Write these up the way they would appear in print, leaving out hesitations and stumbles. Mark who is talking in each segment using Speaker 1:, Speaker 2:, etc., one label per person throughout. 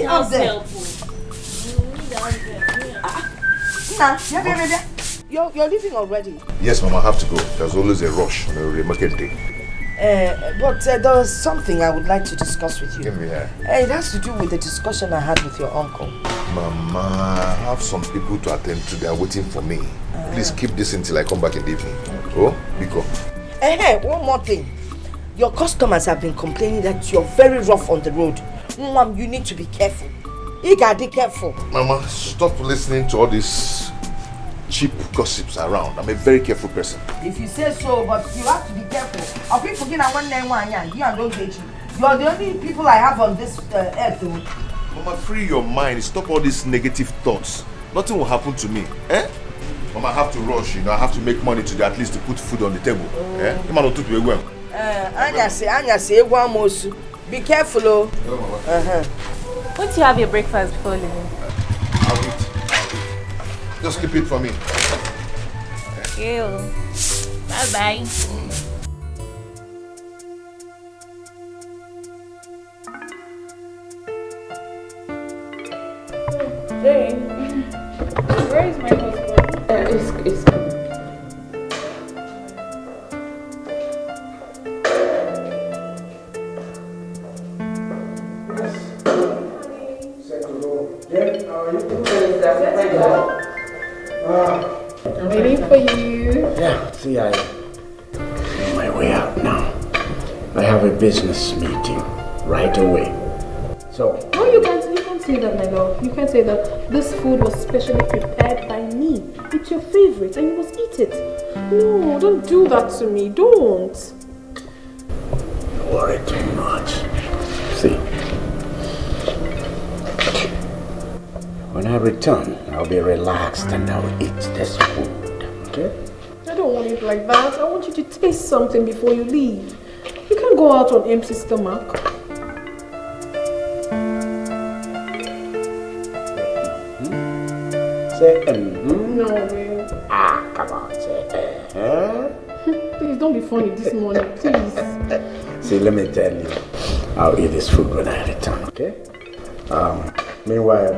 Speaker 1: up there. You're leaving already?
Speaker 2: Yes, Mama, I have to go. There's always a rush on a market day.
Speaker 1: But there's something I would like to discuss with you.
Speaker 2: Give me here.
Speaker 1: It has to do with the discussion I had with your uncle.
Speaker 2: Mama, I have some people to attend to. They are waiting for me. Please keep this until I come back in the evening. Okay. Oh, Biko.
Speaker 1: One more thing. Your customers have been complaining that you're very rough on the road. Mom, you need to be careful. You gotta be careful.
Speaker 2: Mama, stop listening to all these cheap gossips around. I'm a very careful person.
Speaker 1: If you say so, but you have to be careful. I'll be forgetting one name one year. You and don't get you. You're the only people I have on this earth.
Speaker 2: Mama, free your mind. Stop all these negative thoughts. Nothing will happen to me. Mama, I have to rush, I have to make money today at least to put food on the table.
Speaker 1: Anya say, be careful, oh.
Speaker 3: Won't you have your breakfast before leaving?
Speaker 2: I'll eat. Just keep it for me.
Speaker 3: Thank you. Bye-bye.
Speaker 4: Jane, where is my husband? It's coming. I'm waiting for you.
Speaker 5: Yeah, see, I'm on my way out now. I have a business meeting right away. So.
Speaker 4: No, you can't say that, my love. You can't say that. This food was specially prepared by me. It's your favorite and you must eat it. No, don't do that to me. Don't.
Speaker 5: Don't worry too much. See. When I return, I'll be relaxed and I'll eat this food, okay?
Speaker 4: I don't want it like that. I want you to taste something before you leave. You can't go out on empty stomach.
Speaker 5: Say
Speaker 4: No, babe.
Speaker 5: Come on, say
Speaker 4: Please don't be funny this morning, please.
Speaker 5: See, let me tell you. I'll eat this food when I return, okay? Meanwhile,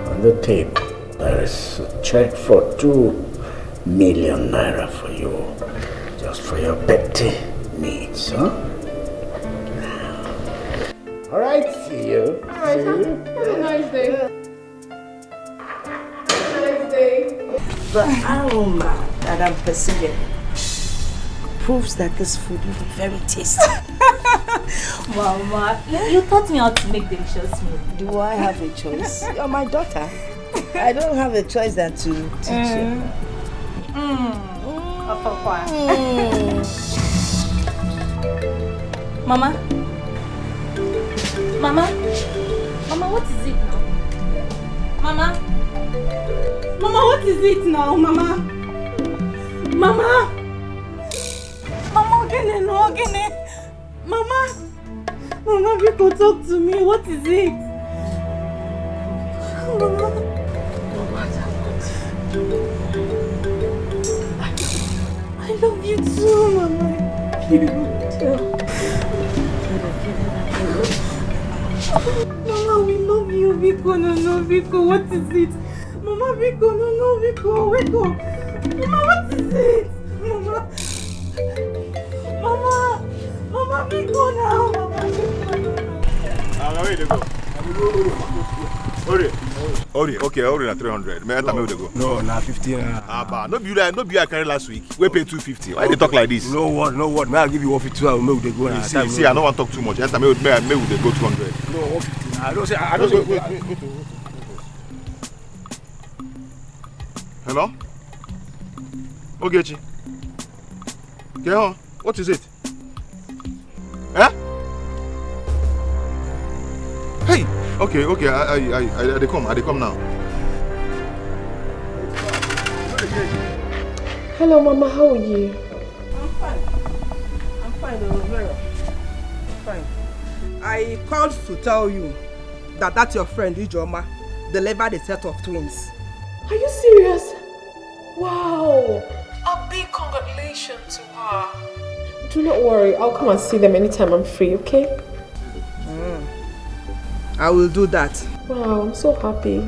Speaker 5: on the table, there is a check for 2 million naira for you. Just for your petty needs, huh? Alright, see you.
Speaker 4: Alright, have a nice day.
Speaker 1: The aroma that I'm perceiving proves that this food will be very tasty.
Speaker 3: Mama, you taught me how to make delicious meal.
Speaker 1: Do I have a choice? You're my daughter. I don't have a choice than to teach you.
Speaker 3: Mama, what is it now? Mama, what is it now, Mama? Mama, again. Mama, people talk to me. What is it? Mama. I love you too, Mama. Mama, we love you, Viko. No, Viko, what is it? Mama, Viko, no, Viko, wake up. Mama, what is it? Mama, Viko now.
Speaker 2: Where they go? Okay, Ori na 300. May I tell me where they go?
Speaker 6: No, na 50.
Speaker 2: No be I carry last week. We pay 250. Why they talk like this?
Speaker 6: No word. May I give you 150? I will they go.
Speaker 2: See, I don't want to talk too much. Tell me where they go 200.
Speaker 6: No, 150. I don't say.
Speaker 2: Wait. Hello? Ogechi. Get on. What is it? Hey! Okay, I come now.
Speaker 4: Hello, Mama, how are you?
Speaker 1: I'm fine, very fine. I called to tell you that your friend Ijoma delivered a set of twins.
Speaker 4: Are you serious? Wow! A big congratulations to her. Do not worry, I'll come and see them anytime I'm free, okay?
Speaker 6: I will do that.
Speaker 4: Wow, I'm so happy.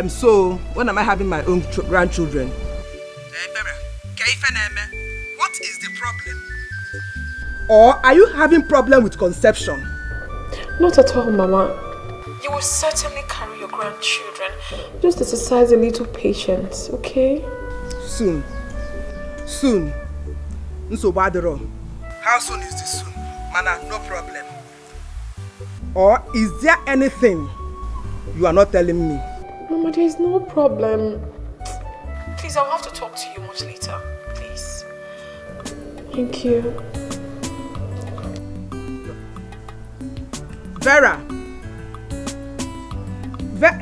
Speaker 6: So, when am I having my own grandchildren? What is the problem? Or are you having problem with conception?
Speaker 4: Not at all, Mama. You will certainly carry your grandchildren. Just exercise a little patience, okay?
Speaker 6: Soon. Soon. Nsobadero. How soon is this soon? Mana, no problem. Or is there anything you are not telling me?
Speaker 4: Mama, there is no problem. Please, I'll have to talk to you much later. Please. Thank you.
Speaker 6: Vera.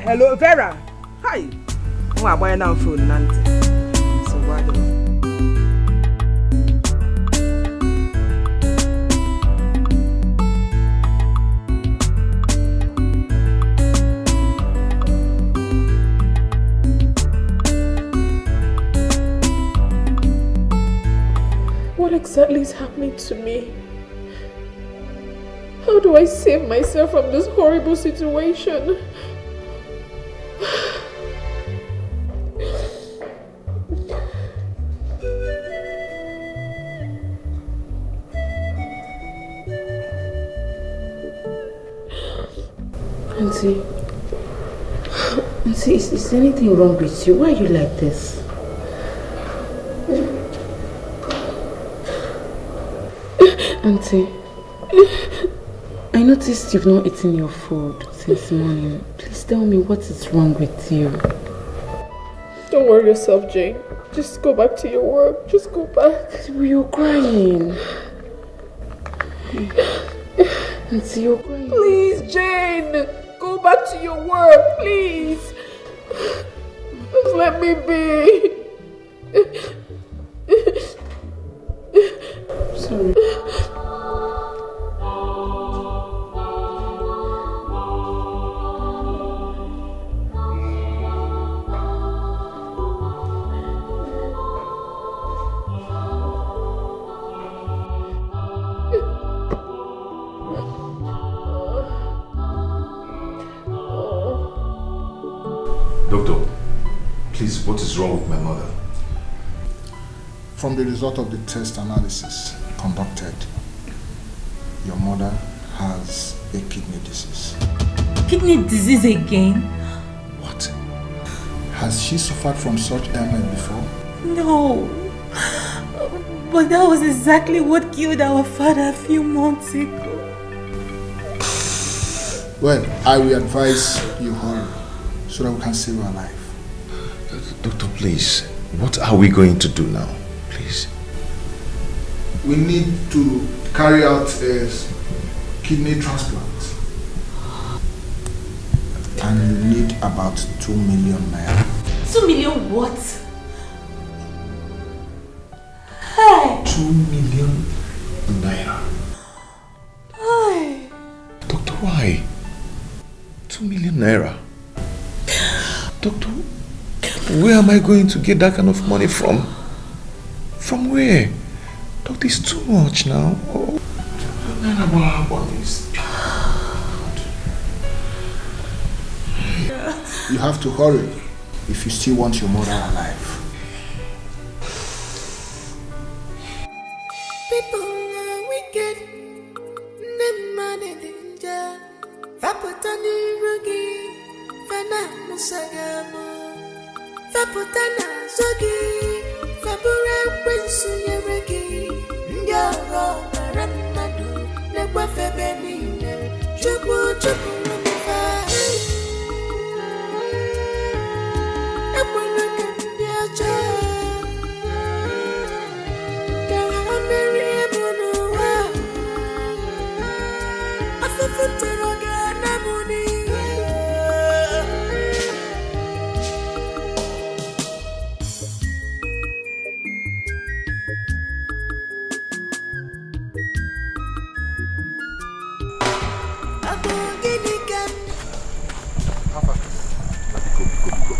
Speaker 6: Hello, Vera. Hi. Oh, I'm buying now phone, Nancy. So why do
Speaker 4: What exactly is happening to me? How do I save myself from this horrible situation?
Speaker 7: Auntie, is anything wrong with you? Why are you like this? Auntie, I noticed you've not eaten your food since morning. Please tell me what is wrong with you.
Speaker 4: Don't worry yourself, Jane. Just go back to your work. Just go back.
Speaker 7: You're crying. Auntie, you're crying.
Speaker 4: Please, Jane. Go back to your work, please. Just let me be.
Speaker 7: Sorry.
Speaker 2: Doctor, please, what is wrong with my mother?
Speaker 8: From the result of the test analysis conducted, your mother has a kidney disease.
Speaker 3: Kidney disease again?
Speaker 2: What?
Speaker 8: Has she suffered from such ailment before?
Speaker 3: No. But that was exactly what killed our father a few months ago.
Speaker 8: Well, I will advise you hurry so that we can save her life.
Speaker 2: Doctor, please, what are we going to do now? Please.
Speaker 8: We need to carry out a kidney transplant. And you need about 2 million naira.
Speaker 3: 2 million what? Hey!
Speaker 2: 2 million naira.
Speaker 3: Hey!
Speaker 2: Doctor, why? 2 million naira? Doctor, where am I going to get that kind of money from? From where? Doctor, it's too much now. Oh.
Speaker 8: You have to hurry if you still want your mother alive.
Speaker 9: People are wicked, them man in danger. Vapotani rugi, fana musagamo. Vapotana zogi, vapura wensu yeregi. Ndoro maramadu, negwa febeni, chupu chupu rumifa. Epwana kandiacha.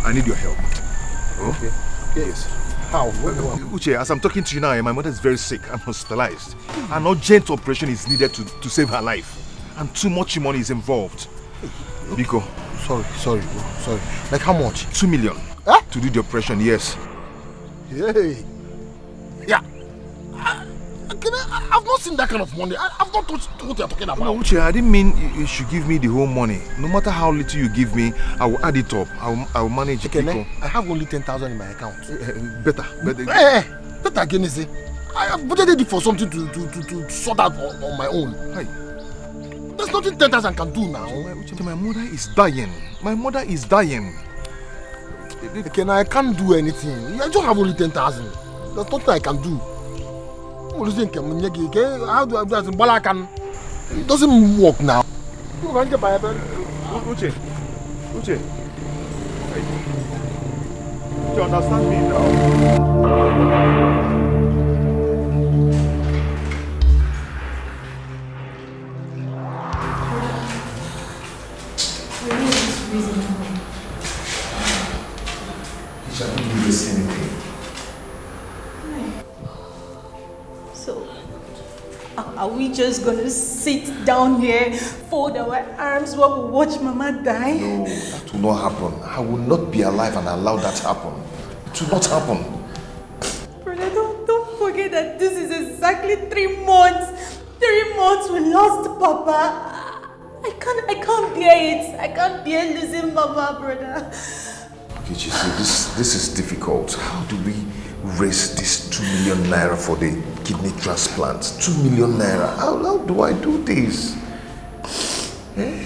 Speaker 2: I need your help.
Speaker 8: Okay. Yes. How?
Speaker 2: Uche, as I'm talking to you now, my mother is very sick and hospitalized. An urgent operation is needed to save her life. And too much money is involved. Biko.
Speaker 8: Sorry. Like how much?
Speaker 2: 2 million.
Speaker 8: Huh?
Speaker 2: To do the operation, yes.
Speaker 8: Hey. Yeah. I've not seen that kind of money. I've not touched what you're talking about.
Speaker 2: No, Uche, I didn't mean you should give me the whole money. No matter how little you give me, I will add it up. I will manage it.
Speaker 8: Okay, I have only 10,000 in my account.
Speaker 2: Better.
Speaker 8: Better again, is it? I have budgeted it for something to sort out on my own.
Speaker 2: Hey.
Speaker 8: There's nothing 10,000 can do now.
Speaker 2: Uche, my mother is dying. My mother is dying.
Speaker 8: Okay, now I can't do anything. I just have only 10,000. There's nothing I can do. How do I do that? It doesn't work now.
Speaker 2: Uche. You understand me now?
Speaker 3: So, are we just gonna sit down here, fold our arms while we watch Mama die?
Speaker 2: No, that will not happen. I will not be alive and allow that to happen. It will not happen.
Speaker 3: Brother, don't forget that this is exactly 3 months. 3 months we lost Papa. I can't bear it. I can't bear losing Mama, brother.
Speaker 2: Okay, Chisi, this is difficult. How do we raise this 2 million naira for the kidney transplant? 2 million naira. How do I do this? Eh?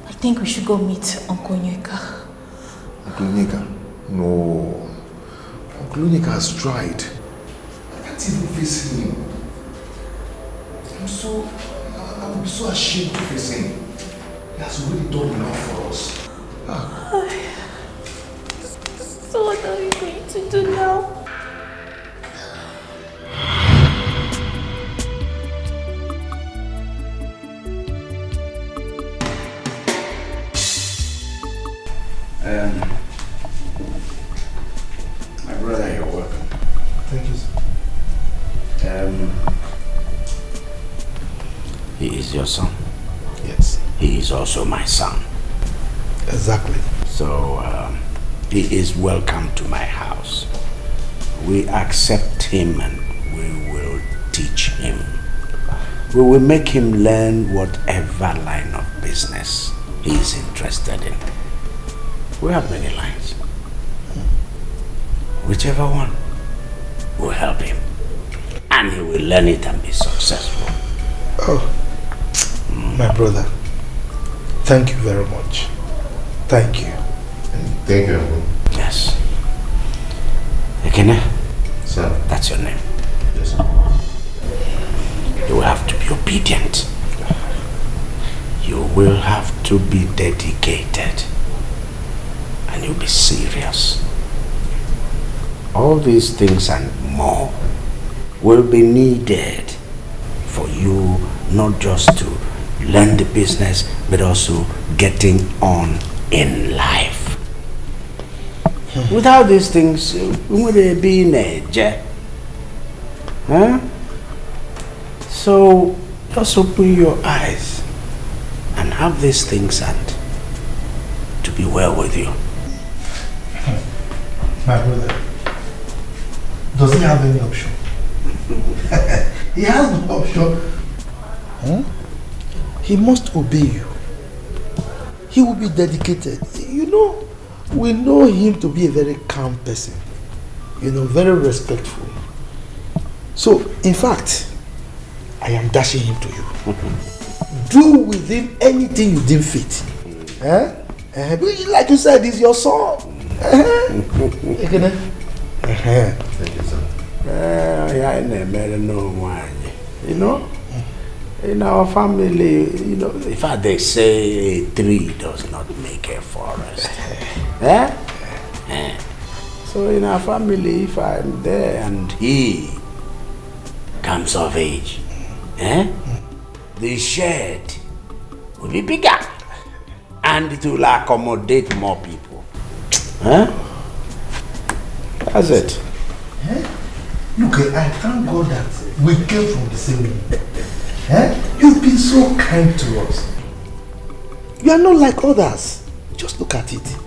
Speaker 3: I think we should go meet Uncle Nyeka.
Speaker 2: Uncle Nyeka? No. Uncle Nyeka has tried. I can't even face him. I would be so ashamed to face him. He has already done enough for us.
Speaker 3: So what are we going to do now?
Speaker 5: My brother, you're welcome.
Speaker 8: Thank you, sir.
Speaker 5: He is your son.
Speaker 8: Yes.
Speaker 5: He is also my son.
Speaker 8: Exactly.
Speaker 5: So, he is welcome to my house. We accept him and we will teach him. We will make him learn whatever line of business he is interested in. We have many lines. Whichever one will help him. And he will learn it and be successful.
Speaker 8: Oh, my brother, thank you very much. Thank you.
Speaker 2: Thank you.
Speaker 5: Yes. Ekene?
Speaker 2: Sir.
Speaker 5: That's your name.
Speaker 2: Yes, sir.
Speaker 5: You will have to be obedient. You will have to be dedicated. And you'll be serious. All these things and more will be needed for you not just to learn the business, but also getting on in life. Without these things, we would be in a jet. Huh? So just open your eyes and have these things and to be well with you.
Speaker 8: My brother, does he have any option? He has no option. He must obey you. He will be dedicated. You know, we know him to be a very calm person. You know, very respectful. So, in fact, I am dashing him to you. Do with him anything you deem fit. Like you said, he's your son.
Speaker 2: Thank you, sir.
Speaker 5: You know, in our family, you know, in fact they say a tree does not make a forest. So in our family, if I'm there and he comes of age, the shed will be bigger and it will accommodate more people. That's it.
Speaker 8: Look, I thank God that we came from the same womb. You've been so kind to us. You are not like others. Just look at it.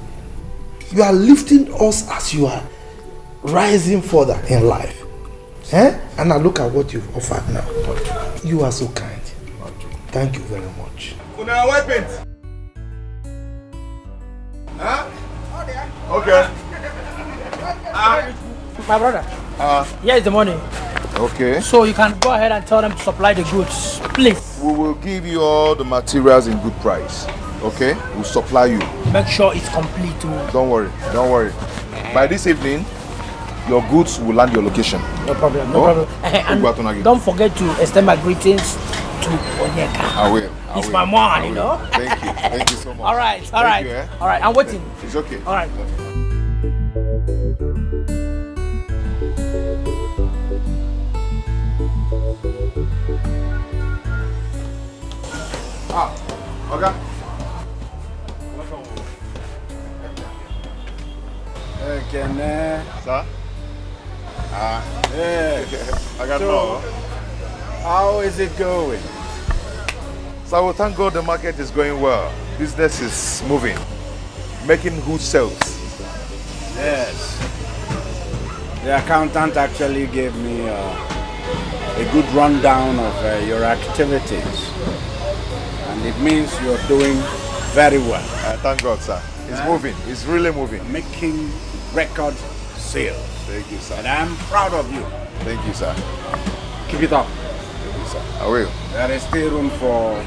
Speaker 8: You are lifting us as you are rising further in life. And now look at what you've offered now. You are so kind. Thank you very much.
Speaker 2: Una white paint. Huh? Okay.
Speaker 10: My brother. Here is the money.
Speaker 2: Okay.
Speaker 10: So you can go ahead and tell them to supply the goods, please.
Speaker 2: We will give you all the materials in good price. Okay? We'll supply you.
Speaker 10: Make sure it's complete too.
Speaker 2: Don't worry. Don't worry. By this evening, your goods will land your location.
Speaker 10: No problem. No problem. And don't forget to extend my greetings to Onyeka.
Speaker 2: I will.
Speaker 10: It's my mom, you know.
Speaker 2: Thank you. Thank you so much.
Speaker 10: All right. All right.
Speaker 2: You,
Speaker 10: All right. I'm waiting.
Speaker 2: It's okay.
Speaker 10: All right.
Speaker 2: Okay. Sir?
Speaker 5: Hey.
Speaker 2: I got
Speaker 5: So,
Speaker 2: no.
Speaker 5: how is it going?
Speaker 2: So well, thank God the market is going well. Business is moving. Making good sales.
Speaker 5: Yes. The accountant actually gave me a good rundown of your activities. And it means you're doing very well.
Speaker 2: Thank God, sir. It's moving. It's really moving.
Speaker 5: Making record sales.
Speaker 2: Thank you, sir.
Speaker 5: And I'm proud of you.
Speaker 2: Thank you, sir.
Speaker 5: Keep it up.
Speaker 2: Thank you, sir. I will.
Speaker 5: There is still room for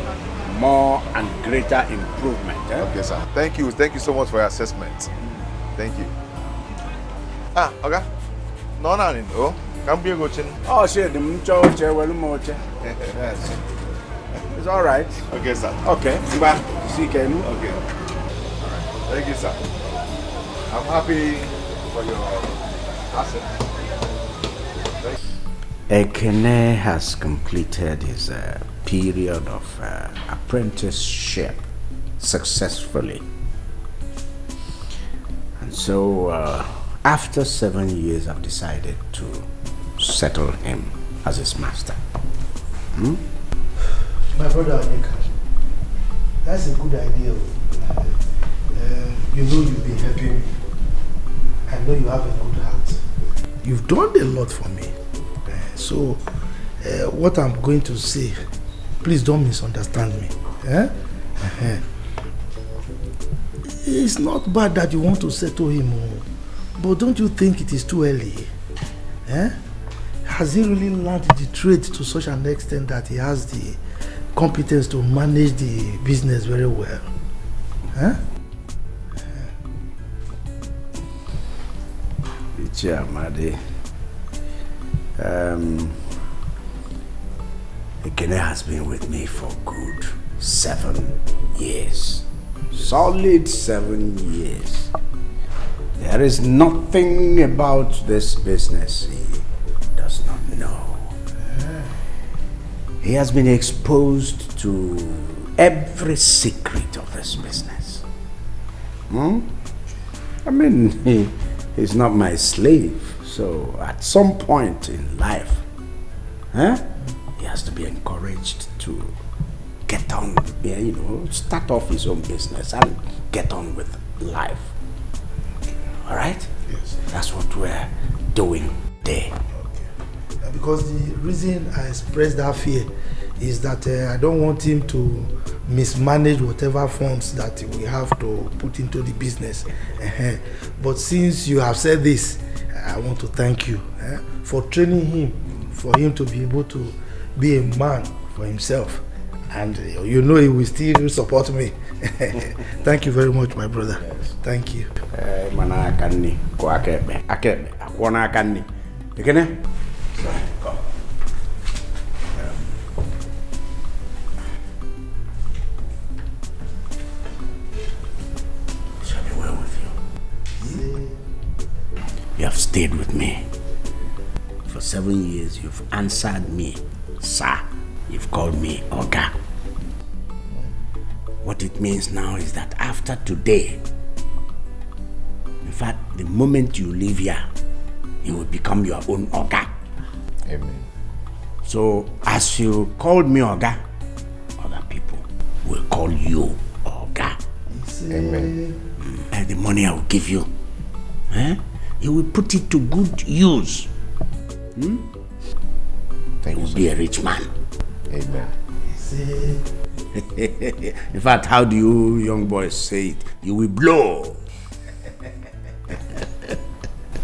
Speaker 5: more and greater improvement.
Speaker 2: Okay, sir. Thank you. Thank you so much for your assessment. Thank you. Okay. No, no. Come be a go chin.
Speaker 5: Oh, shit. Yes. It's all right.
Speaker 2: Okay, sir.
Speaker 5: Okay. Bye. See you again.
Speaker 2: Okay. All right. Thank you, sir. I'm happy for your asset.
Speaker 5: Ekene has completed his period of apprenticeship successfully. And so after 7 years, I've decided to settle him as his master.
Speaker 8: My brother Onyeka, that's a good idea. You know you've been helping me. I know you have a good heart. You've done a lot for me. So, what I'm going to say, please don't misunderstand me. It's not bad that you want to settle him, but don't you think it is too early? Has he really learned the trade to such an extent that he has the competence to manage the business very well?
Speaker 5: Amadi. Ekene has been with me for good 7 years. Solid 7 years. There is nothing about this business he does not know. He has been exposed to every secret of this business. I mean, he's not my slave. So at some point in life, he has to be encouraged to get on, start off his own business and get on with life. All right?
Speaker 8: Yes.
Speaker 5: That's what we're doing there.
Speaker 8: Okay. Because the reason I expressed that fear is that I don't want him to mismanage whatever funds that we have to put into the business. But since you have said this, I want to thank you for training him, for him to be able to be a man for himself. And you know he will still support me. Thank you very much, my brother. Yes. Thank you.
Speaker 5: Come. Shall be well with you. You have stayed with me. For 7 years, you've answered me, sir. You've called me Oga. What it means now is that after today, in fact, the moment you leave here, you will become your own Oga.
Speaker 2: Amen.
Speaker 5: So, as you called me Oga, other people will call you Oga.
Speaker 2: Amen.
Speaker 5: And the money I will give you, you will put it to good use.
Speaker 2: Thank
Speaker 5: you will be a rich man.
Speaker 2: Amen.
Speaker 5: In fact, how do you young boys say it? You will blow.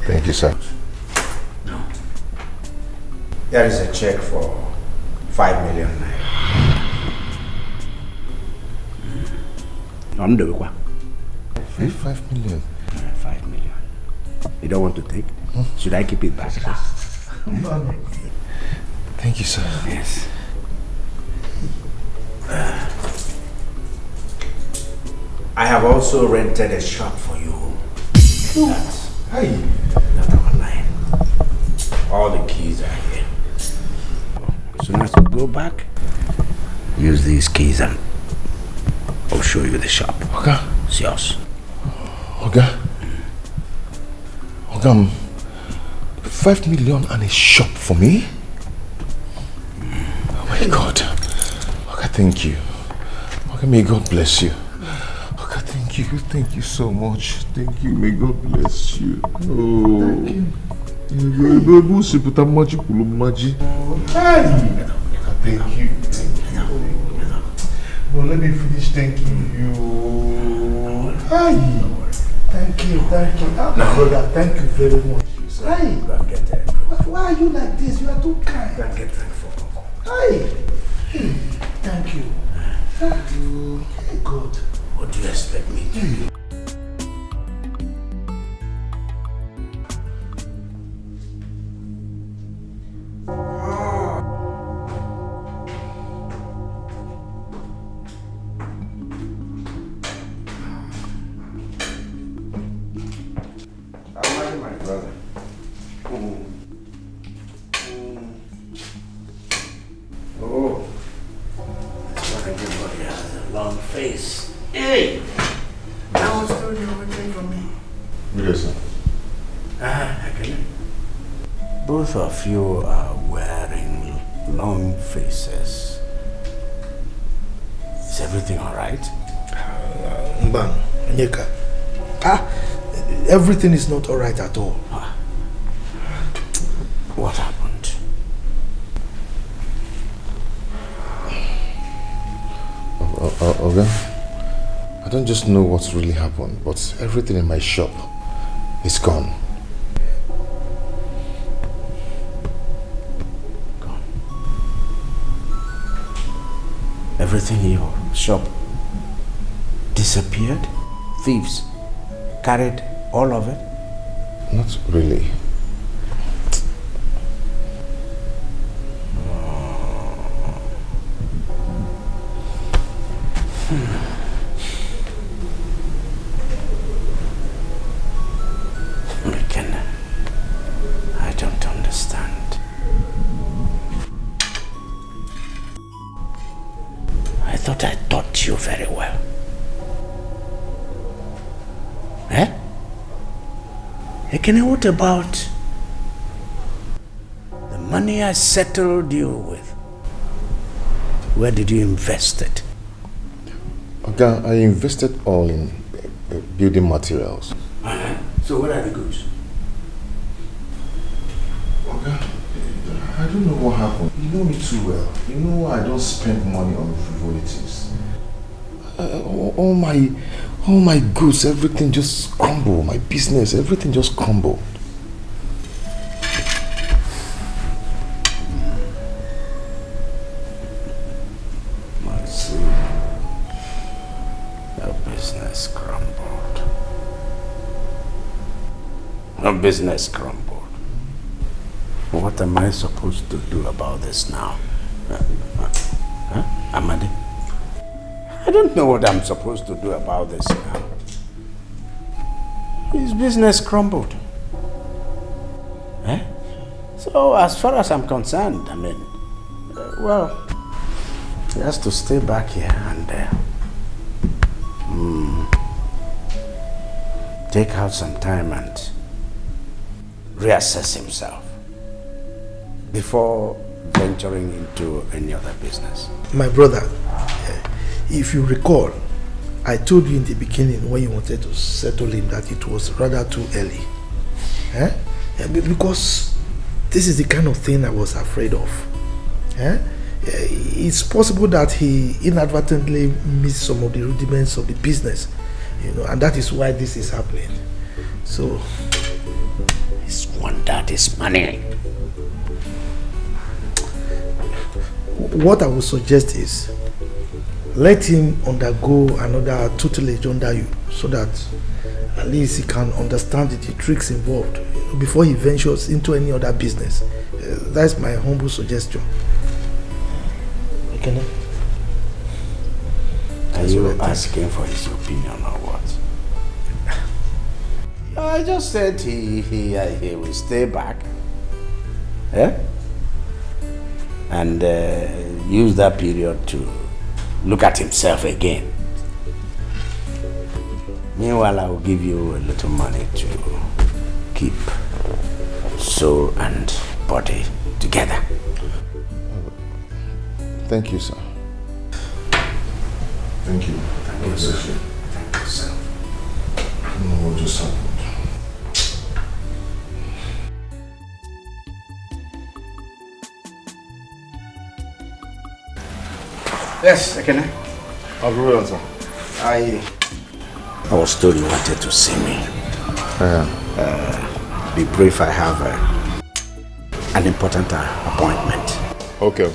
Speaker 2: Thank you, sir.
Speaker 5: There is a check for 5 million naira.
Speaker 2: 5 million?
Speaker 5: 5 million. You don't want to take? Should I keep it back?
Speaker 2: Thank you, sir.
Speaker 5: Yes. I have also rented a shop for you. Not online. All the keys are here. As soon as you go back, use these keys and I'll show you the shop.
Speaker 2: Okay.
Speaker 5: It's yours.
Speaker 2: Okay. Okay. 5 million and a shop for me? Oh my God. Okay, thank you. Okay, may God bless you. Okay, thank you. Thank you so much. Thank you. May God bless you. Oh. Thank you. Thank you. Well, let me finish thanking you. Hi.
Speaker 8: Thank you. Brother, thank you very much. Hi. Why are you like this? You are too kind.
Speaker 5: Go and get drink for Uncle.
Speaker 8: Hi. Thank you. Thank you. Hey, God.
Speaker 5: What do you expect me to do? Both of you are wearing long faces. Is everything all right?
Speaker 8: Mban, Nyeka. Everything is not all right at all.
Speaker 5: What happened?
Speaker 2: Okay. I don't just know what's really happened, but everything in my shop is gone.
Speaker 5: Everything in your shop disappeared? Thieves carried all of it?
Speaker 2: Not really.
Speaker 5: McKenna, I don't understand. I thought I taught you very well. Ekene, what about the money I settled you with? Where did you invest it?
Speaker 2: Okay, I invested all in building materials.
Speaker 5: So what are the goods?
Speaker 2: Okay, I don't know what happened. You know me too well. You know I don't spend money on frivolities. All my goods, everything just crumbled. My business, everything just crumbled.
Speaker 5: I see. Your business crumbled. Your business crumbled. What am I supposed to do about this now? Amadi? I don't know what I'm supposed to do about this now. His business crumbled. So as far as I'm concerned, I mean, well, he has to stay back here and take out some time and reassess himself before venturing into any other business.
Speaker 8: My brother, if you recall, I told you in the beginning when you wanted to settle him that it was rather too early. Eh? Because this is the kind of thing I was afraid of. Eh? It's possible that he inadvertently missed some of the rudiments of the business, you know, and that is why this is happening. So,
Speaker 5: he squandered his money.
Speaker 8: What I would suggest is, let him undergo another tutelage under you, so that at least he can understand the tricks involved before he ventures into any other business. That's my humble suggestion. Okay.
Speaker 5: Are you asking for his opinion or what? I just said he will stay back. Eh? And use that period to look at himself again. Meanwhile, I will give you a little money to keep soul and body together.
Speaker 2: Thank you, sir. Thank you.
Speaker 5: Thank you, sir. Thank you, sir.
Speaker 2: I don't know what just happened.
Speaker 5: Yes, I can.
Speaker 2: I'll be well, sir.
Speaker 5: I was told you wanted to see me. Be brief, I have an important appointment.
Speaker 2: Okay,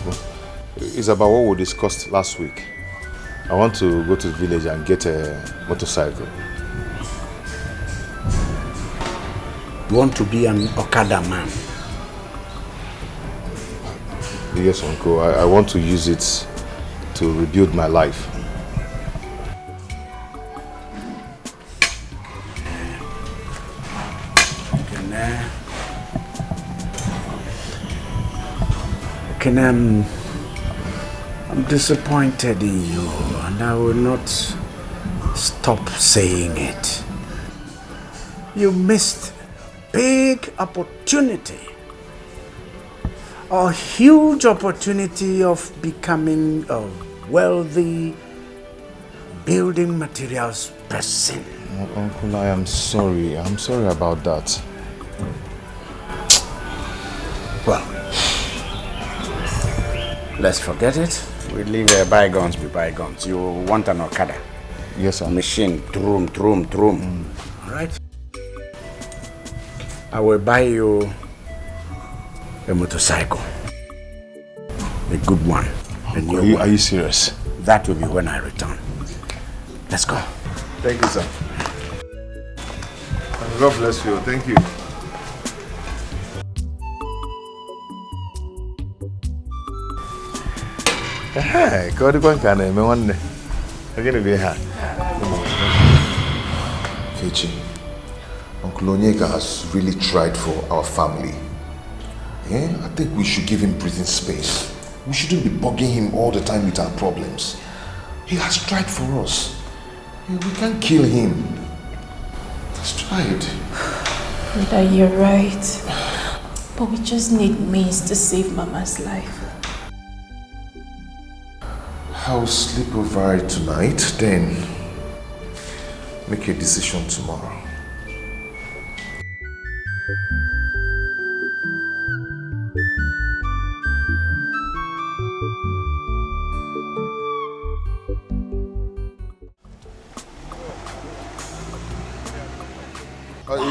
Speaker 2: it's about what we discussed last week. I want to go to the village and get a motorcycle.
Speaker 5: You want to be an Okada man?
Speaker 2: Yes, Uncle. I want to use it to rebuild my life. I'm disappointed in you, and I will not stop saying it. You missed big opportunity, a huge opportunity of becoming a wealthy building materials person. Oh, Uncle, I am sorry. I'm sorry about that.
Speaker 5: Well, let's forget it. We leave bygones be bygones. You want an Okada?
Speaker 2: Yes, sir.
Speaker 5: Machine, drum. All right. I will buy you a motorcycle, a good one.
Speaker 2: Are you serious?
Speaker 5: That will be when I return. Let's go.
Speaker 2: Thank you, sir. God bless you. Thank you. Hey, go to one can me one. Again, we have. Kechi, Uncle Onyeka has really tried for our family. Yeah? I think we should give him breathing space. We shouldn't be bugging him all the time with our problems. He has tried for us. We can't kill him. He's tried.
Speaker 3: Rita, you're right. But we just need means to save Mama's life.
Speaker 2: I'll sleep over it tonight, then make a decision tomorrow.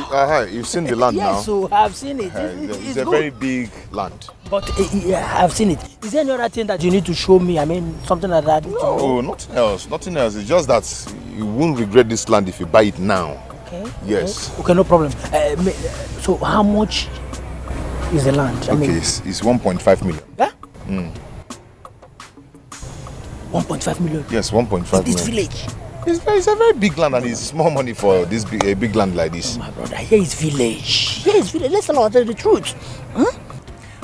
Speaker 2: Hi, you've seen the land now?
Speaker 10: Yes, so I've seen it.
Speaker 2: It's a very big land.
Speaker 10: But yeah, I've seen it. Is there any other thing that you need to show me? I mean, something like that?
Speaker 2: No, nothing else. Nothing else. It's just that you won't regret this land if you buy it now.
Speaker 10: Okay.
Speaker 2: Yes.
Speaker 10: Okay, no problem. So how much is the land?
Speaker 2: It's 1.5 million.
Speaker 10: Yeah?
Speaker 3: 1.5 million?
Speaker 2: Yes, 1.5 million.
Speaker 3: In this village?
Speaker 2: It's a very big land and it's small money for this big land like this.
Speaker 3: Oh, my brother, here is village. Here is village. Let's tell the truth. Huh?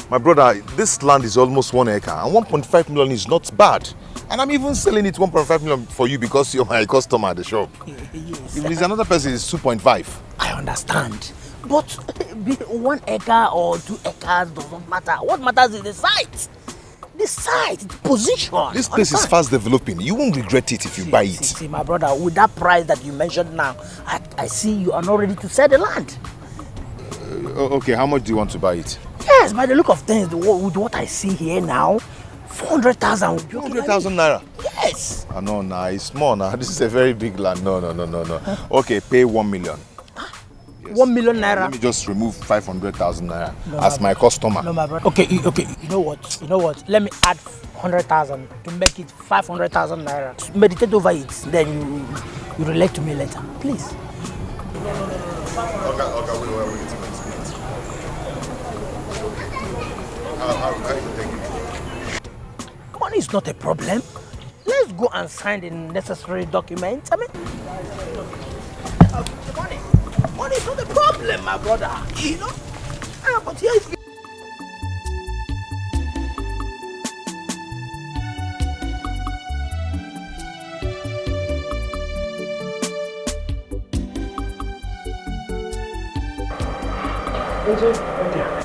Speaker 2: My brother, this land is almost 1 acre and 1.5 million is not bad. And I'm even selling it 1.5 million for you because you're my customer at the shop.
Speaker 3: Yes.
Speaker 2: If it's another person, it's 2.5.
Speaker 3: I understand. But 1 acre or 2 acres doesn't matter. What matters is the site.
Speaker 10: the site, the position.
Speaker 2: This place is fast developing. You won't regret it if you buy it.
Speaker 10: See, my brother, with that price that you mentioned now, I see you are not ready to sell the land.
Speaker 2: Okay, how much do you want to buy it?
Speaker 10: Yes, by the look of things, with what I see here now, 400,000.
Speaker 2: 400,000 naira?
Speaker 10: Yes.
Speaker 2: No, it's small now. This is a very big land. No. Okay, pay 1 million.
Speaker 10: Yes. 1 million naira?
Speaker 2: Let me just remove 500,000 naira as my customer.
Speaker 10: No, my brother. Okay, you know what? Let me add 100,000 to make it 500,000 naira. Meditate over it, then you relate to me later, please.
Speaker 2: Okay, wait. How can you take it?
Speaker 10: Money is not a problem. Let's go and sign the necessary documents. I mean, money is not a problem, my brother. You know? But here is...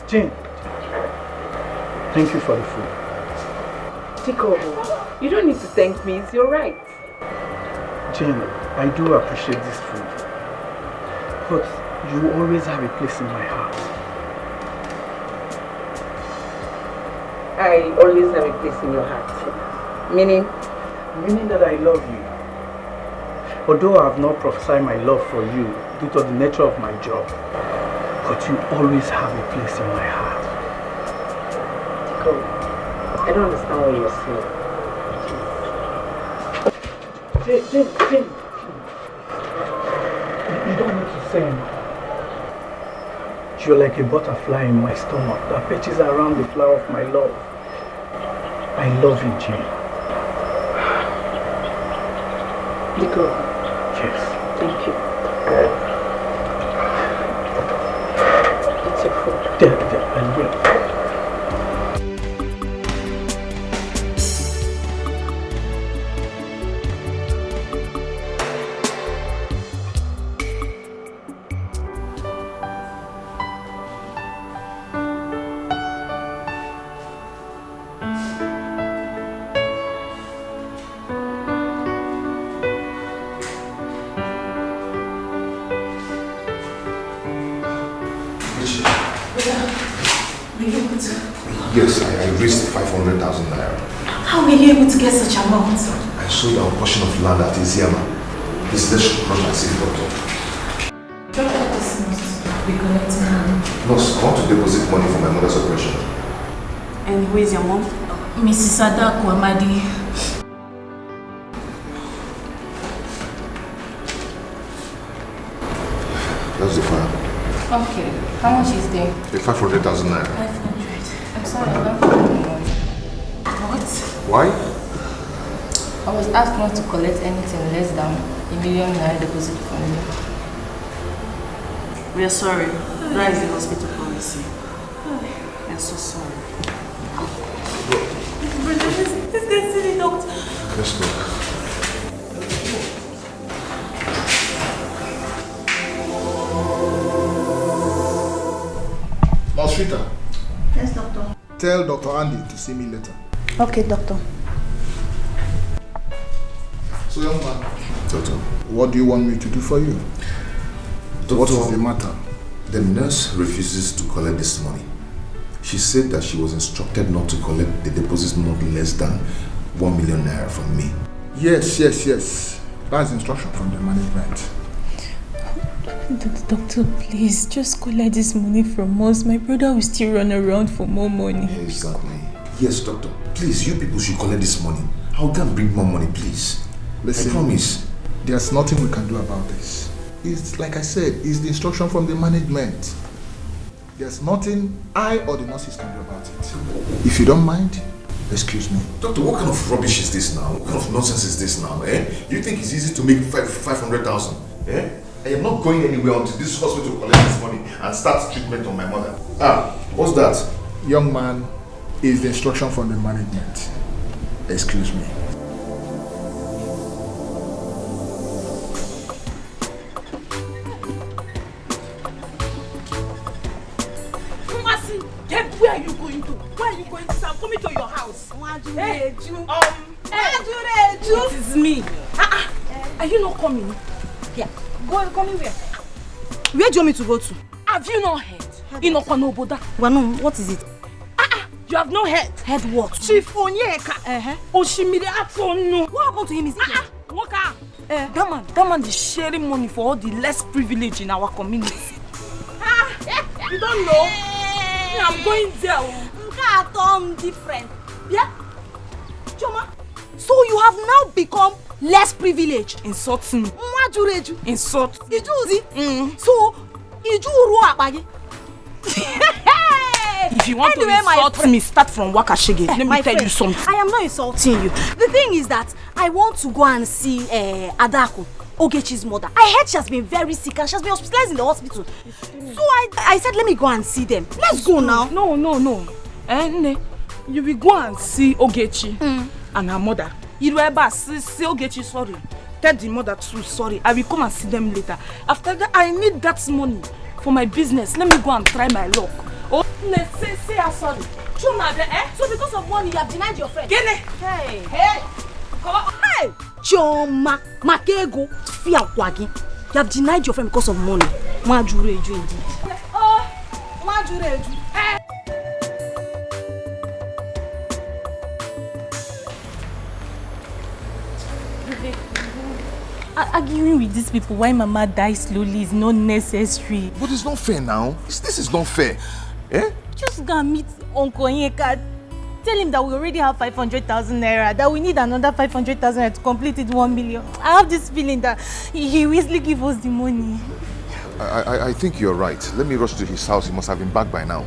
Speaker 11: Jane, thank you for the food.
Speaker 7: Etiko, you don't need to thank me, it's your right.
Speaker 11: Jane, I do appreciate this food, but you always have a place in my heart.
Speaker 7: I always have a place in your heart. Meaning?
Speaker 11: Meaning that I love you. Although I have not prophesied my love for you due to the nature of my job, but you always have a place in my heart.
Speaker 7: Etiko, I don't understand what you're saying.
Speaker 11: Jane. You don't need to say anything. You're like a butterfly in my stomach that perches around the flower of my love. I love you, Jane.
Speaker 7: Etiko.
Speaker 11: Yes.
Speaker 7: Thank you. It's your food.
Speaker 11: I will.
Speaker 2: Yes, I raised 500,000 naira.
Speaker 3: How were you able to get such amount?
Speaker 2: I sold our portion of land at Isiama. Please, let's rush and see the doctor.
Speaker 3: Doctor, this must be collecting money.
Speaker 2: Nurse, I want to deposit money for my mother's operation.
Speaker 3: And who is your mom? Mrs. Adaku Amadi.
Speaker 2: That's the file.
Speaker 3: Okay, how much is there?
Speaker 2: 500,000 naira.
Speaker 3: 500. I'm sorry, I don't have money. What?
Speaker 2: Why?
Speaker 3: I was asked not to collect anything less than $1 million naira deposit from you. We are sorry. That is the hospital policy. We are so sorry. This silly doctor.
Speaker 2: Let's go.
Speaker 8: Rita.
Speaker 12: Yes, doctor.
Speaker 8: Tell Dr. Andy to see me later.
Speaker 12: Okay, doctor.
Speaker 8: So, young man. Doctor. What do you want me to do for you?
Speaker 2: Doctor,
Speaker 8: what is the matter?
Speaker 2: The nurse refuses to collect this money. She said that she was instructed not to collect the deposit not less than 1 million naira from me.
Speaker 8: Yes. That's instruction from the management.
Speaker 3: Doctor, please, just collect this money from us. My brother will still run around for more money.
Speaker 2: Exactly. Yes, doctor. Please, you people should collect this money. I'll go and bring more money, please.
Speaker 8: Listen,
Speaker 2: I promise.
Speaker 8: There's nothing we can do about this. It's like I said, it's the instruction from the management. There's nothing I or the nurses can do about it. If you don't mind, excuse me.
Speaker 2: Doctor, what kind of rubbish is this now? What kind of nonsense is this now, eh? You think it's easy to make 500,000, eh? I am not going anywhere until this hospital collects this money and starts treatment on my mother. What's that?
Speaker 8: Young man, is the instruction from the management. Excuse me.
Speaker 10: Mercy, where are you going to? Where are you going to? I'm coming to your house. Hey,
Speaker 3: It
Speaker 10: is me. Are you not coming?
Speaker 3: Yeah. Coming where? Where do you want me to go to?
Speaker 10: Have you not heard? Inokwanoboda.
Speaker 3: Wanu, what is it?
Speaker 10: You have no head.
Speaker 3: Head what?
Speaker 10: Chief Onyeka. Oshimiri Atonu.
Speaker 3: What happened to him? Is he dead?
Speaker 10: Waka. That man is sharing money for all the less privileged in our community. You don't know? I'm going there.
Speaker 3: Tom different. Yeah? Choma. So you have now become less privileged.
Speaker 10: Insulting me. Insult.
Speaker 3: So Iju Ruapagi.
Speaker 10: If you want to insult me, start from Wakashige. Let me tell you something.
Speaker 3: I am not insulting you. The thing is that I want to go and see Adako, Ogechi's mother. I heard she has been very sick and she has been hospitalized in the hospital. So I said, let me go and see them. Let's go now.
Speaker 10: No. You will go and see Ogechi and her mother. You will see Ogechi sorry. Tell the mother too sorry. I will come and see them later. After that, I need that money for my business. Let me go and try my luck. Oh, say her sorry.
Speaker 3: So because of money, you have denied your friend?
Speaker 10: Hey!
Speaker 3: Come on. Hey! Choma, Makego, Fia Wagi. You have denied your friend because of money. Majureju indeed.
Speaker 10: Oh, Majureju. Hey!
Speaker 3: Arguing with these people why Mama dies slowly is not necessary.
Speaker 2: But it's not fair now. This is not fair. Eh?
Speaker 3: Just go and meet Uncle Onyeka. Tell him that we already have 500,000 naira, that we need another 500,000 naira to complete it 1 million. I have this feeling that he will easily give us the money.
Speaker 2: I think you're right. Let me rush to his house. He must have been back by now.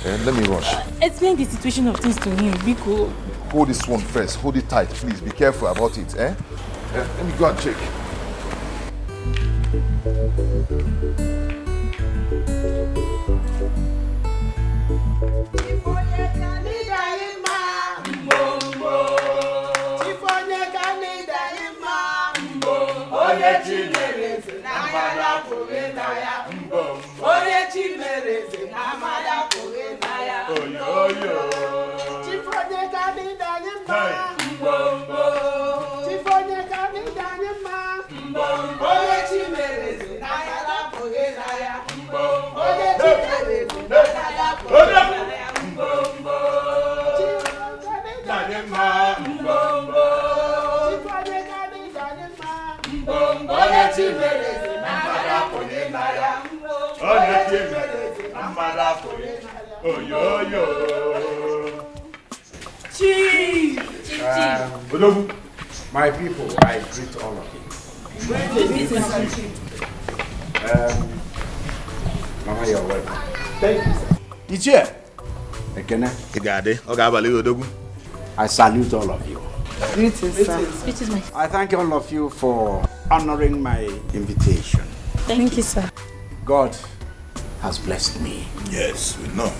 Speaker 2: Let me rush.
Speaker 3: Explain the situation of things to him, Biko.
Speaker 2: Hold this one first. Hold it tight, please. Be careful about it. Let me go and check.
Speaker 5: My people, I greet all of you. Mama, you're welcome. Thank you, sir.
Speaker 2: It's here.
Speaker 5: I salute all of you.
Speaker 3: Greetings, sir.
Speaker 5: I thank all of you for honoring my invitation.
Speaker 3: Thank you, sir.
Speaker 5: God has blessed me.
Speaker 2: Yes, we know.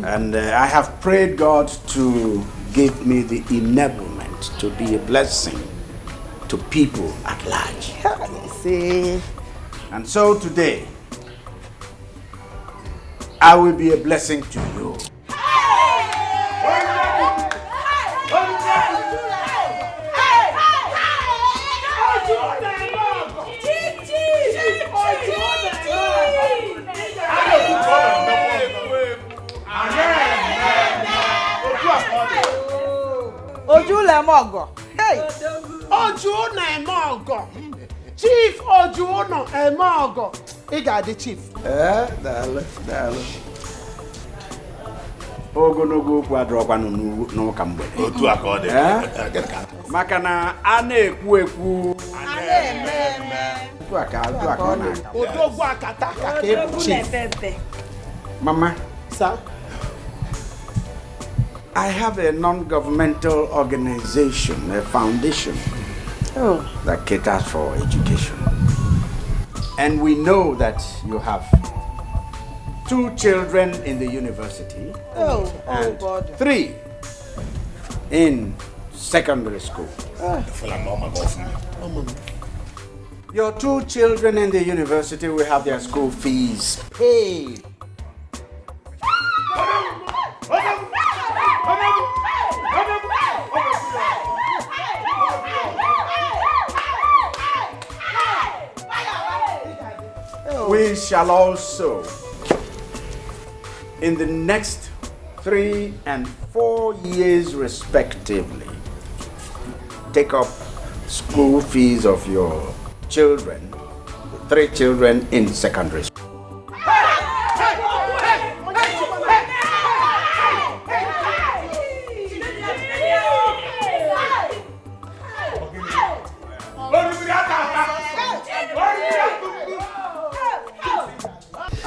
Speaker 5: And I have prayed God to give me the enablement to be a blessing to people at large. And so today, I will be a blessing to you.
Speaker 6: Ojulemogo. Hey! Ojunemogo. Chief Ojuno Emogo. He got the chief.
Speaker 5: Dale. Ogonogo kwadrokwa no kambe.
Speaker 2: Otu akode.
Speaker 5: Makana ana-ekwu ekwu.
Speaker 6: Odogwu akata ka chief.
Speaker 5: Mama.
Speaker 6: Sir?
Speaker 5: I have a non-governmental organization, a foundation that caters for education. And we know that you have 2 children in the university and 3 in secondary school. Your 2 children in the university will have their school fees paid. We shall also, in the next 3 and 4 years respectively, take up school fees of your children, 3 children in secondary school.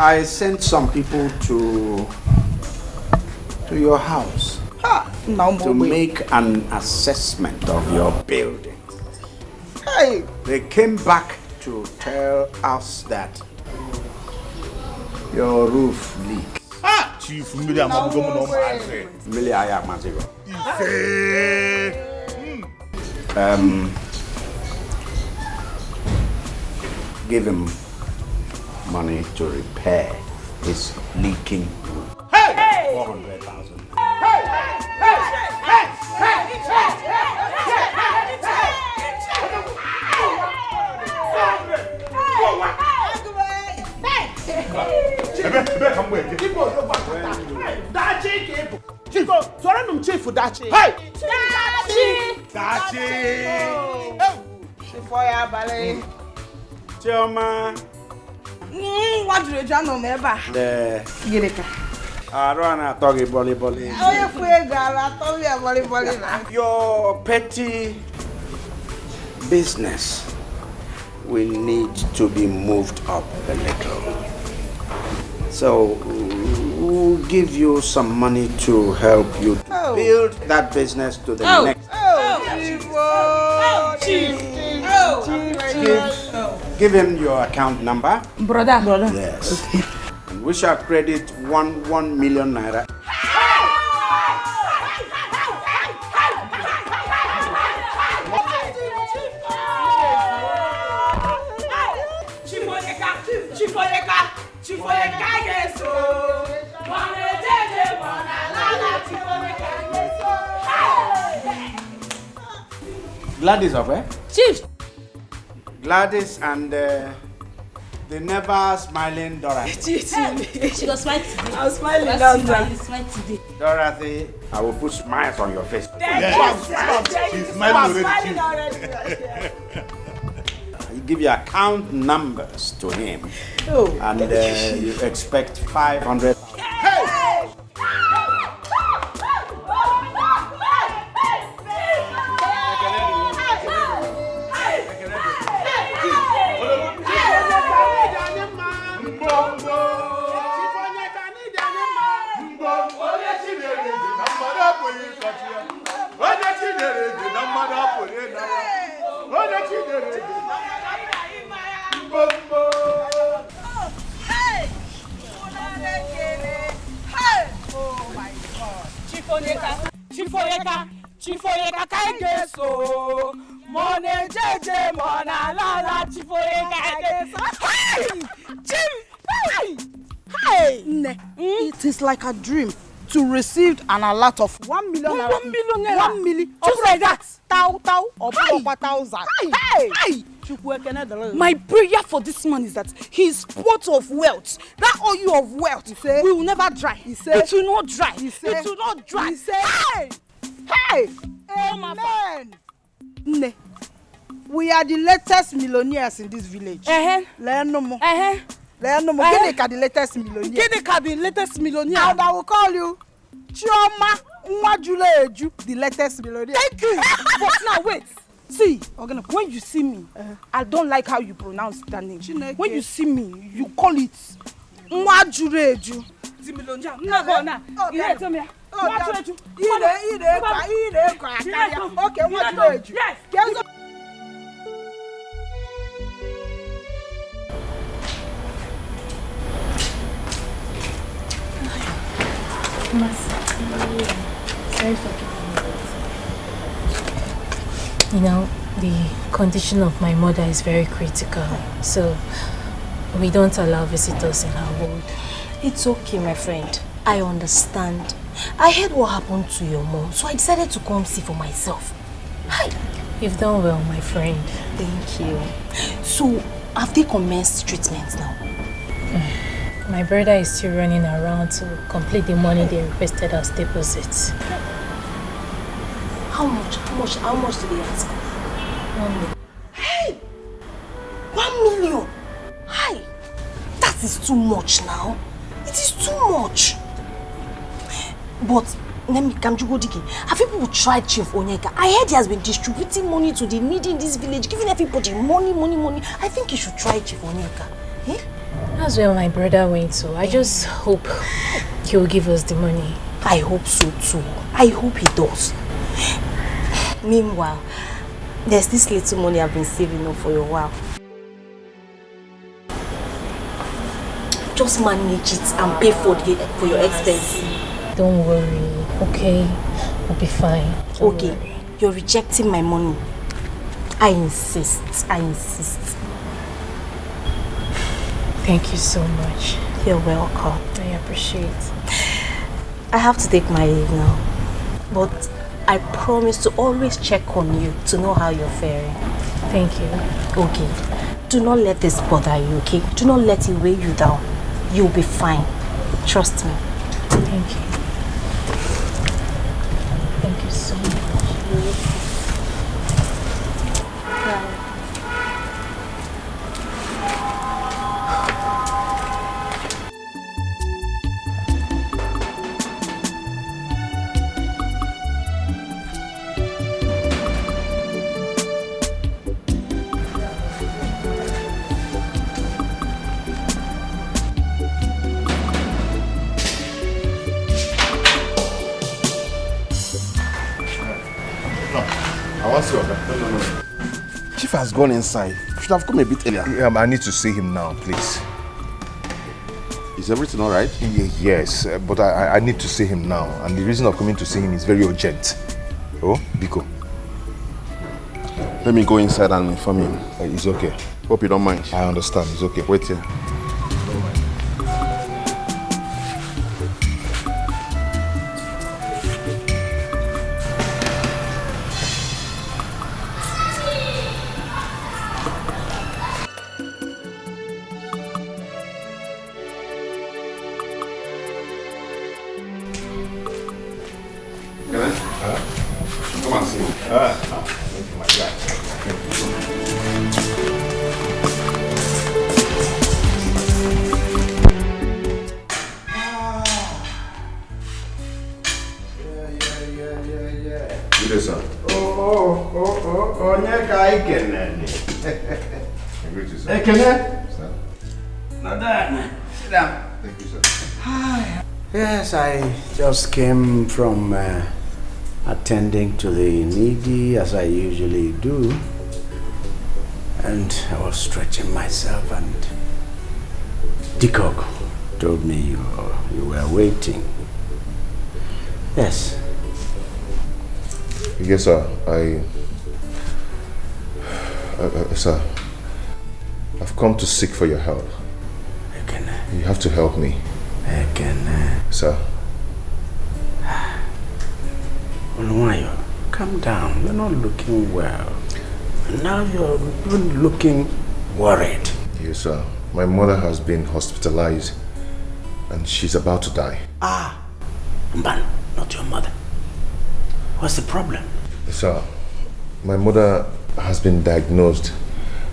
Speaker 5: I sent some people to your house to make an assessment of your building.
Speaker 6: Hey!
Speaker 5: They came back to tell us that your roof leaks.
Speaker 13: Chief,
Speaker 5: give him money to repair his leaking roof. 400,000. Chioma.
Speaker 6: What do you know never?
Speaker 5: Your petty business will need to be moved up a little. So we'll give you some money to help you build that business to the next. Give him your account number.
Speaker 10: Brother.
Speaker 5: Yes. And we shall credit 1 million naira. Gladys of where?
Speaker 10: Chief.
Speaker 5: Gladys and the never smiling Dorothy.
Speaker 3: She was smiling today.
Speaker 6: I was smiling last
Speaker 3: Smile today.
Speaker 5: Dorothy, I will put smiles on your face.
Speaker 13: She's smiling already.
Speaker 5: You give your account numbers to him, and you expect 500.
Speaker 10: Chifoyeka kaigeso. Mone jeje mona lala chifoyeka kaigeso.
Speaker 6: Hey! It is like a dream to receive an alert of 1 million naira.
Speaker 10: 1 million naira.
Speaker 6: 1 million.
Speaker 10: Just like that.
Speaker 6: Or 1,000. Hey!
Speaker 10: My prayer for this man is that his pot of wealth, that oil of wealth, will never dry. It will not dry. It will not dry.
Speaker 6: Hey! Amen! We are the latest millionaires in this village. Learn the latest millionaire.
Speaker 10: The latest millionaire.
Speaker 6: And I will call you Chioma Nwajuleju, the latest millionaire.
Speaker 10: Thank you. But now wait. See, when you see me, I don't like how you pronounce that name. When you see me, you call it Nwajuleju. The millionaire.
Speaker 6: Okay, Nwajuleju.
Speaker 10: Yes.
Speaker 3: Sorry for you know, the condition of my mother is very critical, so we don't allow visitors in our ward.
Speaker 14: It's okay, my friend. I understand. I heard what happened to your mom, so I decided to come see for myself. Hi.
Speaker 3: You've done well, my friend.
Speaker 14: Thank you. So, have they commenced treatment now? My brother is still running around to complete the money they requested as deposits. How much? How much did they ask? 1 million.
Speaker 1: Hey! 1 million! Hi! That is too much now. It is too much. But, Kamjugodike, have people tried Chief Onyeka? I heard he has been distributing money to the needy in this village, giving everybody money. I think you should try Chief Onyeka. Eh?
Speaker 14: That's where my brother went to. I just hope he will give us the money.
Speaker 1: I hope so too. I hope he does. Meanwhile, there's this little money I've been saving up for a while. Just manage it and pay for your expenses.
Speaker 14: Don't worry, okay? I'll be fine.
Speaker 1: Okay, you're rejecting my money. I insist.
Speaker 14: Thank you so much.
Speaker 1: You're welcome.
Speaker 14: I appreciate.
Speaker 1: I have to take my leave now. But I promise to always check on you to know how you're faring.
Speaker 14: Thank you.
Speaker 1: Okay. Do not let this bother you, okay? Do not let it weigh you down. You'll be fine. Trust me.
Speaker 14: Thank you. Thank you so much.
Speaker 2: No.
Speaker 15: Chief has gone inside. You should have come a bit earlier.
Speaker 2: I need to see him now, please.
Speaker 15: Is everything all right?
Speaker 2: Yes, but I need to see him now. And the reason of coming to see him is very urgent. Oh, Biko.
Speaker 15: Let me go inside and inform him.
Speaker 2: It's okay.
Speaker 15: Hope you don't mind.
Speaker 2: I understand. It's okay.
Speaker 15: Wait here.
Speaker 5: Yes, I just came from attending to the needy as I usually do, and I was stretching myself, and Etiko told me you were waiting. Yes.
Speaker 2: Yes, sir. Sir, I've come to seek for your help. You have to help me. Sir.
Speaker 5: Oluwayo, calm down. You're not looking well. Now you're even looking worried.
Speaker 2: Yes, sir. My mother has been hospitalized and she's about to die.
Speaker 5: Mban, not your mother. What's the problem?
Speaker 2: Sir, my mother has been diagnosed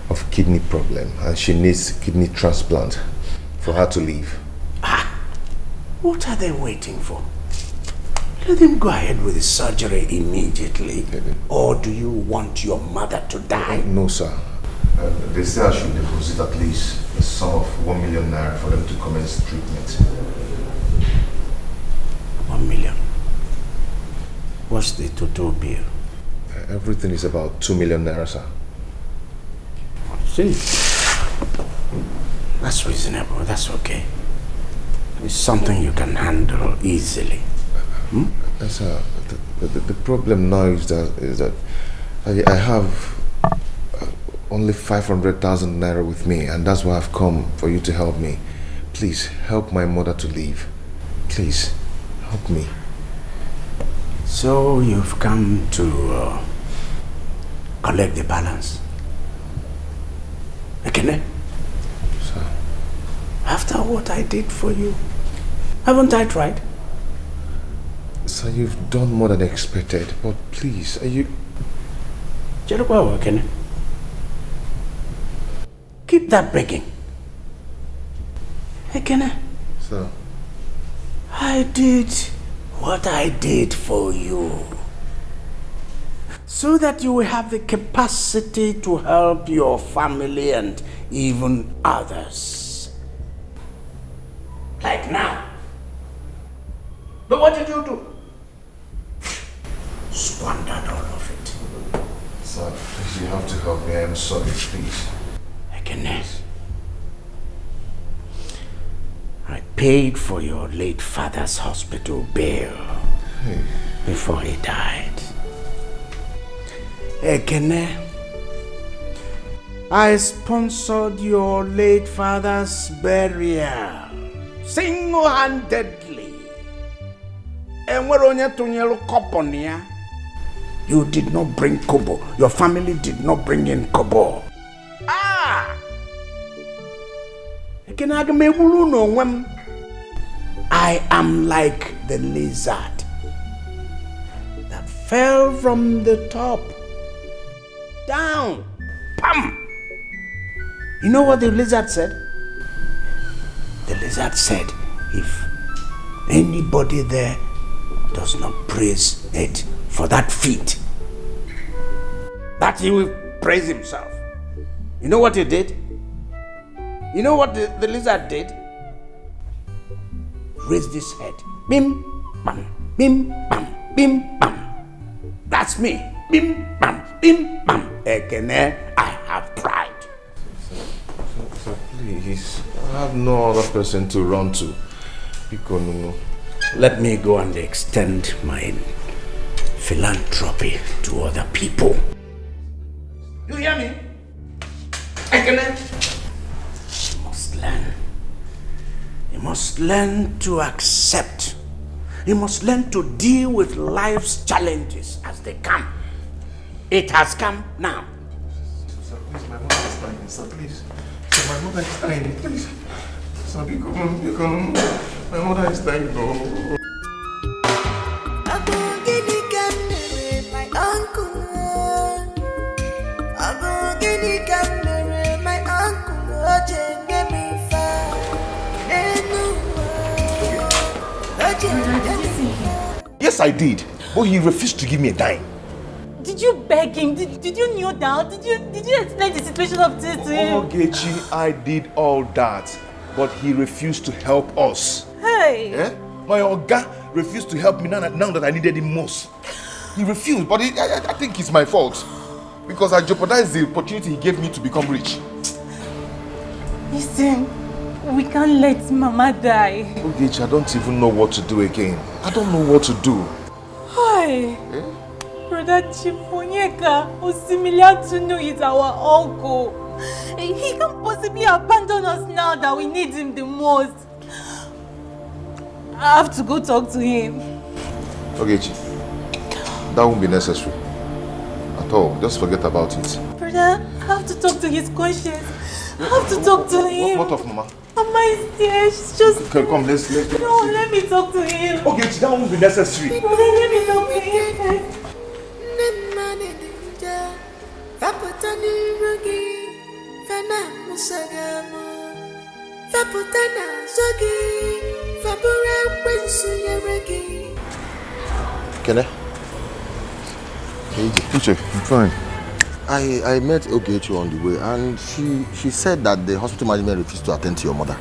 Speaker 2: of kidney problem and she needs kidney transplant for her to live.
Speaker 5: What are they waiting for? Let them go ahead with the surgery immediately. Or do you want your mother to die?
Speaker 2: No, sir. They say I should deposit at least a sum of 1 million naira for them to commence treatment.
Speaker 5: 1 million? What's the total bill?
Speaker 2: Everything is about 2 million naira, sir.
Speaker 5: See? That's reasonable. That's okay. It's something you can handle easily.
Speaker 2: Sir, the problem now is that I have only 500,000 naira with me, and that's why I've come for you to help me. Please help my mother to live. Please help me.
Speaker 5: So you've come to collect the balance. Ekene?
Speaker 2: Sir.
Speaker 5: After what I did for you? Haven't I tried?
Speaker 2: Sir, you've done more than expected, but please, are you...
Speaker 5: Keep that begging. Ekene.
Speaker 2: Sir.
Speaker 5: I did what I did for you, so that you will have the capacity to help your family and even others. Like now. But what did you do? Squandered all of it.
Speaker 2: Sir, please, you have to help me. I am sorry, please.
Speaker 5: I paid for your late father's hospital bill before he died. Ekene, I sponsored your late father's burial single-handedly. You did not bring kobo. Your family did not bring in kobo. I am like the lizard that fell from the top down. Pam! You know what the lizard said? The lizard said, if anybody there does not praise it for that feat, that he will praise himself. You know what he did? You know what the lizard did? Raised his head. Bim, bam, bim, bam, bim, bam. That's me. Bim, bam, bim, bam. Ekene, I have pride.
Speaker 2: Sir, please. I have no other person to run to.
Speaker 5: Let me go and extend my philanthropy to other people. You hear me? Ekene? You must learn to accept. You must learn to deal with life's challenges as they come. It has come now.
Speaker 2: Sir, please, my mother is dying. Sir, please. Sir, my mother is dying. Please. Sir, become. My mother is dying, no. Yes, I did. But he refused to give me a dime.
Speaker 3: Did you beg him? Did you kneel down? Did you explain the situation of this to him?
Speaker 2: Ogechi, I did all that. But he refused to help us.
Speaker 3: Hey!
Speaker 2: My Oga refused to help me now that I needed him most. He refused, but I think it's my fault. Because I jeopardized the opportunity he gave me to become rich.
Speaker 3: Listen, we can't let Mama die.
Speaker 2: Ogechi, I don't even know what to do again. I don't know what to do.
Speaker 3: Hi. Brother Chifonyeka, Osimiliatuno is our uncle. He can't possibly abandon us now that we need him the most. I have to go talk to him.
Speaker 2: Ogechi, that won't be necessary. At all. Just forget about it.
Speaker 3: Brother, I have to talk to his conscience. I have to talk to him.
Speaker 2: What of Mama?
Speaker 3: Mama is there. She's just...
Speaker 2: Okay, come, let's
Speaker 3: No, let me talk to him.
Speaker 2: Okay, that won't be necessary.
Speaker 3: Brother, let me talk to him.
Speaker 15: Can I?
Speaker 2: Teacher, I'm fine.
Speaker 15: I met Ogechi on the way and she said that the hospital management refused to attend to your mother.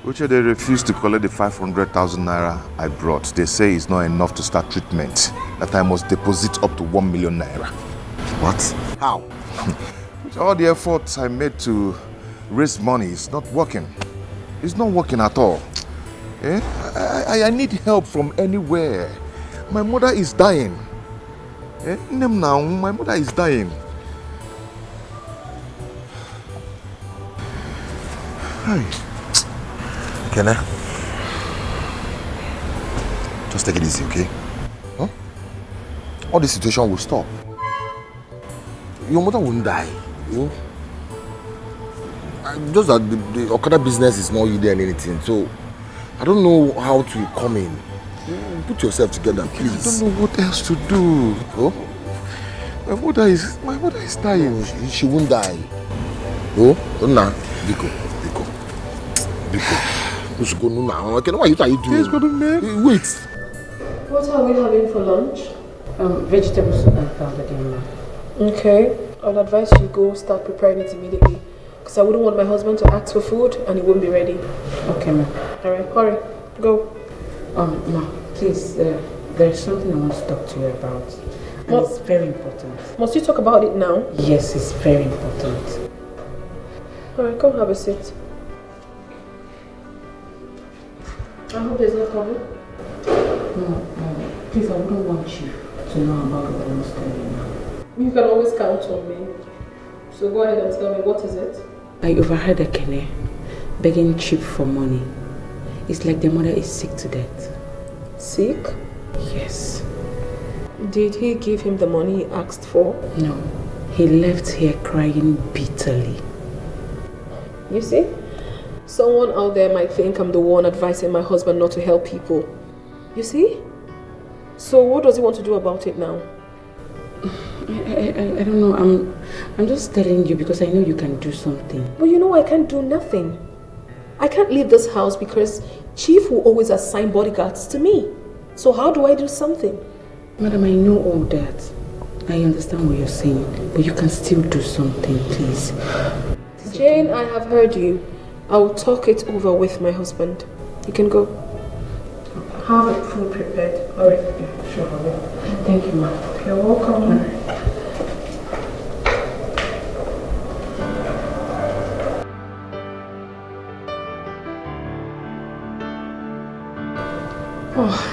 Speaker 2: Uche, they refused to collect the 500,000 naira I brought. They say it's not enough to start treatment. That I must deposit up to 1 million naira.
Speaker 15: What? How?
Speaker 2: All the efforts I made to raise money is not working. It's not working at all. I need help from anywhere. My mother is dying. Now, my mother is dying. Hi.
Speaker 15: Can I? Just take it easy, okay? Huh? All this situation will stop. Your mother won't die. just that the Okada business is more than anything. So I don't know how to come in. Put yourself together, please.
Speaker 2: I don't know what else to do.
Speaker 15: Oh?
Speaker 2: My mother is dying.
Speaker 15: She won't die. Oh? Nah. Biko. What are you doing?
Speaker 2: Yes, but
Speaker 15: wait.
Speaker 4: What are we having for lunch?
Speaker 7: Vegetable soup and pounded yam.
Speaker 4: Okay. I would advise you go start preparing it immediately. Because I wouldn't want my husband to ask for food and it won't be ready.
Speaker 7: Okay, ma'am.
Speaker 4: Alright, hurry. Go.
Speaker 7: Ma, please, there's something I want to talk to you about. And it's very important.
Speaker 4: Must you talk about it now?
Speaker 7: Yes, it's very important.
Speaker 4: Alright, come have a seat. I hope there's no problem.
Speaker 7: No, please, I wouldn't want you to know about what I'm telling you now.
Speaker 4: You can always count on me. So go ahead and tell me, what is it?
Speaker 7: I overheard Ekene begging Chip for money. It's like the mother is sick to death.
Speaker 4: Sick?
Speaker 7: Yes.
Speaker 4: Did he give him the money he asked for?
Speaker 7: No. He left here crying bitterly.
Speaker 4: You see? Someone out there might think I'm the one advising my husband not to help people. You see? So what does he want to do about it now?
Speaker 7: I don't know. I'm just telling you because I know you can do something.
Speaker 4: But you know I can't do nothing. I can't leave this house because Chief will always assign bodyguards to me. So how do I do something?
Speaker 7: Madam, I know all that. I understand what you're saying, but you can still do something, please.
Speaker 4: Jane, I have heard you. I will talk it over with my husband. You can go. Have it food prepared. Alright.
Speaker 7: Yeah, sure, I will. Thank you, ma'am.
Speaker 4: You're welcome. Oh.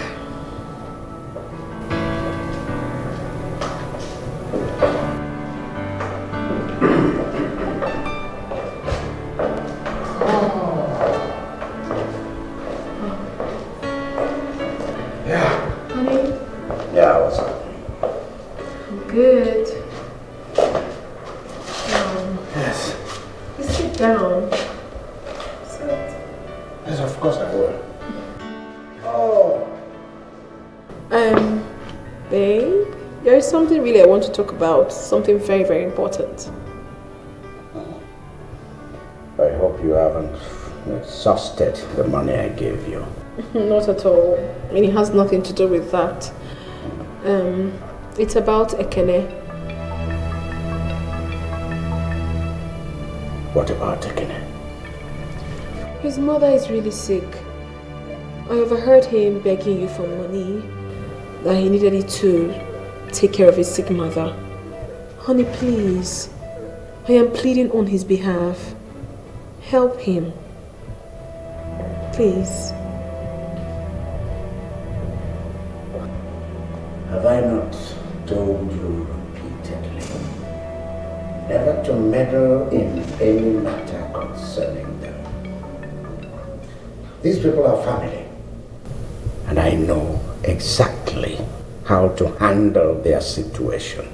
Speaker 5: Yeah, what's up?
Speaker 4: Good.
Speaker 5: Yes.
Speaker 4: Sit down. Sit.
Speaker 5: Yes, of course I will. Oh.
Speaker 4: Babe, there is something really I want to talk about. Something very, very important.
Speaker 5: I hope you haven't exhausted the money I gave you.
Speaker 4: Not at all. I mean, it has nothing to do with that. It's about Ekene.
Speaker 5: What about Ekene?
Speaker 4: His mother is really sick. I overheard him begging you for money, that he needed it to take care of his sick mother. Honey, please. I am pleading on his behalf. Help him. Please.
Speaker 5: Have I not told you repeatedly never to meddle in any matter concerning them? These people are family, and I know exactly how to handle their situation.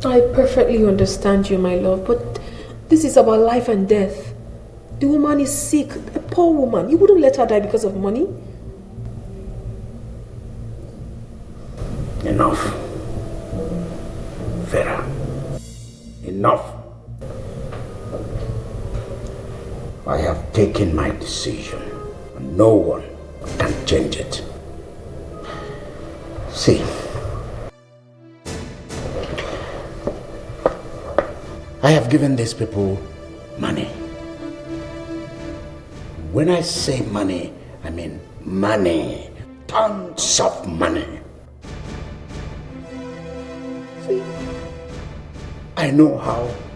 Speaker 4: I perfectly understand you, my love, but this is about life and death. The woman is sick, a poor woman. You wouldn't let her die because of money?
Speaker 5: Enough. Vera. Enough. I have taken my decision, and no one can change it. See, I have given these people money. When I say money, I mean money. Tons of money. See, I know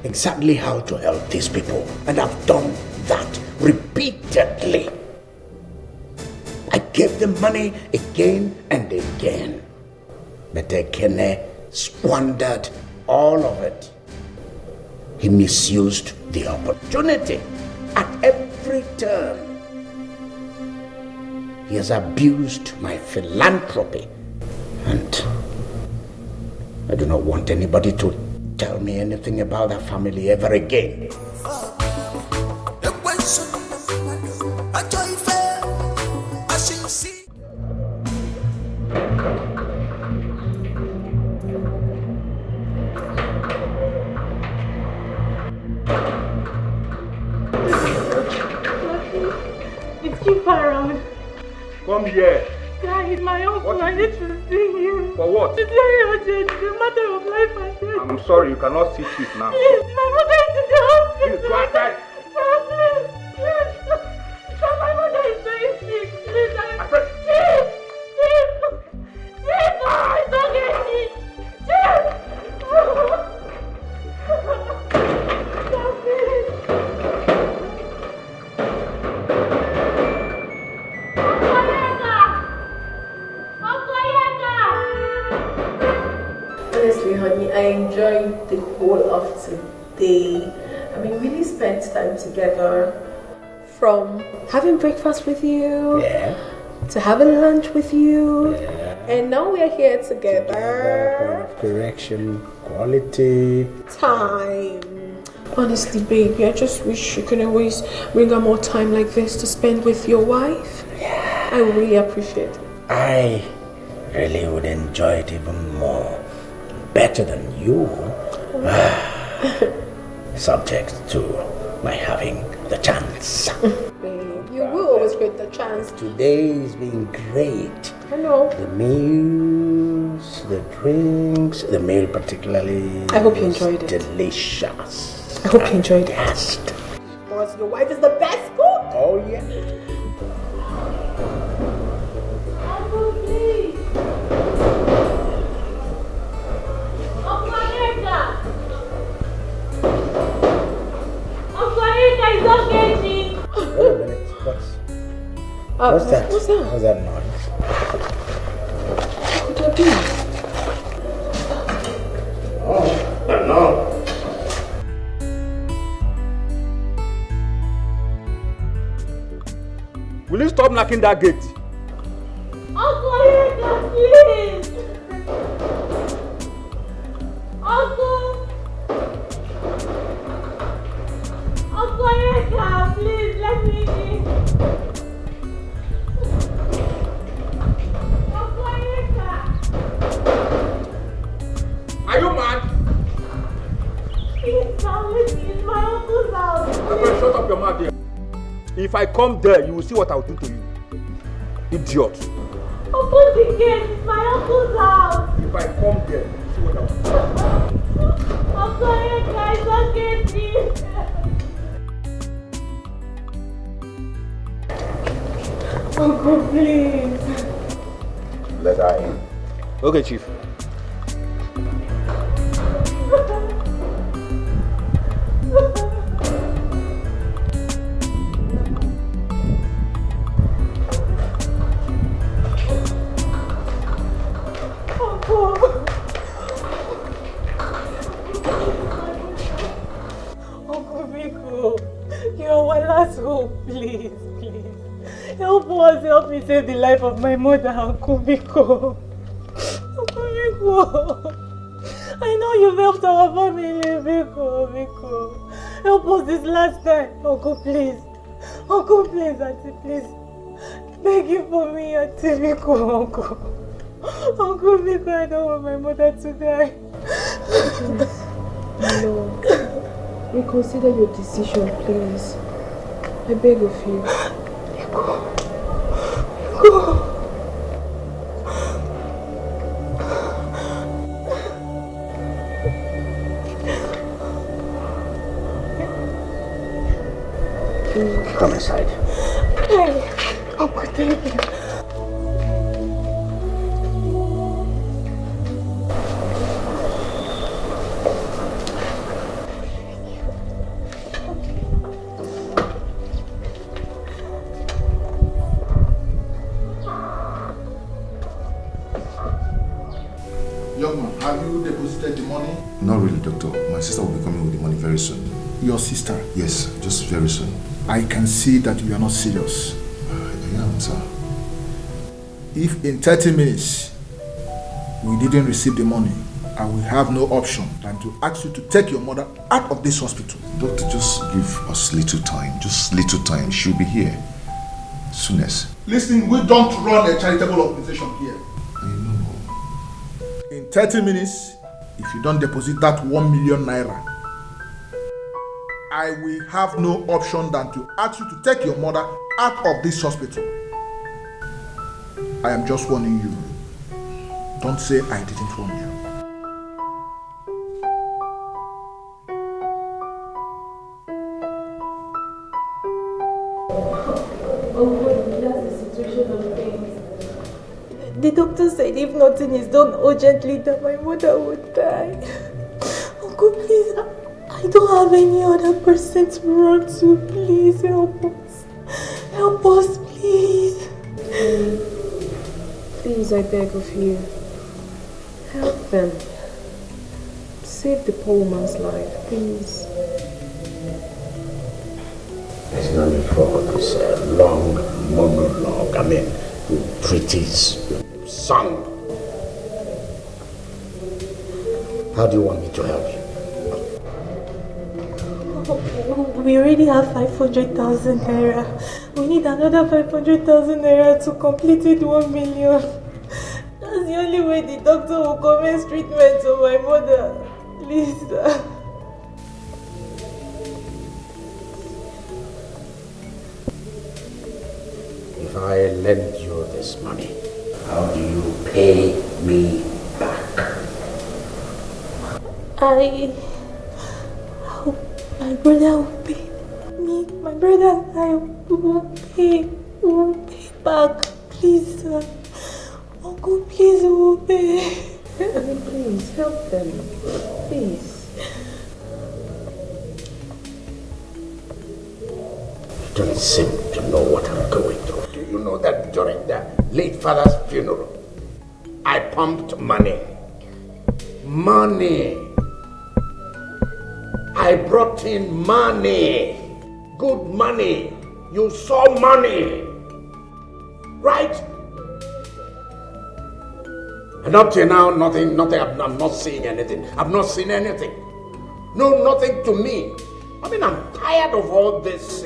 Speaker 5: exactly how to help these people, and I've done that repeatedly. I gave them money again and again, but Ekene squandered all of it. He misused the opportunity at every turn. He has abused my philanthropy, and I do not want anybody to tell me anything about that family ever again.
Speaker 11: Come here.
Speaker 3: Dad, my uncle, I need to see you.
Speaker 11: For what?
Speaker 3: It's very urgent. It's a matter of life and death.
Speaker 11: I'm sorry, you cannot sit with now.
Speaker 3: Please, my mother is in the hospital.
Speaker 11: Please, go outside.
Speaker 3: Please. My mother is very sick. Please, Chief, no, it's okay, Chief.
Speaker 4: Honestly, honey, I enjoyed the whole of today. I mean, really spent time together. From having breakfast with you, to having lunch with you, and now we are here together.
Speaker 5: Point of correction, quality
Speaker 4: time. Honestly, baby, I just wish you could always bring out more time like this to spend with your wife.
Speaker 5: Yeah.
Speaker 4: I really appreciate it.
Speaker 5: I really would enjoy it even more. Better than you. Subject to my having the chance.
Speaker 4: Babe, you will always get the chance.
Speaker 5: Today's been great.
Speaker 4: I know.
Speaker 5: The meals, the drinks, the meal particularly.
Speaker 4: I hope you enjoyed it.
Speaker 5: Delicious.
Speaker 4: I hope you enjoyed it.
Speaker 5: Yes.
Speaker 4: Because your wife is the best cook.
Speaker 5: Oh yeah.
Speaker 3: Uncle, please. It's okay, Chief.
Speaker 5: Wait a minute. What's that?
Speaker 4: What's that?
Speaker 5: What's that noise?
Speaker 4: What could that be?
Speaker 5: Oh, I don't know.
Speaker 11: Will you stop knocking that gate?
Speaker 3: Uncle, please. Uncle. Uncle, please let me in.
Speaker 11: Are you mad?
Speaker 3: Please, it's my uncle's house.
Speaker 11: I'm going to shut up your mouth there. If I come there, you will see what I will do to you. Idiot.
Speaker 3: Open the gate, it's my uncle's house.
Speaker 11: If I come there, you will see what I will do.
Speaker 3: Uncle, it's okay, please. Uncle, please.
Speaker 5: Let her in.
Speaker 11: Okay, Chief.
Speaker 3: Uncle Biko, you're our last hope, please, please. Help us, help me save the life of my mother, Uncle Biko. Uncle Biko, I know you've helped our family, Biko. Help us this last time, Uncle, please. Uncle, please, Auntie, please. Beg you for me, Auntie Biko, Uncle. Uncle Biko, I don't want my mother to die.
Speaker 4: No. Reconsider your decision, please. I beg of you.
Speaker 3: Go.
Speaker 5: Come inside.
Speaker 3: Hey, Uncle, thank you.
Speaker 8: Young man, have you deposited the money?
Speaker 2: Not really, doctor. My sister will be coming with the money very soon.
Speaker 8: Your sister?
Speaker 2: Yes, just very soon.
Speaker 8: I can see that you are not serious.
Speaker 2: I am, sir.
Speaker 8: If in 30 minutes we didn't receive the money, I will have no option than to ask you to take your mother out of this hospital.
Speaker 2: Doctor, just give us little time. Just little time. She'll be here. Soonest.
Speaker 8: Listen, we don't run a charitable organization here.
Speaker 2: I know.
Speaker 8: In 30 minutes, if you don't deposit that 1 million naira, I will have no option than to ask you to take your mother out of this hospital.
Speaker 13: I am just warning you. Don't say I didn't warn you.
Speaker 3: The doctor said if nothing is done urgently, that my mother would die. Uncle, please, I don't have any other person to run to. Please help us. Help us, please.
Speaker 4: Please, I beg of you. Help them. Save the poor woman's life, please.
Speaker 5: There's no need for this long monologue. I mean, treatise, song. How do you want me to help you?
Speaker 3: We already have 500,000 naira. We need another 500,000 naira to complete it 1 million. That's the only way the doctor will commence treatment of my mother. Please, sir.
Speaker 5: If I lend you this money, how do you pay me back?
Speaker 3: My brother will pay me. My brother and I will pay back. Please, sir. Uncle, please, will pay.
Speaker 4: Please, help them. Please.
Speaker 5: You don't seem to know what I'm going through. Do you know that during the late father's funeral, I pumped money? Money. I brought in money. Good money. You saw money. Right? And up till now, nothing, I'm not seeing anything. I've not seen anything. No, nothing to me. I mean, I'm tired of all this,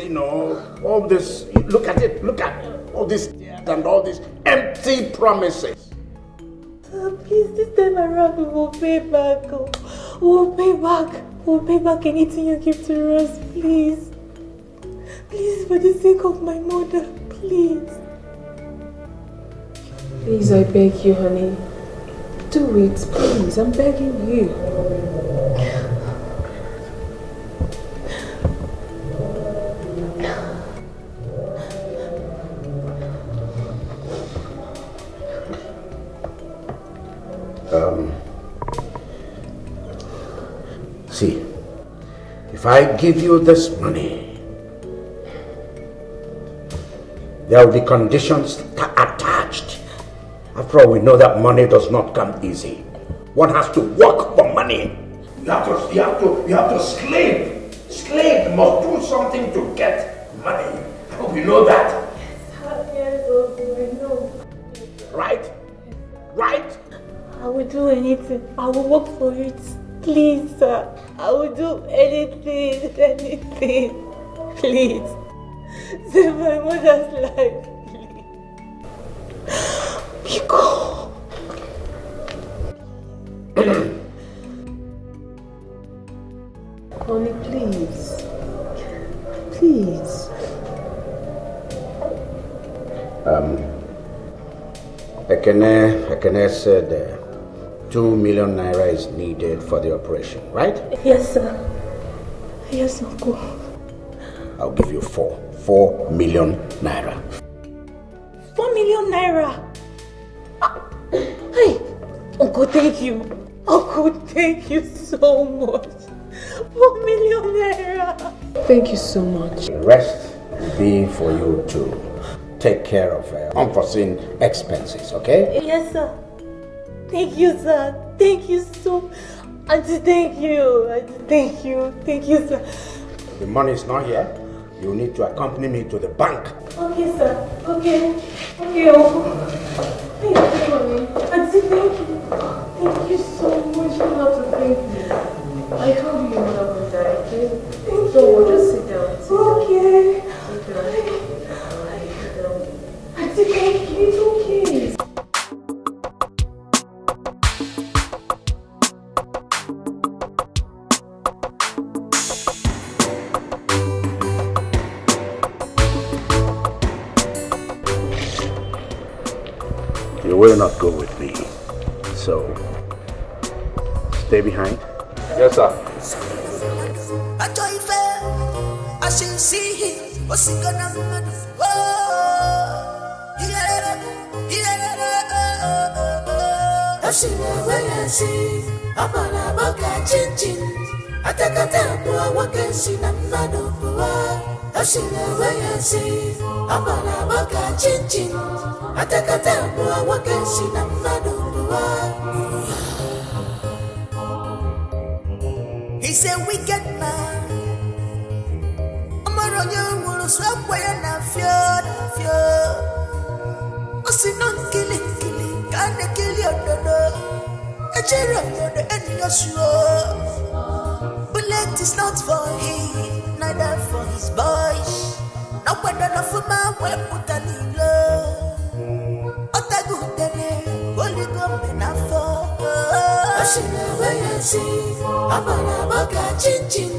Speaker 5: all this. Look at it, look at all this and all these empty promises.
Speaker 3: Please, this time around we will pay back. We'll pay back. We'll pay back anything you give to us, please. Please, for the sake of my mother, please.
Speaker 4: Please, I beg you, honey. Do it, please. I'm begging you.
Speaker 5: See, if I give you this money, there will be conditions attached. After all, we know that money does not come easy. One has to work for money. You have to slave. Slave must do something to get money. I hope you know that.
Speaker 3: Yes, I know.
Speaker 5: Right? Right?
Speaker 3: I will do anything. I will work for it. Please, sir. I will do anything. Please. Save my mother's life. Please. Biko.
Speaker 4: Honey, please. Please.
Speaker 5: Ekene said 2 million naira is needed for the operation, right?
Speaker 3: Yes, sir. Yes, Uncle.
Speaker 5: I'll give you 4 million naira.
Speaker 3: 4 million naira? Hey, Uncle, thank you. Uncle, thank you so much. 4 million naira.
Speaker 4: Thank you so much.
Speaker 5: The rest will be for you to take care of unforeseen expenses, okay?
Speaker 3: Yes, sir. Thank you, sir. Thank you so. Auntie, thank you. Auntie, thank you. Thank you, sir.
Speaker 5: The money is not here. You need to accompany me to the bank.
Speaker 3: Okay, sir. Okay. Okay, Uncle. Thank you, honey. Auntie, thank you. Thank you so much.
Speaker 4: You don't have to thank me. I told you your mother would die, okay? So just sit down.
Speaker 3: Okay.
Speaker 4: Sit down.
Speaker 3: Auntie, thank you. It's okay.
Speaker 5: You will not go with me. So, stay behind.
Speaker 2: Yes, sir.
Speaker 9: I should see him. What's he gonna do? I should see. I'm gonna walk a chin. I take a tempo, I walk and see the man of the world. I should see. I'm gonna walk a chin. I take a tempo, I walk and see the man of the world. He's a wicked man. I'm a young woman, swap way and I fear. I see no killing, can't kill your daughter. A cherub, the end of sure. Bullet is not for him, neither for his boys. No weapon of a man will put an in love. Otagu Tene, Holy Gombe, and for. I should never see. I'm gonna walk a chin.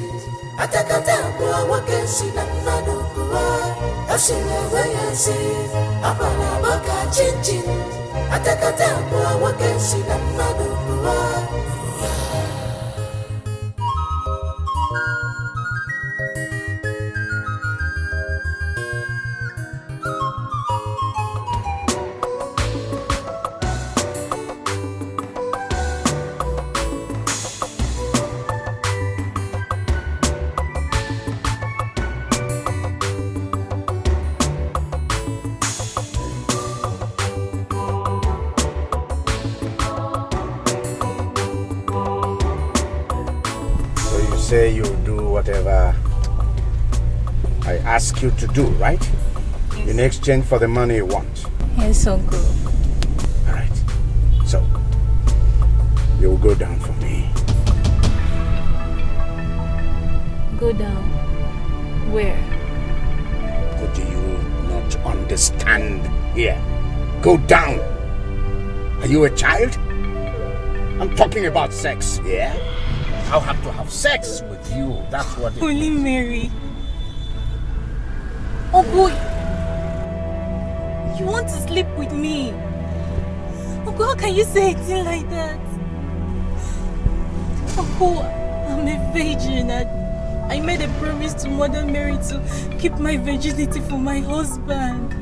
Speaker 9: I take a tempo, I walk and see the man of the world. I should never see. I'm gonna walk a chin. I take a tempo, I walk and see the man of the world.
Speaker 5: Say you'll do whatever I ask you to do, right? Yes. In exchange for the money you want.
Speaker 14: Yes, Uncle.
Speaker 5: All right. So, you'll go down for me.
Speaker 14: Go down? Where?
Speaker 5: What do you not understand here? Go down. Are you a child? I'm talking about sex, yeah? I'll have to have sex with you. That's what it
Speaker 14: Holy
Speaker 5: is.
Speaker 14: Mary. Oh boy. You want to sleep with me? Uncle, how can you say a thing like that? Uncle, I'm a virgin. I made a promise to Mother Mary to keep my virginity for my husband.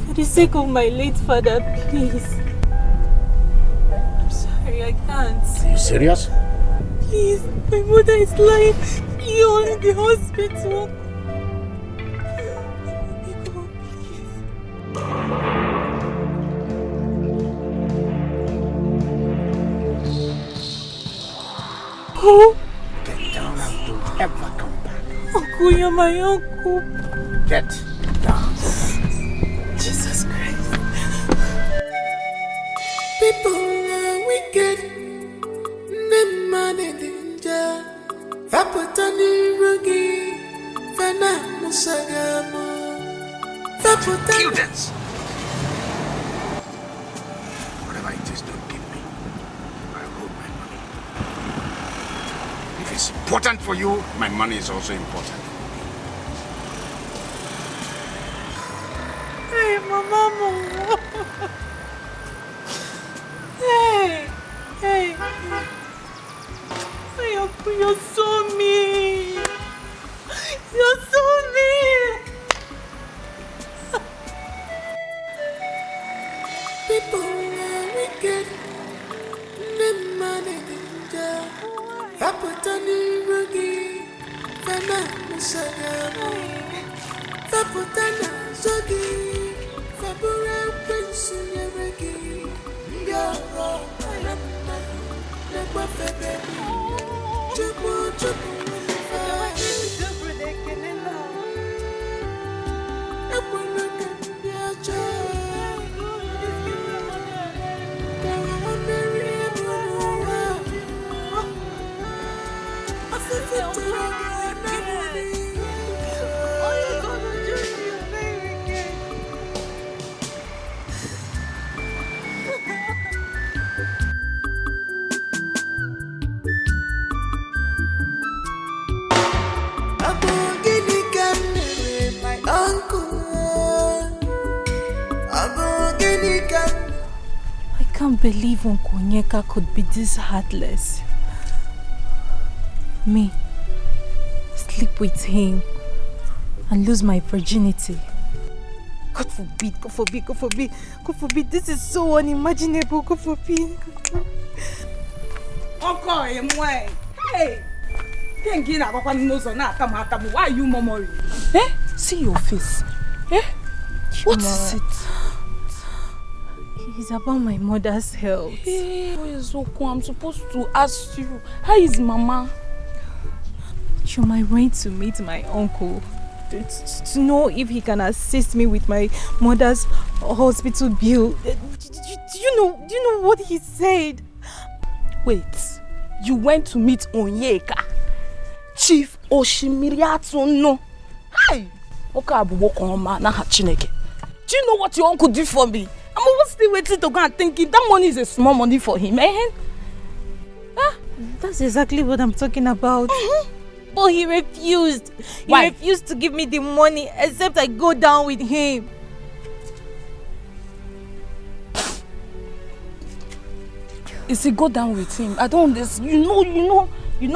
Speaker 14: For the sake of my late father, please. I can't.
Speaker 5: Are you serious?
Speaker 14: Please, my mother is lying. You're in the hospital. Oh.
Speaker 5: Get down and don't ever come back.
Speaker 14: Uncle, you're my uncle.
Speaker 5: Get down.
Speaker 14: Jesus Christ.
Speaker 9: People are wicked. Nem man in danger. Vapotani rugi. Vana musagamo. Vapotani.
Speaker 5: Kill that. Whatever it is, don't give me. I hold my money. If it's important for you, my money is also important.
Speaker 3: Hey, Mama. Hey. Hey, Uncle, you're so mean. You're so mean.
Speaker 9: People are wicked. Nem man in danger. Vapotani rugi. Vana musagamo. Vapotana zogi. Vapura prince yeregi. Yaro.
Speaker 3: can't believe Uncle Onyeka could be this heartless. Me, sleep with him and lose my virginity. God forbid, God forbid, God forbid, God forbid. This is so unimaginable, God forbid.
Speaker 10: Uncle, hey! Why are you murmuring? Eh? See your face. Eh? What is it?
Speaker 3: It's about my mother's health.
Speaker 10: Hey, I'm supposed to ask you. How is Mama?
Speaker 3: I went to meet my uncle to know if he can assist me with my mother's hospital bill. Do you know what he said?
Speaker 10: Wait, you went to meet Onyeka? Chief Oshimiriatu no. Hey! Do you know what your uncle did for me? I'm almost still waiting to go and thinking that money is a small money for him, eh?
Speaker 3: Huh? That's exactly what I'm talking about. But he refused. He refused to give me the money except I go down with him.
Speaker 10: Is he go down with him? I don't understand. You know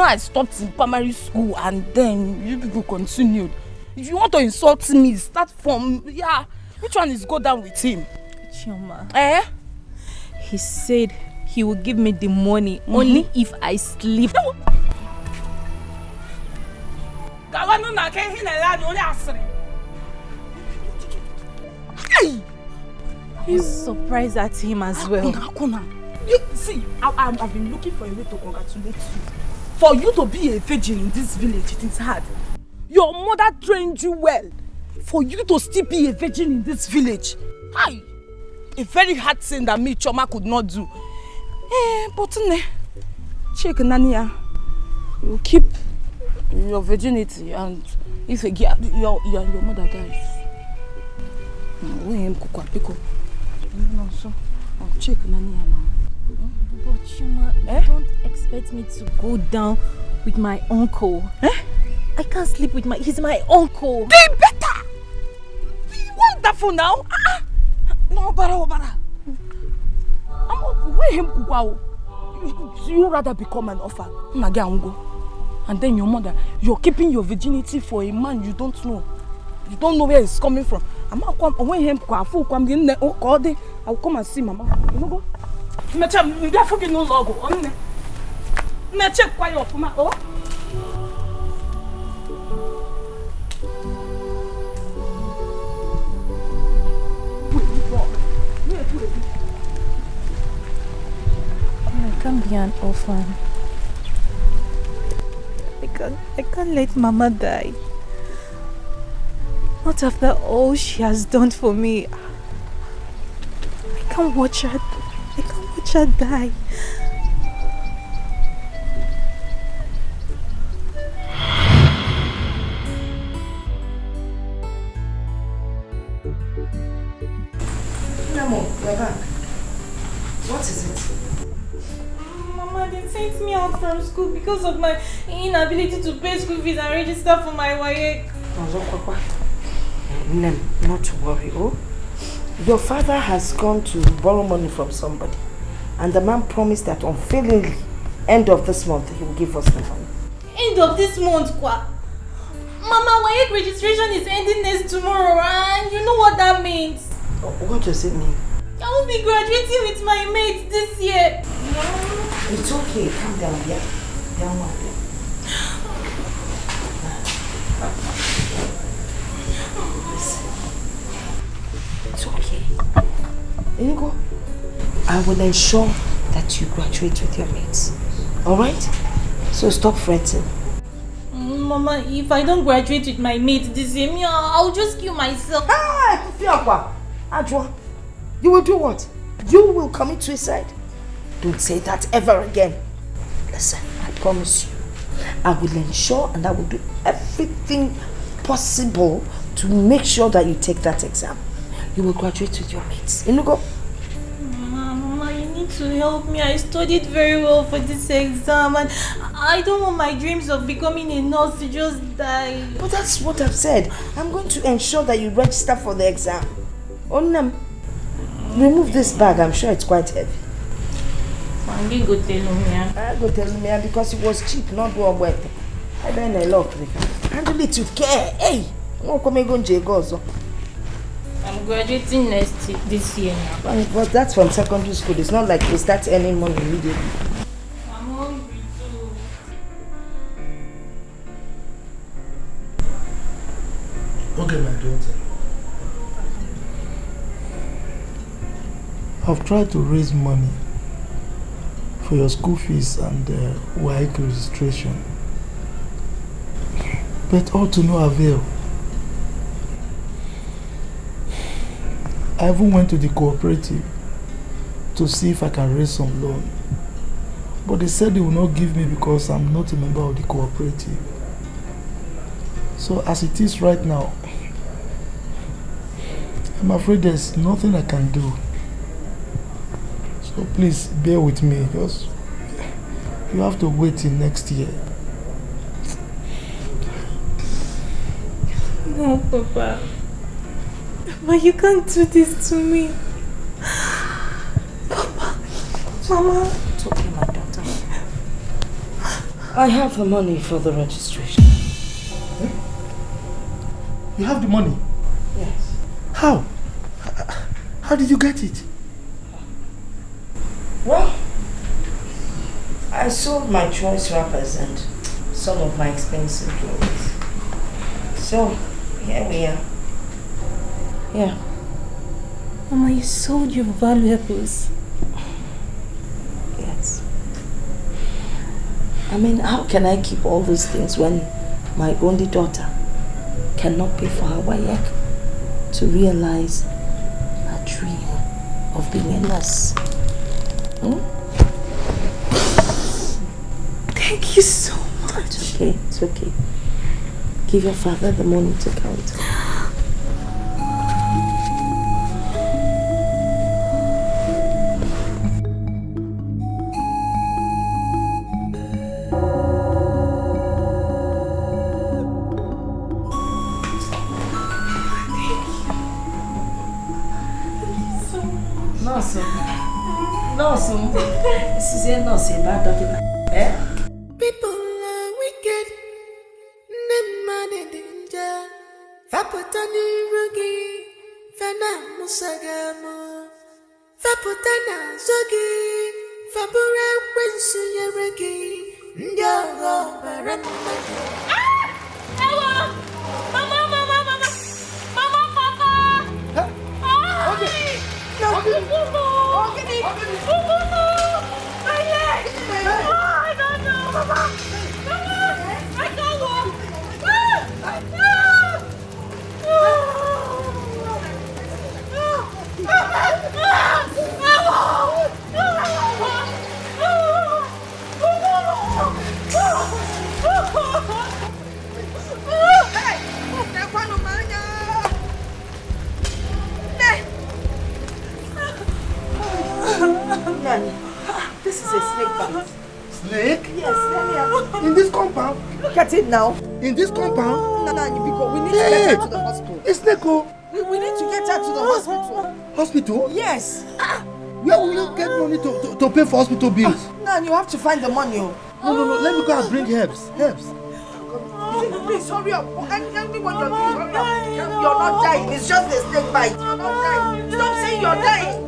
Speaker 10: I stopped in primary school and then you people continued. If you want to insult me, start from, which one is go down with him?
Speaker 3: Chioma.
Speaker 10: Eh?
Speaker 3: He said he will give me the money only if I sleep. I was surprised at him as well.
Speaker 10: You see, I've been looking for a way to congratulate you. For you to be a virgin in this village, it is hard. Your mother trained you well. For you to still be a virgin in this village, a very hard thing that me, Choma, could not do. But check Nania. You keep your virginity, and if your mother dies, check Nania now.
Speaker 3: But Choma, you don't expect me to go down with my uncle. I can't sleep with he's my uncle.
Speaker 10: They better! Wonderful now! No, Bara. You rather become an orphan. And then your mother, you're keeping your virginity for a man you don't know. You don't know where it's coming from. I will come and see Mama. You know go?
Speaker 3: I can't be an orphan. I can't let Mama die. Not after all she has done for me. I can't watch her die.
Speaker 1: Namo, you're back. What is it?
Speaker 3: Mama, they sent me out from school because of my inability to pay school fees and register for my WAEC.
Speaker 1: Nem, not to worry, oh? Your father has gone to borrow money from somebody, and the man promised that unfailingly, end of this month, he will give us the money.
Speaker 3: End of this month, kwa? Mama, WAEC registration is ending next tomorrow, and you know what that means?
Speaker 1: What does it mean?
Speaker 3: I will be graduating with my mates this year.
Speaker 1: It's okay, calm down, yeah? Down one, yeah. Listen. It's okay. Etiko, I will ensure that you graduate with your mates. Alright? So stop fretting.
Speaker 3: Mama, if I don't graduate with my mates this year, I'll just kill myself.
Speaker 1: Ajwa, you will do what? You will commit suicide? Don't say that ever again. Listen, I promise you, I will ensure and I will do everything possible to make sure that you take that exam. You will graduate with your mates. Etiko?
Speaker 3: Mama, you need to help me. I studied very well for this exam and I don't want my dreams of becoming a nurse to just die.
Speaker 1: But that's what I've said. I'm going to ensure that you register for the exam. Remove this bag. I'm sure it's quite heavy.
Speaker 3: Mangi go tell me.
Speaker 6: I go tell me because it was cheap, not what worth. I been a lot. Handle it with care. Hey, no come go Jagozo.
Speaker 3: I'm graduating this year now.
Speaker 6: But that's from secondary school. It's not like we start earning money immediately.
Speaker 3: I'm hungry too.
Speaker 8: Okay, my daughter. I've tried to raise money for your school fees and WAEC registration, but all to no avail. I even went to the cooperative to see if I can raise some loan, but they said they will not give me because I'm not a member of the cooperative. So as it is right now, I'm afraid there's nothing I can do. So please bear with me, because you have to wait till next year.
Speaker 3: No, Papa. But you can't do this to me. Papa. Mama.
Speaker 6: It's okay, my daughter. I have the money for the registration.
Speaker 8: You have the money?
Speaker 6: Yes.
Speaker 8: How? How did you get it?
Speaker 6: Well, I sold my choice wrappers and some of my expensive clothes. So, here we are. Yeah.
Speaker 3: Mama, you sold your valuables.
Speaker 6: Yes. I mean, how can I keep all these things when my only daughter cannot pay for her WAEC to realize her dream of being a nurse?
Speaker 3: Thank you so much.
Speaker 6: It's okay, it's okay. Give your father the money to count. This is a nurse, bad doctor.
Speaker 9: People are wicked. Them man in danger. Faputani rugi. Fana musagamo. Faputana zogi. Fabura wensu yeregi. Ndogo baramaki.
Speaker 3: Ewa! Mama, Papa!
Speaker 8: Okay.
Speaker 3: My leg! I don't know, Mama! I can't walk!
Speaker 6: Nani, this is a snake bite.
Speaker 8: Snake?
Speaker 6: Yes, Nani.
Speaker 8: In this compound?
Speaker 6: Look at it now.
Speaker 8: In this compound?
Speaker 6: Nani, because we need to get her to the hospital.
Speaker 8: It's Neko.
Speaker 6: We need to get her to the hospital.
Speaker 8: Hospital?
Speaker 6: Yes.
Speaker 8: Where will you get money to pay for hospital bills?
Speaker 6: Nani, you have to find the money.
Speaker 8: No. Let me go and bring herbs.
Speaker 6: Please hurry up. Tell me what you're doing. Hurry up. You're not dying. It's just a snake bite. You're not dying. Stop saying you're dying.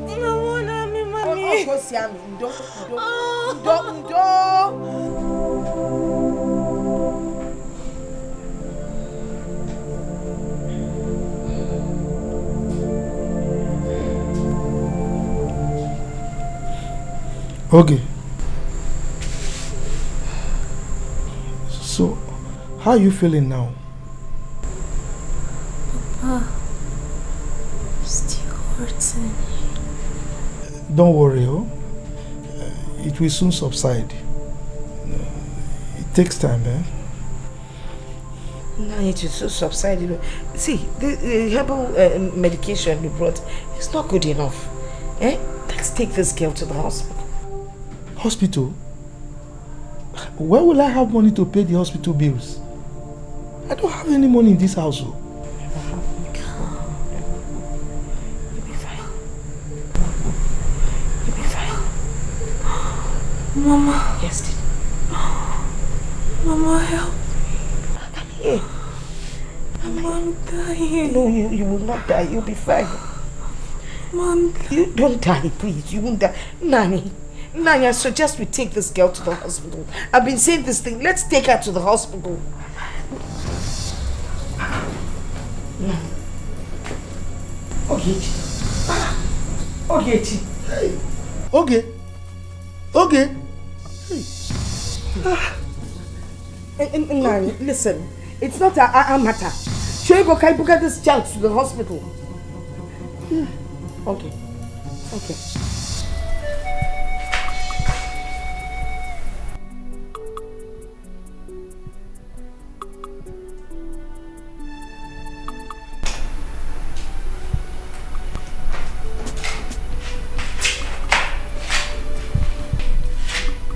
Speaker 8: Okay. So, how are you feeling now?
Speaker 3: Papa, still hurting.
Speaker 8: Don't worry, it will soon subside. It takes time,
Speaker 6: No, it will soon subside. See, the herbal medication you brought is not good enough. Let's take this girl to the hospital.
Speaker 8: Hospital? Where will I have money to pay the hospital bills? I don't have any money in this house.
Speaker 3: Mama.
Speaker 1: Yes, dear.
Speaker 3: Mama, help.
Speaker 1: Come here.
Speaker 3: I'm dying.
Speaker 1: No, you will not die. You'll be fine.
Speaker 3: Mom,
Speaker 1: you don't die, please. You won't die. Nani, I suggest we take this girl to the hospital. I've been saying this thing. Let's take her to the hospital. Ogechi. Ogechi.
Speaker 8: Hey. Okay.
Speaker 1: Hey. Nani, listen. It's not a matter. Shoigo, can you get this child to the hospital? Okay.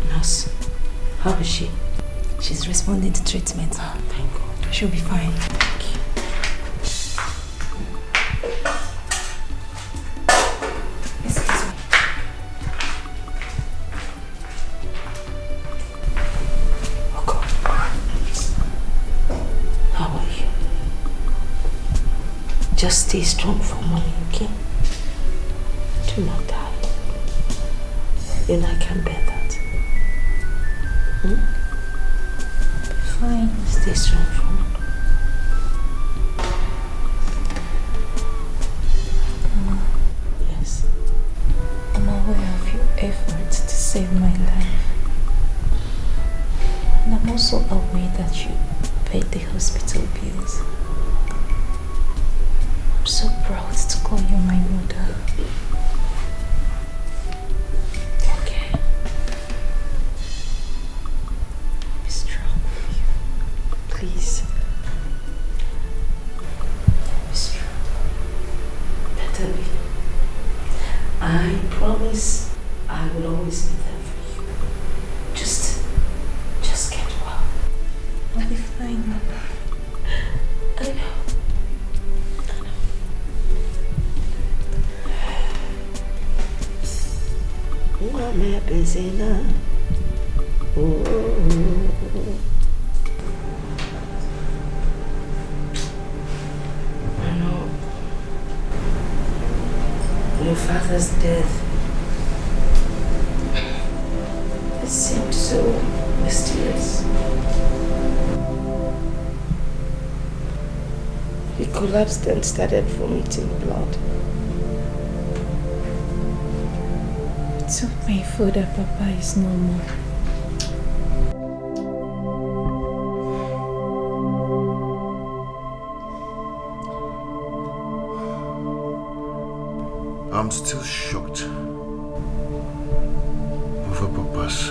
Speaker 14: Nurse, how is she? She's responding to treatment. Oh, thank God. She'll be fine. Thank you. Excuse me. Oh God. How are you? Just stay strong for mommy, okay? Do not die. You know I can bear that. Fine. Stay strong for me. Mama. Yes. I'm aware of your efforts to save my life. And I'm also aware that you paid the hospital bills. I'm so proud to call you my mother. Please. Be strong. Better be. I promise I will always be there for you. Just get well. I'll be fine, Mama. I know.
Speaker 1: Mama, busy now.
Speaker 14: Your father's death. It seemed so mysterious.
Speaker 1: He collapsed and started vomiting blood.
Speaker 14: It's so painful that Papa is no more.
Speaker 2: I'm still shocked over Papa's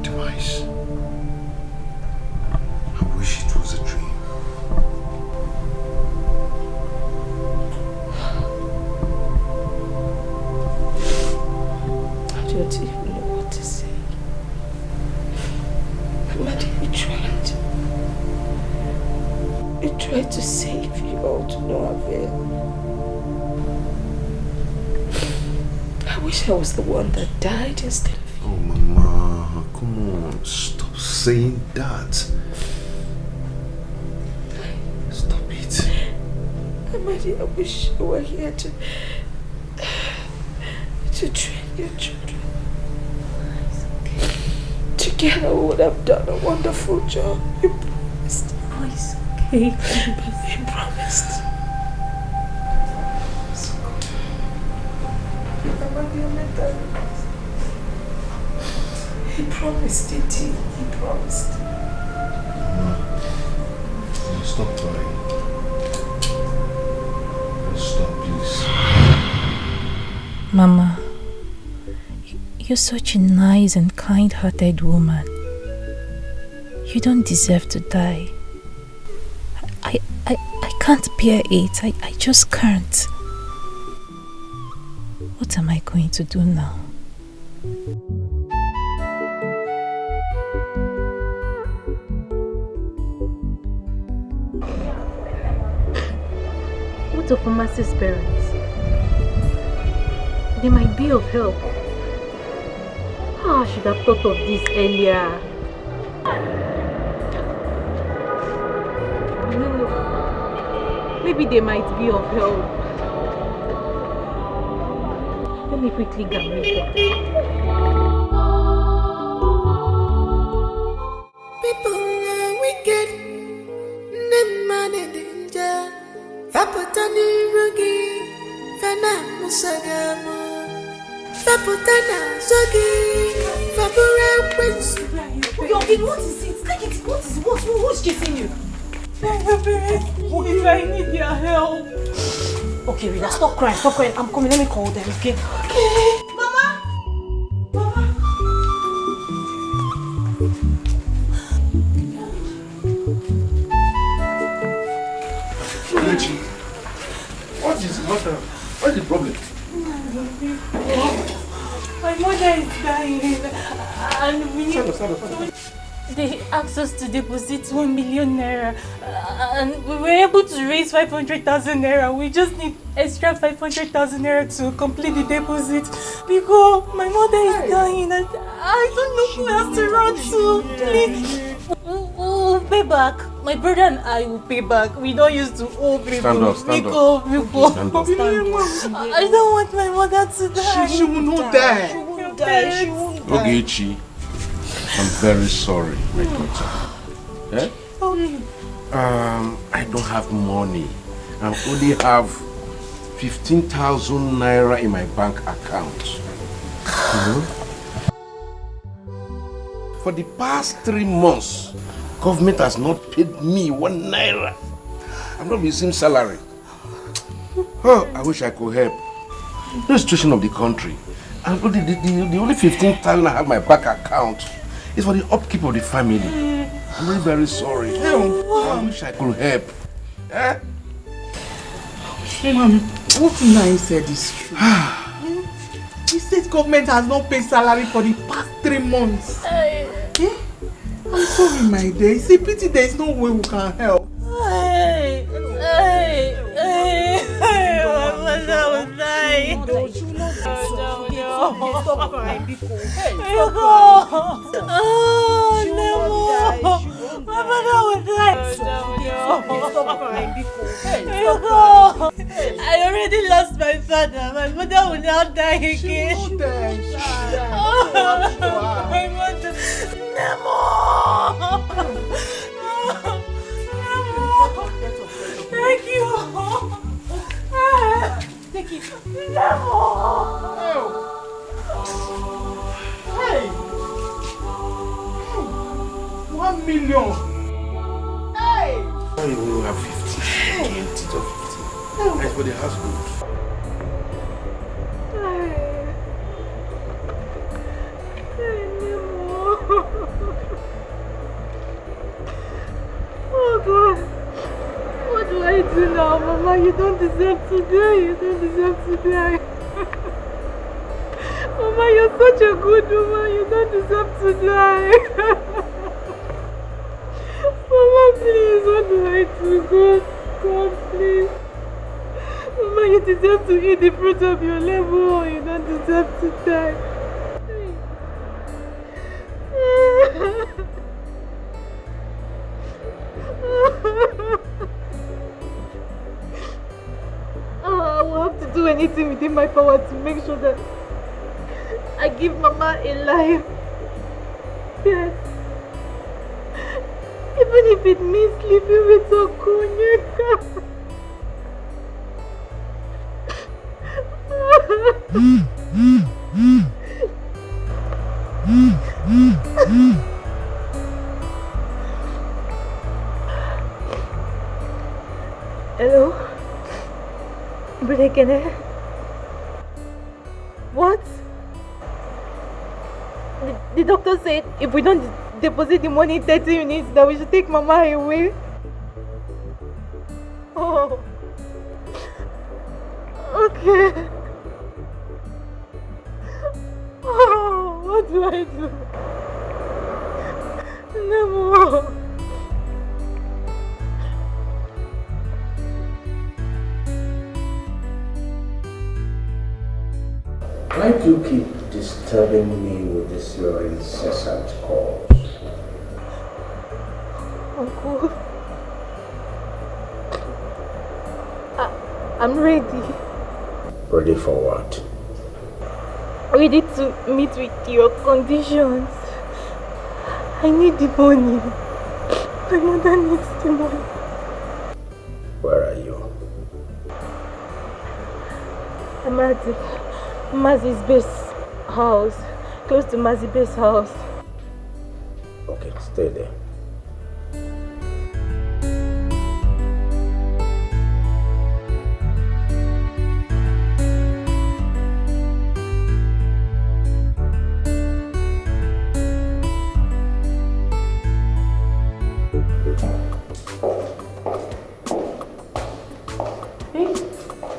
Speaker 2: demise. I wish it was a dream.
Speaker 1: I don't even know what to say. But we tried to save you all to no avail. I wish I was the one that died instead of you.
Speaker 2: Oh, Mama, come on. Stop saying that. Stop it.
Speaker 1: Amadi, I wish you were here to train your children.
Speaker 14: It's okay.
Speaker 1: Together we would have done a wonderful job. You promised.
Speaker 14: Oh, it's okay.
Speaker 1: You promised. He promised, didn't he? He promised.
Speaker 2: Mama, stop crying. Stop, please.
Speaker 14: Mama, you're such a nice and kind-hearted woman. You don't deserve to die. I can't bear it. I just can't. What am I going to do now?
Speaker 4: What of Mercy's parents? They might be of help. I should have thought of this earlier. No. Maybe they might be of help. Let me quickly get them.
Speaker 9: People are wicked, them man in danger. Faputani rugi, fana musagamo. Faputana zogi, fapura prince.
Speaker 3: Yogi, what is it? Take it. What is it? Who's chasing you? Please, I need their help. Okay, Rita, stop crying. I'm coming. Let me call them, okay? Okay. Mama!
Speaker 2: What is the matter? What is the problem?
Speaker 3: My mother is dying and we need...
Speaker 2: Stand up.
Speaker 3: They asked us to deposit 1 million naira and we were able to raise 500,000 naira. We just need extra 500,000 naira to complete the deposit because my mother is dying and I don't know who else to run to. Please. We'll pay back. My brother and I will pay back. We don't used to owe people.
Speaker 2: Stand up.
Speaker 3: I don't want my mother to die.
Speaker 6: She will not die. She won't die.
Speaker 2: Ogechi, I'm very sorry, my daughter. I don't have money. I only have 15,000 naira in my bank account. For the past 3 months, government has not paid me 1 naira. I'm not receiving salary. Oh, I wish I could help. The situation of the country. And the only 15,000 I have in my bank account is for the upkeep of the family. I'm really very sorry. I wish I could help.
Speaker 6: Mom, what Nai said is true. The state government has not paid salary for the past 3 months. I'm sorry, my dear. It's a pity there is no way we can help.
Speaker 3: My mother will die.
Speaker 6: Stop crying, Biko.
Speaker 3: My mother will die.
Speaker 6: Stop crying, Biko.
Speaker 3: I already lost my father. My mother will now die again. My mother. Nemo! Thank you. Take it. Nemo!
Speaker 6: Hey! 1 million! Hey!
Speaker 2: We will have 50.
Speaker 6: Hey!
Speaker 2: 20 to 50. That's for the household.
Speaker 3: Oh God, what do I do now, Mama? You don't deserve to die. You don't deserve to die. Mama, you're such a good woman. You don't deserve to die. Mama, please, what do I do? God, please. Mama, you deserve to eat the fruit of your labor. You don't deserve to die. I will have to do anything within my power to make sure that I give Mama a life. Yes. Even if it means sleeping with Okunyeka. Hello? Brekene? What? The doctor said if we don't deposit the money in 30 minutes that we should take Mama away. Oh. Okay. Oh, what do I do? No more.
Speaker 5: Why do you keep disturbing me with this your incessant calls?
Speaker 4: Uncle, I'm ready.
Speaker 5: Ready for what?
Speaker 4: Ready to meet with your conditions. I need the money. My mother needs the money.
Speaker 5: Where are you?
Speaker 4: I'm at Mazi's base house. Close to Mazi's base house.
Speaker 5: Okay, stay there.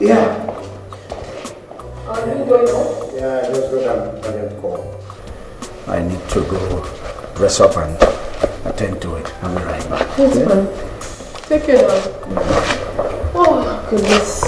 Speaker 8: Yeah.
Speaker 4: Are you going home?
Speaker 5: Yeah, just go down and call. I need to go dress up and attend to it. I'll be right back.
Speaker 4: It's fine. Take care now. Oh, goodness.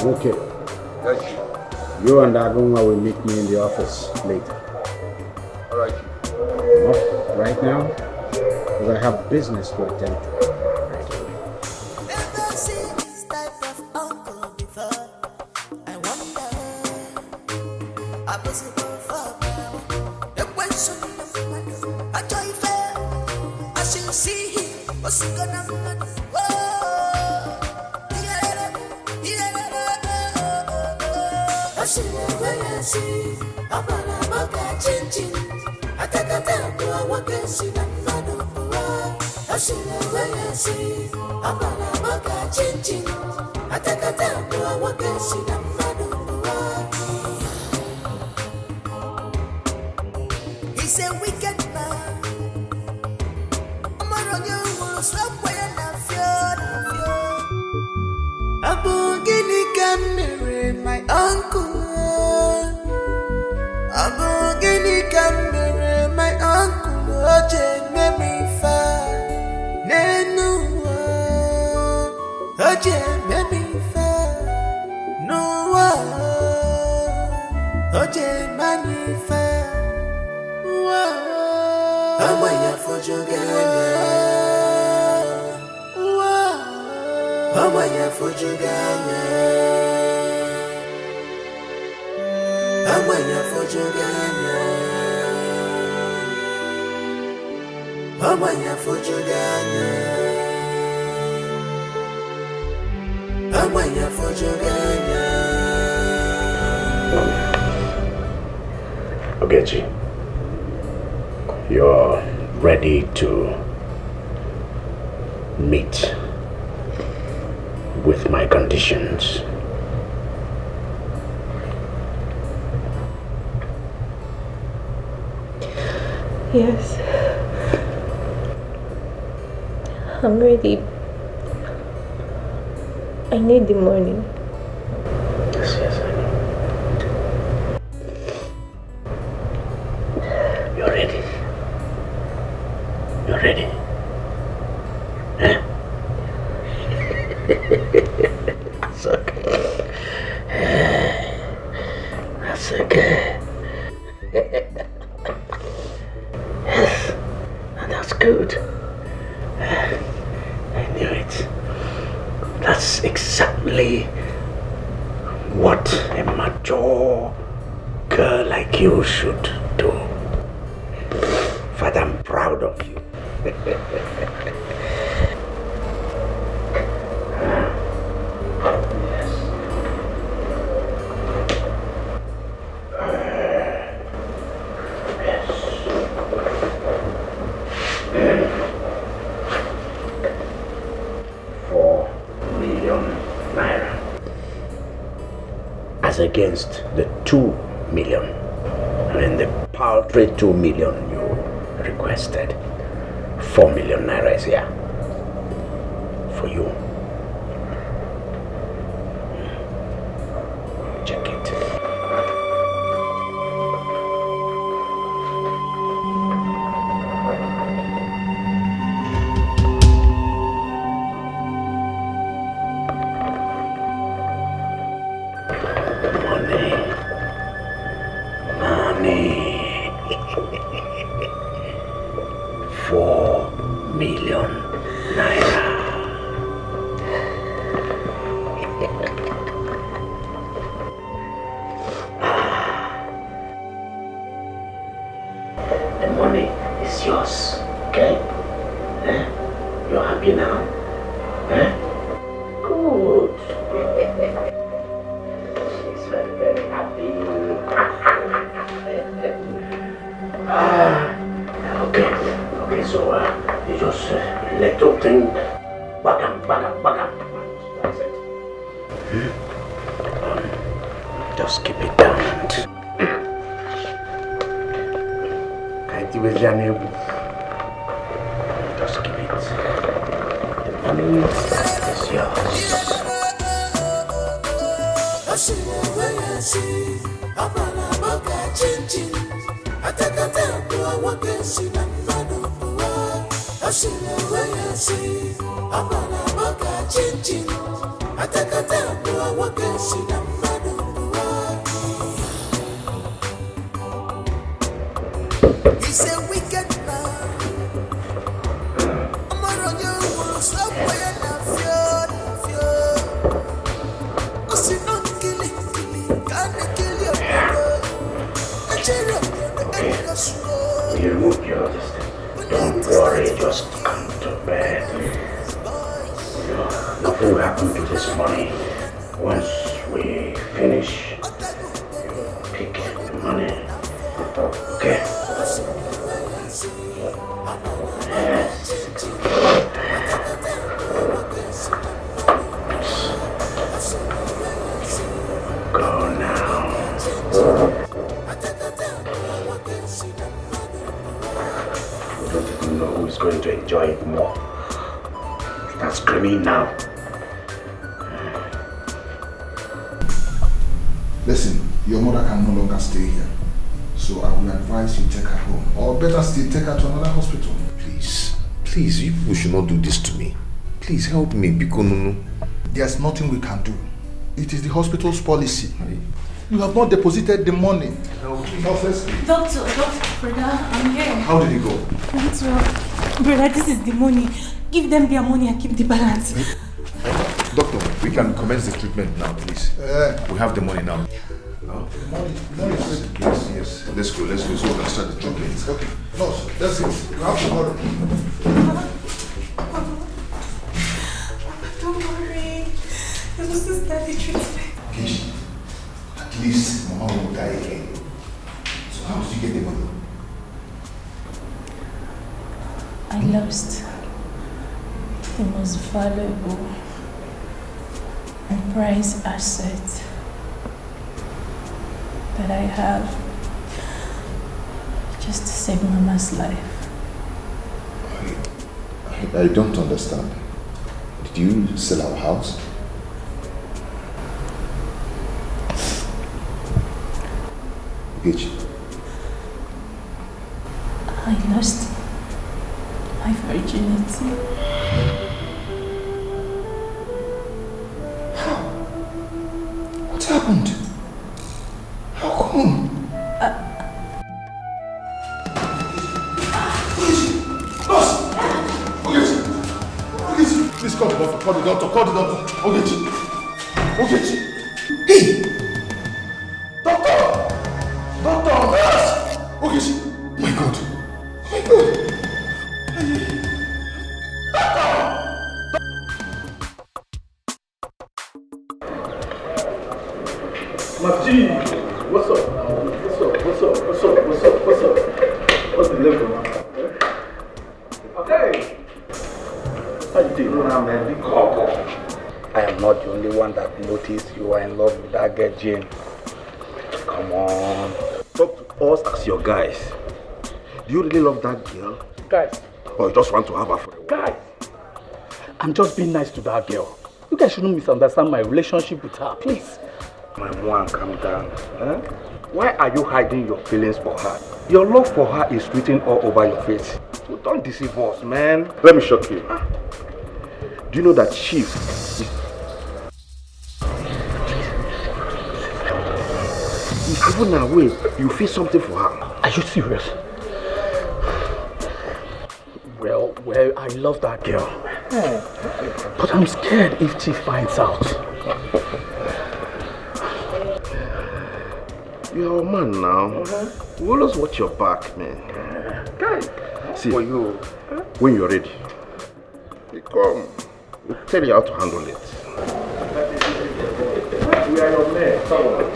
Speaker 5: Okay. You and Agunwa will meet me in the office later.
Speaker 15: Alright.
Speaker 5: Not right now, because I have business to attend to.
Speaker 9: Never seen this type of uncle before. I wonder, I was about for the question of I joy fair. I should see him, what's gonna happen? He's a wicked man. I'm on you, stop when I feel. Abogini can marry my uncle. Abogini can marry my uncle. Oje me fa nenu. Oje me fa no. Oje mani fa. Amaya fojoganya. Amaya fojoganya. Amaya fojoganya. Amaya fojoganya. Amaya fojoganya.
Speaker 5: Ogechi, you're ready to meet with my conditions.
Speaker 4: Yes. I'm ready. I need the money.
Speaker 5: Yes, I know. You're ready. You're ready. Huh? That's okay. That's okay. Yes, and that's good. I knew it. That's exactly what a mature girl like you should do. Father, I'm proud of you. Against the 2 million. I mean, the paltry 2 million you requested. 4 million naira is here. for you. Check it. Money. 4 million naira. The money is yours, okay? You're happy now? Good. She's very, very happy. Okay, so you just little thing, bagam. That's it. Just keep it down. Can't you with your neighbor? Just keep it. The money is yours.
Speaker 9: He's a wicked man. I'm a run you, stop where I'm fear. I see no killing, can't kill your brother.
Speaker 5: You remove your distance. Don't worry, just come to bed. Nothing will happen to this money. Once we finish, you pick the money. Okay? Yes. Go now. We don't even know who is going to enjoy it more. Start screaming now.
Speaker 13: Listen, your mother can no longer stay here. So I will advise you take her home. Or better still, take her to another hospital.
Speaker 2: Please, you people should not do this to me. Please help me, Bikonunu.
Speaker 13: There's nothing we can do. It is the hospital's policy. You have not deposited the money.
Speaker 3: Doctor, brother, I'm here.
Speaker 2: How did it go?
Speaker 3: That's well. Brother, this is the money. Give them their money and keep the balance.
Speaker 2: Doctor, we can commence the treatment now, please. We have the money now.
Speaker 13: Money is ready.
Speaker 2: Yes. Let's go so we can start the treatment.
Speaker 13: Okay. No, that's it. You have tomorrow.
Speaker 3: Don't worry. This was just start the treatment.
Speaker 13: Kishi, at least Mama will die again. So how did you get the money?
Speaker 14: I lost the most valuable and prized asset that I have just to save Mama's life.
Speaker 2: I don't understand. Did you sell our house? Gechi.
Speaker 14: I lost my virginity.
Speaker 2: What happened? How come?
Speaker 13: Please call the doctor. Call the doctor. Ogechi. Hey! Doctor! Nurse! Ogechi. My God.
Speaker 11: Marty, what's up? What's the level now? Okay. How you doing now, man? Big couple. I am not the only one that noticed you are in love with that girl, Jane. Come on. Talk to us as your guys. Do you really love that girl? Guys. Or you just want to have her for a while? Guys. I'm just being nice to that girl. You guys shouldn't misunderstand my relationship with her, please. My mom, calm down. Huh? Why are you hiding your feelings for her? Your love for her is written all over your face. So don't deceive us, man. Let me shock you. Do you know that she is even away, you feel something for her? Are you serious? Well, I love that girl. But I'm scared if she finds out. You're a man now. You always watch your back, man. Guys, see, for you, when you're ready, you come. We'll tell you how to handle it. We are your men. Come on.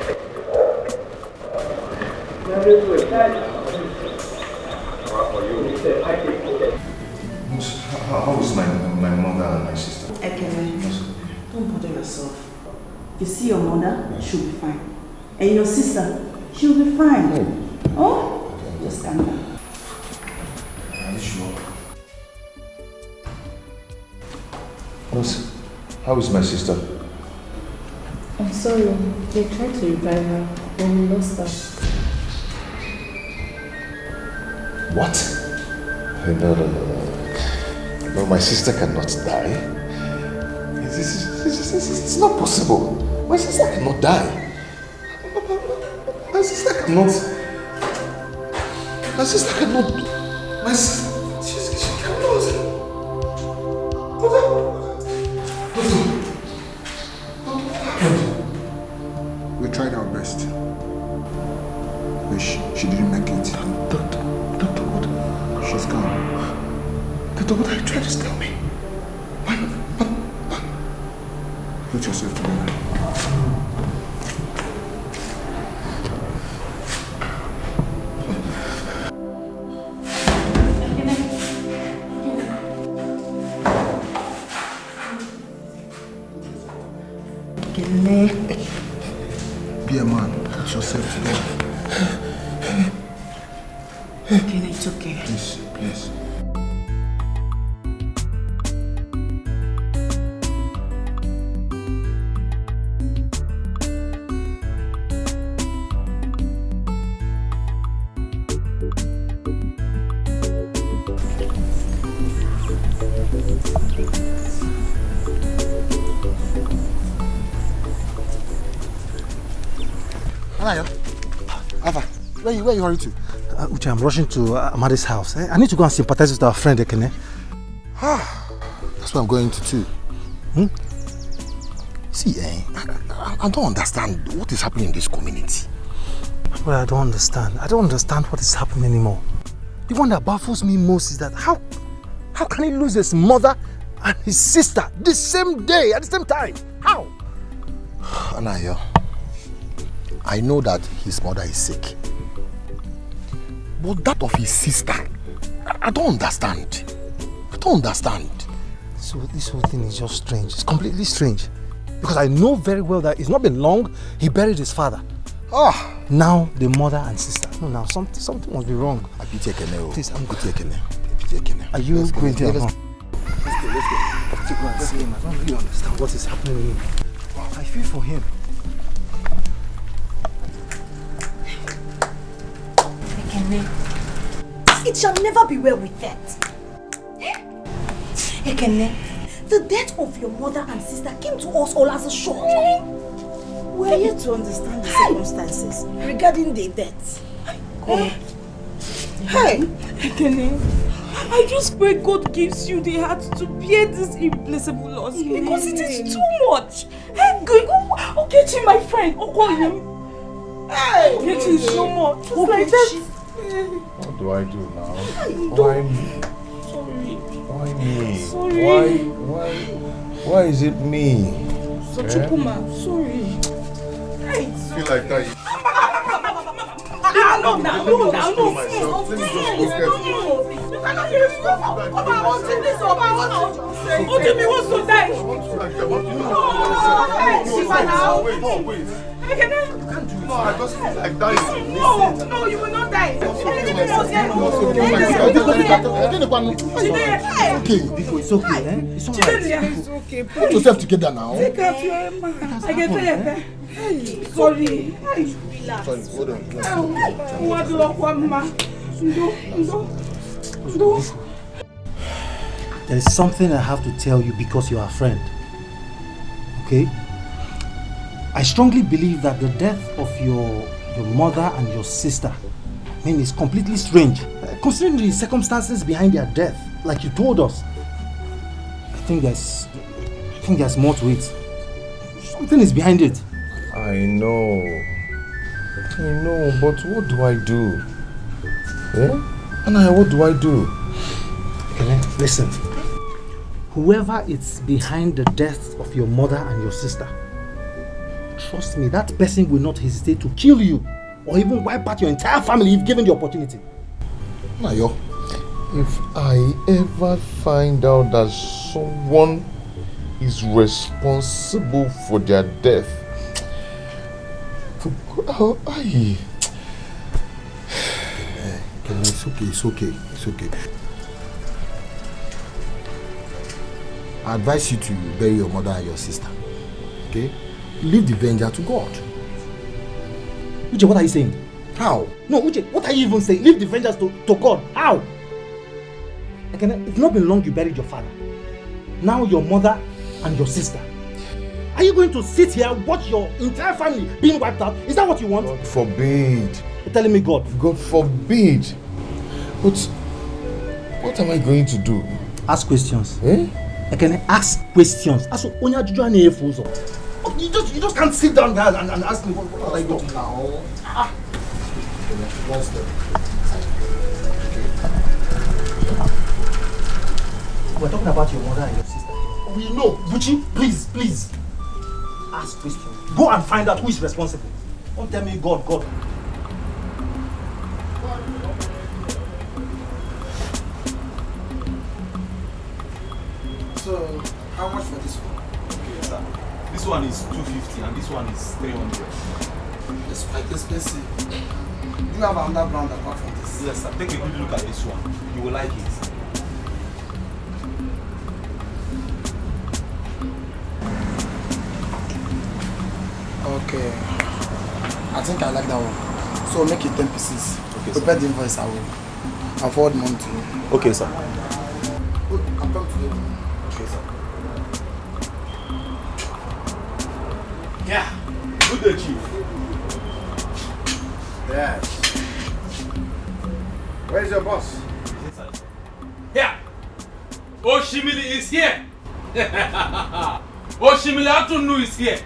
Speaker 2: How is my mother and my sister?
Speaker 12: Ekene, don't bother yourself. You see your mother, she'll be fine. And your sister, she'll be fine. Oh? Just calm down.
Speaker 2: Are you sure? How is my sister?
Speaker 4: I'm sorry, they tried to revive her, but we lost her.
Speaker 2: What? No. No, my sister cannot die. It's not possible. My sister cannot die. My sister cannot. My sister cannot. My sister. She cannot.
Speaker 13: We tried our best. But she didn't make it.
Speaker 2: Doctor, what?
Speaker 13: She's gone.
Speaker 2: Doctor, what are you trying to tell me?
Speaker 13: Put yourself together. Be a man. Put yourself together.
Speaker 12: Okay, it's okay.
Speaker 13: Please.
Speaker 8: Anayo, Ava, where you hurry to?
Speaker 16: Uche, I'm rushing to Amadi's house. I need to go and sympathize with our friend Ekene.
Speaker 15: That's what I'm going to too. See, I don't understand what is happening in this community.
Speaker 16: Well, I don't understand. I don't understand what is happening anymore. The one that baffles me most is that how can he lose his mother and his sister the same day, at the same time? How?
Speaker 15: Anayo, I know that his mother is sick. But that of his sister, I don't understand.
Speaker 16: So this whole thing is just strange. It's completely strange. Because I know very well that it's not been long, he buried his father. Now the mother and sister. No, now something must be wrong. Please, I'm going to Are you going to? Let's go. Let's go and see him. I don't really understand what is happening to him. I feel for him.
Speaker 1: Ekene, it shall never be well with that. Ekene, the death of your mother and sister came to us all as a shock.
Speaker 12: We are yet to understand the circumstances regarding the death.
Speaker 10: God. Hey, Ekene, I just pray God gives you the heart to bear this irreplaceable loss because it is too much. Hey, Okechi, my friend, Okechi is no more. Just like that.
Speaker 2: What do I do now? Why me?
Speaker 10: Sorry.
Speaker 2: Why me?
Speaker 10: Sorry.
Speaker 2: Why is it me?
Speaker 10: Chukuma, sorry.
Speaker 13: Feel like that.
Speaker 10: No, now. You cannot hear me. Oba, I want this. Ojimi wants to die.
Speaker 13: No, I just feel like dying.
Speaker 10: No, you will not die.
Speaker 16: Okay, Biko, it's okay, eh? It's alright.
Speaker 10: It's okay.
Speaker 16: Put yourself together now.
Speaker 10: Take out your Emma. I can tell you. Sorry. Relax.
Speaker 16: Sorry, hold on. There is something I have to tell you because you are a friend. Okay? I strongly believe that the death of your mother and your sister, I mean, is completely strange. Considering the circumstances behind their death, like you told us, I think there's more to it. Something is behind it.
Speaker 2: I know, but what do I do? Yeah? Anaya, what do I do?
Speaker 16: Okay, listen. Whoever is behind the death of your mother and your sister, trust me, that person will not hesitate to kill you or even wipe out your entire family if given the opportunity.
Speaker 2: Nayo, if I ever find out that someone is responsible for their death,
Speaker 16: It's okay. I advise you to bury your mother and your sister. Okay? Leave the avenger to God. Uche, what are you saying? How? No, Uche, what are you even saying? Leave the vengeance to God. How? It's not been long you buried your father. Now your mother and your sister. Are you going to sit here and watch your entire family being wiped out? Is that what you want?
Speaker 2: God forbid.
Speaker 16: You're telling me God?
Speaker 2: God forbid. But what am I going to do?
Speaker 16: Ask questions. Ask questions. You just can't sit down there and ask me what I do now. We're talking about your mother and your sister. We know. Buchi, please. Ask questions. Go and find out who is responsible. Don't tell me God.
Speaker 11: So, how much for this one?
Speaker 17: Okay, sir. This one is 250 and this one is 300.
Speaker 11: It's quite expensive. Do you have another brand apart from this?
Speaker 17: Yes, sir. Take a good look at this one. You will like it.
Speaker 11: Okay. I think I like that one. So make it 10 pieces.
Speaker 17: Okay,
Speaker 11: prepare the invoice. I'll forward money to you.
Speaker 17: Okay, sir.
Speaker 11: I'll come to you.
Speaker 17: Okay, sir. Yeah. Good day, Chief.
Speaker 11: Yes. Where's your boss?
Speaker 18: Here. Oshimili is here. Oshimili Atunu is here.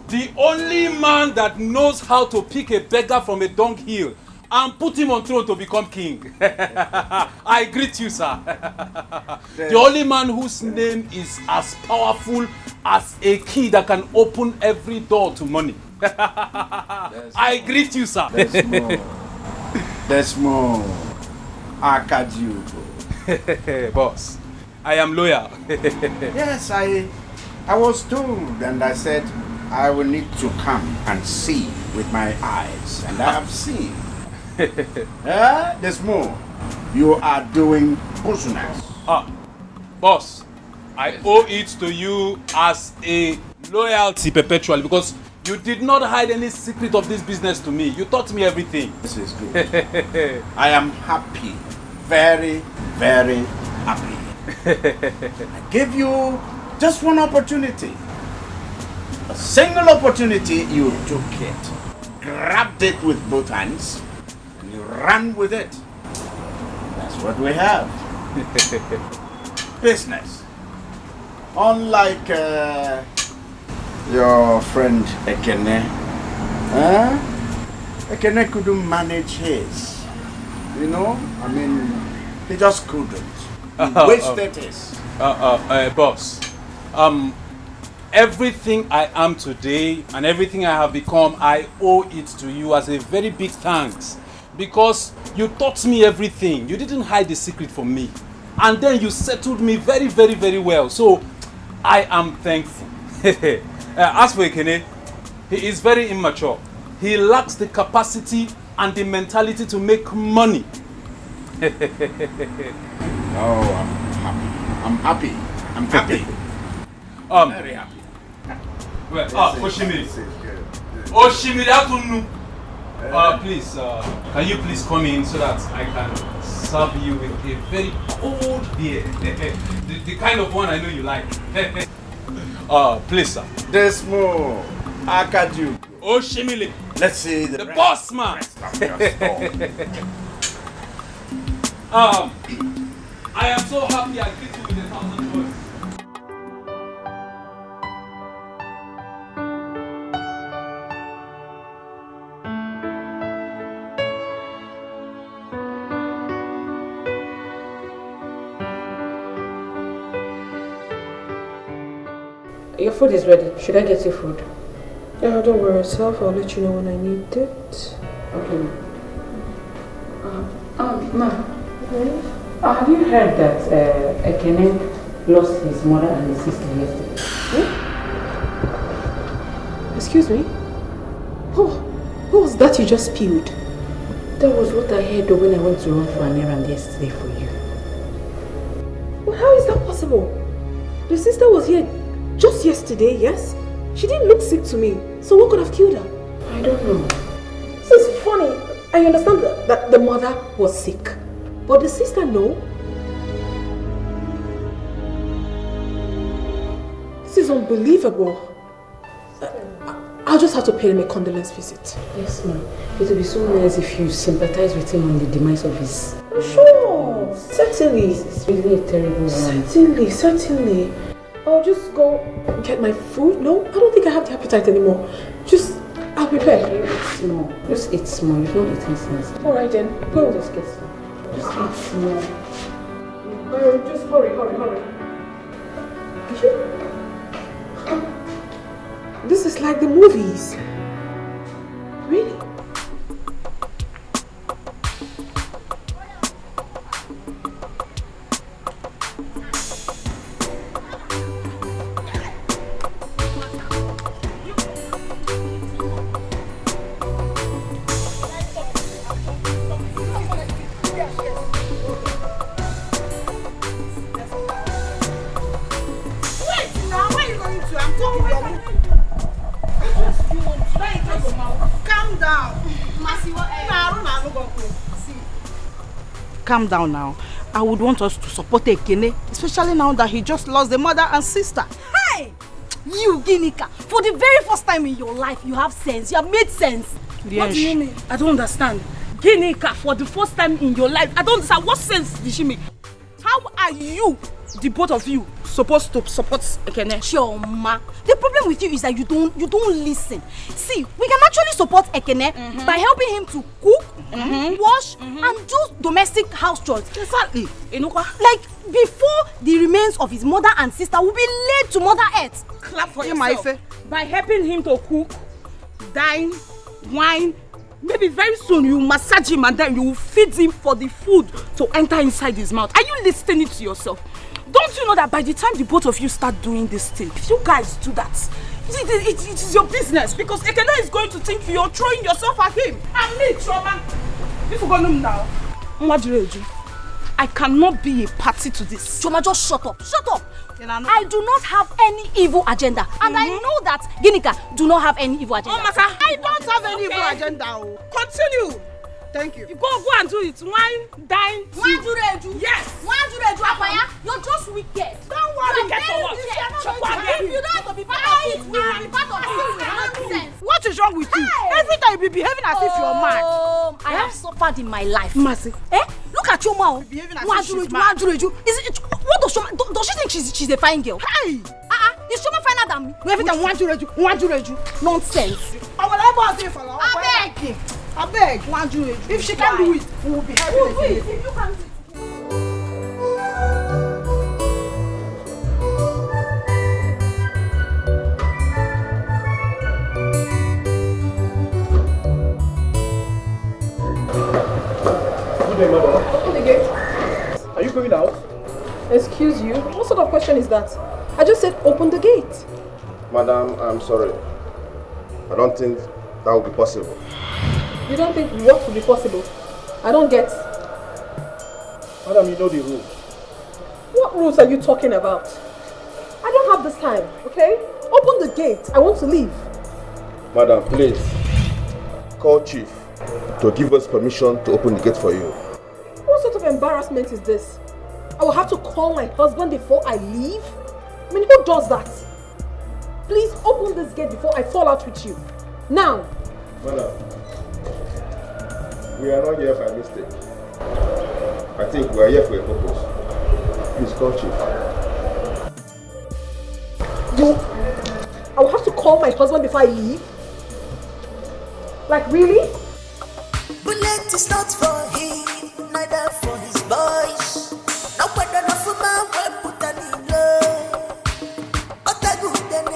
Speaker 18: The only man that knows how to pick a beggar from a dunghill and put him on throne to become king. I greet you, sir. The only man whose name is as powerful as a key that can open every door to money. I greet you, sir.
Speaker 5: There's more. Akaju.
Speaker 18: Boss, I am loyal.
Speaker 5: Yes, I was told, and I said I will need to come and see with my eyes, and I have seen. There's more. You are doing business.
Speaker 18: Boss, I owe it to you as a loyalty perpetually because you did not hide any secret of this business to me. You taught me everything.
Speaker 5: This is good. I am happy. Very, very happy. I gave you just one opportunity. A single opportunity, you took it. Grabbed it with both hands. And you ran with it. That's what we have. Business. Unlike your friend Ekene. Ekene couldn't manage his. You know? I mean, he just couldn't. He wasted his.
Speaker 18: Boss. everything I am today and everything I have become, I owe it to you as a very big thanks. Because you taught me everything. You didn't hide the secret from me. And then you settled me very, very, very well. So I am thankful. As for Ekene, he is very immature. He lacks the capacity and the mentality to make money.
Speaker 5: Oh, I'm happy. I'm happy. Very happy.
Speaker 18: Well, Oshimiri. Oshimiri, please, can you please come in so that I can serve you with a very cold beer? the kind of one I know you like. Please, sir.
Speaker 5: There's more. Akaju.
Speaker 18: Oshimiri.
Speaker 5: Let's see the
Speaker 18: boss man. I am so happy I greet you with 1,000 words.
Speaker 4: Your food is ready. Should I get your food? Don't worry yourself. I'll let you know when I need it. Okay. Ma. Have you heard that Ekene lost his mother and his sister yesterday? Excuse me? What was that you just spilled? That was what I heard when I went to run for an errand yesterday for you. Well, how is that possible? The sister was here just yesterday, yes? She didn't look sick to me. So what could have killed her? I don't know. This is funny. I understand that the mother was sick. But the sister, no. This is unbelievable. I'll just have to pay him a condolence visit. Yes, ma'am. It would be so nice if you sympathize with him on the demise of his... Sure, certainly. It's really a terrible one. Certainly. I'll just go get my food. No, I don't think I have the appetite anymore. I'll prepare. Eat small. Just eat small. You've not eaten since. Alright then. Go. Just get some. Just eat small. Just hurry. This is like the movies. Really?
Speaker 10: Calm down now. I would want us to support Ekene, especially now that he just lost the mother and sister.
Speaker 1: Hey! You, Ginika, for the very first time in your life, you have sense. You have made sense. What do you mean?
Speaker 10: I don't understand. Ginika, for the first time in your life, I don't understand. What sense did she make? How are you, the both of you, supposed to support Ekene?
Speaker 1: Sure, ma. The problem with you is that you don't listen. See, we can actually support Ekene by helping him to cook, wash, and do domestic house chores.
Speaker 10: Exactly.
Speaker 1: Like before the remains of his mother and sister will be laid to Mother Earth.
Speaker 10: Clap for yourself. By helping him to cook, dine, wine, maybe very soon you massage him and then you will feed him for the food to enter inside his mouth. Are you listening to yourself? Don't you know that by the time the both of you start doing this thing, if you guys do that, it is your business, because Ekene is going to think you're throwing yourself at him. And me, Choma. If you go now, I cannot be a party to this.
Speaker 1: Choma, just shut up. Shut up. I do not have any evil agenda. And I know that Ginika do not have any evil agenda.
Speaker 10: Oh, Masa, I don't have any evil agenda. Continue. Thank you. Go and do it. Wine, dine, yes.
Speaker 1: You're just wicked.
Speaker 10: Don't worry. Get for what?
Speaker 1: If you don't have to be part of it, we will be part of it. Nonsense.
Speaker 10: What is wrong with you? Every time you be behaving as if you're mad.
Speaker 1: I have suffered in my life.
Speaker 10: Mercy.
Speaker 1: Look at your mouth.
Speaker 10: Behaving as if she's mad.
Speaker 1: What does Shoma? Does she think she's a fine girl?
Speaker 10: Hey.
Speaker 1: Is Shoma finer than me?
Speaker 10: Every time want you.
Speaker 1: Nonsense.
Speaker 10: I beg. If she can do it, we will be happy.
Speaker 1: If you can do it.
Speaker 4: going out? Excuse you? What sort of question is that? I just said open the gate.
Speaker 19: Madam, I'm sorry. I don't think that will be possible.
Speaker 4: You don't think what will be possible? I don't get.
Speaker 19: Madam, you know the rules.
Speaker 4: What rules are you talking about? I don't have this time, okay? Open the gate. I want to leave.
Speaker 19: Madam, please. Call Chief to give us permission to open the gate for you.
Speaker 4: What sort of embarrassment is this? I will have to call my husband before I leave? I mean, who does that? Please open this gate before I fall out with you. Now!
Speaker 19: Madam, we are not here by mistake. I think we are here for a purpose. Please call Chief.
Speaker 4: I will have to call my husband before I leave? Like, really?
Speaker 9: Bullet is not for him, neither for his boys. No weapon of a man will put an in love. But I good then,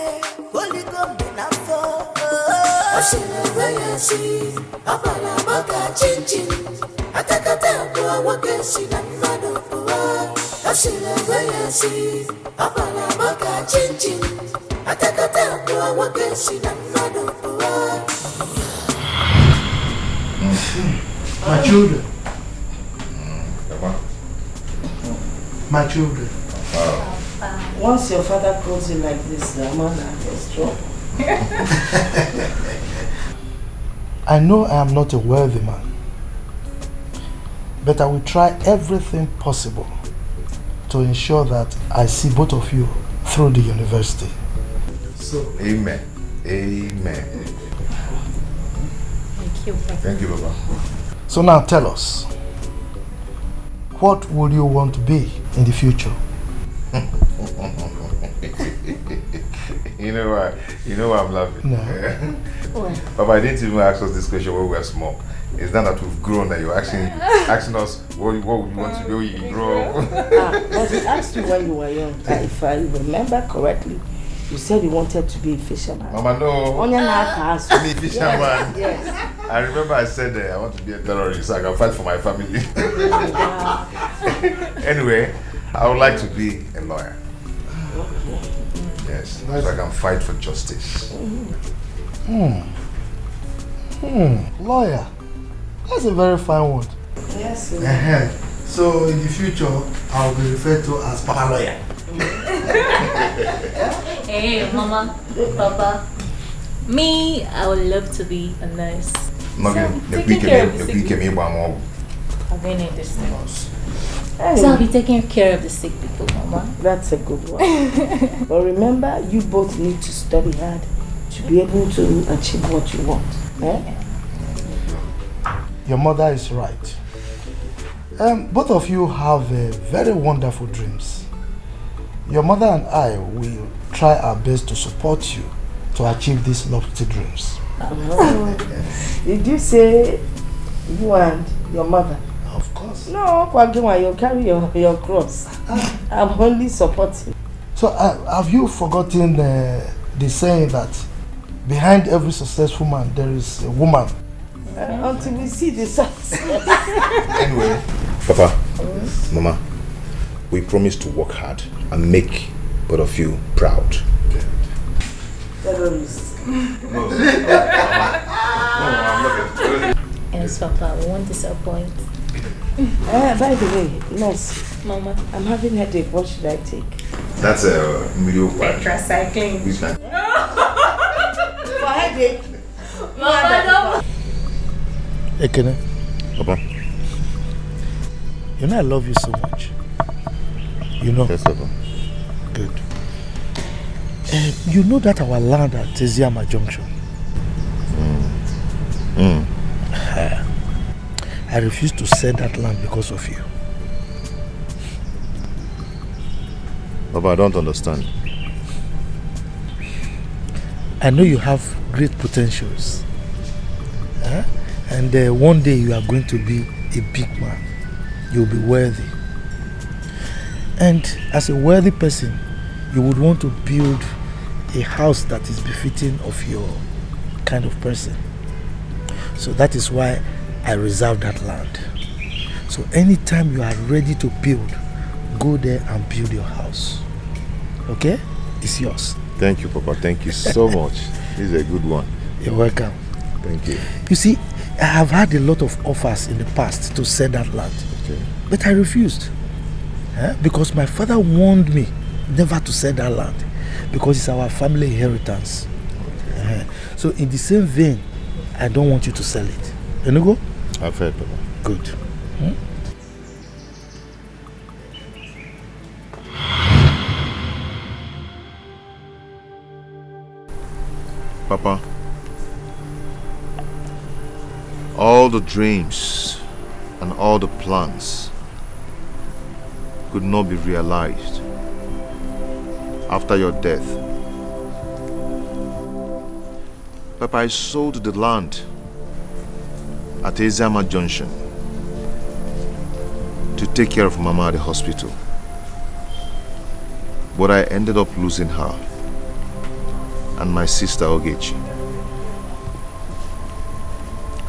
Speaker 9: holy gum enough for. I see the way I see. Abala Baka Chin Chin. I take a time to a work and see that man of the world. I see the way I see. Abala Baka Chin Chin. I take a time to a work and see that man of the world.
Speaker 8: My children. My children.
Speaker 12: Once your father calls you like this, the man is trouble.
Speaker 8: I know I am not a wealthy man, but I will try everything possible to ensure that I see both of you through the university. So,
Speaker 2: Amen. Amen.
Speaker 14: Thank you, Papa.
Speaker 2: Thank you, Baba.
Speaker 8: So now tell us, what would you want to be in the future?
Speaker 2: You know why I'm laughing?
Speaker 8: No.
Speaker 2: Papa, I didn't even ask us this question when we were small. It's not that we've grown that you're asking us what would you want to be when you grow up.
Speaker 12: But he asked you when you were young. If I remember correctly, you said you wanted to be a fisherman.
Speaker 2: Mama, no.
Speaker 12: On your house.
Speaker 2: I'm a fisherman.
Speaker 12: Yes.
Speaker 2: I remember I said I want to be a terrorist so I can fight for my family. Anyway, I would like to be a lawyer. Yes, so I can fight for justice.
Speaker 8: Lawyer. That's a very fine one.
Speaker 12: Yes.
Speaker 8: So in the future, I'll be referred to as Papa Lawyer.
Speaker 14: Hey, Mama, Papa. Me, I would love to be a nurse.
Speaker 2: Taking care of the sick people.
Speaker 14: I've been in this house. So I'll be taking care of the sick people, Mama.
Speaker 12: That's a good one. But remember, you both need to study hard to be able to achieve what you want.
Speaker 8: Your mother is right. Both of you have very wonderful dreams. Your mother and I will try our best to support you to achieve these lofty dreams.
Speaker 12: Did you say you and your mother?
Speaker 8: Of course.
Speaker 12: No, Kwagima, you carry your cross. I'm only supporting.
Speaker 8: So have you forgotten the saying that behind every successful man there is a woman?
Speaker 12: Until we see the success.
Speaker 2: Anyway, Papa, Mama, we promise to work hard and make both of you proud.
Speaker 12: Terrorists.
Speaker 14: Yes, Papa, we won't disappoint.
Speaker 12: By the way, nurse,
Speaker 14: Mama,
Speaker 12: I'm having a headache. What should I take?
Speaker 2: That's a mediocre.
Speaker 14: Tetracycline.
Speaker 2: Which kind?
Speaker 12: For headache.
Speaker 14: Mama,
Speaker 8: Ekene,
Speaker 2: Papa.
Speaker 8: you know I love you so much. You know?
Speaker 2: Yes, Papa.
Speaker 8: Good. You know that our land at Teziama Junction? I refuse to sell that land because of you.
Speaker 2: Papa, I don't understand.
Speaker 8: I know you have great potentials. And one day you are going to be a big man. You'll be worthy. And as a worthy person, you would want to build a house that is befitting of your kind of person. So that is why I reserve that land. So anytime you are ready to build, go there and build your house. Okay? It's yours.
Speaker 2: Thank you, Papa. Thank you so much. This is a good one.
Speaker 8: You're welcome.
Speaker 2: Thank you.
Speaker 8: You see, I have had a lot of offers in the past to sell that land.
Speaker 2: Okay.
Speaker 8: But I refused. Because my father warned me never to sell that land. Because it's our family inheritance. Okay. So in the same vein, I don't want you to sell it. You know go?
Speaker 2: I've heard, Papa.
Speaker 8: Good.
Speaker 2: Papa, all the dreams and all the plans could not be realized after your death. Papa, I sold the land at Ezama Junction to take care of Mama at the hospital. But I ended up losing her and my sister Ogechi.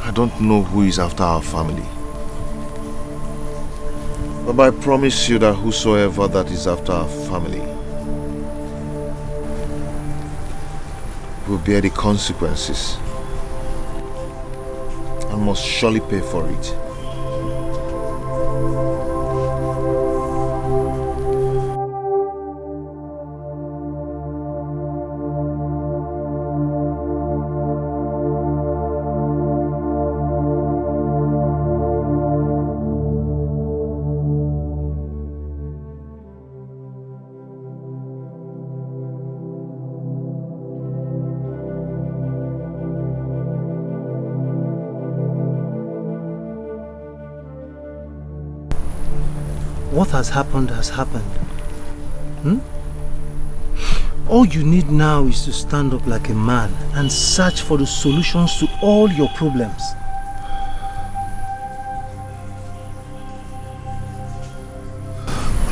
Speaker 2: I don't know who is after our family. But I promise you that whosoever that is after our family will bear the consequences and must surely pay for it.
Speaker 16: What has happened has happened. All you need now is to stand up like a man and search for the solutions to all your problems.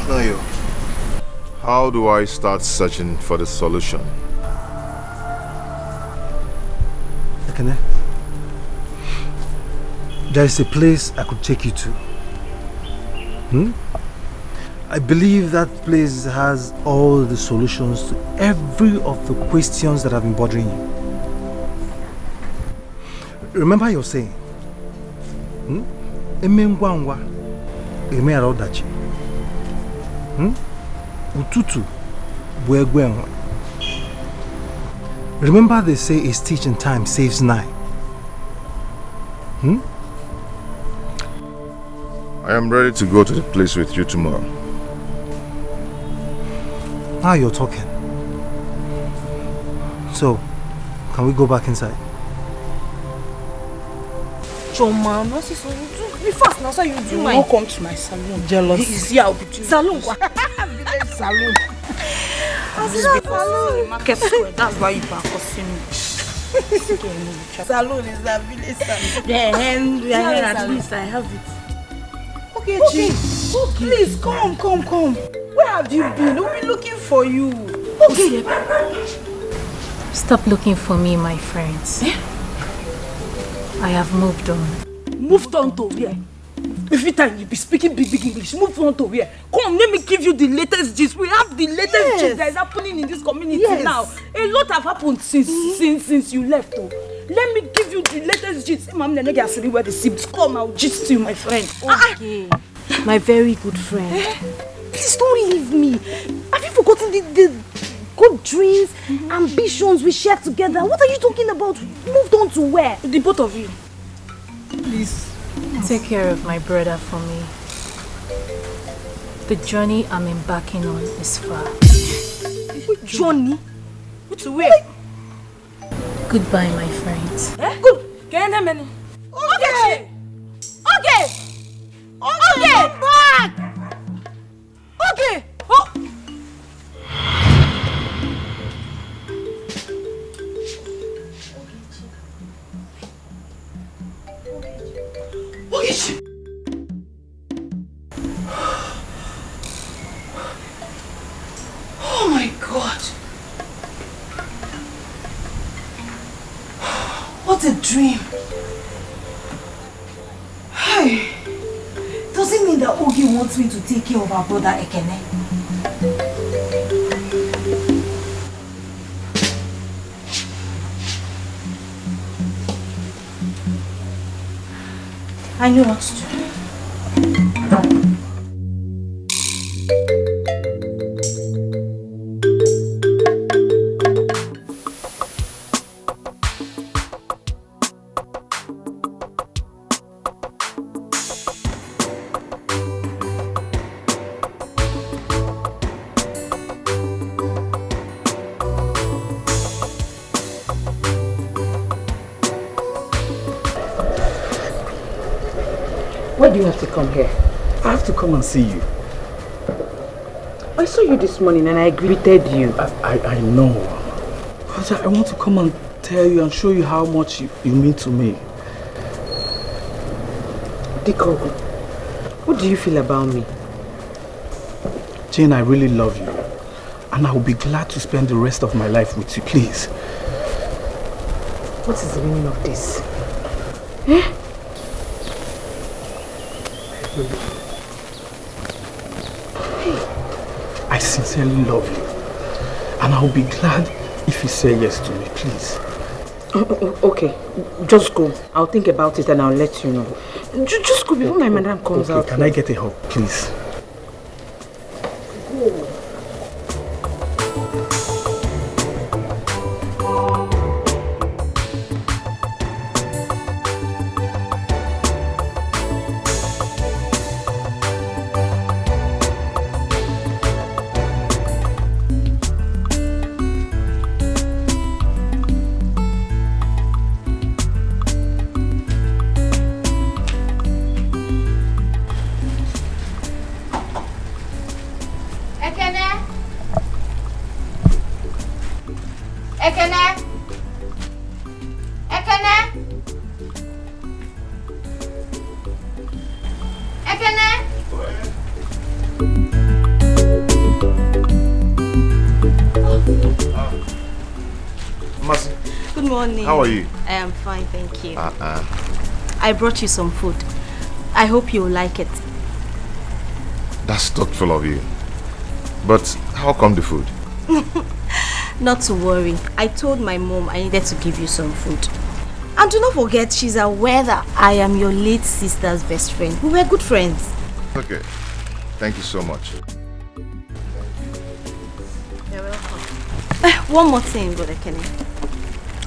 Speaker 2: Nayo, how do I start searching for the solution?
Speaker 16: Ekene, there is a place I could take you to. I believe that place has all the solutions to every of the questions that have been bothering you. Remember your saying, Ututu buegwenwa. Remember they say a stitch in time saves 9.
Speaker 2: I am ready to go to the place with you tomorrow.
Speaker 16: Now you're talking. So, can we go back inside?
Speaker 10: Choma, no, so be fast now, so you do my. Don't come to my salon. Jealous. Is here, I'll be doing salon. Salon. Salon. Market square. That's why you are costing me. Salon is a village salon. Yeah, at least I have it. Okay, please come. Where have you been? We'll be looking for you. Okay.
Speaker 14: Stop looking for me, my friends. I have moved on.
Speaker 10: Moved on to where? Every time you be speaking big English, move on to where? Come, let me give you the latest gist. We have the latest gist that is happening in this community now. A lot have happened since you left. Oh. Let me give you the latest gist. Mom, the nigga has where the sips. Come, I'll gist you, my friend.
Speaker 1: Okay. My very good friend. Please don't leave me. Have you forgotten the good dreams, ambitions we shared together? What are you talking about? Moved on to where?
Speaker 10: The both of you. Please.
Speaker 14: Take care of my brother for me. The journey I'm embarking on is far.
Speaker 1: What journey?
Speaker 10: To where?
Speaker 14: Goodbye, my friends.
Speaker 10: Good. Okay.
Speaker 1: Back!
Speaker 10: Okay. Oh.
Speaker 1: Oh my God. What a dream. Hey. Does it mean that Ogi wants me to take care of our brother Ekene. I know what to do.
Speaker 7: Why do you have to come here?
Speaker 11: I have to come and see you.
Speaker 7: I saw you this morning and I greeted you.
Speaker 11: I know. But I want to come and tell you and show you how much you mean to me.
Speaker 7: Etiko, what do you feel about me?
Speaker 11: Jane, I really love you. And I will be glad to spend the rest of my life with you, please.
Speaker 7: What is the meaning of this? Eh?
Speaker 11: I sincerely love you. And I will be glad if you say yes to me, please.
Speaker 7: Okay, just go. I'll think about it and I'll let you know. Just go before my madam comes out.
Speaker 11: Can I get a hug, please?
Speaker 2: How are you?
Speaker 1: I am fine, thank you. I brought you some food. I hope you will like it.
Speaker 2: That's thoughtful of you. But how come the food?
Speaker 1: Not to worry. I told my mom I needed to give you some food. And do not forget, she's aware that I am your late sister's best friend. We were good friends.
Speaker 2: Okay. Thank you so much.
Speaker 1: You're welcome. One more thing, Brother Kenny.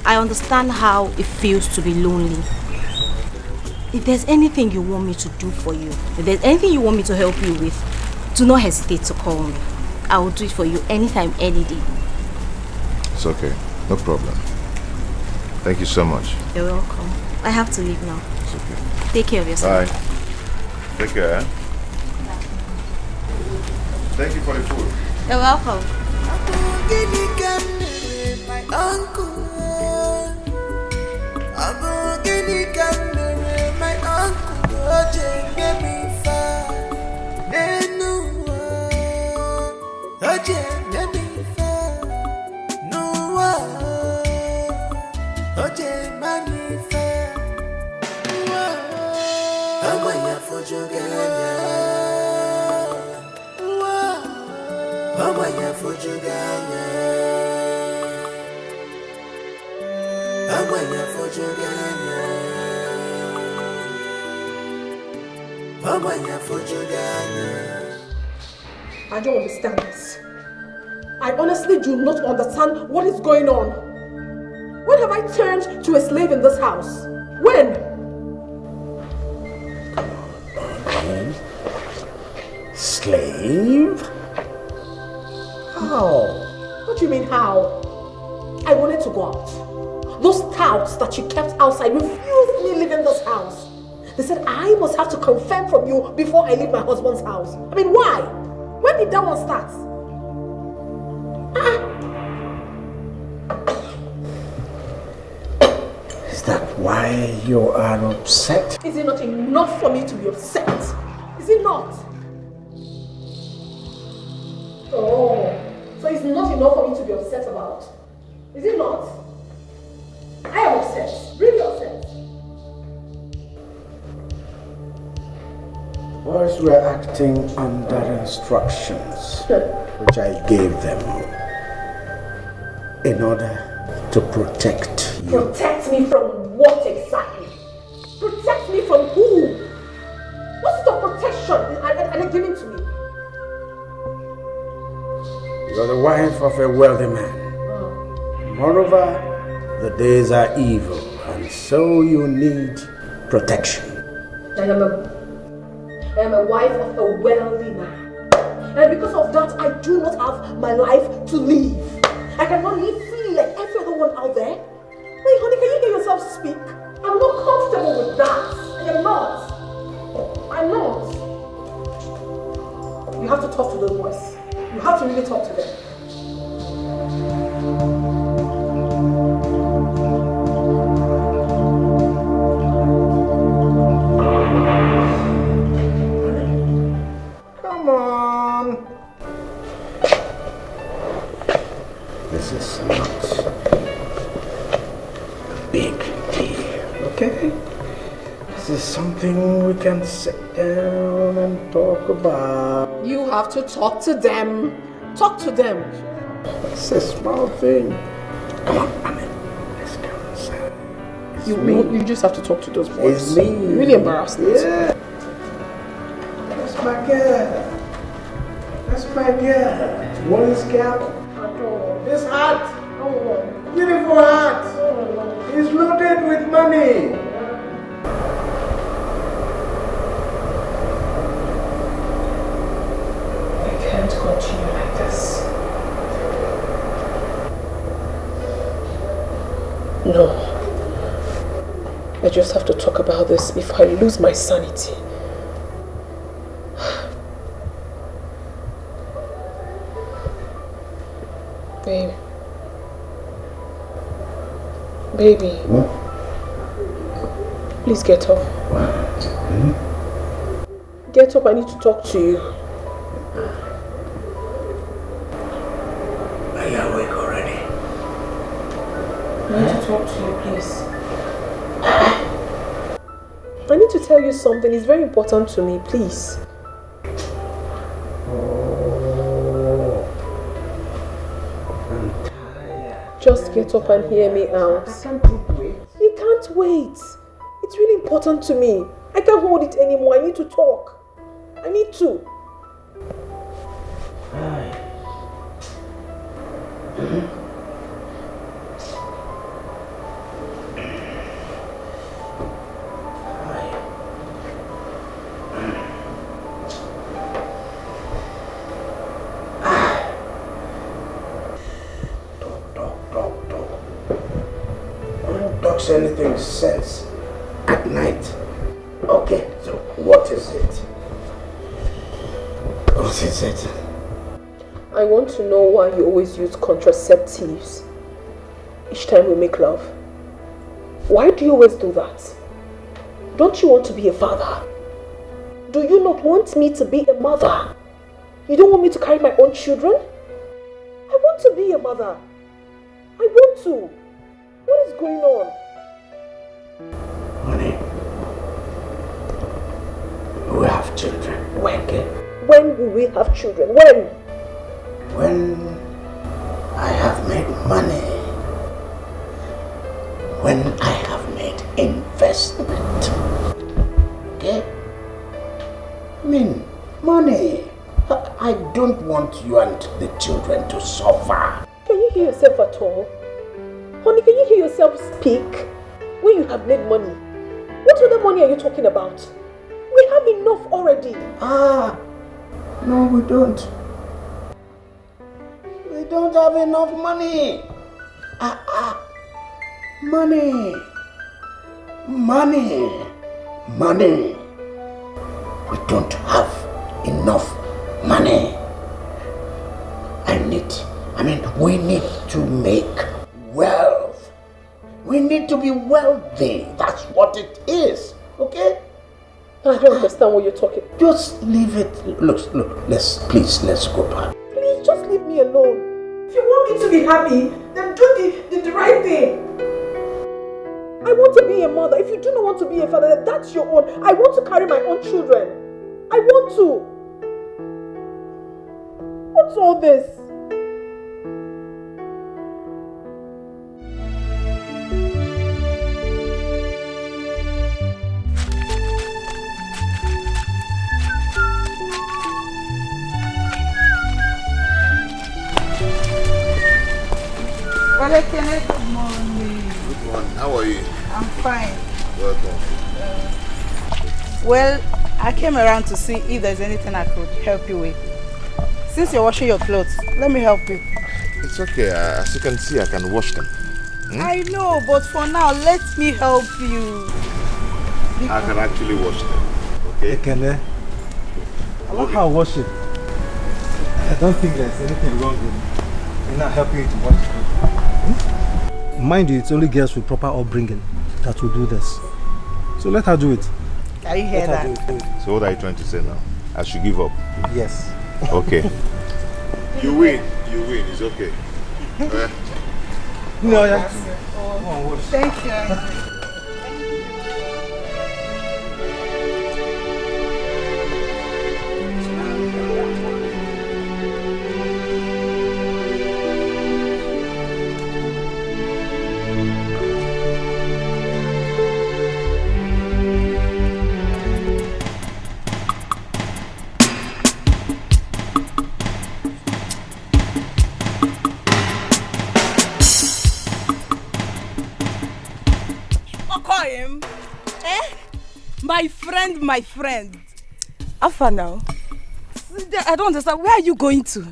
Speaker 1: I understand how it feels to be lonely. If there's anything you want me to do for you, if there's anything you want me to help you with, do not hesitate to call me. I will do it for you anytime, any day.
Speaker 2: It's okay. No problem. Thank you so much.
Speaker 1: You're welcome. I have to leave now.
Speaker 2: It's okay.
Speaker 1: Take care of yourself.
Speaker 2: Bye. Take care. Thank you for the food.
Speaker 1: You're welcome.
Speaker 9: My uncle, my uncle, get me far. Get me far. No, money fair. I'm going for Jugana. I'm going for Jugana.
Speaker 4: I don't understand this. I honestly do not understand what is going on. When have I turned to a slave in this house? When?
Speaker 5: Slave? How?
Speaker 4: What do you mean how? I wanted to go out. Those touts that you kept outside refused me leaving this house. They said I must have to confirm from you before I leave my husband's house. I mean, why? When did that one start?
Speaker 5: Is that why you are upset?
Speaker 4: Is it not enough for me to be upset? Is it not? Oh, so it's not enough for me to be upset about? Is it not? I am upset, really upset.
Speaker 5: boys were acting under instructions which I gave them in order to protect you.
Speaker 4: Protect me from what exactly? Protect me from who? What sort of protection are they giving to me?
Speaker 5: You're the wife of a wealthy man. Moreover, the days are evil, and so you need protection.
Speaker 4: I am a wife of a wealthy man. And because of that, I do not have my life to live. I cannot live freely like every other one out there. Wait, honey, can you hear yourself speak? I'm not comfortable with that. I am not. I'm not. You have to talk to those boys. You have to really talk to them.
Speaker 5: Come on. This is not a big deal, okay? This is something we can sit down and talk about.
Speaker 4: You have to talk to them. Talk to them.
Speaker 5: It's a small thing. Come on, let's go inside.
Speaker 4: You just have to talk to those boys.
Speaker 5: It's me.
Speaker 4: You really embarrassed me.
Speaker 5: Yeah. That's my girl. That's my girl. Woman's cap. This hat. Beautiful hat. It's loaded with money.
Speaker 4: I can't continue like this. No. I just have to talk about this before I lose my sanity. Babe. Baby. Please get up. Get up, I need to talk to you.
Speaker 5: Are you awake already?
Speaker 4: I need to talk to you, please. I need to tell you something. It's very important to me, please. Just get up and hear me out.
Speaker 5: I can't wait.
Speaker 4: You can't wait. It's really important to me. I can't hold it anymore. I need to talk. I need to.
Speaker 5: Anything sense at night. Okay, so what is it? What is it?
Speaker 4: I want to know why you always use contraceptives each time we make love. Why do you always do that? Don't you want to be a father? Do you not want me to be a mother? You don't want me to carry my own children? I want to be a mother. I want to. What is going on?
Speaker 5: Honey, we have children.
Speaker 4: When will we have children? When?
Speaker 5: When I have made money. When I have made investment. Okay? I mean, money. I don't want you and the children to suffer.
Speaker 4: Can you hear yourself at all? Honey, can you hear yourself speak? When you have made money, what other money are you talking about? We have enough already.
Speaker 5: No, we don't. We don't have enough money. Money. We don't have enough money. We need to make wealth. We need to be wealthy. That's what it is. Okay?
Speaker 4: I don't understand what you're talking.
Speaker 5: Just leave it. Look, let's go back.
Speaker 4: Please, just leave me alone. If you want me to be happy, then do the right thing. I want to be a mother. If you do not want to be a father, then that's your own. I want to carry my own children.
Speaker 12: I want to. What's all this?
Speaker 10: Well, good morning.
Speaker 15: Good morning. How are you?
Speaker 10: I'm fine.
Speaker 15: Welcome.
Speaker 10: Well, I came around to see if there's anything I could help you with. Since you're washing your clothes, let me help you.
Speaker 15: It's okay. As you can see, I can wash them.
Speaker 10: I know, but for now, let me help you.
Speaker 15: I can actually wash them. Okay?
Speaker 16: Ekene, I love how I wash it. I don't think there's anything wrong with me not helping you to wash it. Mind you, it's only girls with proper upbringing that will do this. So let her do it.
Speaker 10: Can you hear that?
Speaker 15: So what are you trying to say now? I should give up?
Speaker 16: Yes.
Speaker 15: Okay. You win. You win. It's okay.
Speaker 16: No, yeah.
Speaker 10: Thank you. My friend. Alpha now. I don't understand. Where are you going to?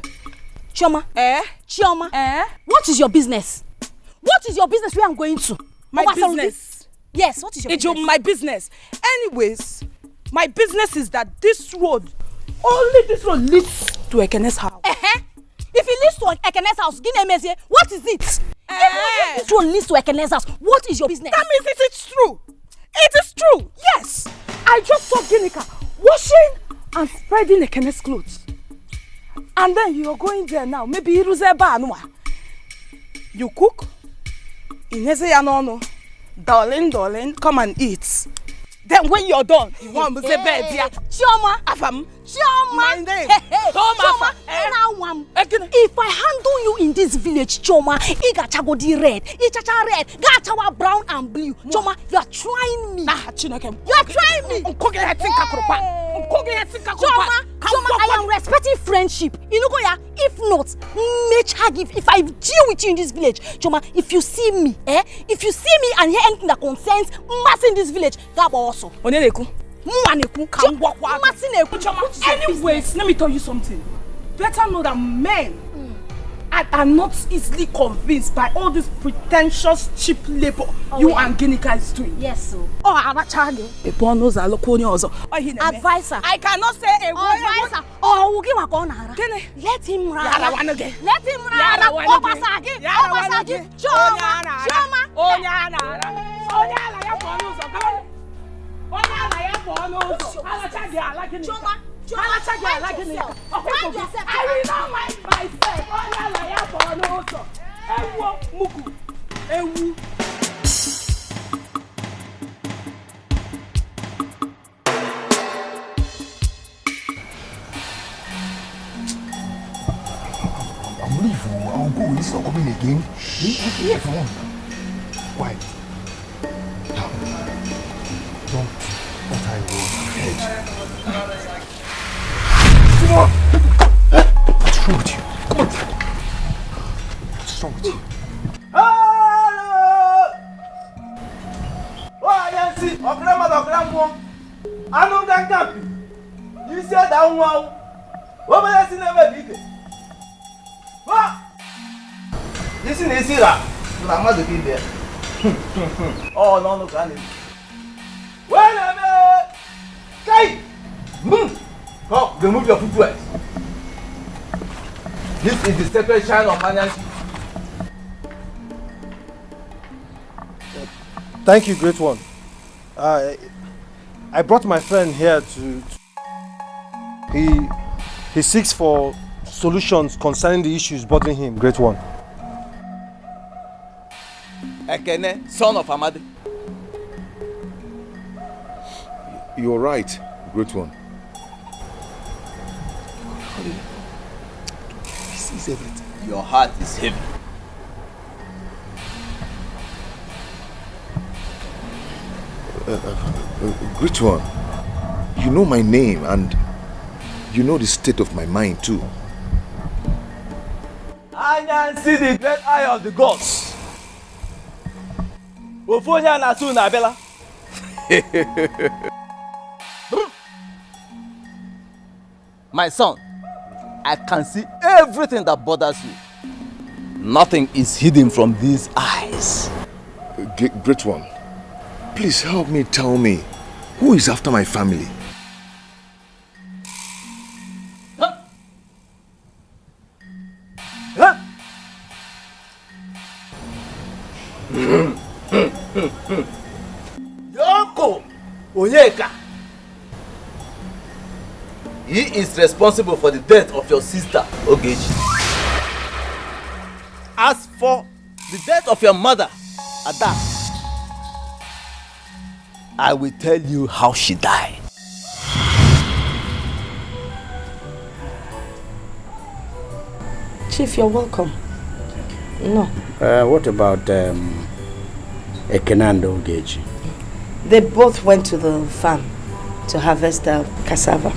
Speaker 1: Chioma. Chioma. What is your business? What is your business where I'm going to?
Speaker 10: My business?
Speaker 1: Yes, what is your business?
Speaker 10: My business. Anyways, my business is that this road, only this road leads to Ekene's house.
Speaker 1: If it leads to Ekene's house, what is it? If this road leads to Ekene's house, what is your business?
Speaker 10: That means it's true. It is true. Yes. I just saw Ginika washing and spreading Ekene's clothes. And then you're going there now. Maybe you cook. Darling, come and eat. Then when you're done, you want to say bed here.
Speaker 1: Chioma. Chioma.
Speaker 10: My name.
Speaker 1: Chioma. If I handle you in this village, Chioma, Igachagodi red, Ichacha red, Gachawa brown and blue. Chioma, you are trying me. You are trying me. Chioma, I am respecting friendship. If not, if I deal with you in this village, Chioma, if you see me and hear anything that concerns mass in this village, Gabo also.
Speaker 10: Anyways, let me tell you something. Better know that men are not easily convinced by all this pretentious cheap labor and Ginika is doing.
Speaker 1: Yes, sir.
Speaker 10: Advisor. I cannot say a word.
Speaker 1: Advisor. Let him run. Let him run.
Speaker 13: I'm leaving. I'll go. He's not coming again. Leave him. Why? Don't I roll ahead? Come on! What's wrong with you? Come on! What's wrong with you?
Speaker 11: Oh, no, can it? Well, Kai! Come, remove your footwear. This is the sacred shrine of financial.
Speaker 16: Thank you, great one. I brought my friend here to he seeks for solutions concerning the issues bothering him, great one.
Speaker 11: Ekene, son of Amadi.
Speaker 2: You're right, great one.
Speaker 8: Hurry. This is everything.
Speaker 11: Your heart is heavy.
Speaker 2: Great one. You know my name and you know the state of my mind too.
Speaker 11: I can see the great eye of the gods. Ofonya na su na bela. My son, I can see everything that bothers you. Nothing is hidden from these eyes.
Speaker 2: Great one, please help me, tell me, who is after my family?
Speaker 11: Yoko Onyeka. He is responsible for the death of your sister, Ogechi. As for the death of your mother, Ada, I will tell you how she died.
Speaker 1: Chief, you're welcome. No.
Speaker 5: What about Ekenando Ogechi?
Speaker 1: They both went to the farm to harvest the cassava.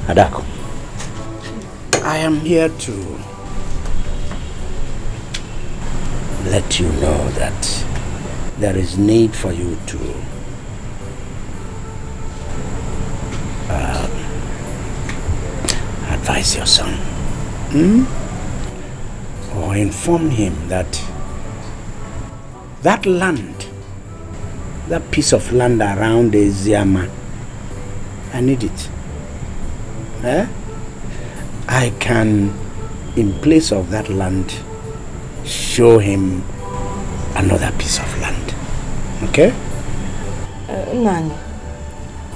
Speaker 5: Adako, I am here to let you know that there is need for you to advise your son, or inform him that that land, that piece of land around the Ziama, I need it. I can, in place of that land, show him another piece of land. Okay?
Speaker 1: Nani,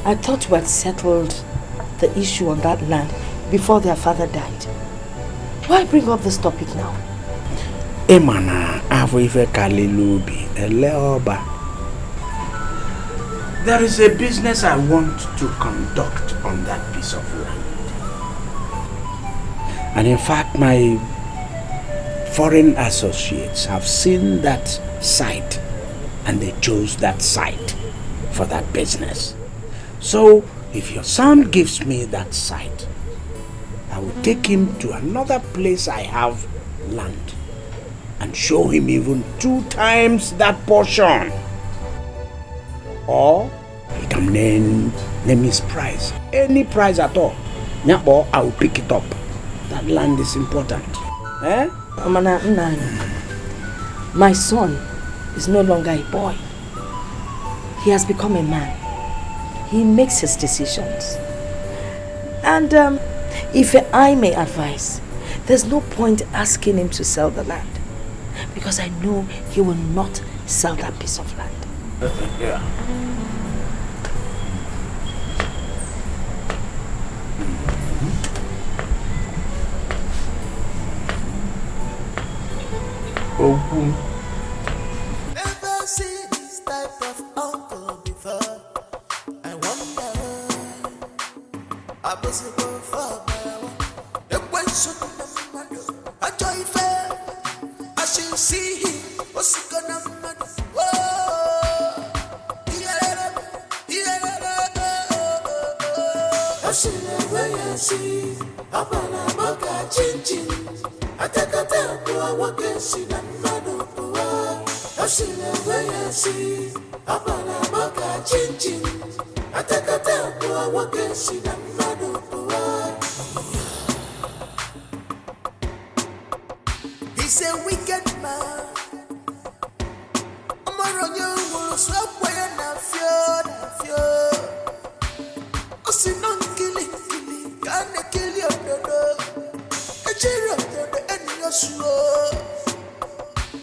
Speaker 1: I thought we had settled the issue on that land before their father died. Why bring up this topic now?
Speaker 5: Emana avive kalilubi eleoba. There is a business I want to conduct on that piece of land. And in fact, my foreign associates have seen that site and they chose that site for that business. So, if your son gives me that site, I will take him to another place I have land and show him even 2 times that portion. Or he can name his price, any price at all. Or I will pick it up. That land is important.
Speaker 1: My son is no longer a boy. He has become a man. He makes his decisions. And if I may advise, there's no point asking him to sell the land, because I know he will not sell that piece of land.
Speaker 5: Yeah.
Speaker 9: Never seen this type of uncle before. I wonder, I was going for the question of the I joy fair. I should see him. What's he gonna do? I see the way I see. I'm gonna make a change. I take a time to a walk and see the man of the world. I see the way I see. I'm gonna make a change. I take a time to a walk and see the man of the world. He's a wicked man. I'm a run you, will swap way and I fear. I see no killing, can't kill your daughter.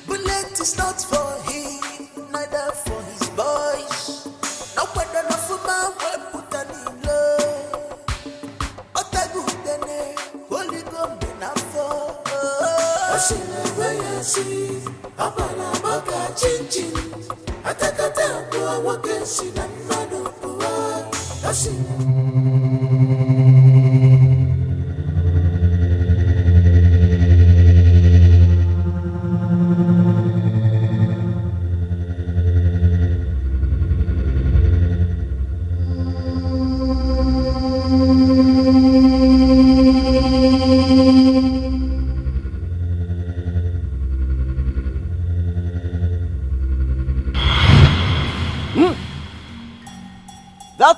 Speaker 9: Bullet is not for him, neither for his boys. No wonder no for my wife put an in love. But I go then, holy gum enough for. I see the way I see. I'm gonna make a change. I take a time to walk and see the man of the world. I see.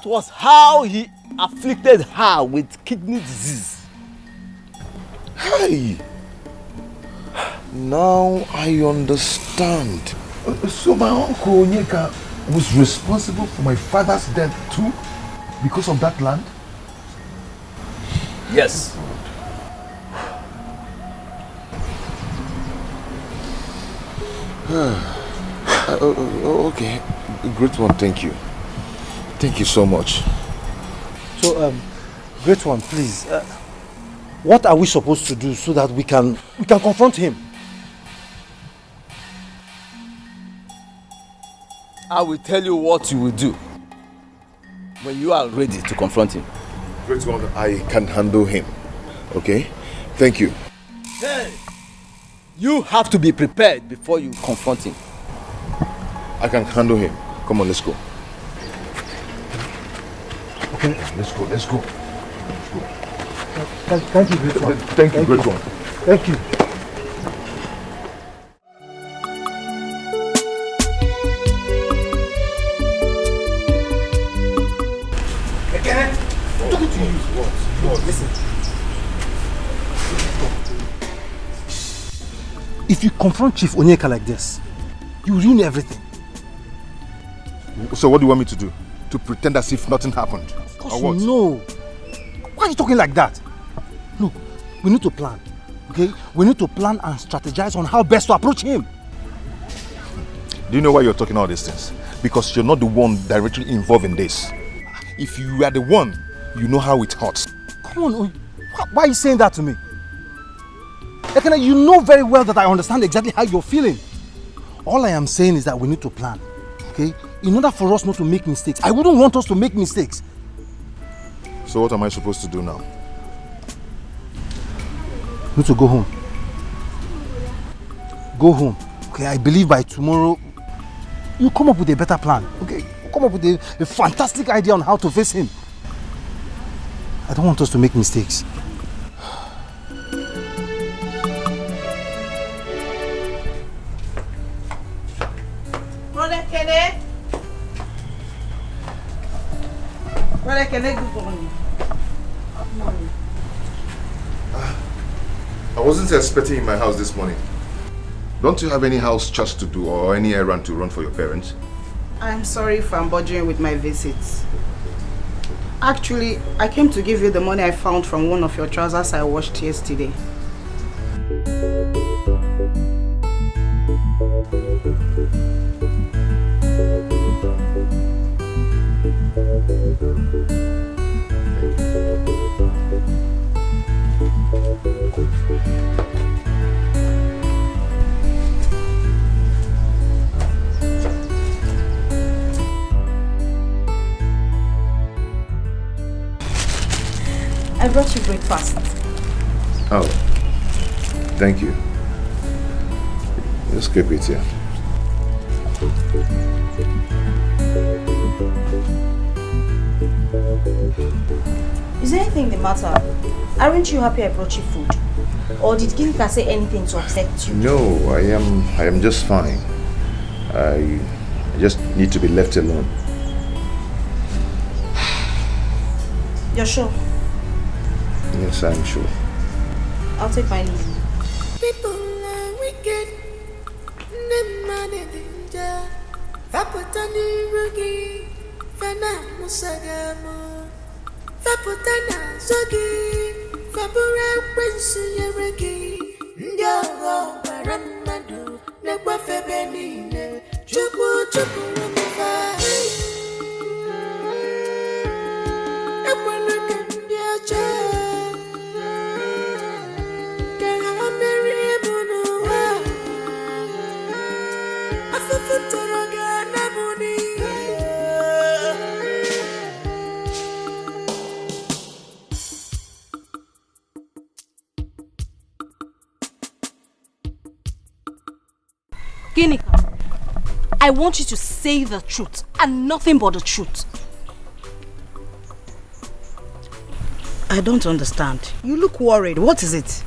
Speaker 11: was how he afflicted her with kidney disease.
Speaker 2: Hey! Now I understand. So my uncle Onyeka was responsible for my father's death too? Because of that land?
Speaker 11: Yes.
Speaker 2: Okay, great one, thank you. Thank you so much.
Speaker 16: So, great one, please. What are we supposed to do so that we can confront him?
Speaker 11: I will tell you what you will do when you are ready to confront him.
Speaker 2: Great one, I can handle him. Okay? Thank you.
Speaker 11: Hey! You have to be prepared before you confront him.
Speaker 2: I can handle him. Come on, let's go.
Speaker 16: Okay.
Speaker 2: Let's go.
Speaker 16: Thank you, great one.
Speaker 2: Thank you, great one.
Speaker 16: Thank you.
Speaker 8: Talking to you. What? Listen.
Speaker 16: If you confront Chief Onyeka like this, you ruin everything.
Speaker 2: So what do you want me to do? To pretend as if nothing happened?
Speaker 16: Of course, no. Why are you talking like that? Look, we need to plan, okay? We need to plan and strategize on how best to approach him.
Speaker 2: Do you know why you're talking all these things? Because you're not the one directly involved in this. If you are the one, you know how it hurts.
Speaker 16: Come on, why are you saying that to me? Ekene, you know very well that I understand exactly how you're feeling. All I am saying is that we need to plan, okay? In order for us not to make mistakes. I wouldn't want us to make mistakes.
Speaker 2: So what am I supposed to do now?
Speaker 16: You need to go home. Go home. Okay, I believe by tomorrow you come up with a better plan. Okay, you come up with a fantastic idea on how to face him. I don't want us to make mistakes.
Speaker 2: I wasn't expecting you in my house this morning. Don't you have any house chores to do or any errand to run for your parents?
Speaker 12: I'm sorry if I'm bothering with my visits. Actually, I came to give you the money I found from one of your trousers I washed yesterday.
Speaker 1: I brought you breakfast.
Speaker 2: Oh, thank you. Just keep it here.
Speaker 1: Is there anything the matter? Aren't you happy I brought you food? Or did Ginika say anything to upset you?
Speaker 2: No, I am just fine. I just need to be left alone.
Speaker 1: You're sure?
Speaker 2: Yes, I'm sure.
Speaker 1: I'll take my leave.
Speaker 9: People are wicked. Them man in danger. Vapotani rugi. Fana musagamo. Vapotana zogi. Vapura wensu yeregi. Ndiogo baramadu. Nekwa febenine. Chupu chupu rumifa. Ekwanuke ndiacha.
Speaker 1: Ginika, I want you to say the truth and nothing but the truth.
Speaker 12: I don't understand. You look worried. What is it?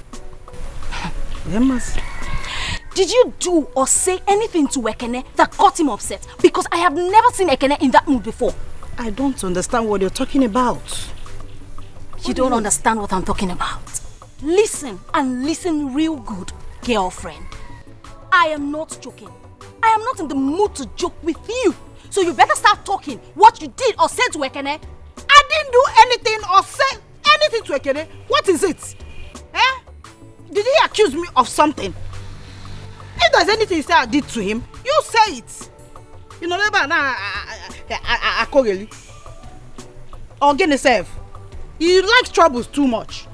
Speaker 1: Did you do or say anything to Ekene that got him upset? Because I have never seen Ekene in that mood before.
Speaker 12: I don't understand what you're talking about.
Speaker 1: You don't understand what I'm talking about. Listen, and listen real good, girlfriend. I am not joking. I am not in the mood to joke with you. So you better start talking what you did or said to Ekene.
Speaker 12: I didn't do anything or say anything to Ekene. What is it? Eh? Did he accuse me of something? If there's anything you say I did to him, you say it. You know, never now I call you. Or get yourself. You like troubles too much.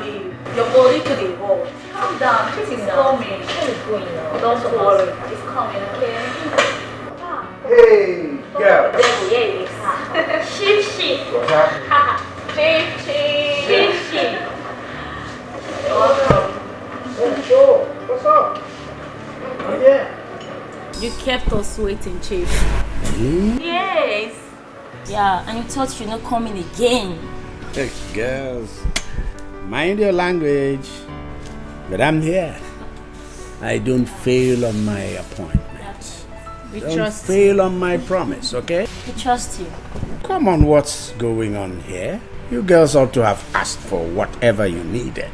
Speaker 20: Babe, you're going to the wall. Calm down. This is coming. What is going on? Don't worry. It's coming, okay?
Speaker 11: Hey, girl.
Speaker 20: Yes. Sheep.
Speaker 11: What's happening?
Speaker 20: Sheep.
Speaker 11: What's up? Oh, yeah.
Speaker 21: You kept us waiting, Chief.
Speaker 11: Really?
Speaker 21: Yes. Yeah, and you thought you're not coming again.
Speaker 5: Hey, girls. Mind your language. But I'm here. I don't fail on my appointment.
Speaker 21: We
Speaker 5: Don't
Speaker 21: trust
Speaker 5: fail on my promise, okay?
Speaker 21: We trust you.
Speaker 5: Come on, what's going on here? You girls ought to have asked for whatever you needed.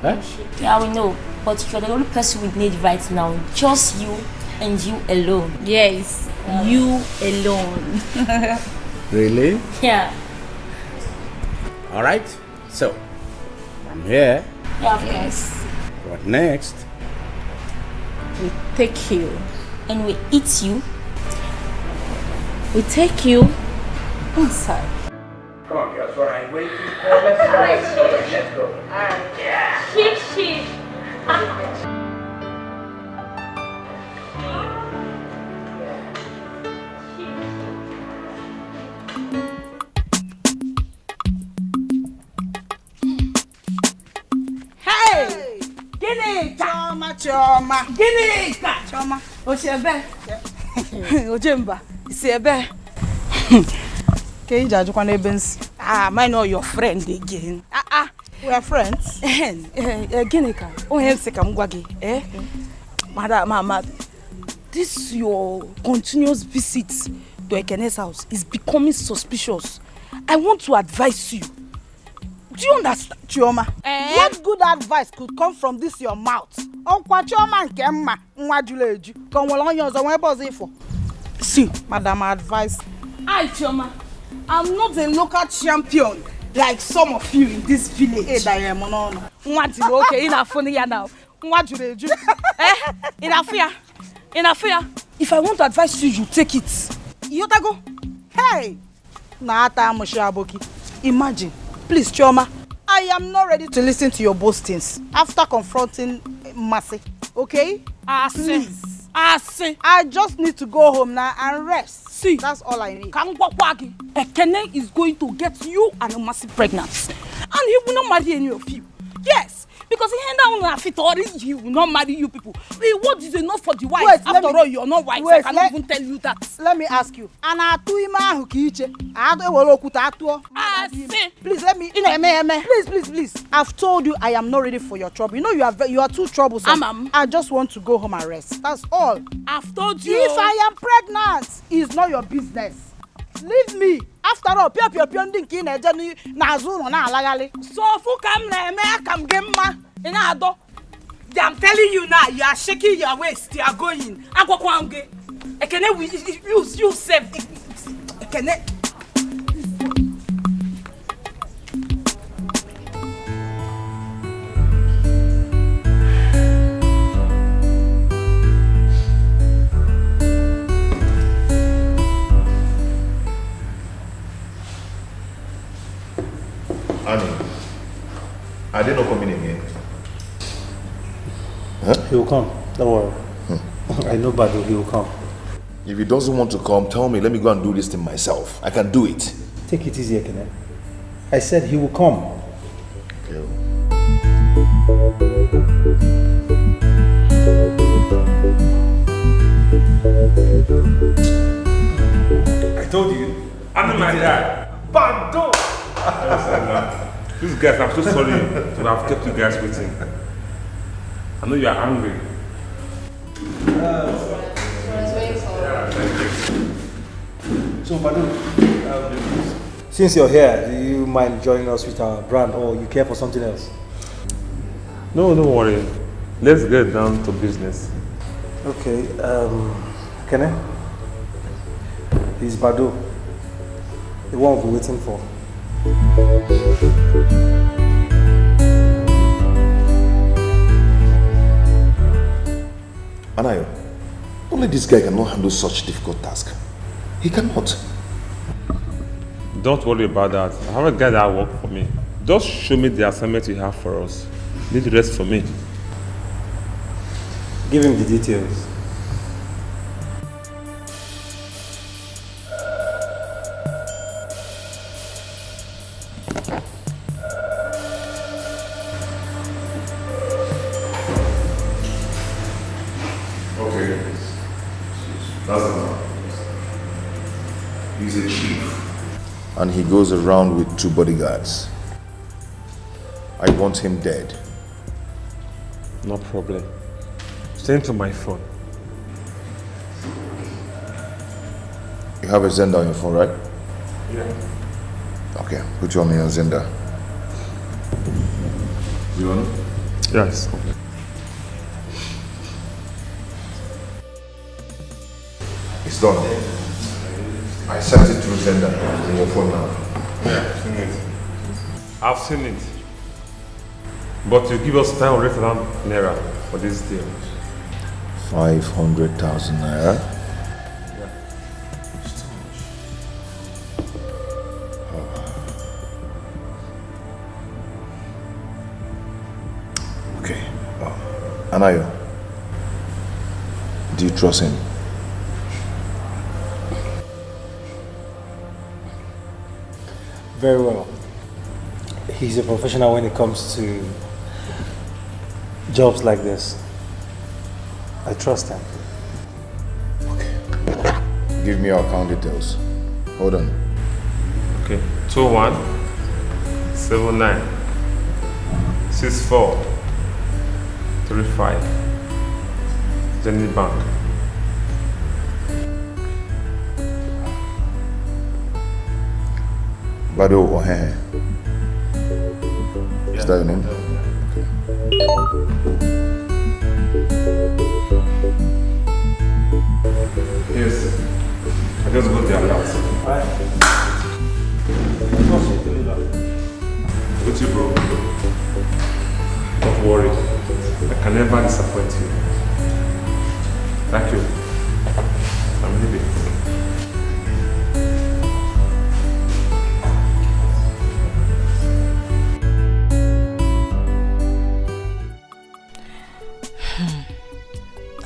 Speaker 5: Huh?
Speaker 21: Yeah, we know. But you're the only person we need right now. Just you and you alone. Yes, you alone.
Speaker 5: Really?
Speaker 21: Yeah.
Speaker 5: All right. So, I'm here.
Speaker 21: Yeah, of course.
Speaker 5: What next?
Speaker 21: We take you. And we eat you. We take you inside.
Speaker 5: Come on, girls. What are you waiting for? Let's go.
Speaker 21: Alright. Yeah. Sheep.
Speaker 12: Hey! Gịnị ka? Chioma. Gịnị ka? Chioma.
Speaker 10: Oche ebe? Oje mba. Isi ebe?
Speaker 12: Ke iji ajụkwa n'ebe nsi?
Speaker 10: Mine not your friend again.
Speaker 12: We are friends.
Speaker 10: Gịnị ka? Onye sị ka m gwa gị, Madam Mama, this your continuous visit to Ekene's house is becoming suspicious. I want to advise you. Do you understand,
Speaker 12: Chioma? What good advice could come from this your mouth? Chioma nke mma nwa jụrụ eju. Ka onwere onye ọzọ nwee ebe ọzọ ifo.
Speaker 10: See,
Speaker 12: Madam, advice.
Speaker 10: Chioma, I'm not a local champion like some of you in this village. Nwa jụrụ okay, ị ya now. Nwa jụrụ eju. Enough ya. If I want to advise you, you take it.
Speaker 12: You go. Hey! Naata amushi aboki. Imagine. Please, Chioma, I am not ready to listen to your boastings after confronting Mercy. Okay? Please. I just need to go home now and rest.
Speaker 10: See,
Speaker 12: that's all I need.
Speaker 10: Ekene is going to get you and Mercy pregnant. And he will not marry any of you. Yes, because he will not marry you people. The word is enough for the wife. After all, you're not wife. I cannot even tell you that.
Speaker 12: Let me ask you. Please let me. Please. I've told you I am not ready for your trouble. You know you are too troublesome. I just want to go home and rest. That's all.
Speaker 10: I've told you.
Speaker 12: If I am pregnant, it's not your business. Leave me. After all, ndink in a journey nazu no na alagali.
Speaker 10: So fu kam na eme akam gemma ina ado. I'm telling you now, you are shaking your waist. You are going. Agwakwange. Ekene we you save. Ekene.
Speaker 2: Annie, are they not coming again?
Speaker 22: Huh? He will come. Don't worry. I know Badu, he will come.
Speaker 2: If he doesn't want to come, tell me. Let me go and do this thing myself. I can do it.
Speaker 22: Take it easy, Ekene. I said he will come.
Speaker 2: Okay.
Speaker 17: I told you. I'm not my dad. Bando!
Speaker 3: Please guys, I'm so sorry to have kept you guys waiting. I know you are angry.
Speaker 22: So, Badu, since you're here, do you mind joining us with our brand or you care for something else?
Speaker 3: No, don't worry. Let's get down to business.
Speaker 22: Okay, Kene? He's Badu, the one we're waiting for.
Speaker 2: Anayo, only this guy cannot handle such difficult task. He cannot.
Speaker 3: Don't worry about that. I have a guy that works for me. Just show me the assignment you have for us. Leave the rest for me.
Speaker 22: Give him the details.
Speaker 2: Okay. That's enough. He's a chief. And he goes around with 2 bodyguards. I want him dead.
Speaker 3: No problem. Send to my phone.
Speaker 2: You have a Zenda on your phone, right?
Speaker 3: Yeah.
Speaker 2: Okay, put you on your Zenda. You want it?
Speaker 3: Yes.
Speaker 2: It's done. I sent it through Zenda on your phone now.
Speaker 3: Yeah, I've seen it. I've seen it. But you give us 900,000 naira for this deal.
Speaker 2: 500,000 naira?
Speaker 3: Yeah.
Speaker 2: Okay. Anayo, do you trust him?
Speaker 22: Very well. He's a professional when it comes to jobs like this. I trust him.
Speaker 2: Give me your account details. Hold on.
Speaker 3: Okay. 21 79 64 35 Jenny Bank.
Speaker 2: Bado Ohehe. Is that your name?
Speaker 3: Yes. I just got the alert. What's you, bro? Don't worry. I can never disappoint you. Thank you. I'm leaving.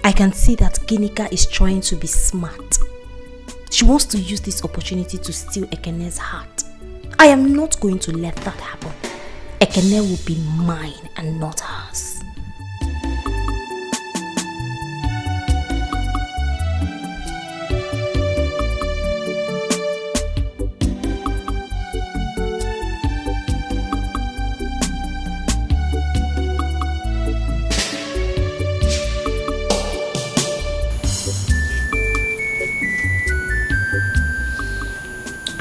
Speaker 1: I can see that Ginika is trying to be smart. She wants to use this opportunity to steal Ekene's heart. I am not going to let that happen. Ekene will be mine and not hers.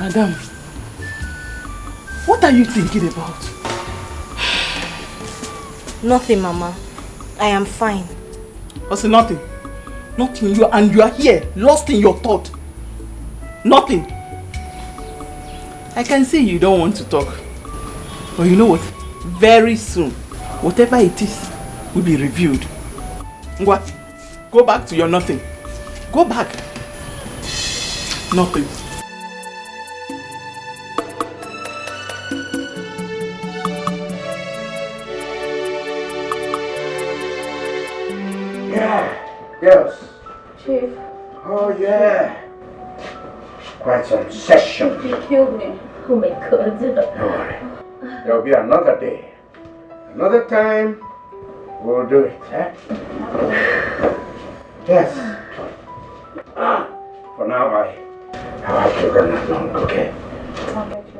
Speaker 10: Madam, what are you thinking about?
Speaker 1: Nothing, Mama. I am fine.
Speaker 10: What's nothing? Nothing. You are here, lost in your thought. Nothing. I can see you don't want to talk. But you know what? Very soon, whatever it is will be reviewed. Ngwa, go back to your nothing. Go back. Nothing.
Speaker 5: Yes.
Speaker 20: Chief.
Speaker 5: Oh, yeah. Quite some session.
Speaker 20: He killed me. Oh my God.
Speaker 5: Don't worry. There'll be another day. Another time, we'll do it, eh? Yes. For now, I have to run along, okay?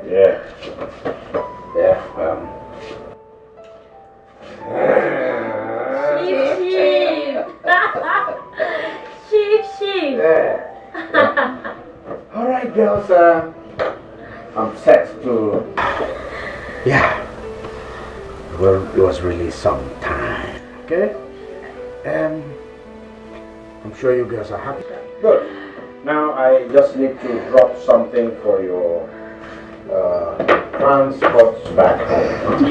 Speaker 5: Yeah. Yeah, All right, girls. I'm set to. Yeah. Well, it was really some time. Okay. I'm sure you girls are happy. Good. Now I just need to drop something for your transport back home.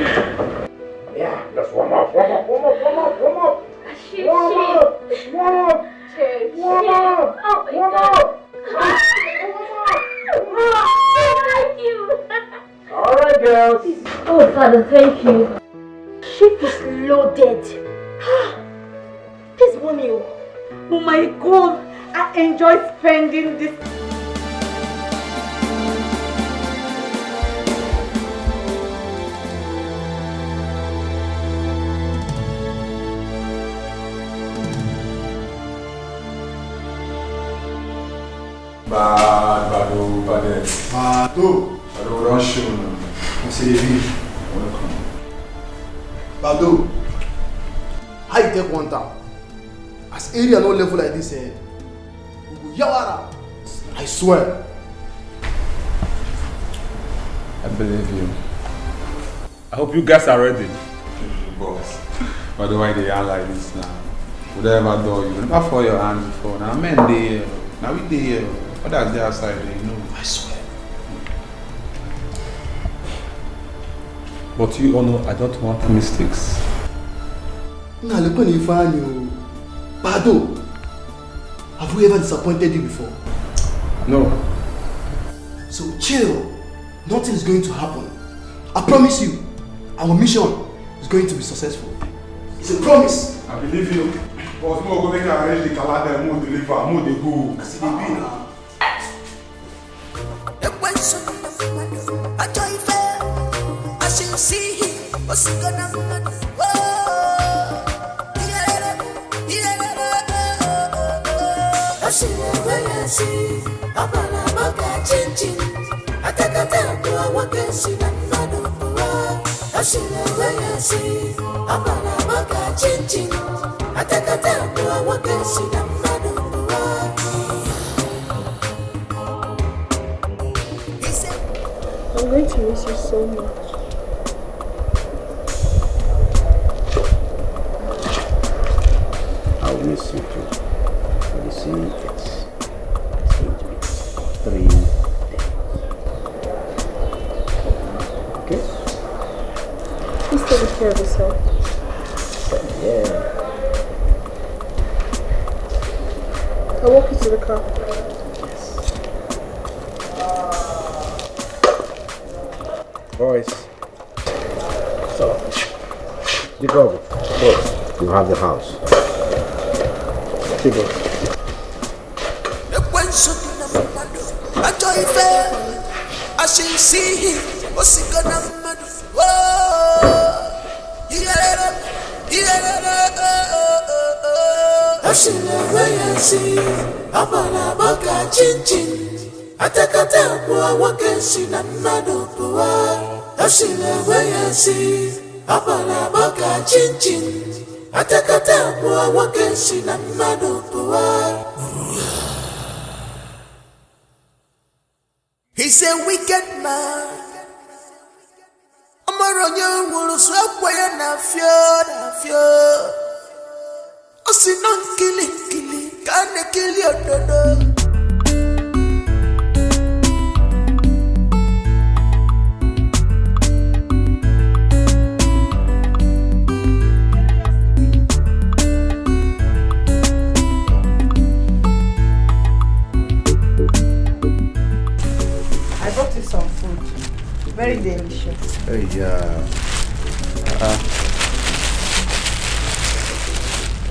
Speaker 5: Yeah, just warm up.
Speaker 21: Cheers. Oh my God. Thank you.
Speaker 5: All right, girls.
Speaker 21: Oh, Father, thank you.
Speaker 1: Ship is loaded. This money. Oh my God. I enjoy spending this.
Speaker 13: Bado, don't show now. I say, welcome.
Speaker 8: Bado, how you take one town? As area no level like this, we go yawara. I swear.
Speaker 3: I believe you. I hope you guys are ready.
Speaker 6: Boss, by the way they are like this now. Whatever door you never fall your hands before. Now men they now we they others they outside they know.
Speaker 8: I swear.
Speaker 3: But you all know I don't want mistakes.
Speaker 8: Nah, look when you find you. Bado, have we ever disappointed you before?
Speaker 3: No.
Speaker 8: So chill. Nothing is going to happen. I promise you, our mission is going to be successful. It's a promise.
Speaker 6: I believe you. But more go make arrange the calendar, more deliver, more they go.
Speaker 8: I see the be now.
Speaker 4: I'm going to miss you so much.
Speaker 5: I'll miss you too. But you see, it's going to be 3 days. Okay?
Speaker 4: Please take care of yourself.
Speaker 5: Yeah.
Speaker 4: I'll walk you to the car.
Speaker 5: Boys. So, Jacob, boys, you have the house. Jacob.
Speaker 9: Atakata kwa wakesi na mmadu puwa Ashile weyesi Apala baka chinchin Atakata kwa wakesi na mmadu puwa He's a wicked man Amaronyo wulu swapwa ya na fio Osinon kili Kane kili ododo
Speaker 12: Very delicious.
Speaker 2: Hey,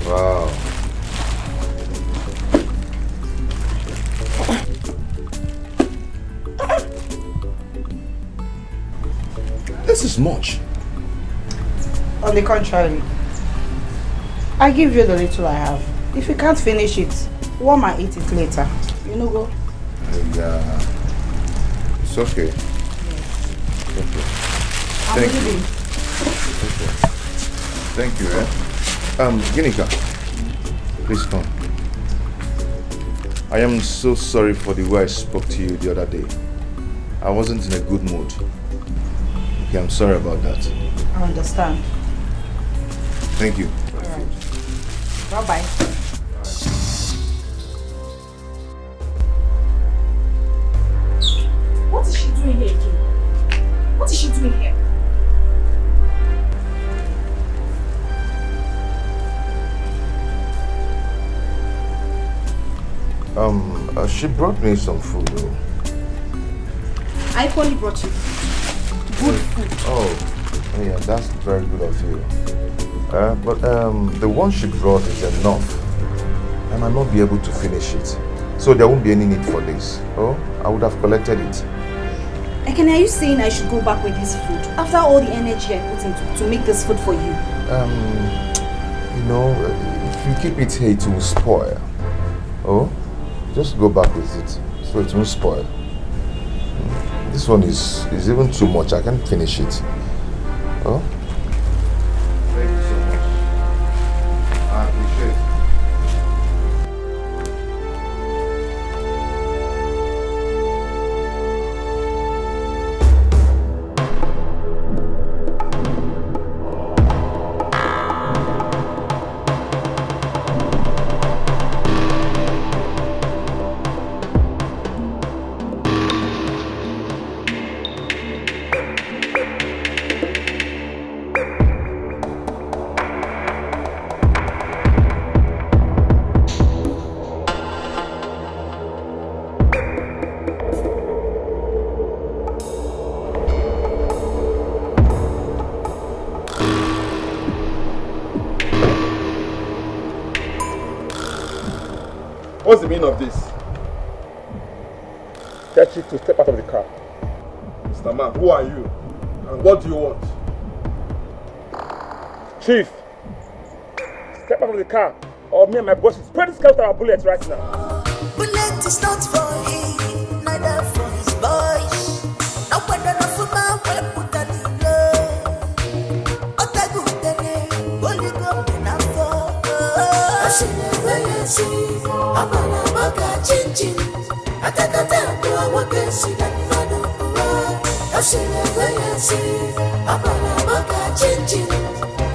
Speaker 2: wow. This is much.
Speaker 12: On the contrary, I give you the little I have. If you can't finish it, warm and eat it later. You know, go.
Speaker 2: Hey, it's okay. Okay. Thank you. Thank you, Ginika. Please come. I am so sorry for the way I spoke to you the other day. I wasn't in a good mood. Okay, I'm sorry about that.
Speaker 12: I understand.
Speaker 2: Thank you.
Speaker 12: Bye-bye.
Speaker 10: What is she doing here again? What is she doing here?
Speaker 2: She brought me some food though.
Speaker 10: I only brought you good food.
Speaker 2: Oh, yeah, that's very good of you. But the one she brought is enough. I might not be able to finish it. So there won't be any need for this. Oh, I would have collected it.
Speaker 20: Ekene, are you saying I should go back with this food after all the energy I put into to make this food for you?
Speaker 2: You know, if you keep it here, it will spoil. Oh, just go back with it so it won't spoil. This one is even too much. I can't finish it. Oh. Thank you so much. I appreciate it.
Speaker 18: What's the meaning of this? Tell Chief to step out of the car. Mr. Man, who are you? And what do you want? Chief, step out of the car or me and my boss will spread this car with our bullets right now.
Speaker 9: Bullet is not for him, neither for his boys. No wonder no for my way put a delay. Otagu dene, holy go na for. Ashine weyesi, amana maka chinchin. Atakata kwa wakesi na nado kuwa. Ashine weyesi, amana maka chinchin.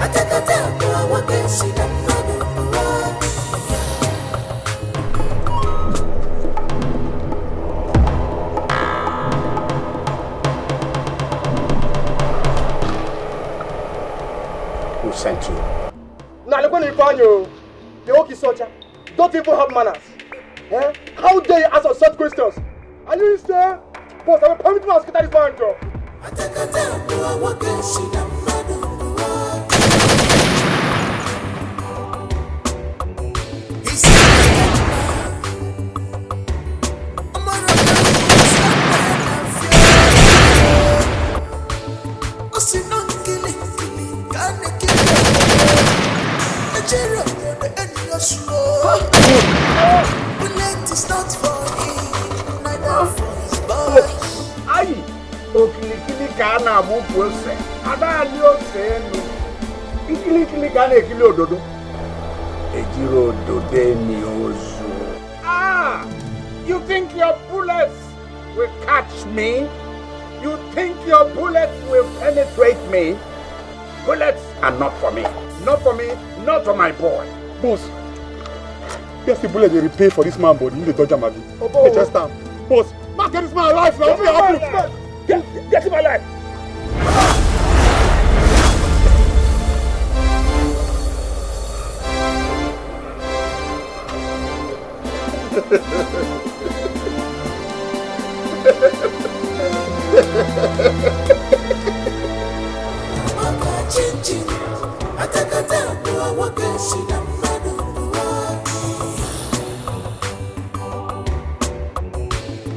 Speaker 9: Atakata kwa wakesi na nado kuwa.
Speaker 18: Who sent you? Now look when you find you. The Oki soldier don't even have manners. Eh? How dare you ask us such questions? Are you sure? Boss, I will permit you to get this man job.
Speaker 9: Bullet is not for him, neither for his boys.
Speaker 18: Aye, okilikili kana buku ose. Ada ali ose enu. Ikilikili kana ekili ododo. Ejiro odode ni ozu. Ah, you think your bullets will catch me? You think your bullets will penetrate me? Bullets are not for me. Not for me, not for my boy. Boss, guess the bullet they repay for this man body in the Dodger Maggie. Oh, the chest down. Boss, now get this man alive now. Get him alive.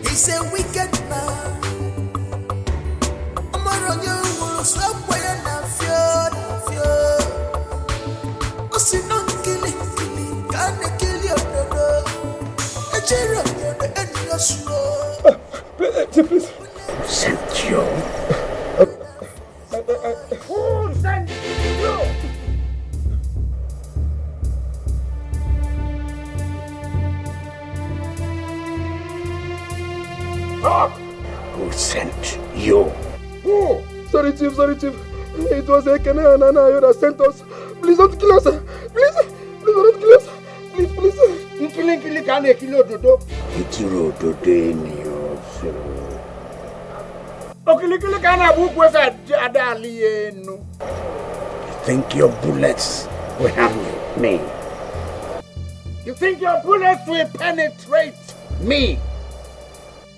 Speaker 9: He's a wicked man. I'm on you, will swap way and fear. Oh, see, no killing, can't kill your brother. A cherry, the end of your slow.
Speaker 18: Please. Sent you. Who sent you? Talk! Who sent you?
Speaker 14: Oh, sorry, Chief. It was Ekene and Anayo that sent us. Please don't kill us. Please don't kill us. Please.
Speaker 18: Nkili kane kilo dodo. Ejiro dodo ni oso. Okili kane abu kwesa adali enu. You think your bullets will harm me? You think your bullets will penetrate me?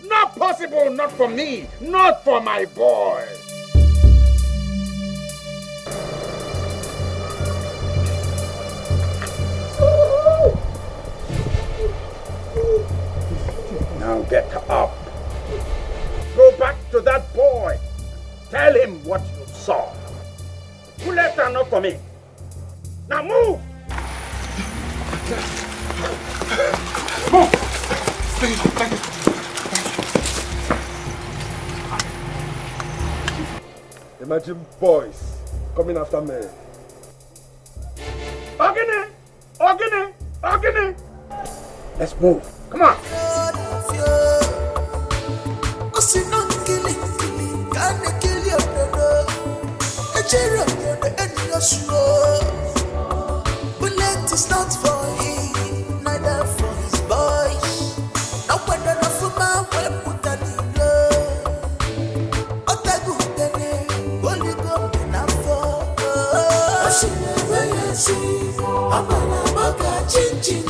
Speaker 18: Not possible, not for me, not for my boy. Now get up. Go back to that boy. Tell him what you saw. Bullets are not for me. Now move! Move! Thank you.
Speaker 14: Imagine boys coming after me. Ogene!
Speaker 18: Let's move. Come on.
Speaker 9: Bullet is not for him, neither for his boys. No wonder no for my way put an Otagu tene, only go enough for. Ashina wayasi, amala baka chin.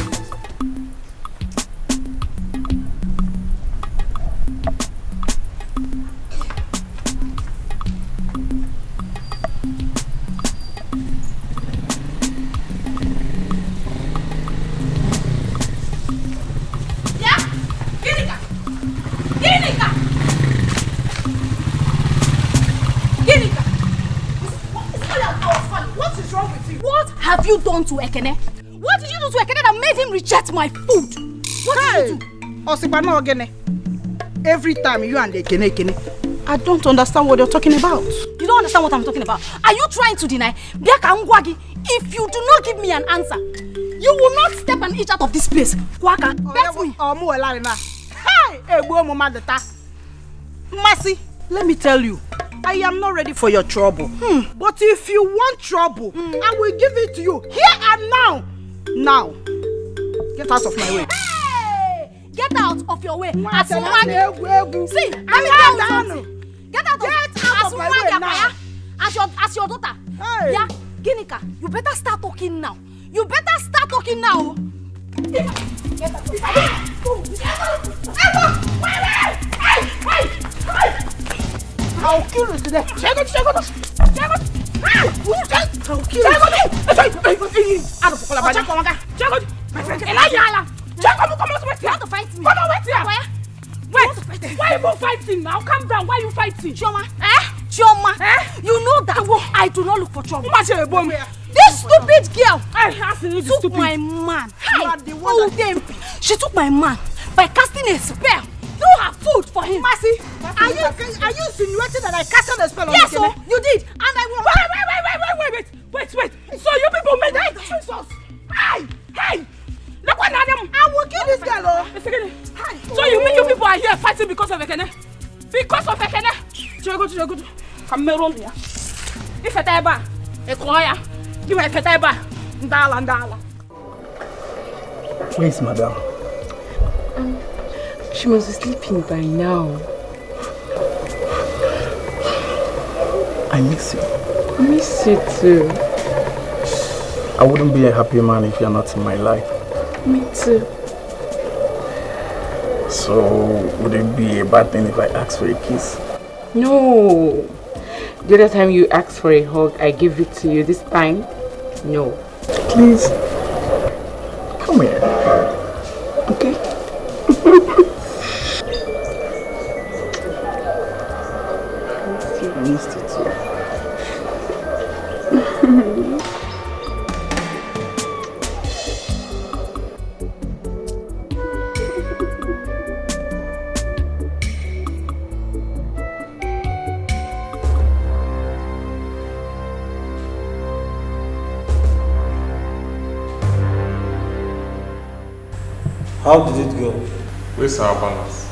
Speaker 1: You done to Ekene? What did you do to Ekene that made him reject my food? What did you do?
Speaker 12: Osibana Ogene. Every time you and Ekene, I don't understand what you're talking about.
Speaker 1: You don't understand what I'm talking about? Are you trying to deny? If you do not give me an answer, you will not step an inch out of this place. Kwaka, bet me.
Speaker 12: Hey, Mercy, let me tell you. I am not ready for your trouble. But if you want trouble, I will give it to you here and now. Now, get out of my way.
Speaker 1: Hey! Get out of your way. See, let me tell you something. Get out of my way now. As your daughter. Hey. Yeah, Ginika, you better start talking now. Get out.
Speaker 12: I'll kill you today. Check it. I'll kill you.
Speaker 10: Why are you fighting now? Calm down. Why are you fighting?
Speaker 1: Chioma, you know that I do not look for trouble. This stupid girl took my man. She took my man by casting a spell through her food for him.
Speaker 12: Mercy, are you insinuating that I casted a spell on
Speaker 1: Yes, so you did. And I will.
Speaker 10: Wait. So you people made that Jesus. Hey! Look what Adam.
Speaker 12: I will kill this girl.
Speaker 10: So you mean you people are here fighting because of Ekene? Because of Ekene? Go. Come here. If a table, a choir, give me a table. Ndala.
Speaker 14: Where is madam?
Speaker 7: She must be sleeping by now.
Speaker 14: I miss you.
Speaker 7: I miss you too.
Speaker 14: I wouldn't be a happy man if you're not in my life.
Speaker 7: Me too.
Speaker 14: So, would it be a bad thing if I ask for a kiss?
Speaker 7: No. The other time you asked for a hug, I gave it to you. This time, no.
Speaker 14: Please, come here. Okay? I missed it too.
Speaker 22: How did it go?
Speaker 3: Where's our balance?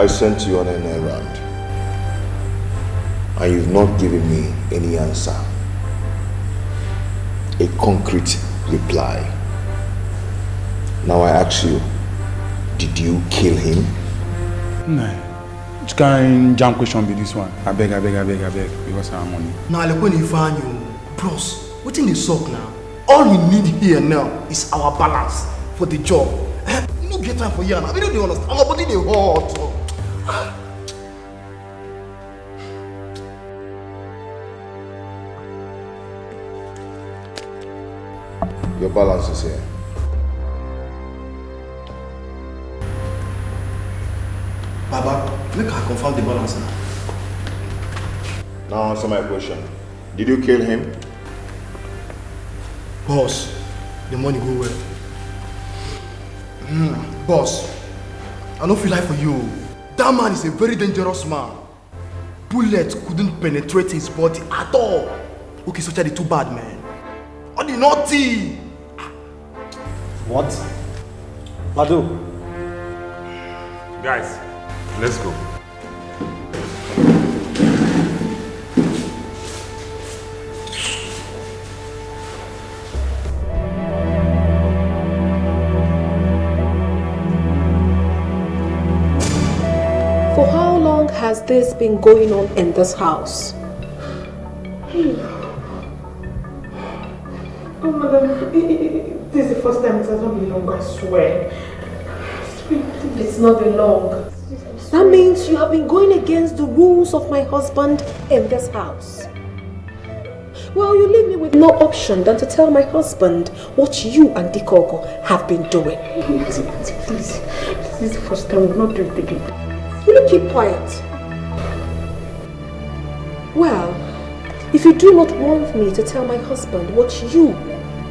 Speaker 2: I sent you on an errand, and you've not given me any answer. A concrete reply. Now I ask you, did you kill him?
Speaker 6: No. Which kind jam question be this one? I beg, because I'm money.
Speaker 8: Now, like when you find you, bros, what in the sock now? All we need here now is our balance for the job. You don't get time for you now. We don't understand. Our body they hot.
Speaker 2: Your balance is here.
Speaker 8: Baba, make her confirm the balance now.
Speaker 2: Now answer my question. Did you kill him?
Speaker 8: Boss, the money go well. Boss, I don't feel like for you. That man is a very dangerous man. Bullet couldn't penetrate his body at all. Okay, so too bad, man. Oh, the naughty!
Speaker 22: What? Badu.
Speaker 3: Guys, let's go.
Speaker 4: For how long has this been going on in this house?
Speaker 12: Oh, madam, this is the first time it has not been long, I swear.
Speaker 4: It's not been long. That means you have been going against the rules of my husband in this house. Well, you leave me with no option than to tell my husband what you and Etiko have been doing.
Speaker 12: Please, this is the first time we'll not do it again.
Speaker 4: Will you keep quiet? Well, if you do not want me to tell my husband what you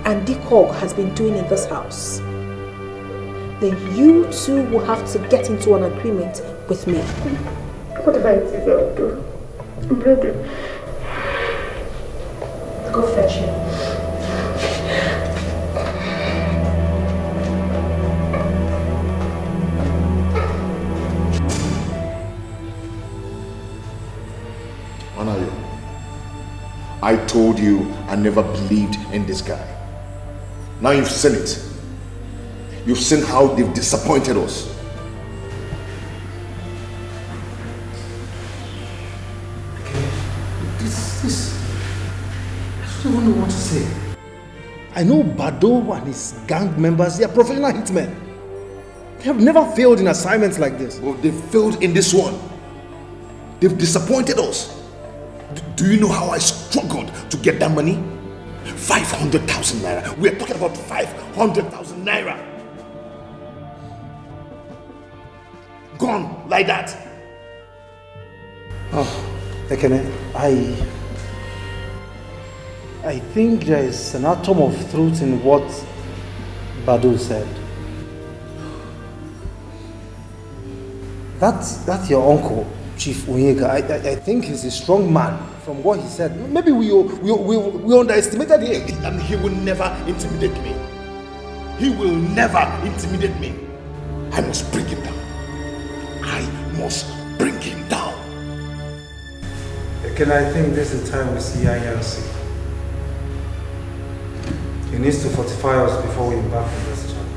Speaker 4: and Etiko has been doing in this house, then you two will have to get into an agreement with me.
Speaker 12: Whatever it is, I'll do. I'm ready.
Speaker 4: Go fetch him.
Speaker 2: Anayo, I told you I never believed in this guy. Now you've seen it. You've seen how they've disappointed us.
Speaker 8: This. I don't even know what to say. I know Bado and his gang members, they are professional hitmen. They have never failed in assignments like this.
Speaker 2: But they failed in this one. They've disappointed us. Do you know how I struggled to get that money? 500,000 naira. We are talking about 500,000 naira. Gone like that.
Speaker 22: Oh, Ekene, I think there is an atom of truth in what Badu said. That's your uncle, Chief Onyeka. I think he's a strong man from what he said. Maybe we underestimated him.
Speaker 2: And he will never intimidate me. He will never intimidate me. I must bring him down. I must bring him down.
Speaker 22: Ekene, I think this is the time we see INC. He needs to fortify us before we embark on this challenge.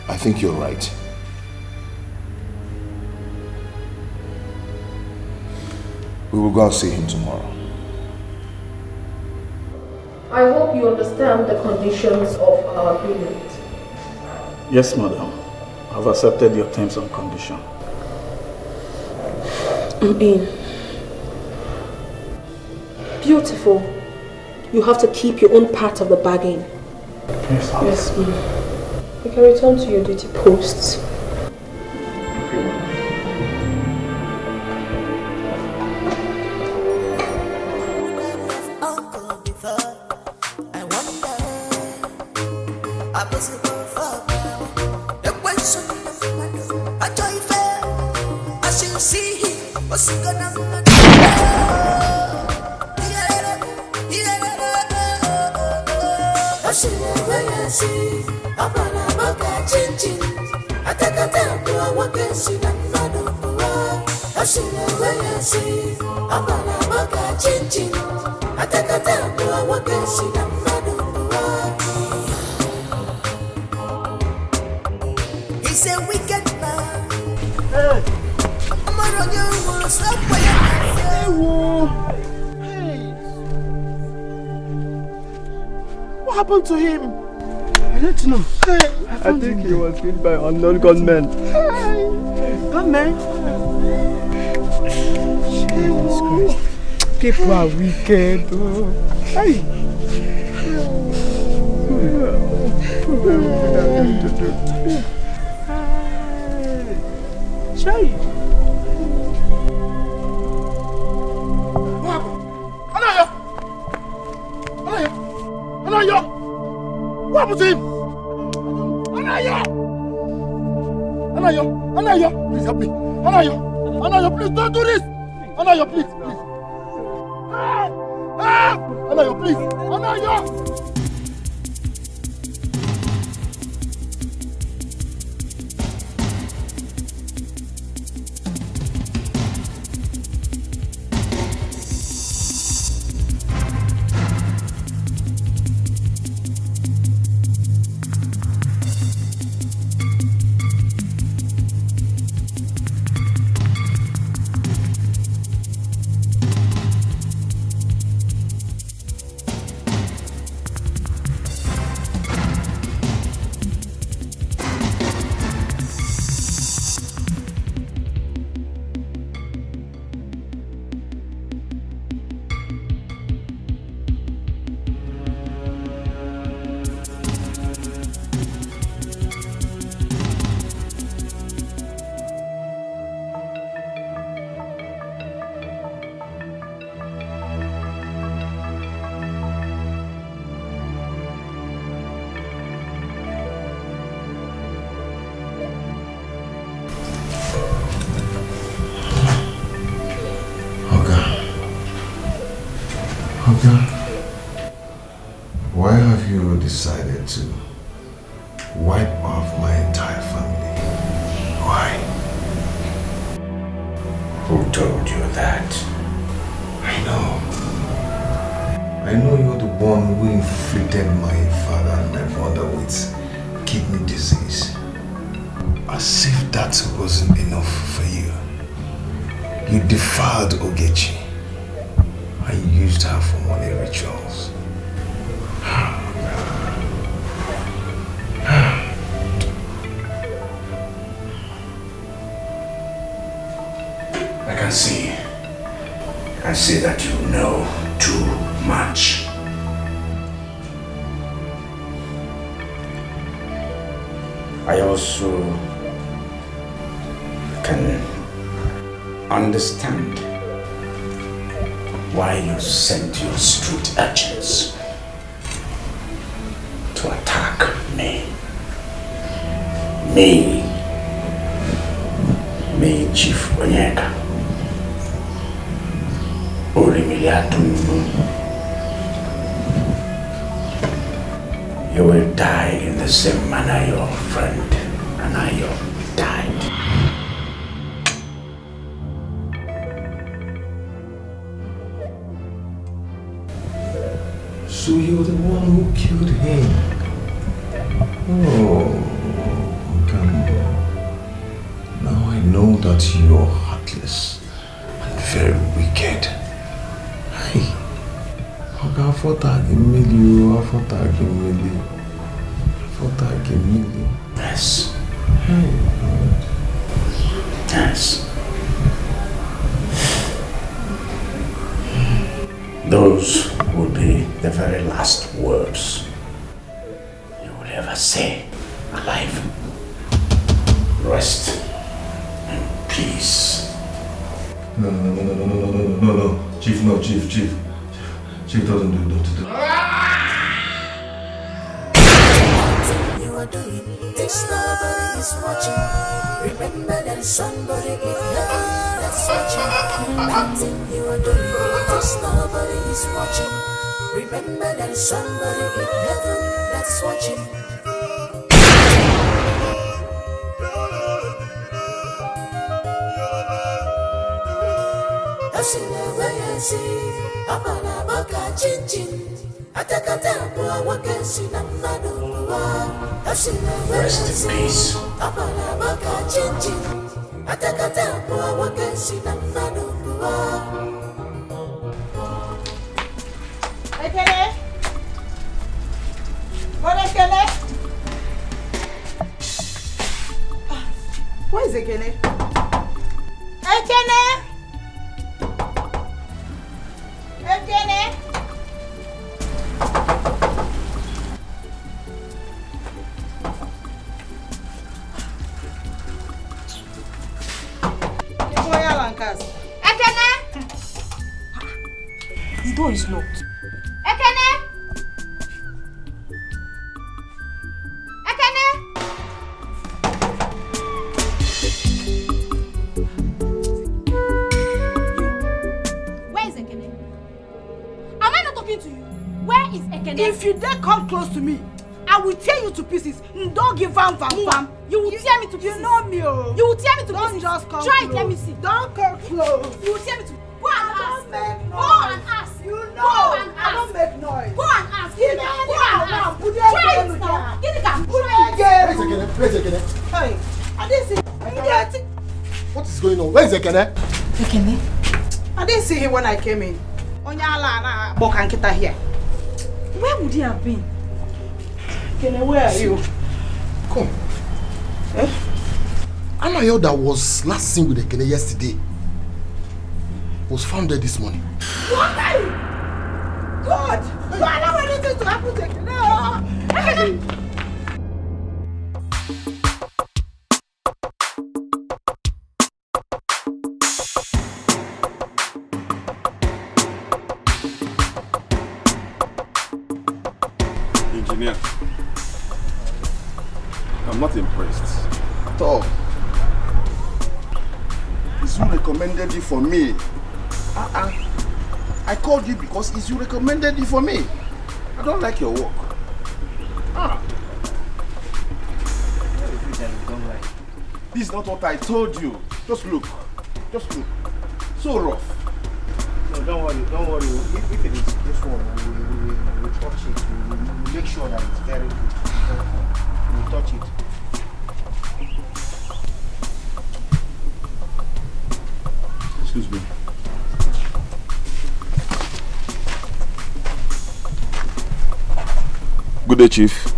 Speaker 2: I think you're right. We will go and see him tomorrow.
Speaker 4: I hope you understand the conditions of our agreement.
Speaker 11: Yes, madam. I've accepted your terms and conditions.
Speaker 4: I'm in. Beautiful. You have to keep your own part of the bargain.
Speaker 11: Yes, ma'am.
Speaker 4: Yes, ma'am. You can return to your duty posts.
Speaker 9: Chin chin. He's a wicked man. I'm on your walls, hey.
Speaker 14: What happened to him? I don't know. I think he was killed by unknown gunmen. Gunmen? Jesus Christ. People are wicked. Hey. Shay.
Speaker 8: What happened? Anayo! What happened to him? Anayo! Please help me. Anayo, please don't do this. Anayo, please. Anayo, please. Anayo!
Speaker 2: Why have you decided to wipe off my entire family? Why?
Speaker 5: Who told you that?
Speaker 2: I know you're the one who inflicted my father and my mother with kidney disease. As if that wasn't enough for you. You defiled Ogechi and used her for money rituals.
Speaker 5: I see that you know too much. I also can understand why you sent your street urchins to attack me. Me, Chief Onyeka. You will die in the same manner your friend and I died.
Speaker 2: So you're the one who killed him? Oh, now I know that you're heartless and very wicked.
Speaker 5: Yes. Yes. Those will be the very last words you will ever say alive. Rest in peace.
Speaker 2: No. Chief, no, Chief. Chief, don't do it.
Speaker 9: You are doing this, nobody is watching. Remember there is somebody in heaven that's watching. That thing you are doing this, nobody is watching. Remember there is somebody in heaven that's watching. Asina wayasi, apana baka chinchin. Atakata bua wakasi na manuwa. Asina wayasi, apana baka chinchin. Atakata bua wakasi na manuwa.
Speaker 12: Ekene? What Ekene? Where is Ekene? Ekene? Ekene? Ekene?
Speaker 1: The door is locked.
Speaker 12: Ekene? Ekene?
Speaker 20: Where is Ekene? Am I not talking to you? Where is Ekene?
Speaker 12: If you dare come close to me, I will tear you to pieces. Don't give vam.
Speaker 20: You will tear me to pieces.
Speaker 12: You know me, oh.
Speaker 20: You will tear me to
Speaker 12: Don't
Speaker 20: pieces.
Speaker 12: just come
Speaker 20: Try
Speaker 12: close.
Speaker 20: it, let me see.
Speaker 12: Don't come close.
Speaker 20: You will tear me to. Go and ask. Go and ask.
Speaker 12: You know.
Speaker 20: Go and ask.
Speaker 12: I don't make noise.
Speaker 20: Go and ask.
Speaker 12: Give me
Speaker 20: Go
Speaker 12: now.
Speaker 20: and ask.
Speaker 12: Put it
Speaker 20: Try
Speaker 12: again,
Speaker 20: it now.
Speaker 12: Lucia.
Speaker 20: Give it down.
Speaker 12: Put it again.
Speaker 8: Where's Ekene?
Speaker 12: Hey, I didn't see.
Speaker 8: What is going on? Where is Ekene?
Speaker 1: Ekene?
Speaker 12: I didn't see him when I came in. Onyala na Bokankita here.
Speaker 1: Where would he have been?
Speaker 12: Ekene, where are you?
Speaker 8: Come. Anayo that was last seen with Ekene yesterday was found dead this morning.
Speaker 12: What? God! God, I don't want anything to happen to Ekene. Ekene!
Speaker 15: Engineer, I'm not impressed.
Speaker 8: At all.
Speaker 15: Izu recommended you for me. I called you because Izu recommended you for me. I don't like your work. This is not what I told you. Just look. Just look. So rough.
Speaker 16: No, don't worry. If it is this one, we will touch it. We will make sure that it's very good. We will touch it.
Speaker 15: Excuse me. Good day, Chief.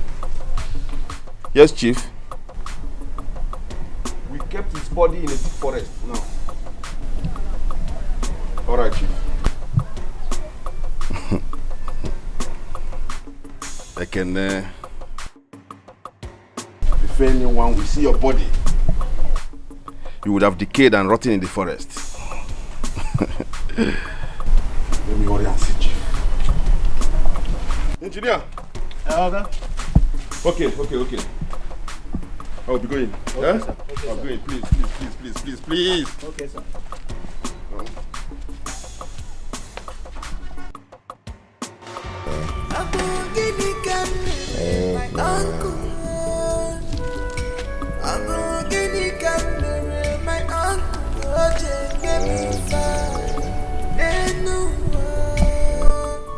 Speaker 15: Yes, Chief. We kept his body in a deep forest now. All right, Chief. Ekene, if anyone will see your body, you would have decayed and rotted in the forest. Let me hurry and see, Chief. Engineer.
Speaker 16: Okay.
Speaker 15: Okay. I will be going.
Speaker 16: Okay,
Speaker 15: yeah?
Speaker 16: sir. Okay,
Speaker 15: I'll
Speaker 16: sir.
Speaker 15: be going. Please.
Speaker 16: Okay, sir.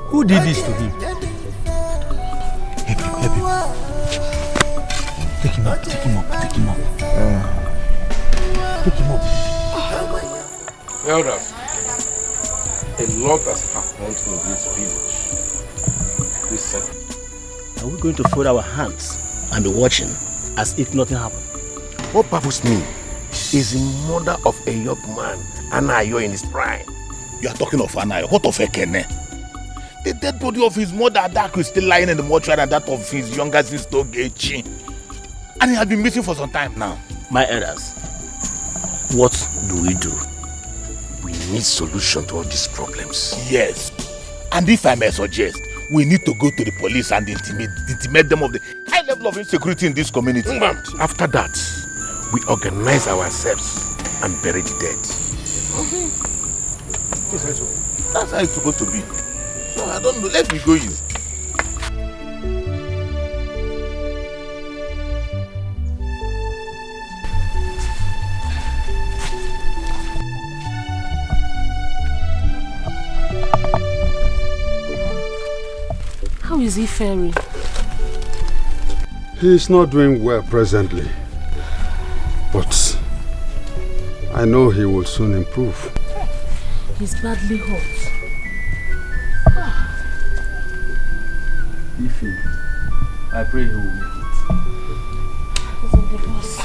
Speaker 16: Who did this to him? Help him. Take him up.
Speaker 15: Elders, a lot has happened in this village.
Speaker 5: Are we going to fold our hands and be watching as if nothing happened?
Speaker 15: What baffles me is the murder of a young man, Anayo, in his prime.
Speaker 19: You are talking of Anayo. What of Ekene? The dead body of his mother Adaku is still lying in the mortuary, and that of his younger sister Ogechi. And he has been missing for some time now.
Speaker 5: My elders, what do we do? We need solution to all these problems.
Speaker 19: Yes. And if I may suggest, we need to go to the police and intimate them of the high level of insecurity in this community.
Speaker 15: After that, we organize ourselves and bury the dead.
Speaker 19: That's how it's supposed to be. So I don't know. Let me go in.
Speaker 10: is he faring?
Speaker 17: He is not doing well presently, but I know he will soon improve.
Speaker 10: He's badly hurt.
Speaker 22: Ify, I pray he will make it.
Speaker 10: He's in the bus.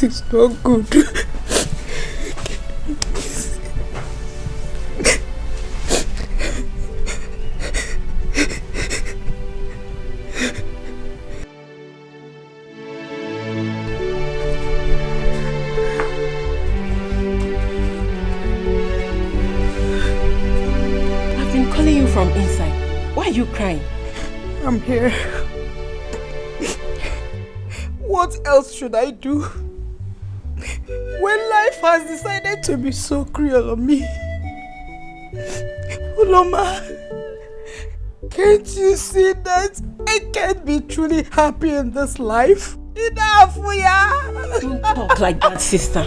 Speaker 9: It's not good.
Speaker 10: I've been calling you from inside. Why are you crying?
Speaker 9: I'm here. What else should I do? When life has decided to be so cruel on me. Uloma, can't you see that I can't be truly happy in this life? Enough,
Speaker 10: Don't talk like that, sister.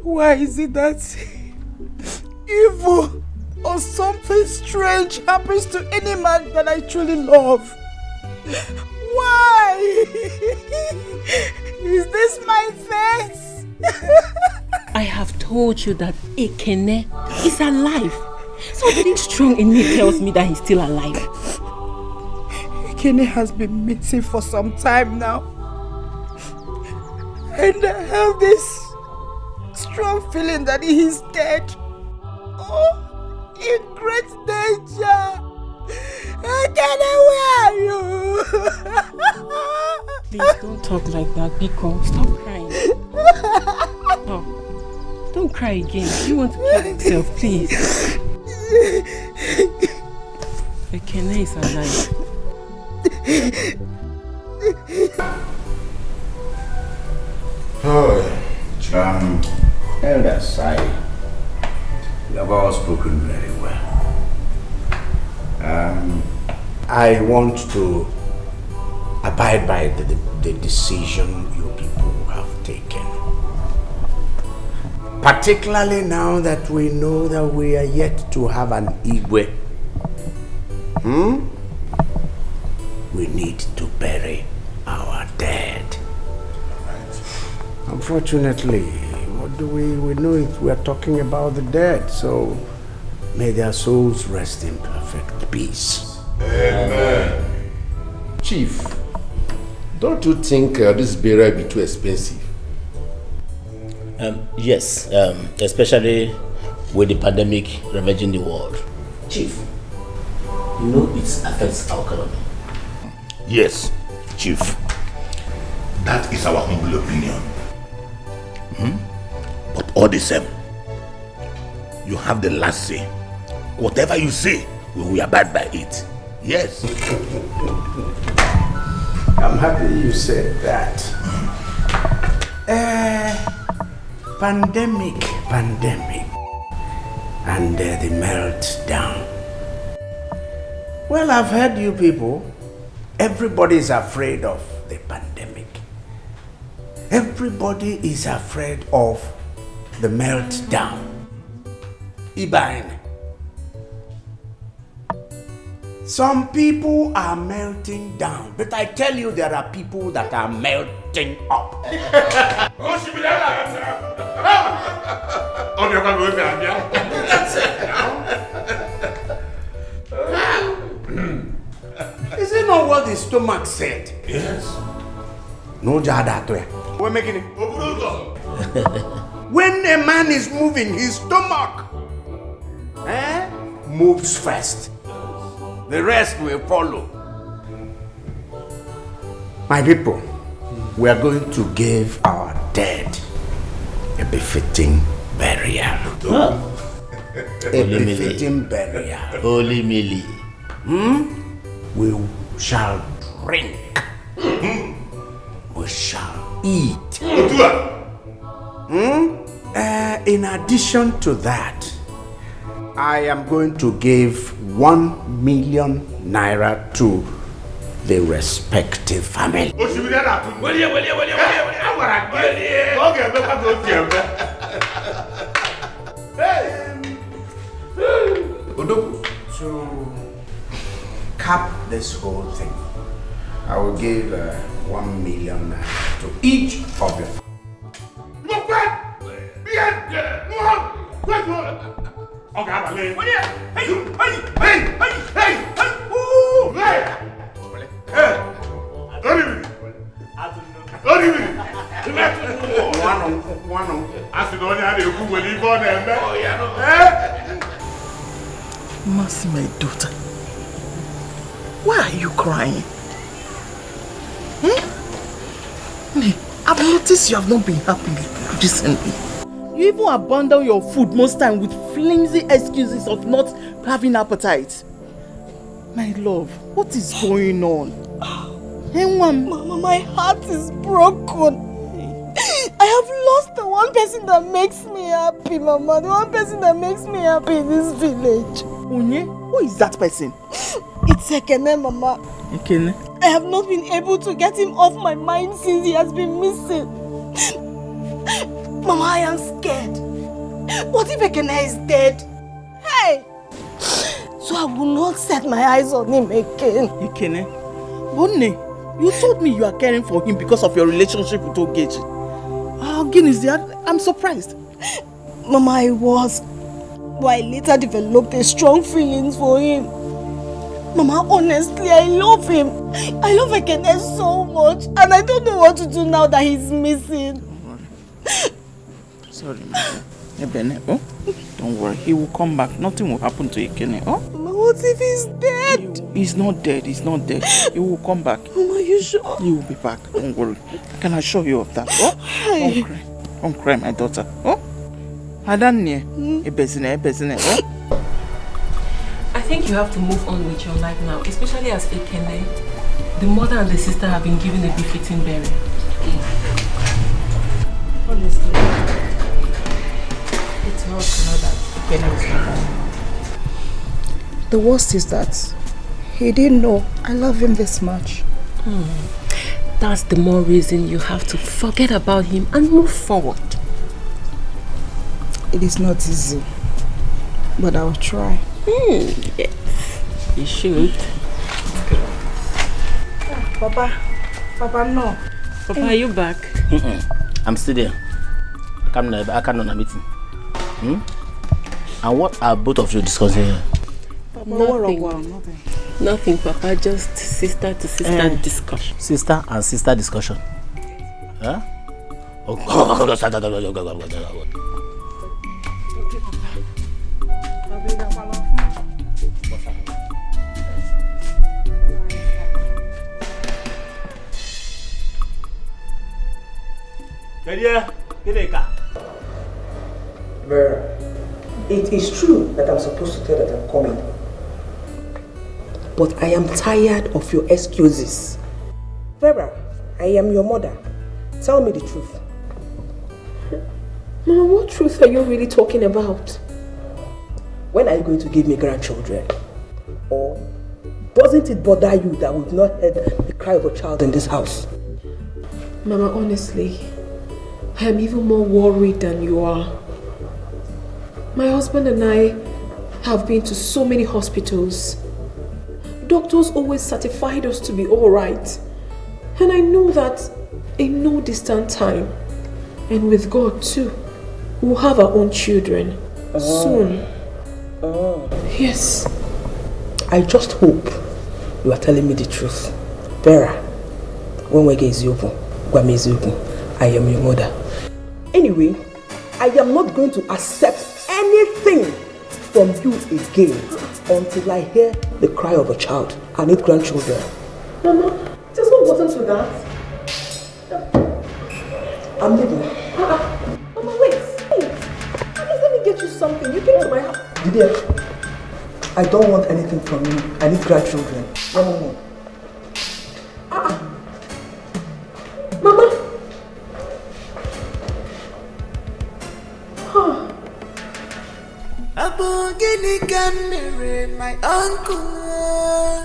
Speaker 9: Why is it that evil or something strange happens to any man that I truly love? Why? Is this my face?
Speaker 10: I have told you that Ekene is alive. Something strong in me tells me that he's still alive.
Speaker 9: Ekene has been missing for some time now. And I have this strong feeling that he is dead. Oh, in great danger. Ekene, where are you?
Speaker 10: Please don't talk like that, Biko. Stop crying. Stop. Don't cry again. You want to kill yourself, please. Ekene is alive.
Speaker 5: Oh, elders, you have all spoken very well. I want to abide by the decision you people have taken. Particularly now that we know that we are yet to have an Igwe. We need to bury our dead. Unfortunately, what do we know it? We are talking about the dead, so may their souls rest in perfect peace.
Speaker 15: Amen. Chief, don't you think this burial will be too expensive?
Speaker 21: Yes, especially with the pandemic ravaging the world. Chief, you know it affects our economy.
Speaker 19: Yes, Chief. That is our humble opinion. But all the same, you have the last say. Whatever you say, we will abide by it. Yes.
Speaker 5: I'm happy you said that. Pandemic, and the meltdown. Well, I've heard you people. Everybody is afraid of the pandemic. Everybody is afraid of the meltdown. Ibane. Some people are melting down, but I tell you there are people that are melting up. Is it not what the stomach said?
Speaker 19: Yes.
Speaker 5: No jada. We're making it. When a man is moving, his stomach moves first. The rest will follow. My people, we are going to give our dead a befitting burial. A befitting burial.
Speaker 21: Holy Millie.
Speaker 5: We shall drink. We shall eat. In addition to that, I am going to give 1 million naira to the respective family. To cap this whole thing, I will give 1 million naira to each of you.
Speaker 13: Mercy, my daughter. Why are you crying? I've noticed you have not been happy recently. You even abandon your food most time with flimsy excuses of not having appetite. My love, what is going on?
Speaker 1: Mama, my heart is broken. I have lost the one person that makes me happy, Mama. The one person that makes me happy in this village.
Speaker 13: Onye? Who is that person?
Speaker 1: It's Ekene, Mama.
Speaker 13: Ekene?
Speaker 1: I have not been able to get him off my mind since he has been missing. Mama, I am scared. What if Ekene is dead? Hey! So I will not set my eyes on him again.
Speaker 13: Ekene? Bonne, you told me you are caring for him because of your relationship with Ogechi. I'm surprised.
Speaker 1: Mama, I was. But I later developed a strong feelings for him. Mama, honestly, I love him. I love Ekene so much. And I don't know what to do now that he's missing.
Speaker 13: Sorry, Ebene. Oh? Don't worry, he will come back. Nothing will happen to Ekene. Oh?
Speaker 1: Mama, what if he's dead?
Speaker 13: He's not dead. He's not dead. He will come back.
Speaker 1: Mama, are you sure?
Speaker 13: He will be back. Don't worry. I can assure you of that. Oh? Don't cry. Don't cry, my daughter. Oh? Adanye. Ebezine. Oh?
Speaker 4: I think you have to move on with your life now, especially as Ekene. The mother and the sister have been given a befitting burial.
Speaker 12: Honestly, it's hard to know that Ekene is not dying. The worst is that he didn't know I love him this much.
Speaker 4: That's the more reason you have to forget about him and move forward.
Speaker 12: It is not easy, but I'll try.
Speaker 4: Yes, you should.
Speaker 12: Papa, no.
Speaker 4: Papa, are you back?
Speaker 21: I'm still there. I can't on a meeting. And what are both of you discussing here?
Speaker 4: Nothing, Papa. Just sister to sister discussion.
Speaker 21: Sister and sister discussion. Huh?
Speaker 18: Vera, it is true that I'm supposed to tell that I'm coming. But I am tired of your excuses. Vera, I am your mother. Tell me the truth.
Speaker 4: Mama, what truth are you really talking about?
Speaker 18: When are you going to give me grandchildren? Or doesn't it bother you that we've not heard the cry of a child in this house?
Speaker 4: Mama, honestly, I am even more worried than you are. My husband and I have been to so many hospitals. Doctors always certified us to be alright. And I know that in no distant time, and with God too, we'll have our own children soon. Yes.
Speaker 18: I just hope you are telling me the truth. Vera, when we get I am your mother. Anyway, I am not going to accept anything from you again until I hear the cry of a child. I need grandchildren.
Speaker 4: Mama, just not gotten to that.
Speaker 18: I'm leaving. Mama, wait. Please, let me get you something. You came to my house. Didier, I don't want anything from you. I need grandchildren. One. Mama.
Speaker 9: Abogini Camere, my uncle.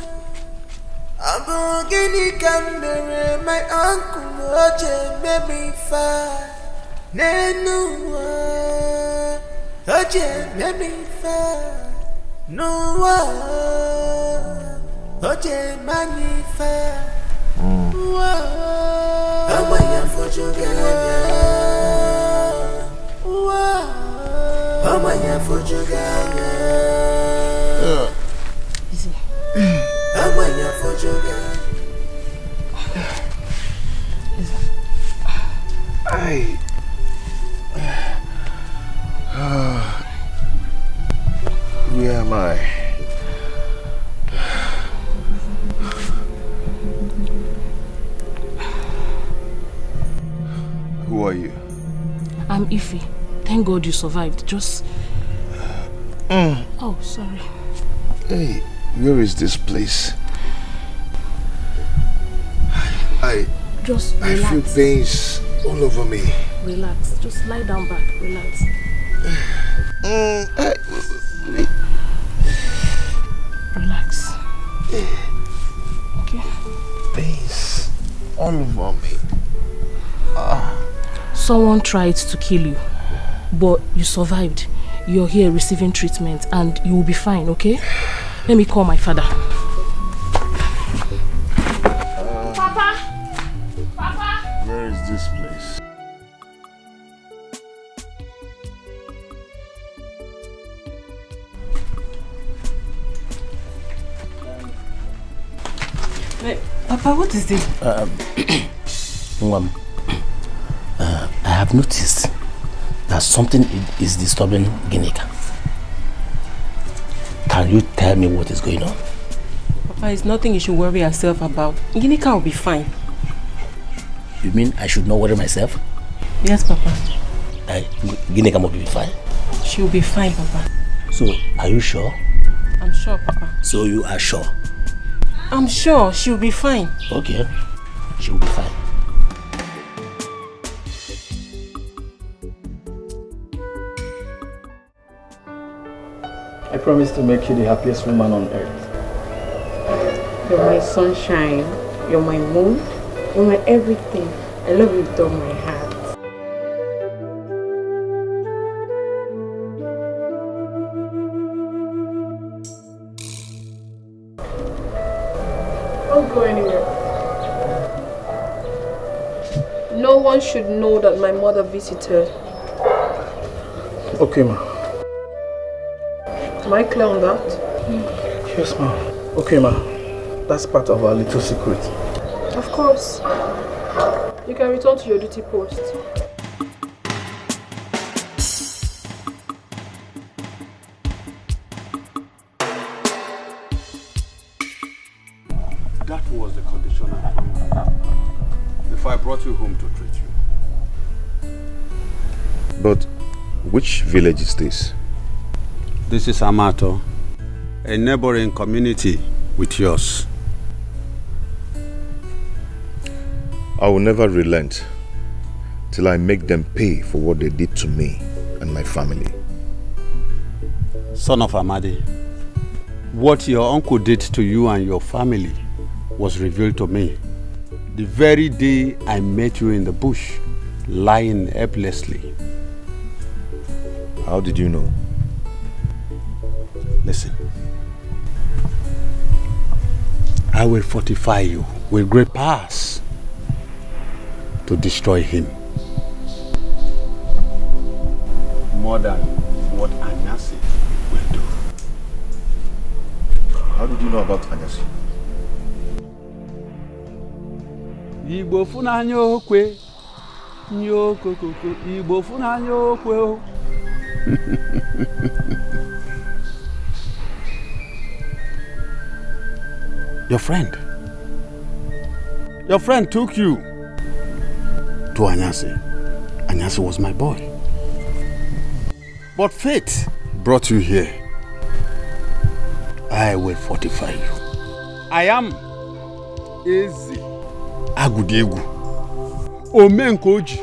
Speaker 9: Abogini Camere, my uncle. Oje baby fa. Nenua. Oje baby fa. Noa. Oje magnifa. Amaya fojuganya. Amaya fojuganya. Amaya fojuganya.
Speaker 2: Where am I? Who are you?
Speaker 10: I'm Ify. Thank God you survived. Just... Oh, sorry.
Speaker 2: Hey, where is this place? I feel pains all over me.
Speaker 10: Relax. Just lie down back. Relax. Relax. Okay.
Speaker 2: Pains all over me.
Speaker 10: Someone tried to kill you, but you survived. You're here receiving treatment and you will be fine, okay? Let me call my father. Papa! Papa!
Speaker 2: Where is this place?
Speaker 18: Hey, Papa, what is this?
Speaker 21: Mom, I have noticed that something is disturbing Ginika. Can you tell me what is going on?
Speaker 18: Papa, it's nothing you should worry yourself about. Ginika will be fine.
Speaker 21: You mean I should not worry myself?
Speaker 18: Yes, Papa.
Speaker 21: Ginika will be fine?
Speaker 18: She will be fine, Papa.
Speaker 21: So, are you sure?
Speaker 18: I'm sure, Papa.
Speaker 21: So you are sure?
Speaker 18: I'm sure she will be fine.
Speaker 21: Okay, she will be fine.
Speaker 6: I promise to make you the happiest woman on earth.
Speaker 4: You're my sunshine, you're my moon, you're my everything. I love you with all my heart. Don't go anywhere. No one should know that my mother visited.
Speaker 6: Okay, ma.
Speaker 4: Am I clear on that?
Speaker 6: Yes, ma. Okay, ma. That's part of our little secret.
Speaker 4: Of course. You can return to your duty post.
Speaker 17: That was the condition I found before I brought you home to treat you.
Speaker 2: But which village is this?
Speaker 17: This is Amato, a neighboring community with yours.
Speaker 2: I will never relent till I make them pay for what they did to me and my family.
Speaker 17: Son of Amadi, what your uncle did to you and your family was revealed to me the very day I met you in the bush, lying helplessly.
Speaker 2: How did you know?
Speaker 17: Listen. I will fortify you with great powers to destroy him. More than what Anyasi will do.
Speaker 2: How did you know about Anyasi?
Speaker 17: Igbo funanya okwe, nyokokoko. Igbo funanya okwe. Your friend took you to Anyasi. Anyasi was my boy. But fate brought you here. I will fortify you. I am Ezi Agudegu. Omenkoji.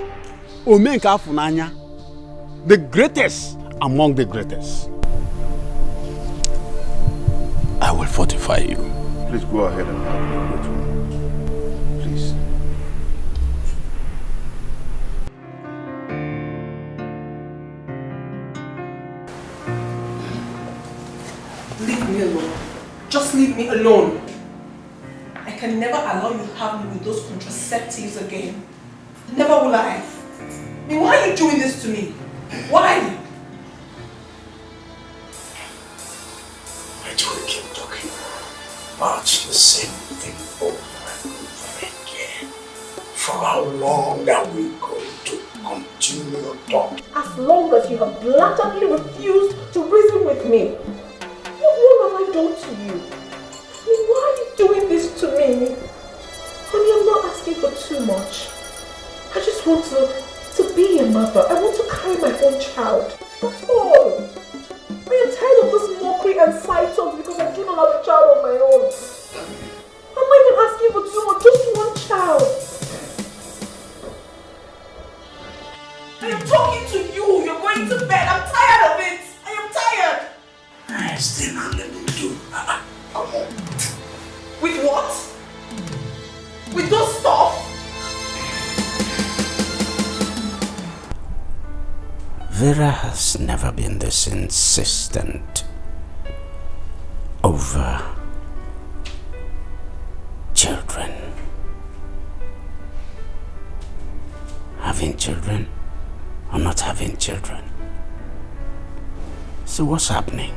Speaker 17: Omenkafunanya. The greatest among the greatest. I will fortify you.
Speaker 2: Please go ahead and help me. Please.
Speaker 18: Leave me alone. Just leave me alone. I can never allow you to have me with those contraceptives again. Never will I. I mean, why are you doing this to me? Why?
Speaker 5: Why do we keep talking about the same thing over and over again? For how long are we going to continue talking?
Speaker 18: As long as you have blatantly refused to reason with me. What wrong have I done to you? I mean, why are you doing this to me? Honey, I'm not asking for too much. I just want to be a mother. I want to carry my own child. That's all. I am tired of this mockery and side talks because I do not have a child of my own. I'm not even asking for too much, just one child. I am talking to you. You're going to bed. I'm tired of it. I am tired.
Speaker 5: I still not let me do. Come on.
Speaker 18: With what? With those stuff?
Speaker 5: Vera has never been this insistent over children. Having children or not having children. So what's happening?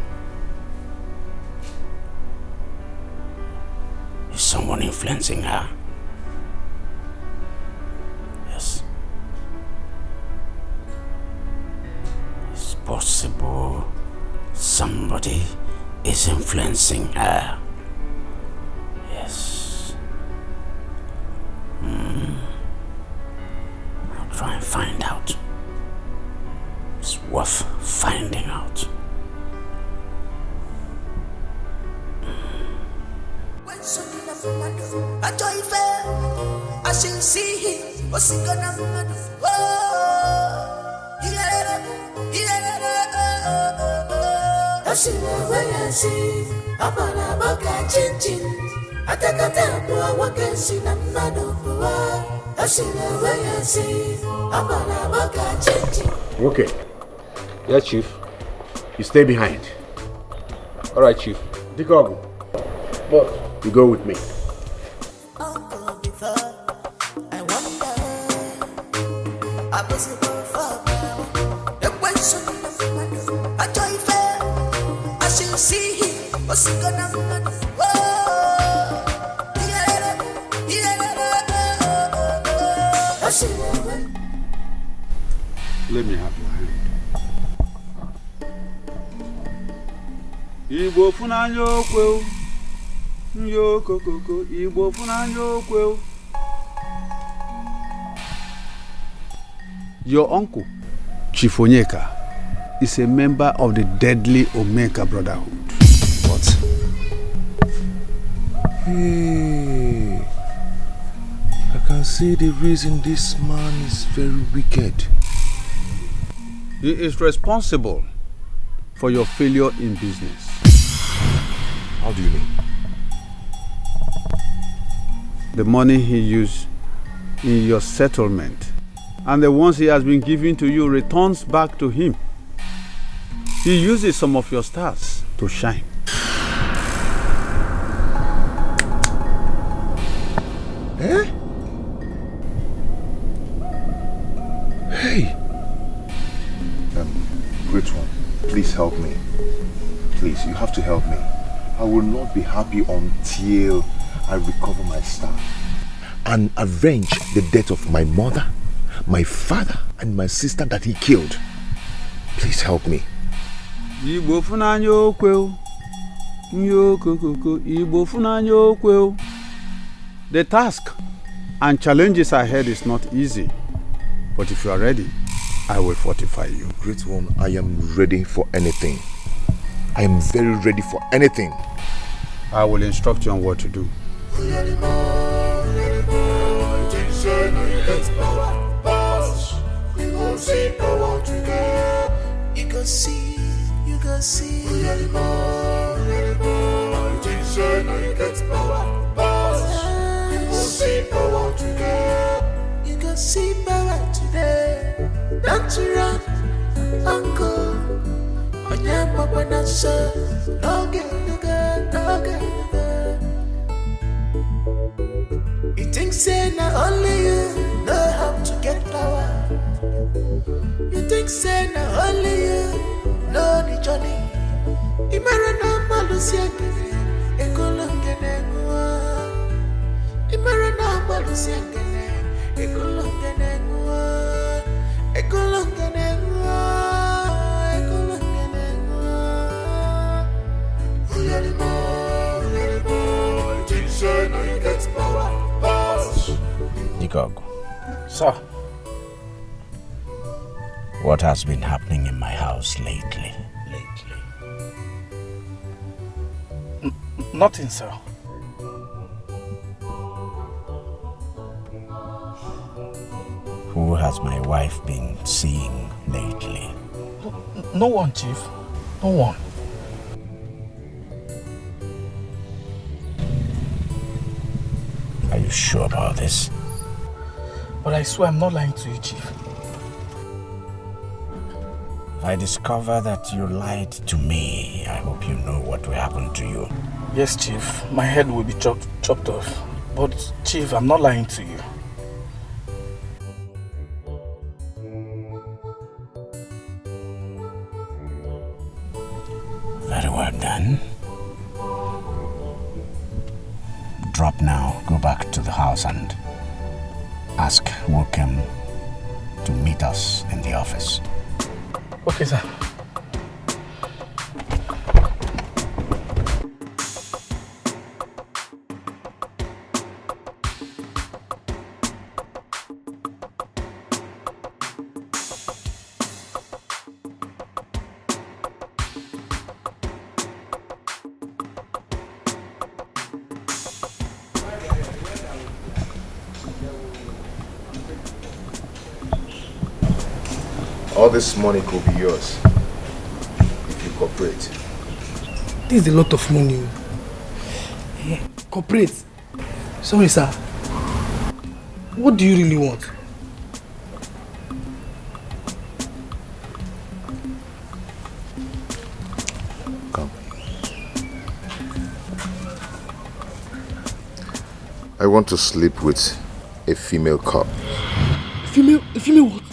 Speaker 5: Is someone influencing her? Yes. It's possible somebody is influencing her. Yes. I'll try and find out. It's worth finding out.
Speaker 9: I shall see him. What's he gonna do? I see where I see. I'm on a boca chin. I take a tap or what can see the man of I see where I see. I'm on a boca chin.
Speaker 15: Okay. Yeah, Chief. You stay behind. All right, Chief. Etiko. Boss. You go with me.
Speaker 9: What's he gonna do?
Speaker 17: Let me have your hand. Igbo funanyo kweu. Nyo kokoko. Igbo funanyo kweu. Your uncle, Chief Onyeka, is a member of the deadly Omeka Brotherhood.
Speaker 2: What? Hey, I can see the reason this man is very wicked.
Speaker 17: He is responsible for your failure in business.
Speaker 2: How do you mean?
Speaker 17: The money he used in your settlement and the ones he has been giving to you returns back to him. He uses some of your stars to shine.
Speaker 2: Eh? Hey! Great one, please help me. Please, you have to help me. I will not be happy until I recover my star and avenge the death of my mother, my father, and my sister that he killed. Please help me.
Speaker 17: Igbo funanyo kweu. Nyo kokoko. Igbo funanyo kweu. The task and challenges ahead is not easy, but if you are ready, I will fortify you.
Speaker 2: Great one, I am ready for anything. I am very ready for anything.
Speaker 17: I will instruct you on what to do.
Speaker 9: You can see. You can see power today. Don't you run, uncle. On your papa not so. No get. You think say not only you know how to get power. You think say not only you know the journey. Imarana malusia kene, ekolongene ngua. Imarana malusia kene, ekolongene ngua. Ekolongene ngua, ekolongene ngua. Uyalimo, teacher, now you get power, boss.
Speaker 5: Etiko,
Speaker 6: Sir.
Speaker 5: what has been happening in my house lately?
Speaker 6: Nothing, sir.
Speaker 5: Who has my wife been seeing lately?
Speaker 6: No one, Chief. No one.
Speaker 5: Are you sure about this?
Speaker 6: But I swear I'm not lying to you, Chief.
Speaker 5: If I discover that you lied to me, I hope you know what will happen to you.
Speaker 6: Yes, Chief. My head will be chopped off. But, Chief, I'm not lying to you.
Speaker 5: Very well done. Drop now, go back to the house and ask Wokem to meet us in the office.
Speaker 6: Okay, sir.
Speaker 2: All this money could be yours if you cooperate.
Speaker 8: This is a lot of money. Yeah. Cooperate. Sorry, sir. What do you really want?
Speaker 2: Come. I want to sleep with a female cop.
Speaker 8: A female what?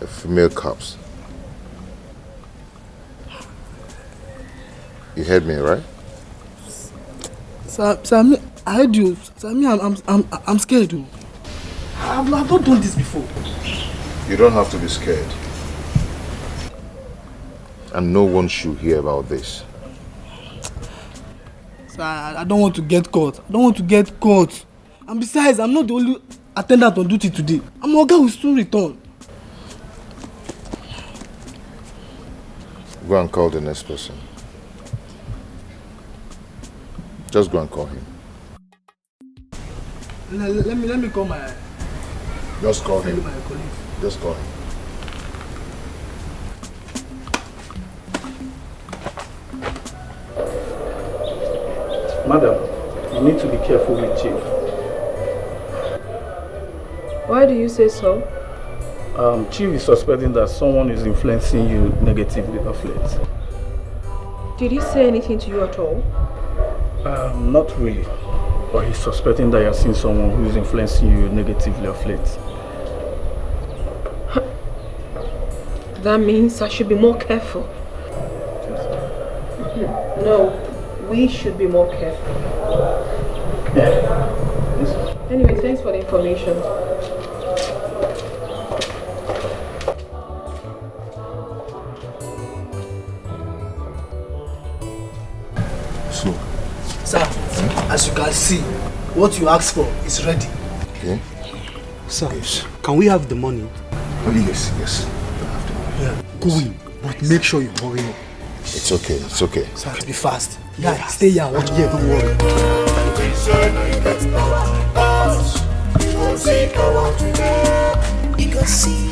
Speaker 2: A female cops. You heard me, right?
Speaker 8: Sir, I heard you. Sir, I'm scared. Though. I've not done this before.
Speaker 2: You don't have to be scared. And no one should hear about this.
Speaker 8: Sir, I don't want to get caught. And besides, I'm not the only attendant on duty today. I'm Oga will soon return.
Speaker 2: Go and call the next person. Just go and call him.
Speaker 8: Let me call my...
Speaker 2: Just call him.
Speaker 8: My colleague.
Speaker 2: Just call him.
Speaker 6: Madam, you need to be careful with Chief.
Speaker 4: Why do you say so?
Speaker 6: Chief is suspecting that someone is influencing you negatively of late.
Speaker 4: Did he say anything to you at all?
Speaker 6: Not really. But he's suspecting that you're seeing someone who is influencing you negatively of late.
Speaker 4: That means I should be more careful. No, we should be more careful.
Speaker 6: Yeah. Yes.
Speaker 4: Anyway, thanks for the information.
Speaker 2: So,
Speaker 8: Sir, as you can see, what you asked for is ready.
Speaker 2: Okay.
Speaker 16: Sir, can we have the money?
Speaker 2: Oh, yes. You have to.
Speaker 22: Yeah, go in, but make sure you hurry up.
Speaker 2: It's okay.
Speaker 22: Sir, be fast. Yeah, stay here, watch here, don't worry.
Speaker 9: You can see.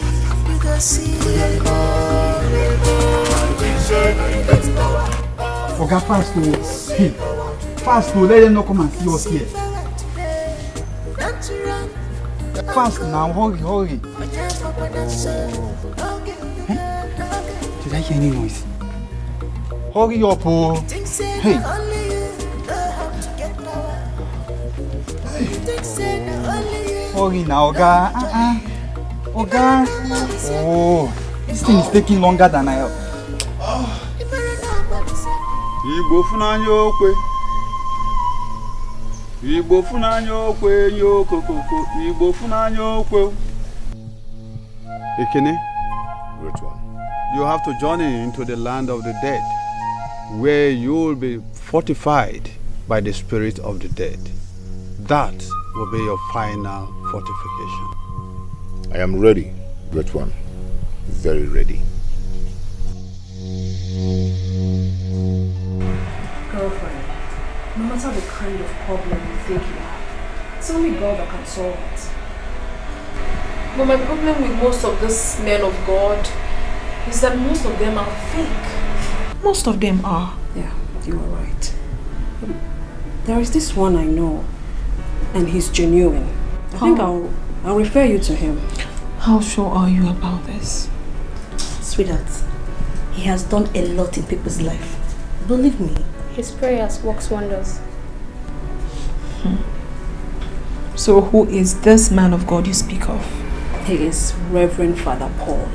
Speaker 3: Oga, fast to fast to let them not come and see us here. Fast now, hurry. Did I hear any noise? Hurry up, oh. Hey. Hurry now, Oga. Oga. Oh, this thing is taking longer than I.
Speaker 7: Igbo funanya okwe. Igbo funanya okwe nyokokoko. Igbo funanya okwe. Ekene,
Speaker 2: Great one.
Speaker 7: you have to journey into the land of the dead, where you will be fortified by the spirit of the dead. That will be your final fortification.
Speaker 2: I am ready, Great one. Very ready.
Speaker 4: Girlfriend, no matter the kind of problem you think you have, it's only God that can solve it. But my problem with most of these men of God is that most of them are fake.
Speaker 1: Most of them are.
Speaker 4: Yeah, you are right. There is this one I know, and he's genuine. I think I'll refer you to him.
Speaker 1: How sure are you about this?
Speaker 23: Sweetheart, he has done a lot in people's life. Believe me.
Speaker 24: His prayers works wonders.
Speaker 1: So who is this man of God you speak of?
Speaker 4: He is Reverend Father Paul.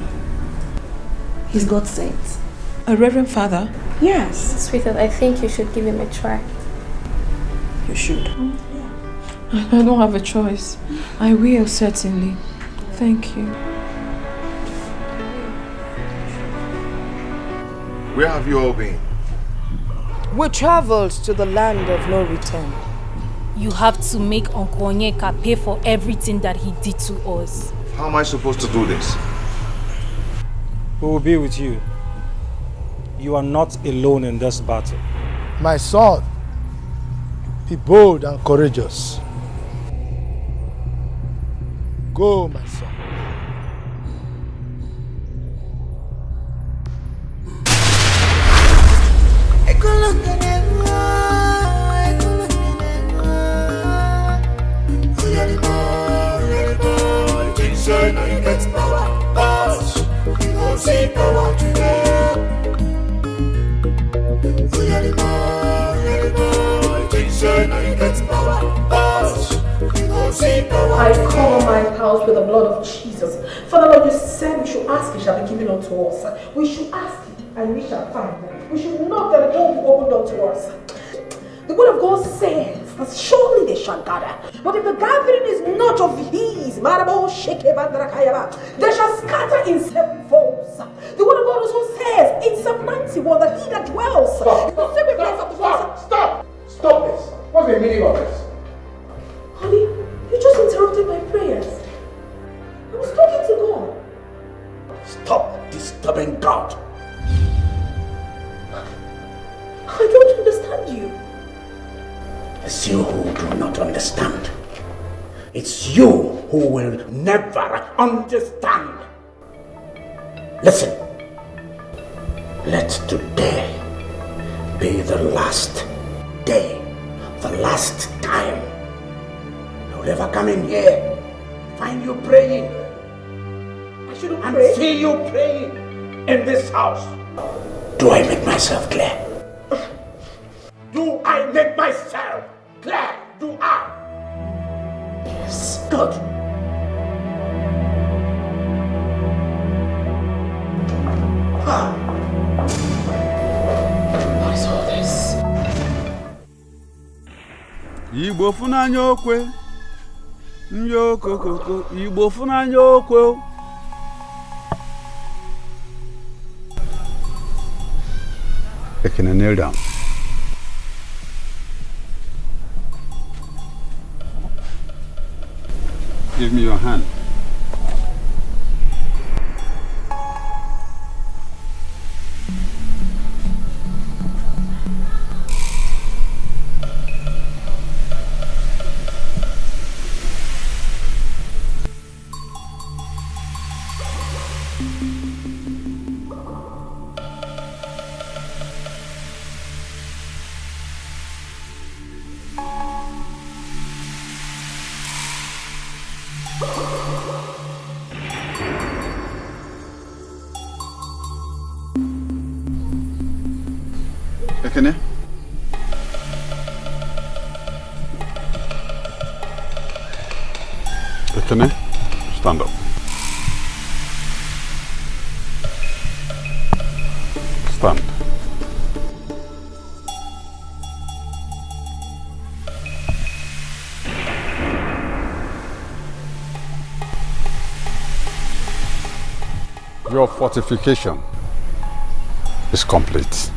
Speaker 23: He's God's saint.
Speaker 1: A Reverend Father?
Speaker 24: Yes. Sweetheart, I think you should give him a try.
Speaker 4: You should.
Speaker 1: I don't have a choice. I will, certainly. Thank you.
Speaker 2: Where have you all been?
Speaker 25: We traveled to the land of no return.
Speaker 20: You have to make Uncle Onyeka pay for everything that he did to us.
Speaker 2: How am I supposed to do this?
Speaker 22: We will be with you. You are not alone in this battle.
Speaker 8: My son, be bold and courageous. Go, my son.
Speaker 18: I cover my house with the blood of Jesus. Father Lord, you said we should ask, it shall be given unto us. We should ask, and we shall find. We should knock, and the door will be opened unto us. The word of God says that surely they shall gather. But if the gathering is not of his, they shall scatter in seven folds. The word of God also says in Psalm 91 that he that dwells in the secret place of the Lord.
Speaker 11: Stop this. What's the meaning of this?
Speaker 18: Honey, you just interrupted my prayers. I was talking to God.
Speaker 5: Stop disturbing God.
Speaker 18: I don't understand you.
Speaker 5: It's you who do not understand. It's you who will never understand. Listen. Let today be the last day, the last time you'll ever come in here, find you praying.
Speaker 18: I shouldn't
Speaker 5: and
Speaker 18: pray.
Speaker 5: see you praying in this house. Do I make myself clear? Do I make myself clear? Do I? Yes. Good.
Speaker 18: What is all this?
Speaker 7: Igbo funanya okwe. Nyokokoko. Igbo funanya okwe. Ekene, kneel down. Give me your hand. Ekene? Ekene, stand up. Stand. Your fortification is complete.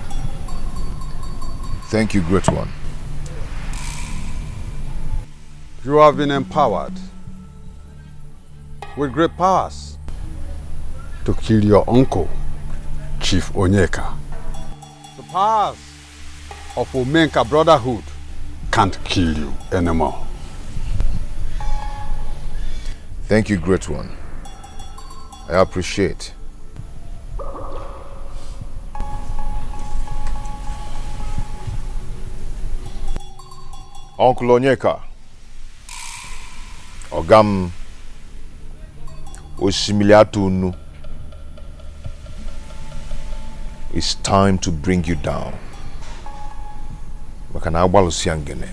Speaker 2: Thank you, Great One.
Speaker 7: You have been empowered with great powers to kill your uncle, Chief Onyeka. The powers of Omenka Brotherhood can't kill you anymore.
Speaker 2: Thank you, Great One. I appreciate. Uncle Onyeka, Ogam Osimiliatunu, it's time to bring you down. Makana walusiangene,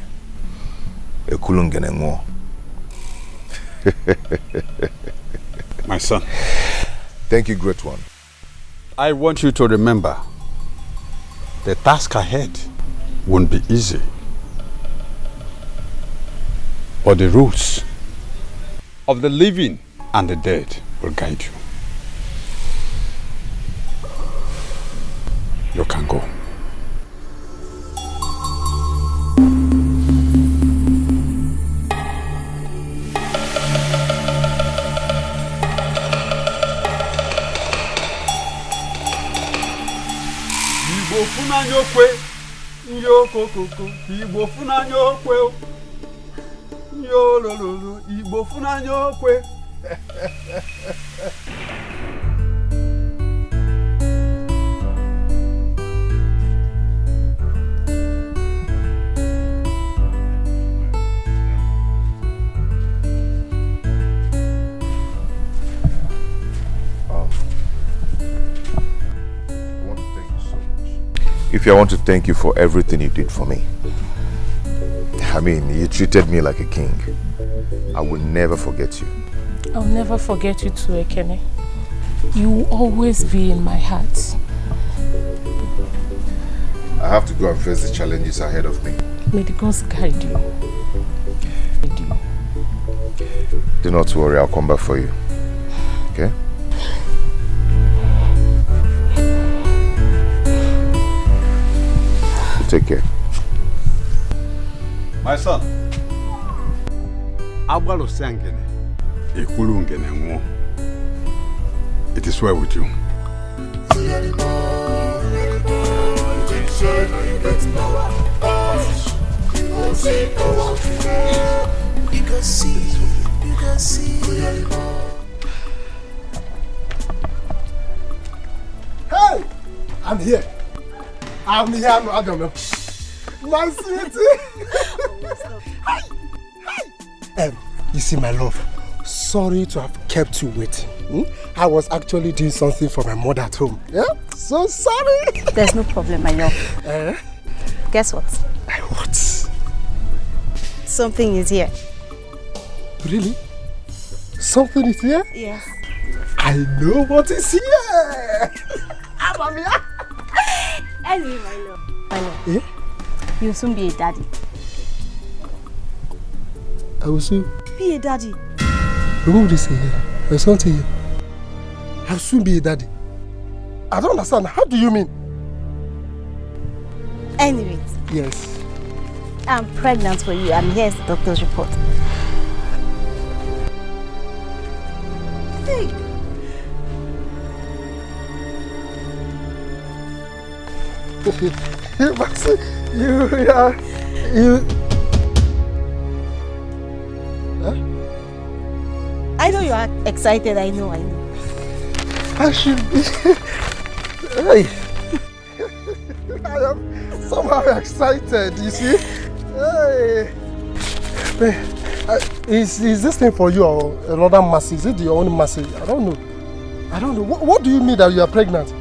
Speaker 2: ekulungene ngo.
Speaker 7: My son.
Speaker 2: Thank you, Great One.
Speaker 7: I want you to remember the task ahead won't be easy. But the rules of the living and the dead will guide you. You can go. Igbo funanya okwe, nyoko koko, Igbo funanya okwe. Yo lolo, Igbo funanya okwe.
Speaker 2: If I want to thank you for everything you did for me. I mean, you treated me like a king. I will never forget you.
Speaker 10: I'll never forget you too, Ekene. You will always be in my heart.
Speaker 2: I have to go and face the challenges ahead of me.
Speaker 10: May the gods guide you.
Speaker 2: Do not worry, I'll come back for you. Okay? Take care.
Speaker 7: My son, Abalo Sangene, Ekulungene Ngo. It is well with you.
Speaker 9: You can see.
Speaker 16: Hey! I'm here, I don't know. My sweetie! Hi! You see, my love, sorry to have kept you waiting. I was actually doing something for my mother at home. Yeah? So sorry!
Speaker 23: There's no problem, my love. Guess what?
Speaker 16: What?
Speaker 23: Something is here.
Speaker 16: Really? Something is here?
Speaker 23: Yes.
Speaker 16: I know what is here! Amamia!
Speaker 23: Anyway, my love. My love.
Speaker 16: Yeah?
Speaker 23: You'll soon be a daddy.
Speaker 16: I will soon
Speaker 23: be a daddy.
Speaker 16: Remove this here. There's something here. I'll soon be a daddy. I don't understand. How do you mean?
Speaker 23: Anyway.
Speaker 16: Yes.
Speaker 23: I'm pregnant for you, and here's the doctor's report. Hey.
Speaker 16: You.
Speaker 23: I know you are excited. I know.
Speaker 16: I should be. Hey. I am somehow excited. You see? Hey. Is this thing for you or another massage? Is it your own massage? I don't know. What do you mean that you are pregnant?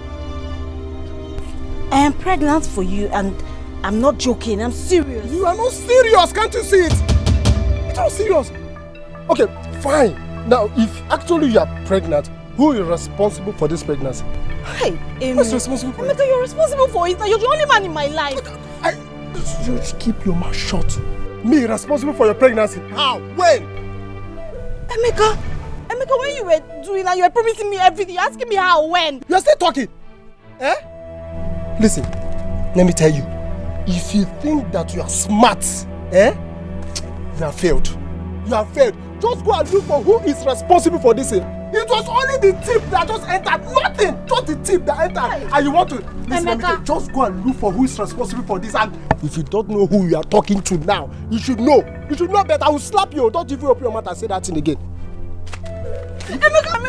Speaker 23: I am pregnant for you, and
Speaker 1: I'm not joking, I'm serious.
Speaker 12: You are not serious, can't you see it? It's not serious. Okay, fine. Now, if actually you are pregnant, who is responsible for this pregnancy?
Speaker 1: Hey,
Speaker 12: who's responsible for it?
Speaker 1: Emeka, you're responsible for it. Now you're the only man in my life.
Speaker 12: You just keep your mouth shut. Me responsible for your pregnancy? How? When?
Speaker 1: Emeka, when you were doing that, you were promising me everything. You're asking me how, when?
Speaker 12: You're still talking. Eh? Listen, let me tell you. If you think that you are smart, you have failed. You have failed. Just go and look for who is responsible for this thing. It was only the tip that just entered. Nothing. Just the tip that entered. And you want to... Listen, let me tell you, just go and look for who is responsible for this. And if you don't know who you are talking to now, you should know. You should know better. I will slap you. Don't even open your mouth and say that thing again.
Speaker 1: Emeka,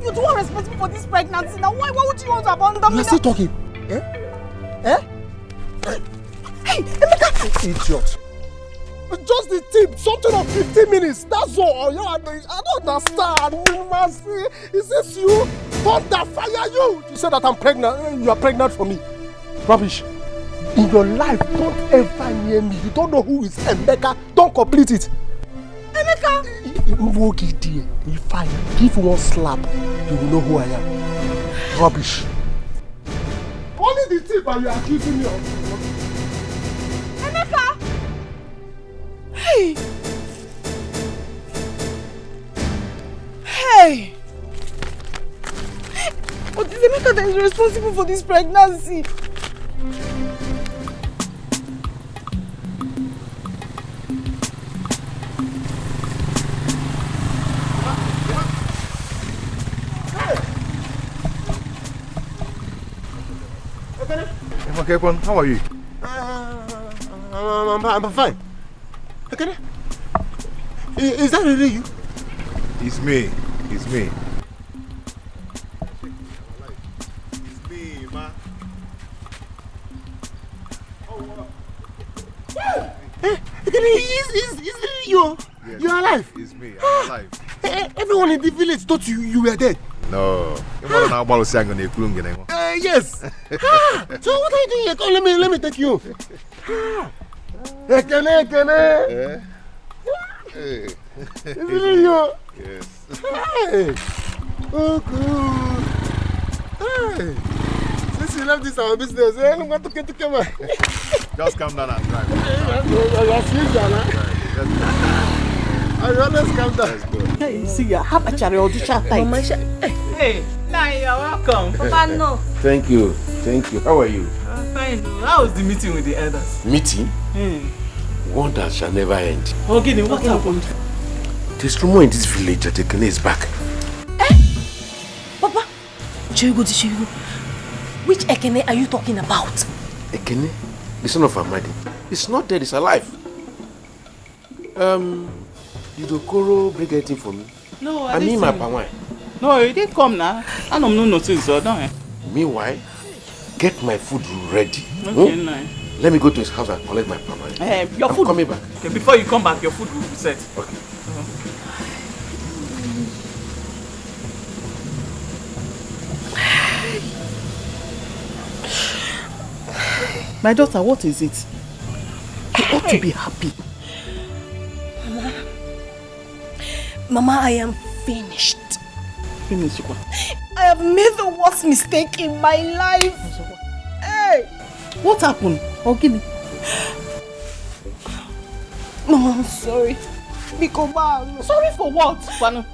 Speaker 1: you're the one responsible for this pregnancy. Now, why would you want to abandon me?
Speaker 12: You're still talking. Hey, Emeka! Idiot. Just the tip, something of 15 minutes. That's all. I don't understand. Is this you? Thunder fire you! You said that I'm pregnant. You are pregnant for me. Rubbish. In your life, don't ever near me. You don't know who is Emeka. Don't complete it.
Speaker 1: Emeka!
Speaker 12: If I give one slap, you will know who I am. Rubbish. Only the tip and you are accusing me of.
Speaker 1: Emeka! Hey! Hey! But it's Emeka that is responsible for this pregnancy.
Speaker 2: Okay, how are you?
Speaker 12: I'm fine. Okay. Is that really you?
Speaker 2: It's me. It's me.
Speaker 12: It's me, man. Is you?
Speaker 2: Yes,
Speaker 12: You're alive?
Speaker 2: It's me. I'm alive.
Speaker 12: Everyone in the village thought you were dead.
Speaker 2: No.
Speaker 12: Yes. So what are you doing here? Come, let me take you. Ekene.
Speaker 2: Hey.
Speaker 12: Is it you?
Speaker 2: Yes.
Speaker 12: Hey. Oh, good. Hey. Since you left this our business, I'm going to get to come.
Speaker 2: Just calm down and drive.
Speaker 12: I always calm down.
Speaker 1: Hey, see ya. How much are you audition time?
Speaker 13: Hey, now you're welcome.
Speaker 1: Papa, no.
Speaker 15: Thank you. How are you?
Speaker 13: I'm fine. How was the meeting with the elders?
Speaker 15: Meeting? Wonders shall never end.
Speaker 13: Okay, then what happened?
Speaker 15: There's rumor in this village that Ekene is back.
Speaker 1: Papa, Chirigo, which Ekene are you talking about?
Speaker 15: Ekene? The son of Amadi. He's not dead, he's alive. Did Okoro bring anything for me?
Speaker 13: No,
Speaker 15: I mean my pawai.
Speaker 13: No, he didn't come now. I don't know nothing, so don't.
Speaker 15: Meanwhile, get my food ready.
Speaker 13: Okay, nice.
Speaker 15: Let me go to his house and collect my pawai.
Speaker 13: Your
Speaker 15: I'm
Speaker 13: food.
Speaker 15: coming back.
Speaker 13: Okay, before you come back, your food will be set.
Speaker 15: Okay.
Speaker 13: My daughter, what is it? You ought to be happy.
Speaker 1: Mama, I am finished.
Speaker 13: Finished what?
Speaker 1: I have made the worst mistake in my life. Hey!
Speaker 13: What happened? Ogini?
Speaker 1: Mama, I'm sorry. Bikoba.
Speaker 13: Sorry for what, Pano?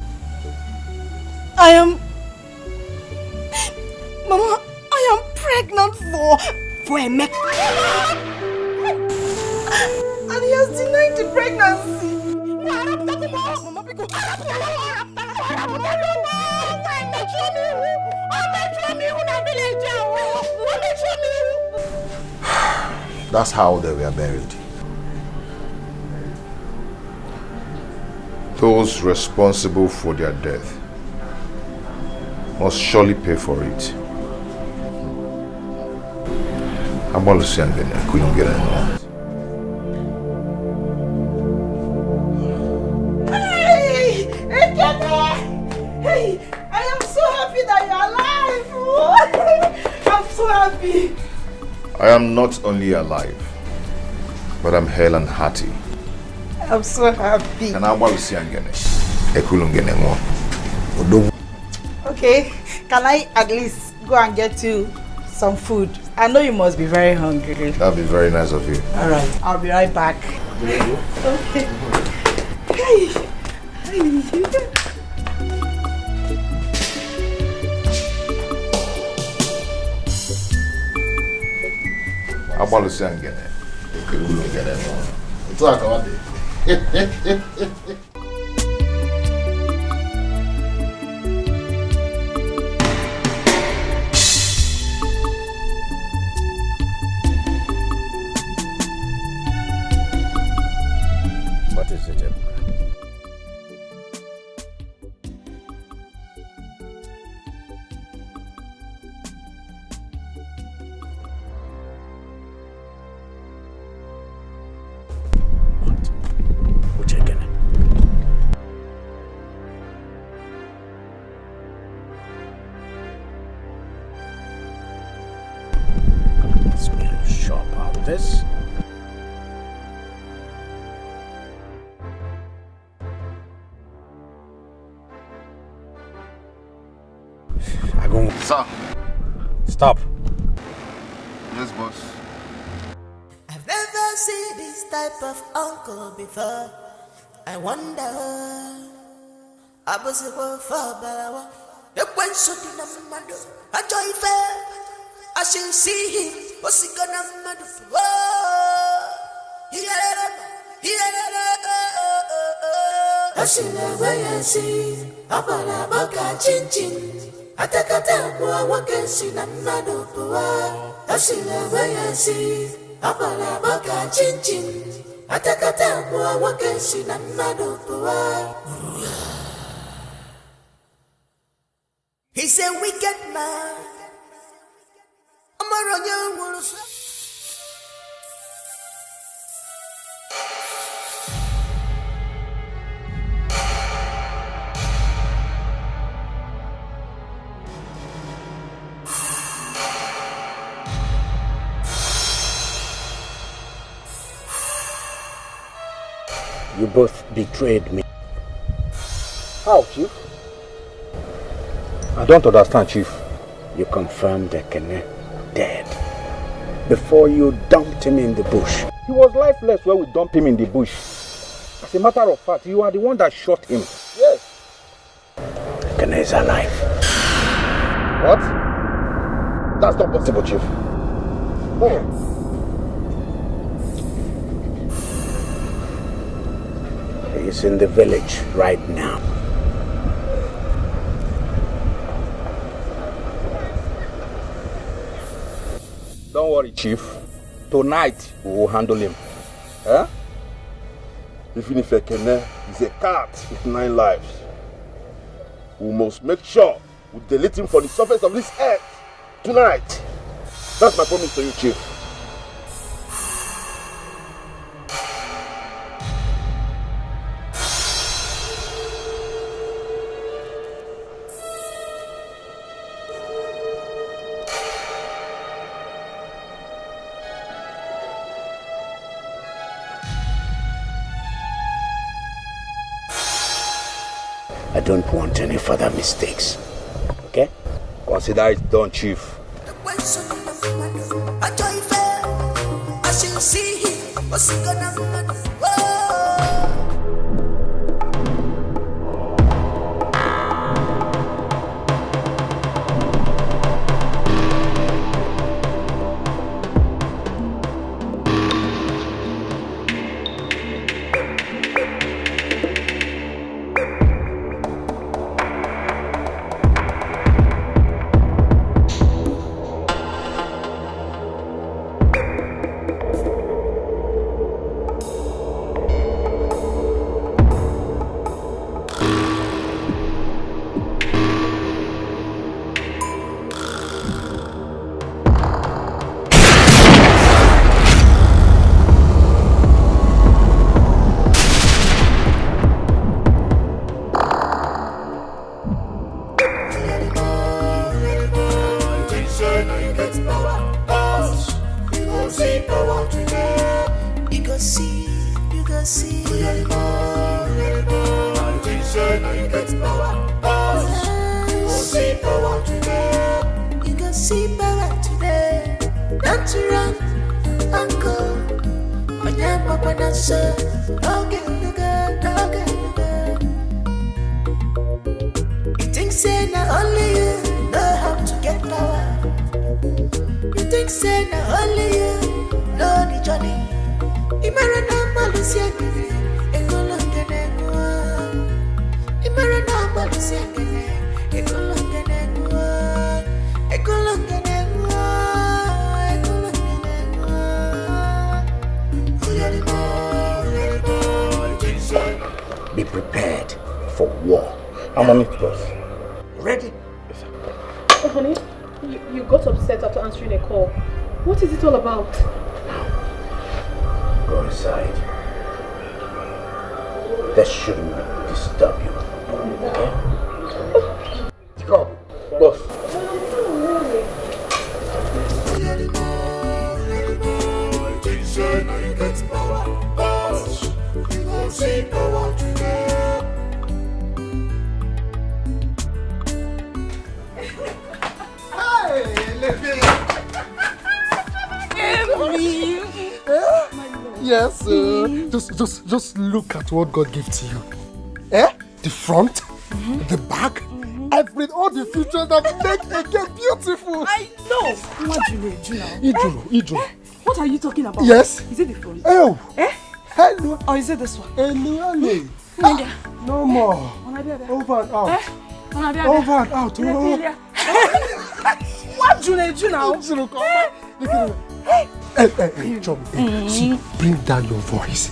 Speaker 1: Mama, I am pregnant for Emeka. And he has denied the pregnancy. Mama,
Speaker 2: That's how they were buried. Those responsible for their death must surely pay for it. I'm all saying I couldn't get anyone.
Speaker 1: Hey, I am so happy that you're alive. I'm so happy.
Speaker 2: I am not only alive, but I'm hale and hearty.
Speaker 25: I'm so happy. Okay, can I at least go and get you some food? I know you must be very hungry.
Speaker 2: That'd be very nice of you.
Speaker 25: Alright, I'll be right back. Okay. Hey.
Speaker 5: What is it, Ebuka? This?
Speaker 2: Sir.
Speaker 5: Stop.
Speaker 2: Yes, boss.
Speaker 9: I've never seen this type of uncle before. I wonder. I was a for Balawa. The question in a mother. I joy fair. I shall see him. What's he gonna mother? I shall never see. Abala Baka Chin Chin. Atakata bua wakensi na mado bua. I shall never see. Abala Baka Chin Chin. Atakata bua wakensi na mado bua. He's a wicked man. I'm a royal wolf.
Speaker 5: You both betrayed me. How, Chief? I don't understand, Chief. You confirmed Ekene dead before you dumped him in the bush. He was lifeless when we dumped him in the bush. As a matter of fact, you are the one that shot him. Yes. Ekene is alive. What? That's not possible, Chief. Oh. He's in the village right now. Don't worry, Chief. Tonight we will handle him. Eh?
Speaker 6: Even if Ekene is a cat with 9 lives, we must make sure we delete him from the surface of this earth tonight. That's my promise to you, Chief.
Speaker 5: I don't want any further mistakes. Okay?
Speaker 6: Consider it done, Chief.
Speaker 9: I shall see him. What's he gonna do? Politician, you get power. See power today. You can see power today. Don't you run, uncle. My name, Papa, not sir. Okay, the girl, okay, the girl. You think say not only you know how to get power. You think say not only you know the journey. Imarana malusia kene, ekolongene ngwa. Imarana malusia kene, ekolongene ngwa. Ekolongene ngwa, ekolongene ngwa.
Speaker 5: Be prepared for war. I'm on it, boss. Ready?
Speaker 4: Yes, sir. Oh, honey, you got upset after answering a call. What is it all about?
Speaker 5: Go inside. That shouldn't disturb you. Okay? Go, boss.
Speaker 9: See power today.
Speaker 8: Hey, yes, just look at what God gave to you. The front, the back, everything, all the features that make again beautiful.
Speaker 25: I know. What do you do now?
Speaker 8: Idro.
Speaker 25: What are you talking about?
Speaker 8: Yes.
Speaker 25: Is it the front?
Speaker 8: Oh. Hello.
Speaker 25: Or is it this one?
Speaker 8: Hello. No more. Over and out. Over and out.
Speaker 25: What do you do now?
Speaker 8: Hey, Chum. See, bring down your voice.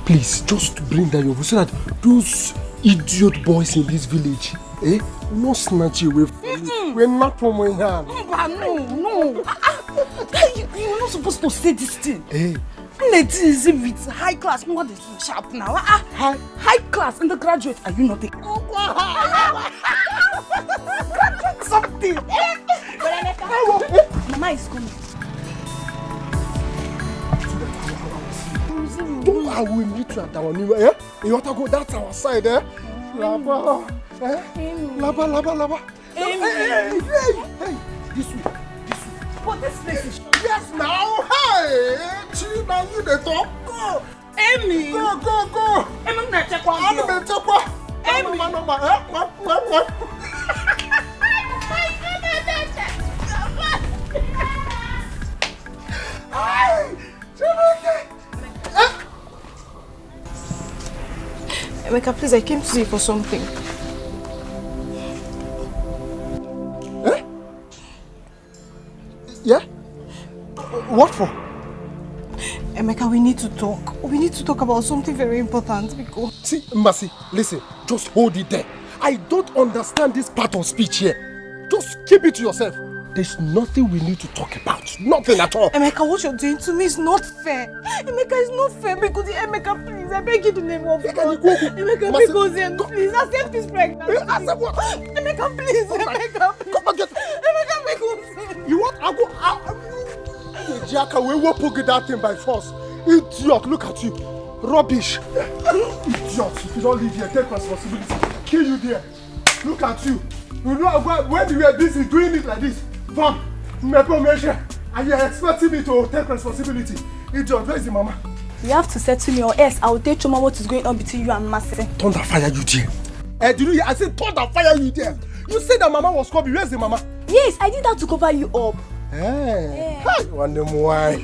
Speaker 8: Please, just bring down your voice so that those idiot boys in this village, will not snatch you away from me. We're not from my hand.
Speaker 25: No. You're not supposed to say this thing. Ladies is with high class. What is sharp now? High class and the graduate. Are you not a graduate something? Mama is coming.
Speaker 8: I will meet you at our new You want to go? That's our side, Laba. Laba. Hey, this way.
Speaker 25: But this place is
Speaker 8: yes now. Hey, now you the talk. Go.
Speaker 25: Amy.
Speaker 8: Go.
Speaker 25: I'm not check one.
Speaker 8: I'm not check one.
Speaker 25: Amy. Emeka, please, I came to see you for something.
Speaker 8: Yeah? What for?
Speaker 25: Emeka, we need to talk. We need to talk about something very important because...
Speaker 8: See, Mercy, listen, just hold it there. I don't understand this part of speech here. Just keep it to yourself. There's nothing we need to talk about. Nothing at all.
Speaker 25: Emeka, what you're doing to me is not fair. Emeka, it's not fair because Emeka, please, I beg you the name of God. Emeka, because please, accept this pregnancy.
Speaker 8: Accept what?
Speaker 25: Emeka, please, Emeka, please.
Speaker 8: Come and get
Speaker 25: Emeka, because...
Speaker 8: You want? I go... Jaka, we will poke that thing by force. Idiot, look at you. Rubbish. Idiot, if you don't leave here, take responsibility. Kill you there. Look at you. You know when you were busy doing it like this, Vom, and you're expecting me to take responsibility. Idiot, where is the mama?
Speaker 24: You have to settle me or else I will tell Choma what is going on between you and Mercy.
Speaker 8: Thunder fire you there. Did you hear? I said thunder fire you there. You said that mama was coming. Where's the mama?
Speaker 24: Yes, I did that to cover you up.
Speaker 8: Hey, wonder why.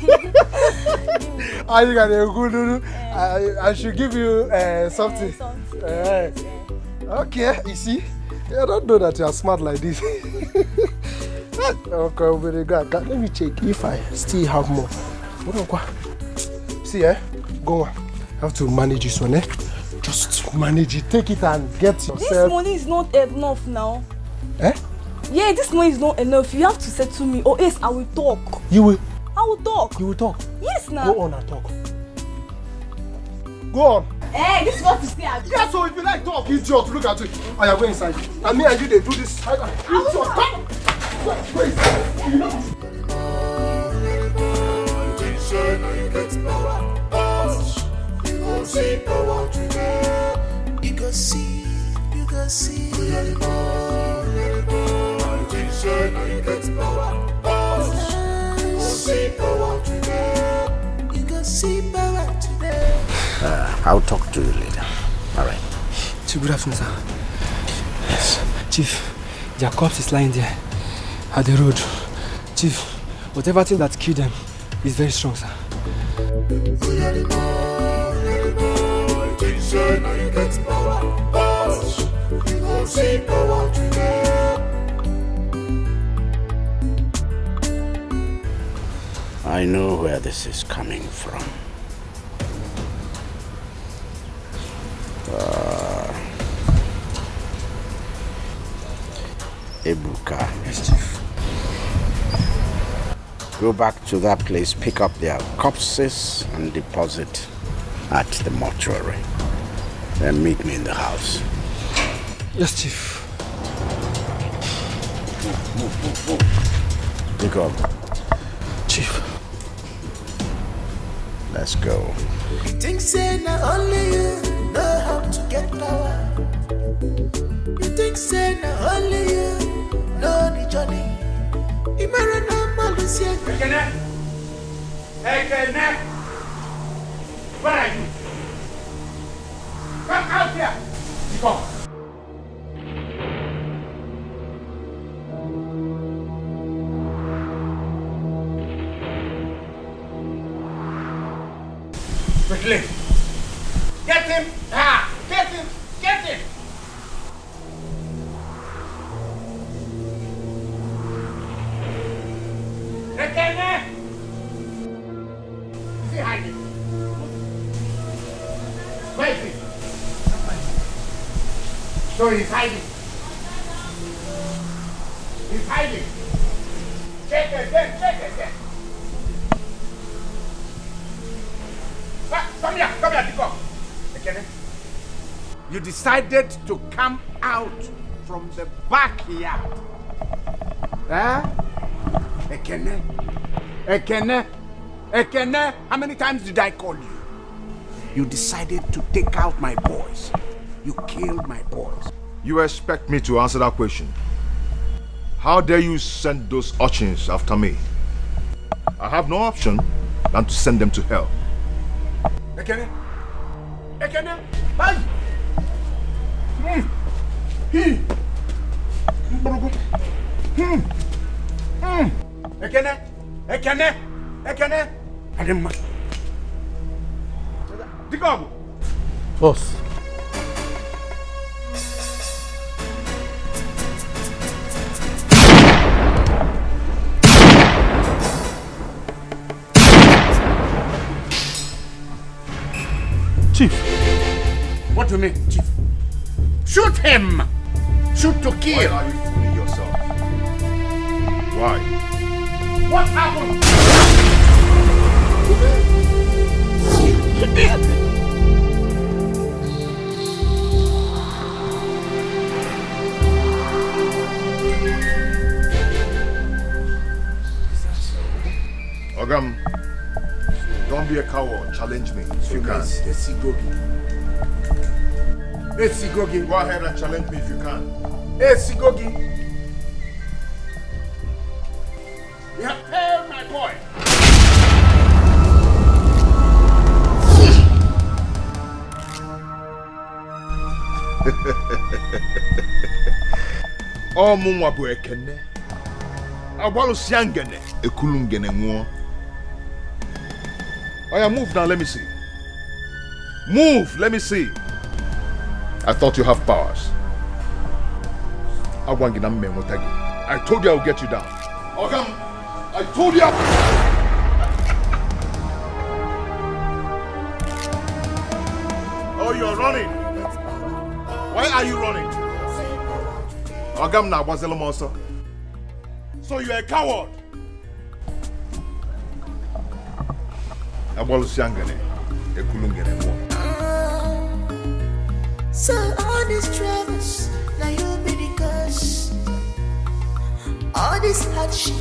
Speaker 8: I should give you something. Okay, you see? I don't know that you are smart like this. Okay, very good. Let me check if I still have more. See, go on. I have to manage this one, Just manage it. Take it and get yourself.
Speaker 24: This money is not enough now. Yeah, this money is not enough. You have to settle me or else I will talk.
Speaker 8: You will?
Speaker 24: I will talk.
Speaker 8: You will talk?
Speaker 24: Yes, now.
Speaker 8: Go on and talk. Go on.
Speaker 24: Hey, this is what you say.
Speaker 8: Yeah, so if you like talk, idiot, look at it. I am going inside. And me and you, they do this. Idiot, come. Wait.
Speaker 9: see power today. You go see, you go see. You get power. You go see power today. You go see power today.
Speaker 5: I'll talk to you later. All right.
Speaker 3: Chief, good afternoon, sir. Yes. Chief, their corpse is lying there at the road. Chief, whatever thing that killed them is very strong, sir.
Speaker 5: I know where this is coming from. Ebuka.
Speaker 3: Yes, Chief.
Speaker 5: Go back to that place, pick up their corpses and deposit at the mortuary. Then meet me in the house.
Speaker 3: Yes, Chief.
Speaker 5: Move. Pick up.
Speaker 3: Chief.
Speaker 5: Let's go.
Speaker 9: You think say not only you know how to get power. You think say not only you know the journey.
Speaker 11: Ekene! Where are you? Come out here! Come. Quickly! Get him! Get him! Get him! Ekene! Is he hiding? Where is he? So he's hiding. He's hiding. Check again. Come here, Etiko. Ekene. You decided to come out from the backyard. Huh? Ekene, how many times did I call you? You decided to take out my boys. You killed my boys.
Speaker 2: You expect me to answer that question? How dare you send those urchins after me? I have no option than to send them to hell.
Speaker 11: Ekene, bye. Ekene. Ademma. Etiko.
Speaker 8: Boss.
Speaker 11: Chief. What do you mean, Chief? Shoot him! Shoot to kill!
Speaker 2: Why are you fooling yourself? Why?
Speaker 11: What happened?
Speaker 2: Ogam, don't be a coward. Challenge me if you can.
Speaker 11: Esigogi.
Speaker 2: Go ahead and challenge me if you can.
Speaker 11: Esigogi. You have failed my boy.
Speaker 2: Oh, mumwa bu ekene. Awalu siangene. Ekulungene nguo. Oh yeah, move now, let me see. Move, let me see. I thought you have powers. I told you I would get you down. Ogam, I told you. Oh, you are running. Why are you running? Ogam na wazelo monster. So you are a coward. Abolu siangane, ekulungene mo.
Speaker 9: So all these troubles, now you be the cause. All this hardship,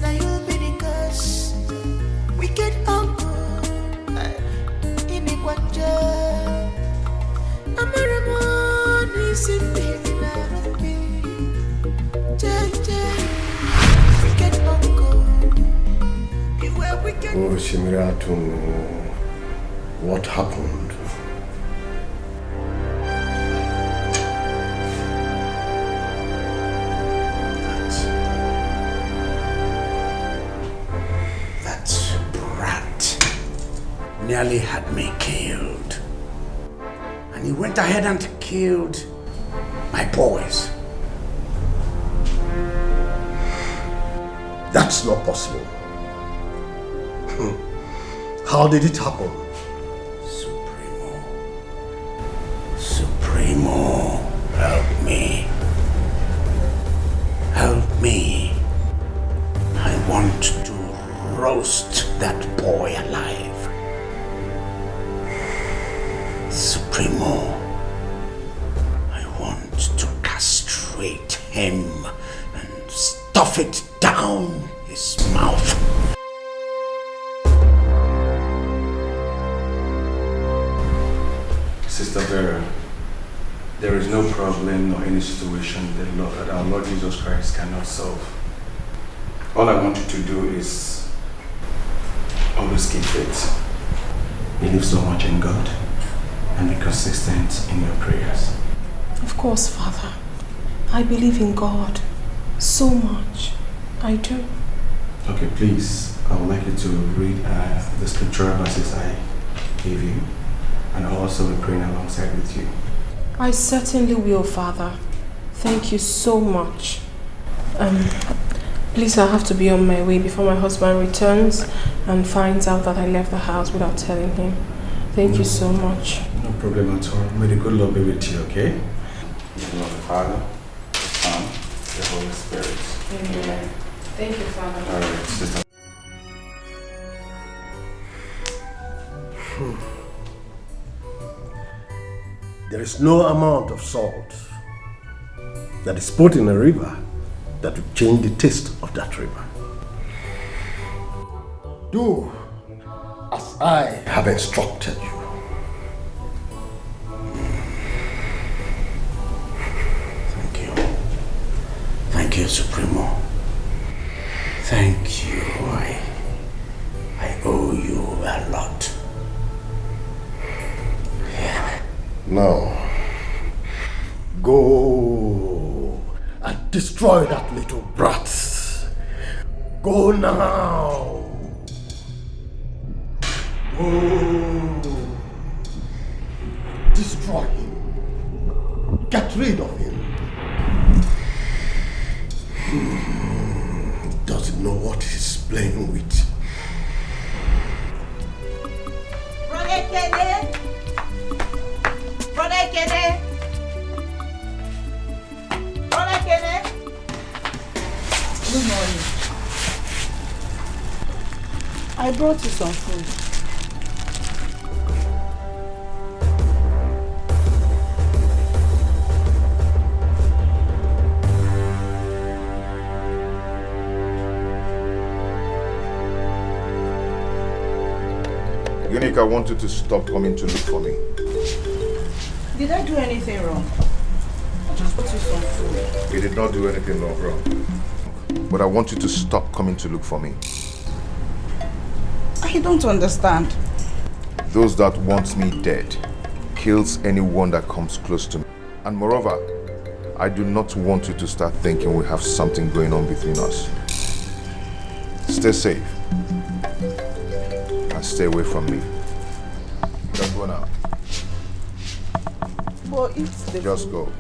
Speaker 9: now you be the cause. We get uncle in the Gwanja.
Speaker 6: what happened?
Speaker 5: That brat nearly had me killed. And he went ahead and killed my boys.
Speaker 6: That's not possible. How did it happen?
Speaker 5: Supremo, help me. Help me. I want to roast that boy alive. Supremo, I want to castrate him and stuff it down his mouth.
Speaker 2: Sister Vera, there is no problem or any situation that our Lord Jesus Christ cannot solve. All I want you to do is always keep faith. Believe so much in God and be consistent in your prayers.
Speaker 4: Of course, Father. I believe in God so much. I do.
Speaker 2: Okay, please, I would like you to read the scriptural verses I gave you, and I'll also be praying alongside with you.
Speaker 4: I certainly will, Father. Thank you so much. Please, I have to be on my way before my husband returns and finds out that I left the house without telling him. Thank you so much.
Speaker 2: No problem at all. May the good Lord be with you, okay? In the name of the Father, the Son, the Holy Spirit.
Speaker 4: Amen. Thank you, Father.
Speaker 2: All right, sister.
Speaker 6: There is no amount of salt that is put in a river that will change the taste of that river. Do as I have instructed you.
Speaker 5: Thank you, Supremo. Thank you. I owe you a lot.
Speaker 6: Now, go and destroy that little brat. Go now. Go. Destroy him. Get rid of him. Doesn't know what he's playing with.
Speaker 14: Brother Kene! Brother Kene! Brother Kene! Good morning. I brought you some food.
Speaker 2: Unique, I want you to stop coming to look for me.
Speaker 14: Did I do anything wrong? I just brought you some food.
Speaker 2: You did not do anything wrong. But I want you to stop coming to look for me.
Speaker 14: I don't understand.
Speaker 2: Those that want me dead kills anyone that comes close to me. And moreover, I do not want you to start thinking we have something going on between us. Stay safe. And stay away from me. Just go now.
Speaker 14: But it's the
Speaker 2: Just
Speaker 14: food.
Speaker 2: go.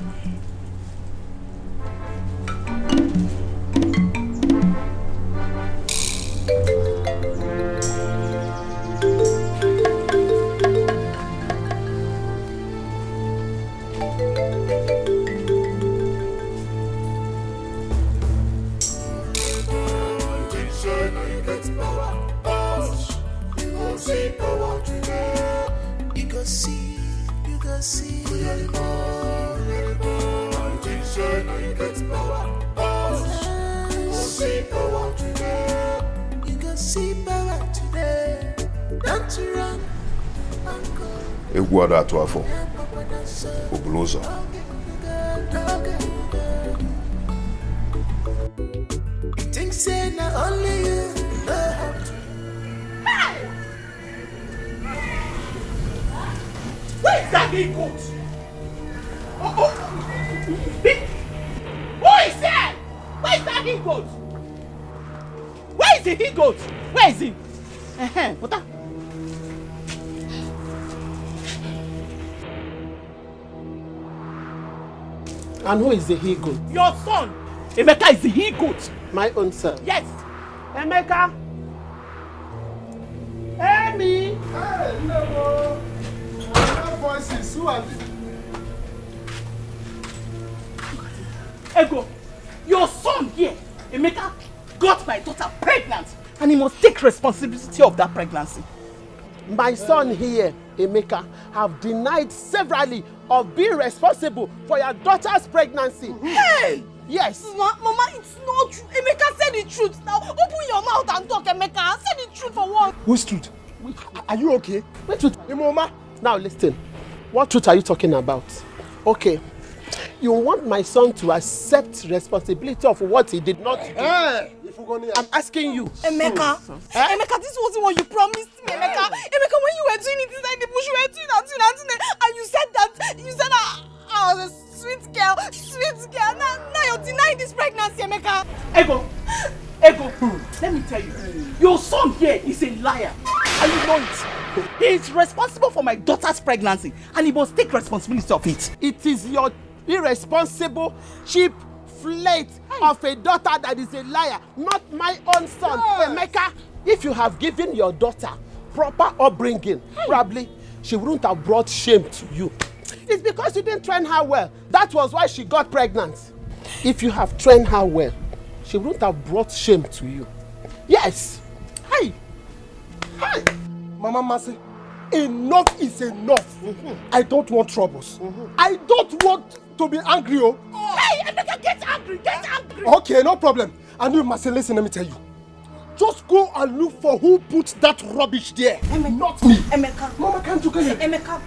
Speaker 2: Eguada atuafo, Obuloza.
Speaker 9: Think say not only you know how to.
Speaker 13: Where is that he-goat? Who is there? Where is that he-goat? Where is the he-goat? Where is he? What that?
Speaker 12: And who is the he-goat?
Speaker 13: Your son. Emeka is the he-goat.
Speaker 12: My own son?
Speaker 13: Yes. Emeka. Amy.
Speaker 12: Hey, no. I have voices. Who are they?
Speaker 13: Ego, your son here, Emeka, got my daughter pregnant, and he must take responsibility of that pregnancy.
Speaker 12: My son here, Emeka, have denied severally of being responsible for your daughter's pregnancy.
Speaker 24: Hey!
Speaker 12: Yes.
Speaker 24: Mama, it's not true. Emeka, say the truth now. Open your mouth and talk, Emeka. Say the truth for once.
Speaker 12: Whose truth? Are you okay? Which truth? Mama. Now listen. What truth are you talking about? Okay. You want my son to accept responsibility of what he did not do? Hey! I'm asking you.
Speaker 24: Emeka, Emeka, this wasn't what you promised me, Emeka. Emeka, when you were doing it inside the bush, you were doing and you said that I was a sweet girl. Now you're denying this pregnancy, Emeka.
Speaker 13: Ego, let me tell you, your son here is a liar, and you know it. He is responsible for my daughter's pregnancy, and he must take responsibility of it.
Speaker 12: It is your irresponsible, cheap flirt of a daughter that is a liar, not my own son. Yes. Emeka, if you have given your daughter proper upbringing, probably she wouldn't have brought shame to you. It's because you didn't train her well. That was why she got pregnant. If you have trained her well, she wouldn't have brought shame to you. Yes. Hey.
Speaker 17: Mama Mercy, enough is enough. I don't want troubles. I don't want to be angry.
Speaker 13: Hey, Emeka, get angry.
Speaker 17: Okay, no problem. And you, Mercy, listen, let me tell you. Just go and look for who put that rubbish there. Not me.
Speaker 24: Emeka.
Speaker 17: Mama, can't you get it?
Speaker 24: Emeka,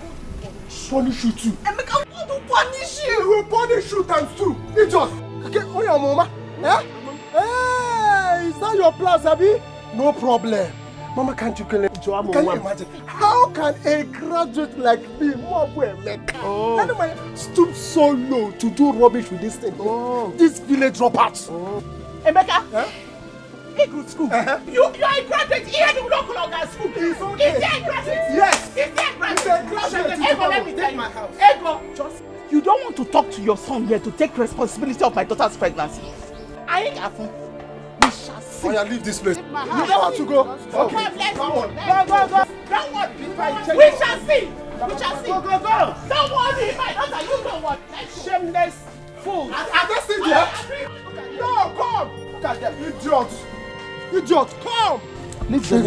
Speaker 17: punish you too.
Speaker 24: Emeka, God will punish you.
Speaker 17: He will punish you times two. Idiot. Okay, oh yeah, Mama. Eh? Hey, is that your plan, Sabi? No problem. Mama, can't you kill him? Can you imagine? How can a graduate like me, stoop so low to do rubbish with this thing? This village dropouts.
Speaker 13: Emeka, good school. You are a graduate here in the local school. Is there a graduate?
Speaker 17: Yes.
Speaker 13: Is there a graduate? Ego, let me tell you. Ego, you don't want to talk to your son here to take responsibility of my daughter's pregnancy. I ain't got fun. We shall see.
Speaker 17: Oh yeah, leave this place. You
Speaker 13: don't
Speaker 17: have to go.
Speaker 13: Okay, let's go. Go. Don't worry. We shall see. Go. Don't worry, my daughter. You know what? Shameless fool.
Speaker 17: I don't see there. No, come. Look at them. Idiot, come.
Speaker 12: Leave them.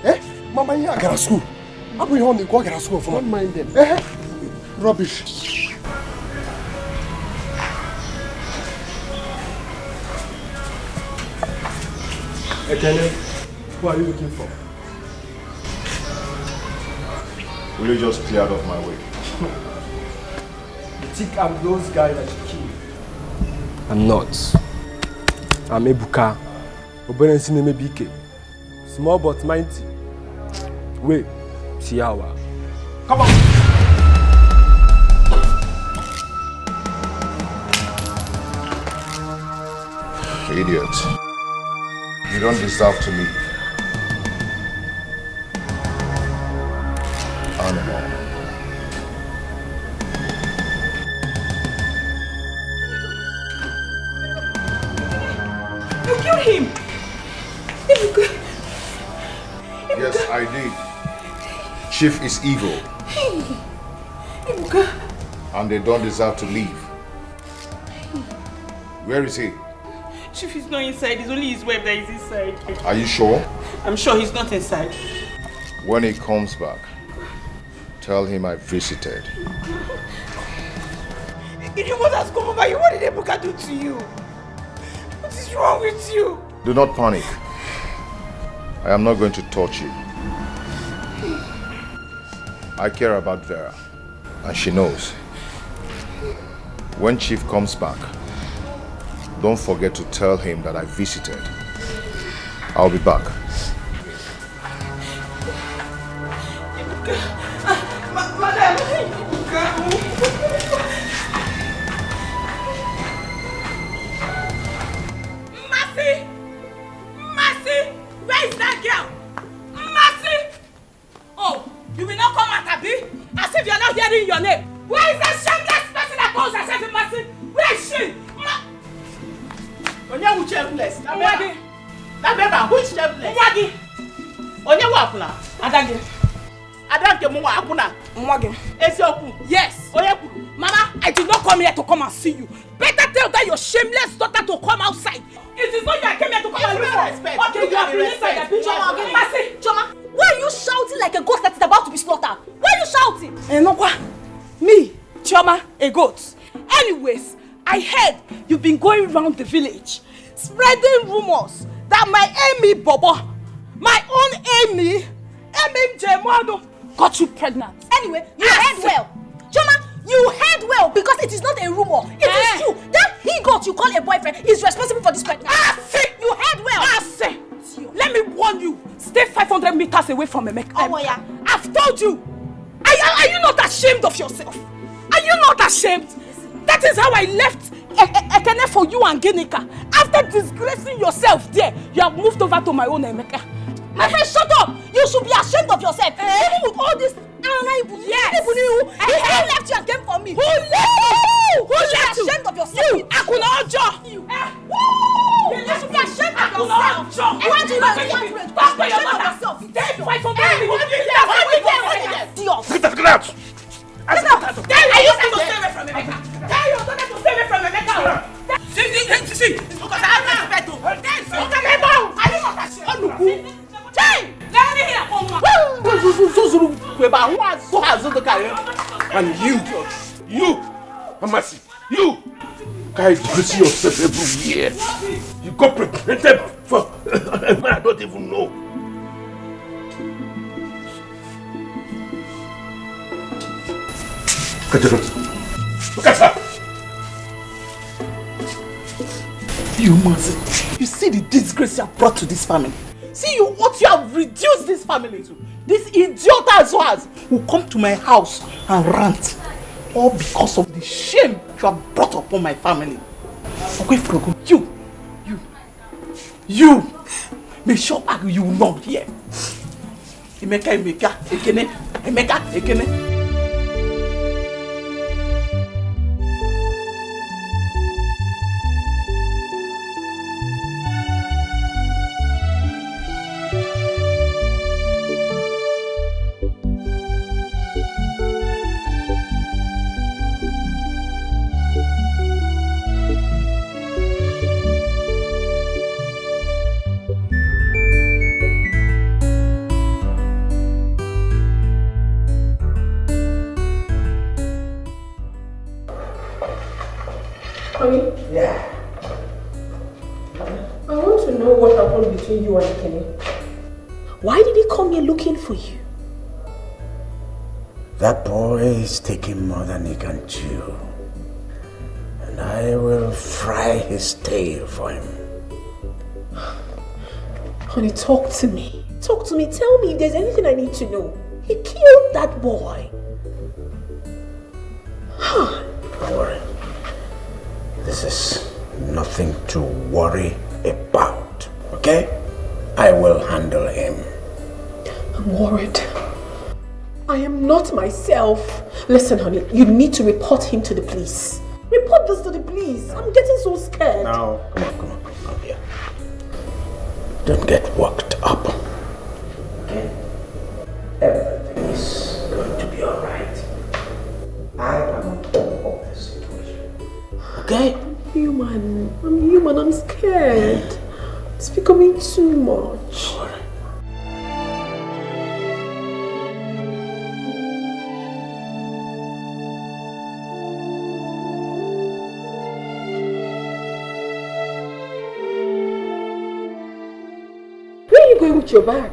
Speaker 17: Eh? Mama, you are going school. I'm going to go to school.
Speaker 12: Don't mind them.
Speaker 17: Rubbish.
Speaker 12: Ekene, who are you looking for?
Speaker 2: Will you just clear out of my way?
Speaker 12: You think I'm those guys that you killed?
Speaker 3: I'm not. I'm Ebuka. Oberensi name BK. Small but mighty. Wait, see how.
Speaker 12: Come on.
Speaker 2: Idiot. You don't deserve to live. Animal.
Speaker 24: You killed him.
Speaker 2: Yes, I did. Chief is evil. And they don't deserve to live. Where is he?
Speaker 14: Chief is not inside. It's only his wife that is inside.
Speaker 2: Are you sure?
Speaker 14: I'm sure he's not inside.
Speaker 2: When he comes back, tell him I visited.
Speaker 14: What has come over you? What did Ebuka do to you? What is wrong with you?
Speaker 2: Do not panic. I am not going to touch you. I care about Vera, and she knows. When Chief comes back, don't forget to tell him that I visited. I'll be back.
Speaker 14: Madam,
Speaker 25: hearing your name. Where is that shameless person that calls herself a mercy? Where is she?
Speaker 13: Onye who shameless? Nabeba, who is shameless?
Speaker 25: Mwagi.
Speaker 13: Onye wapuna?
Speaker 25: Adagi.
Speaker 13: Adanke mwa apuna.
Speaker 25: Mwagi.
Speaker 13: Esioku.
Speaker 25: Yes.
Speaker 13: Oye kuru.
Speaker 25: Mama, I did not come here to come and see you. Better tell that your shameless daughter to come outside. It is not you I came here to come and look for. Okay, you have been inside the building. Mercy.
Speaker 23: Choma, why are you shouting like a ghost that is about to be slaughtered? Why are you shouting?
Speaker 25: Enokwa, me, Choma, a goat. Anyways, I heard you've been going around the village spreading rumors that my Amy Bobo, my own Amy Jemono, got you pregnant.
Speaker 23: Anyway, you heard well. Choma, you heard well because it is not a rumor. It is true. That he got you call a boyfriend is responsible for this pregnancy. You heard well.
Speaker 25: Let me warn you. Stay 500 meters away from Emeka.
Speaker 23: Oh, yeah.
Speaker 25: I've told you. Are you not ashamed of yourself? Are you not ashamed? That is how I left Ekene for you and Ginika. After disgracing yourself there, you have moved over to my own Emeka.
Speaker 23: My friend, shut up! You should be ashamed of yourself. Even with all this
Speaker 25: yes.
Speaker 23: He still left you and came for me.
Speaker 25: Who left you?
Speaker 23: Who left you? Ashamed of yourself.
Speaker 25: You, Akuna Ojo.
Speaker 23: You should be ashamed of yourself. Why do you not ashamed of yourself?
Speaker 25: Stay 500
Speaker 6: Get out!
Speaker 25: Are you going to stay away from Emeka? Tell your daughter to stay away from Emeka. See, because I have respect to her. Are you not ashamed? Let me hear
Speaker 6: and you, Amasi, you can't see yourself everywhere. You got pregnant for a man I don't even know. Look at her.
Speaker 13: You must. You see the disgrace you have brought to this family. See what you have reduced this family to. This idiot as well as will come to my house and rant. All because of the shame you have brought upon my family. Okay, Frogo, you. Make sure you will not hear. Emeka, Ekene.
Speaker 4: Honey?
Speaker 5: Yeah.
Speaker 4: I want to know what happened between you and Kenny. Why did he come here looking for you?
Speaker 5: That boy is taking more than he can chew. And I will fry his tail for him.
Speaker 4: Honey, talk to me. Talk to me. Tell me if there's anything I need to know. He killed that boy.
Speaker 5: Don't worry. This is nothing to worry about. Okay? I will handle him.
Speaker 4: I'm worried. I am not myself. Listen, honey, you need to report him to the police. Report this to the police. I'm getting so scared.
Speaker 5: Now, come on, here. Don't get worked up. Okay? Everything is going to be alright. I am on top of this situation. Okay?
Speaker 4: I'm human. I'm scared. It's becoming too much. Where are you going with your bag?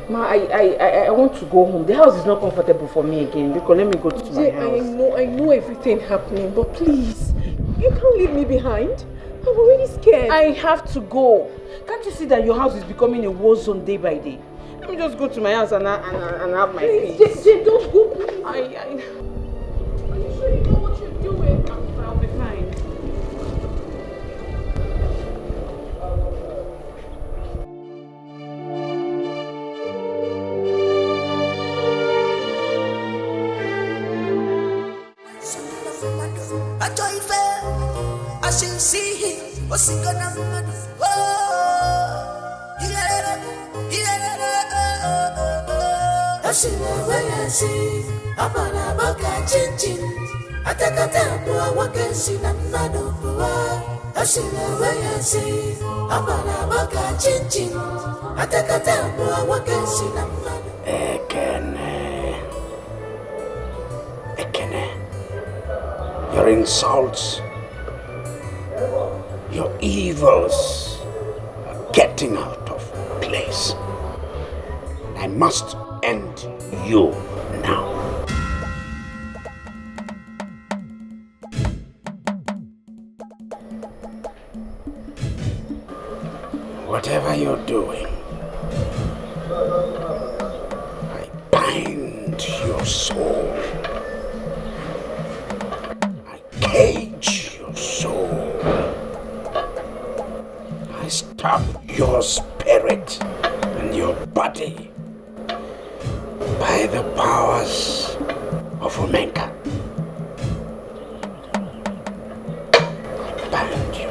Speaker 14: Ma, I want to go home. The house is not comfortable for me again. Because let me go to my house.
Speaker 4: I know everything happening, but please, you can't leave me behind. I'm already scared.
Speaker 14: I have to go. Can't you see that your house is becoming a war zone day by day? Let me just go to my house and have my peace.
Speaker 4: Jane, don't go, please.
Speaker 14: Are you
Speaker 4: sure you know what you're doing?
Speaker 14: I'll be fine.
Speaker 9: I joy fair. I shall see him. What's he gonna do? Oh, yeah. I see my way I see. I'm on a baka chin. I take a time to walk and see the man of the world. I see my way I see. I'm on a baka chin. I take a time to walk and see the man.
Speaker 5: Ekene, your insults, your evils are getting out of place. I must end you now. Whatever you're doing, I bind your soul. I cage your soul. I stop your spirit and your body by the powers of Omega. I bind you.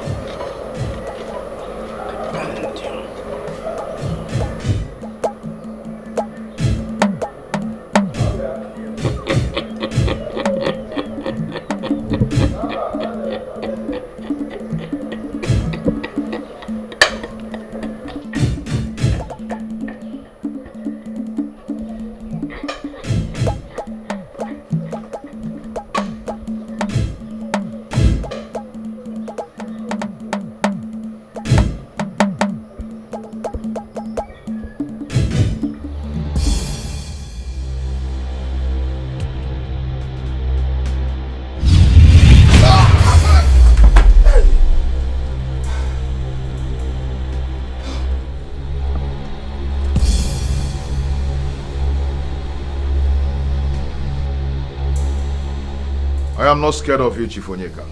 Speaker 2: I am not scared of you, Chief Onyeka.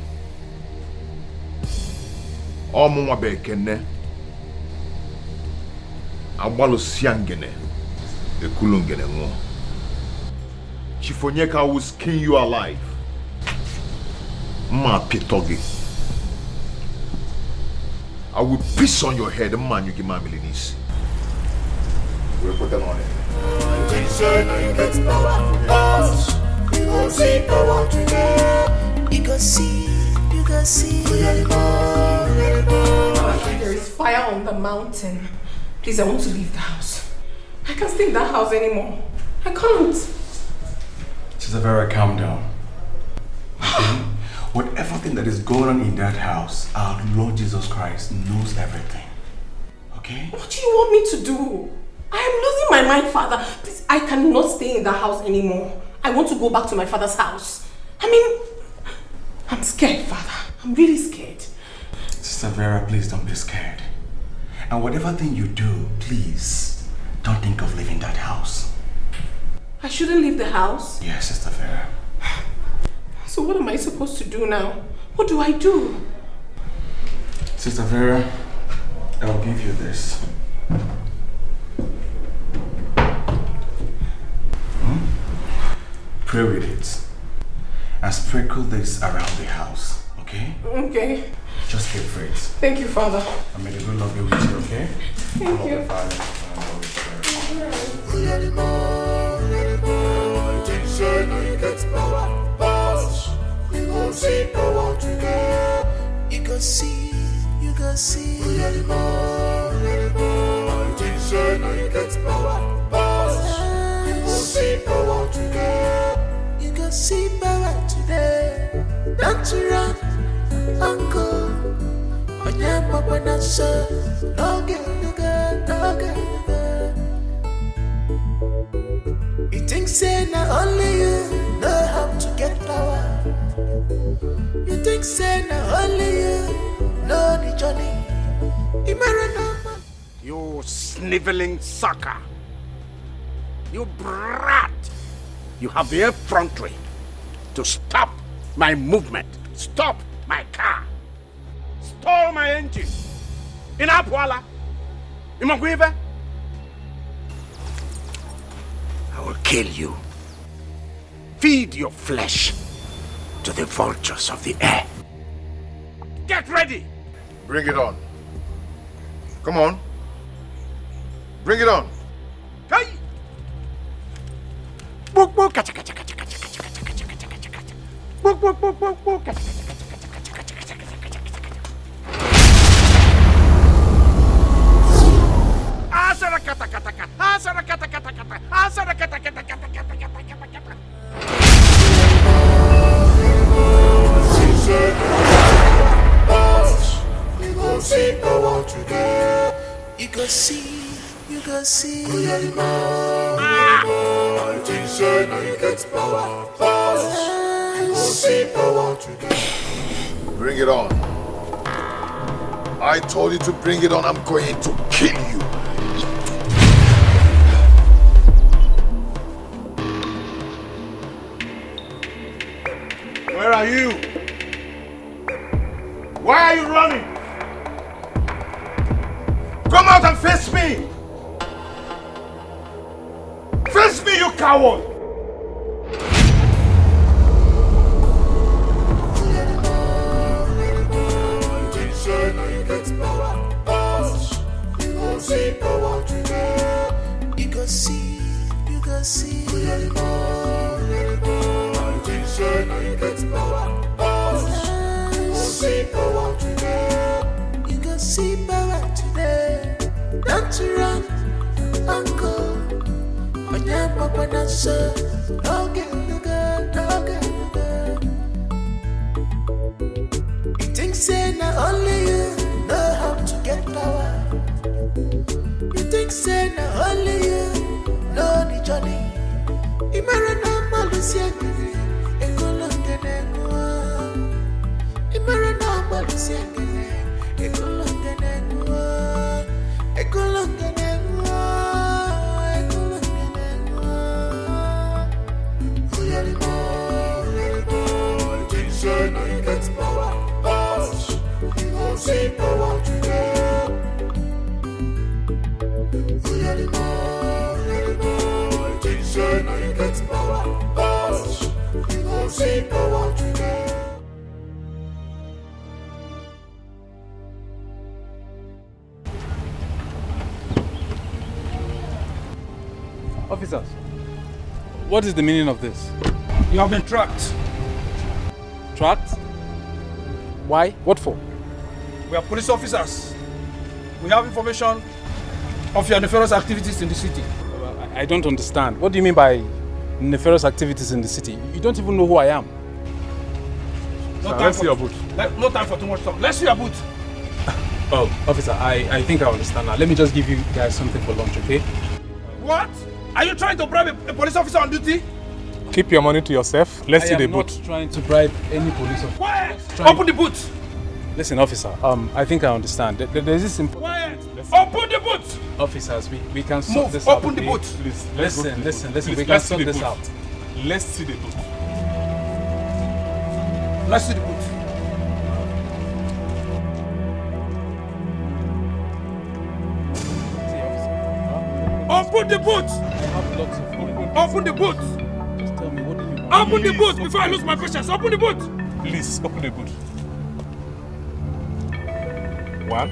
Speaker 2: Omunwa bekene. Agbalo siangene. Ekulungene ngo. Chief Onyeka will skin you alive. Ma pitogi. I will piss on your head, man. You give my milinis. We'll put them on it.
Speaker 9: You go see power today. You go see.
Speaker 10: There is fire on the mountain. Please, I want to leave the house. I can't stay in that house anymore. I can't.
Speaker 18: Sister Vera, calm down. Okay? Whatever thing that is going on in that house, our Lord Jesus Christ knows everything. Okay?
Speaker 10: What do you want me to do? I am losing my mind, Father. Please, I cannot stay in that house anymore. I want to go back to my father's house. I mean, I'm scared, Father. I'm really scared.
Speaker 18: Sister Vera, please don't be scared. And whatever thing you do, please, don't think of leaving that house.
Speaker 10: I shouldn't leave the house?
Speaker 18: Yes, Sister Vera.
Speaker 10: So what am I supposed to do now? What do I do?
Speaker 18: Sister Vera, I'll give you this. Pray with it. And sprinkle this around the house, okay?
Speaker 10: Okay.
Speaker 18: Just keep faith.
Speaker 10: Thank you, Father.
Speaker 18: And may the good Lord be with you, okay?
Speaker 10: Thank you.
Speaker 9: You go see power today. You go see. You go see power. Today. You go see power today. Don't you run, uncle. On your papa not so. No get. You think say not only you know how to get power. You think say not only you know the journey.
Speaker 5: You sniveling sucker. You brat. You have the effrontery to stop my movement, stop my car, stole my engine. In Apwala, in Magwive. I will kill you. Feed your flesh to to the vultures of the air. Get ready!
Speaker 6: Bring it on. Come on. Bring it on.
Speaker 5: Hey! Book, book, kacha, kacha, kacha, kacha, kacha, kacha, kacha, kacha, kacha, kacha. Book, book, book, book, book, kacha, kacha, kacha, kacha, kacha, kacha, kacha, kacha, kacha, kacha. Asara kata kata kata. Asara kata kata kata. Asara kata kata kata kata kata kata kata.
Speaker 9: You go see power today. You go see, you go see. You get power. You go see power today.
Speaker 6: Bring it on. I told you to bring it on. I'm going to kill you.
Speaker 5: Where are you? Why are you running? Come out and face me! Face me, you coward!
Speaker 9: You go see, you go see. You go see power today. Don't you run, uncle. On your papa not so. Don't get the girl, don't get the girl. You think say not only you know how to get power. You think say not only you know the journey. Imara na malusia kiri, ekolongene ngwa. Imara na malusia kiri, ekolongene ngwa. Ekolongene ngwa, ekolongene ngwa. Uyalimo, Jesus, no you get power. You go see power today. Uyalimo, Jesus, no you get power. You go see power today.
Speaker 7: Officers, what is the meaning of this?
Speaker 12: You have been tracked.
Speaker 7: Tracked? Why? What for?
Speaker 12: We are police officers. We have information of your nefarious activities in the city.
Speaker 7: I don't understand. What do you mean by nefarious activities in the city? You don't even know who I am.
Speaker 12: No
Speaker 7: Sir,
Speaker 12: time
Speaker 7: let's
Speaker 12: for
Speaker 7: see your boot.
Speaker 12: No time for too much talk. Let's see your boot.
Speaker 7: Oh, officer, I think I understand now. Let me just give you guys something for lunch, okay?
Speaker 12: What? Are you trying to bribe a police officer on duty?
Speaker 7: Keep your money to yourself. Let's see the boot. I am not trying to bribe any police officer.
Speaker 12: Quiet! Open the boot!
Speaker 7: Listen, officer, I think I understand. There's this
Speaker 12: Quiet! Open the boot!
Speaker 7: Officers, we can sort this out.
Speaker 12: Open the boot!
Speaker 7: Please, listen, we can sort this out.
Speaker 18: Let's see the boot.
Speaker 12: Let's see the boot. Open the boot!
Speaker 7: I have lots of money.
Speaker 12: Open the boot!
Speaker 7: Just tell me, what do you want?
Speaker 12: Open the boot before I lose my patience. Open the boot!
Speaker 18: Please, open the boot. 1.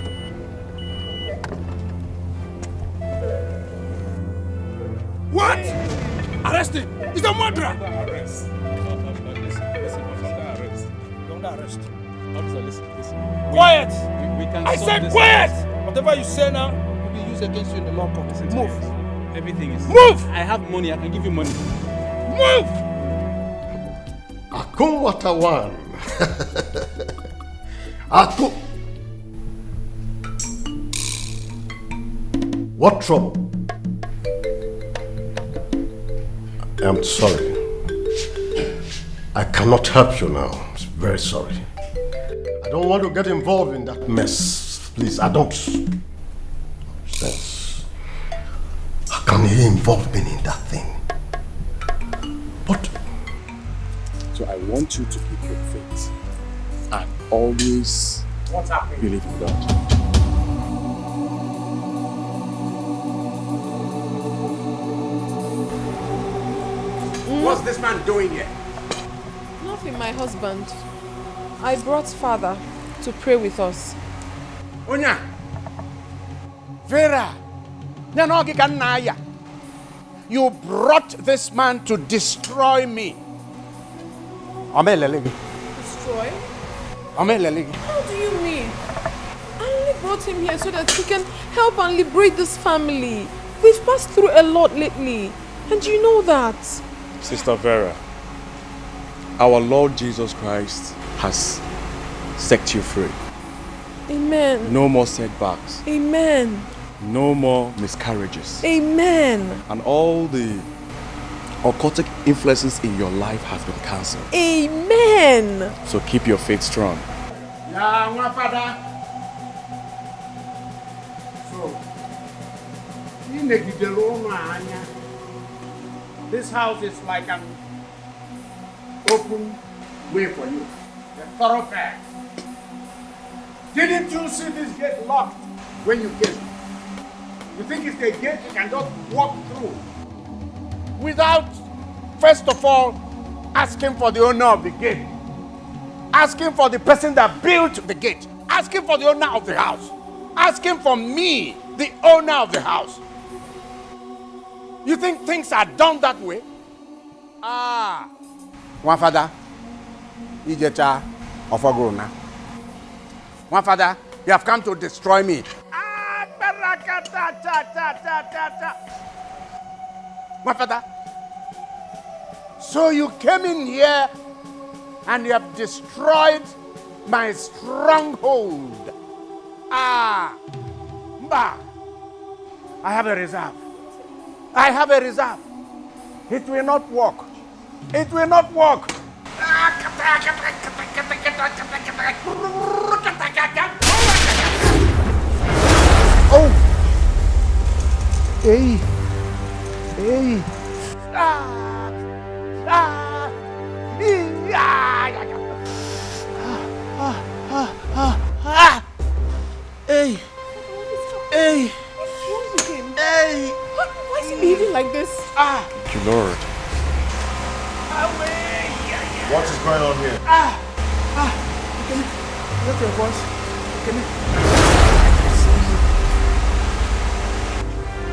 Speaker 12: What? Arrest him! He's a murderer!
Speaker 7: Arrest. Listen, under arrest.
Speaker 12: Under arrest.
Speaker 7: Officer, listen.
Speaker 12: Quiet!
Speaker 7: We can
Speaker 12: I
Speaker 7: sort
Speaker 12: said
Speaker 7: this
Speaker 12: quiet!
Speaker 7: out.
Speaker 12: Whatever you say now will be used against you in the law court. Move!
Speaker 7: Everything is...
Speaker 12: Move!
Speaker 7: I have money, I can give you money.
Speaker 12: Move!
Speaker 17: Akun Watawan. Akun. What trouble? I'm sorry. I cannot help you now. I'm very sorry. I don't want to get involved in that mess. Please, I don't. Yes. How can he involve me in that thing? But...
Speaker 18: So I want you to keep your faith and always believe in God.
Speaker 5: What's this man doing here?
Speaker 4: No Coffee, my husband. I brought father to pray with us.
Speaker 11: Onya! Vera! You brought this man to destroy me.
Speaker 4: Destroy? How do you mean? I only brought him here so that he can help and liberate this family. We've passed through a lot lately, and you know that.
Speaker 18: Sister Vera, our Lord Jesus Christ has set you free.
Speaker 4: Amen.
Speaker 18: No more setbacks.
Speaker 4: Amen.
Speaker 18: No more miscarriages.
Speaker 4: Amen.
Speaker 18: And all the occultic influences in your life have been cancelled.
Speaker 4: Amen.
Speaker 18: So keep your faith strong.
Speaker 11: Yeah, my father. So, this house is like an open way for you. A thoroughfare. Didn't you see this gate locked when you came? You think it's a gate you can just walk through without, first of all, asking for the owner of the gate, asking for the person that built the gate, asking for the owner of the house, asking for me, the owner of the house. You think things are done that way? One father, Ijeta of Agona. One father, you have come to destroy me. My father, so you came in here and you have destroyed my stronghold. Mba, I have a reserve. I have a reserve. It will not work. It will not work. Oh! Hey! Hey! Hey! Hey! Hey!
Speaker 4: Why is he behaving like this?
Speaker 18: Thank you, Lord.
Speaker 6: What is going on here?
Speaker 11: What's your voice?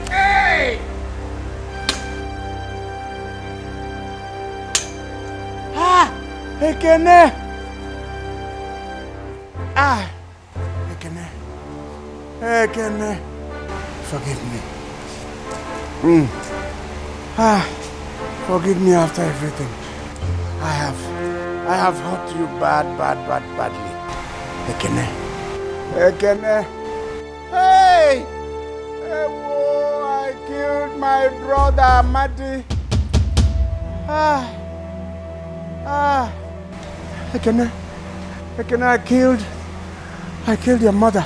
Speaker 11: Hey! Ekene! Ekene! Ekene! Forgive me. Forgive me after everything. I have hurt you badly. Ekene. Ekene. Hey! Whoa, I killed my brother, Mati. Ekene. Ekene, I killed your mother,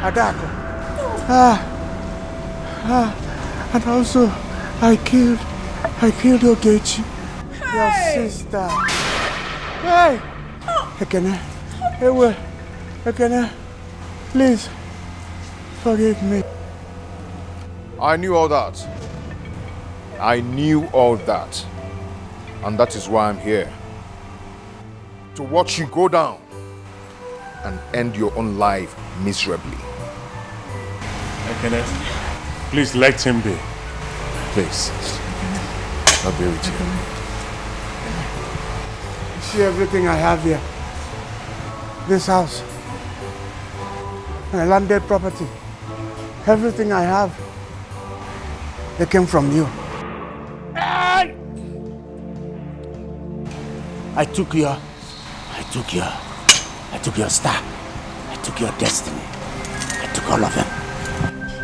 Speaker 11: Adako. And also, I killed Ogechi, your sister. Hey! Ekene. Ekene, please, forgive me.
Speaker 6: I knew all that. And that is why I'm here. To watch you go down and end your own life miserably.
Speaker 18: Kenneth, please let him be.
Speaker 6: Please. I'll be with you.
Speaker 11: See everything I have here. This house. My landed property. Everything I have. They came from you. I took your star. I took your destiny. I took all of them.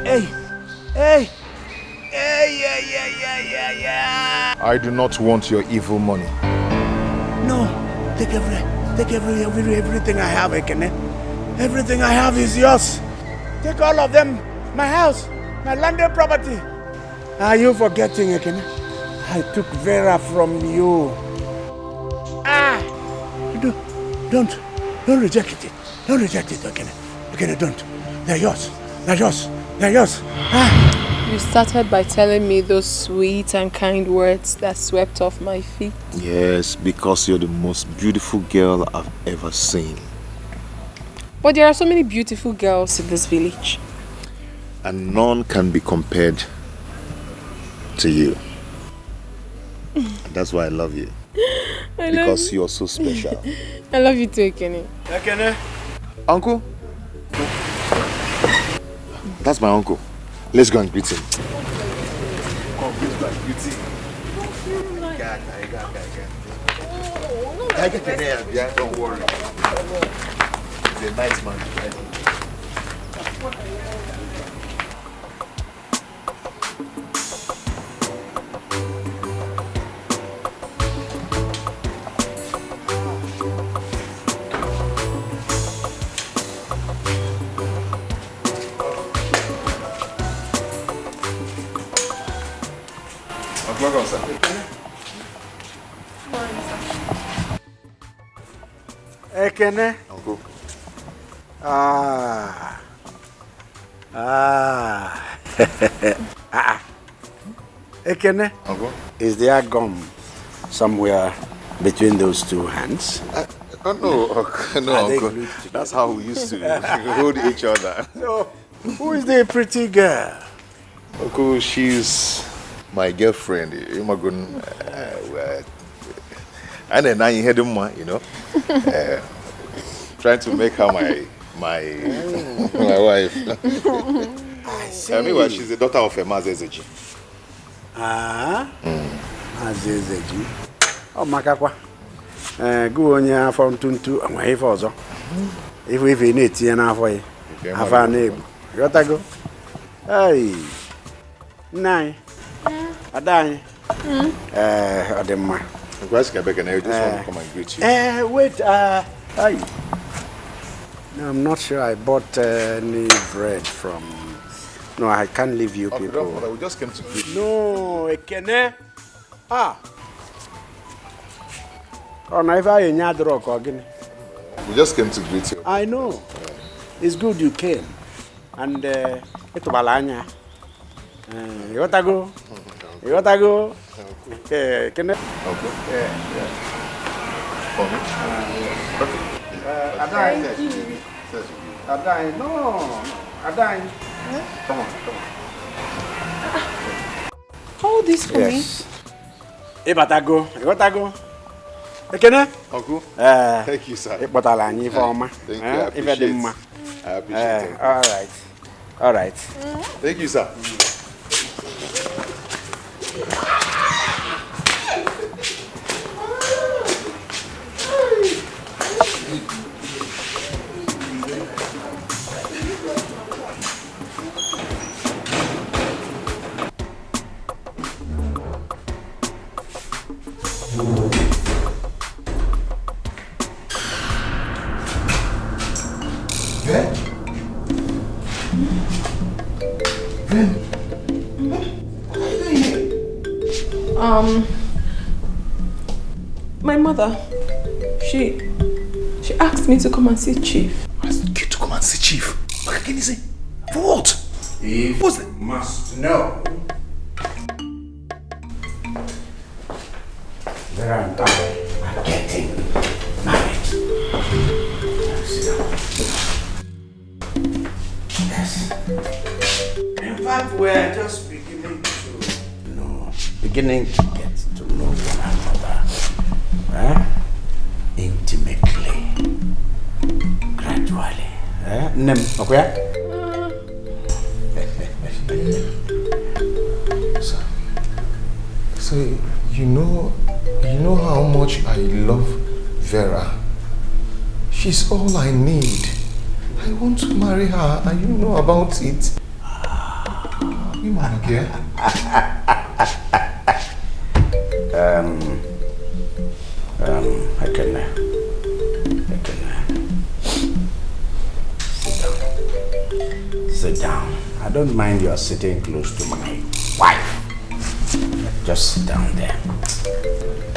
Speaker 11: Hey.
Speaker 6: I do not want your evil money.
Speaker 11: No, take everything I have, Ekene. Everything I have is yours. Take all of them. My house, my landed property. Are you forgetting, Ekene? I took Vera from you. Don't reject it. Don't reject it, Ekene. Ekene, don't. They're yours.
Speaker 4: You started by telling me those sweet and kind words that swept off my feet.
Speaker 2: Yes, because you're the most beautiful girl I've ever seen.
Speaker 4: But there are so many beautiful girls in this village.
Speaker 2: And none can be compared to you. And that's why I love you. Because you're so special.
Speaker 4: I love you too, Ekene.
Speaker 2: Ekene? Uncle? That's my uncle. Let's go and greet him. Come, let's go and greet him. Yeah, don't worry. He's a nice man. Welcome, sir.
Speaker 5: Ekene.
Speaker 2: Uncle.
Speaker 5: Ekene.
Speaker 2: Uncle.
Speaker 5: Is there gum somewhere between those two hands?
Speaker 2: No, Uncle. That's how we used to hold each other.
Speaker 5: So, who is the pretty girl?
Speaker 2: Uncle, she's my girlfriend. And then I heard him, you know, trying to make her my wife.
Speaker 5: I see.
Speaker 2: Meanwhile, she's the daughter of a Mazezeji.
Speaker 5: Mazezeji. Oh, Makakwa. Go on here from Tuntu and wait for us. If we need to, enough for you. Have a name. You got to go. Hey. Nine. Adai. Adema.
Speaker 2: I just want to come and greet you.
Speaker 5: Wait. Hey. No, I'm not sure I bought any bread from. No, I can't leave you people.
Speaker 2: We just came to greet you.
Speaker 5: No, Ekene. Oh, now if I drug again.
Speaker 2: We just came to greet you.
Speaker 5: I know. It's good you came. And it's balanya. You got to go. You got to go. Can I?
Speaker 2: Okay.
Speaker 5: Yeah.
Speaker 2: For me?
Speaker 5: Adai. Adai. No. Adai. Come on.
Speaker 4: Hold this for me.
Speaker 5: You got to go. You got to go. Ekene?
Speaker 2: Uncle? Thank you, sir.
Speaker 5: Thank you. I appreciate it. All right.
Speaker 2: Thank you, sir.
Speaker 4: My mother, she asked me to come and see Chief.
Speaker 2: Asked you to come and see Chief? What can you say? For what?
Speaker 5: If
Speaker 2: What's the...
Speaker 5: must know. Vera and I are getting married. Yes. In fact, we're just beginning to get to know one another. Intimately. Gradually. Nem, okay?
Speaker 2: So you know how much I love Vera. She's all I need. I want to marry her, and you know about it. You man, okay? I can
Speaker 5: sit down. I don't mind your sitting close to my wife. Just sit down there.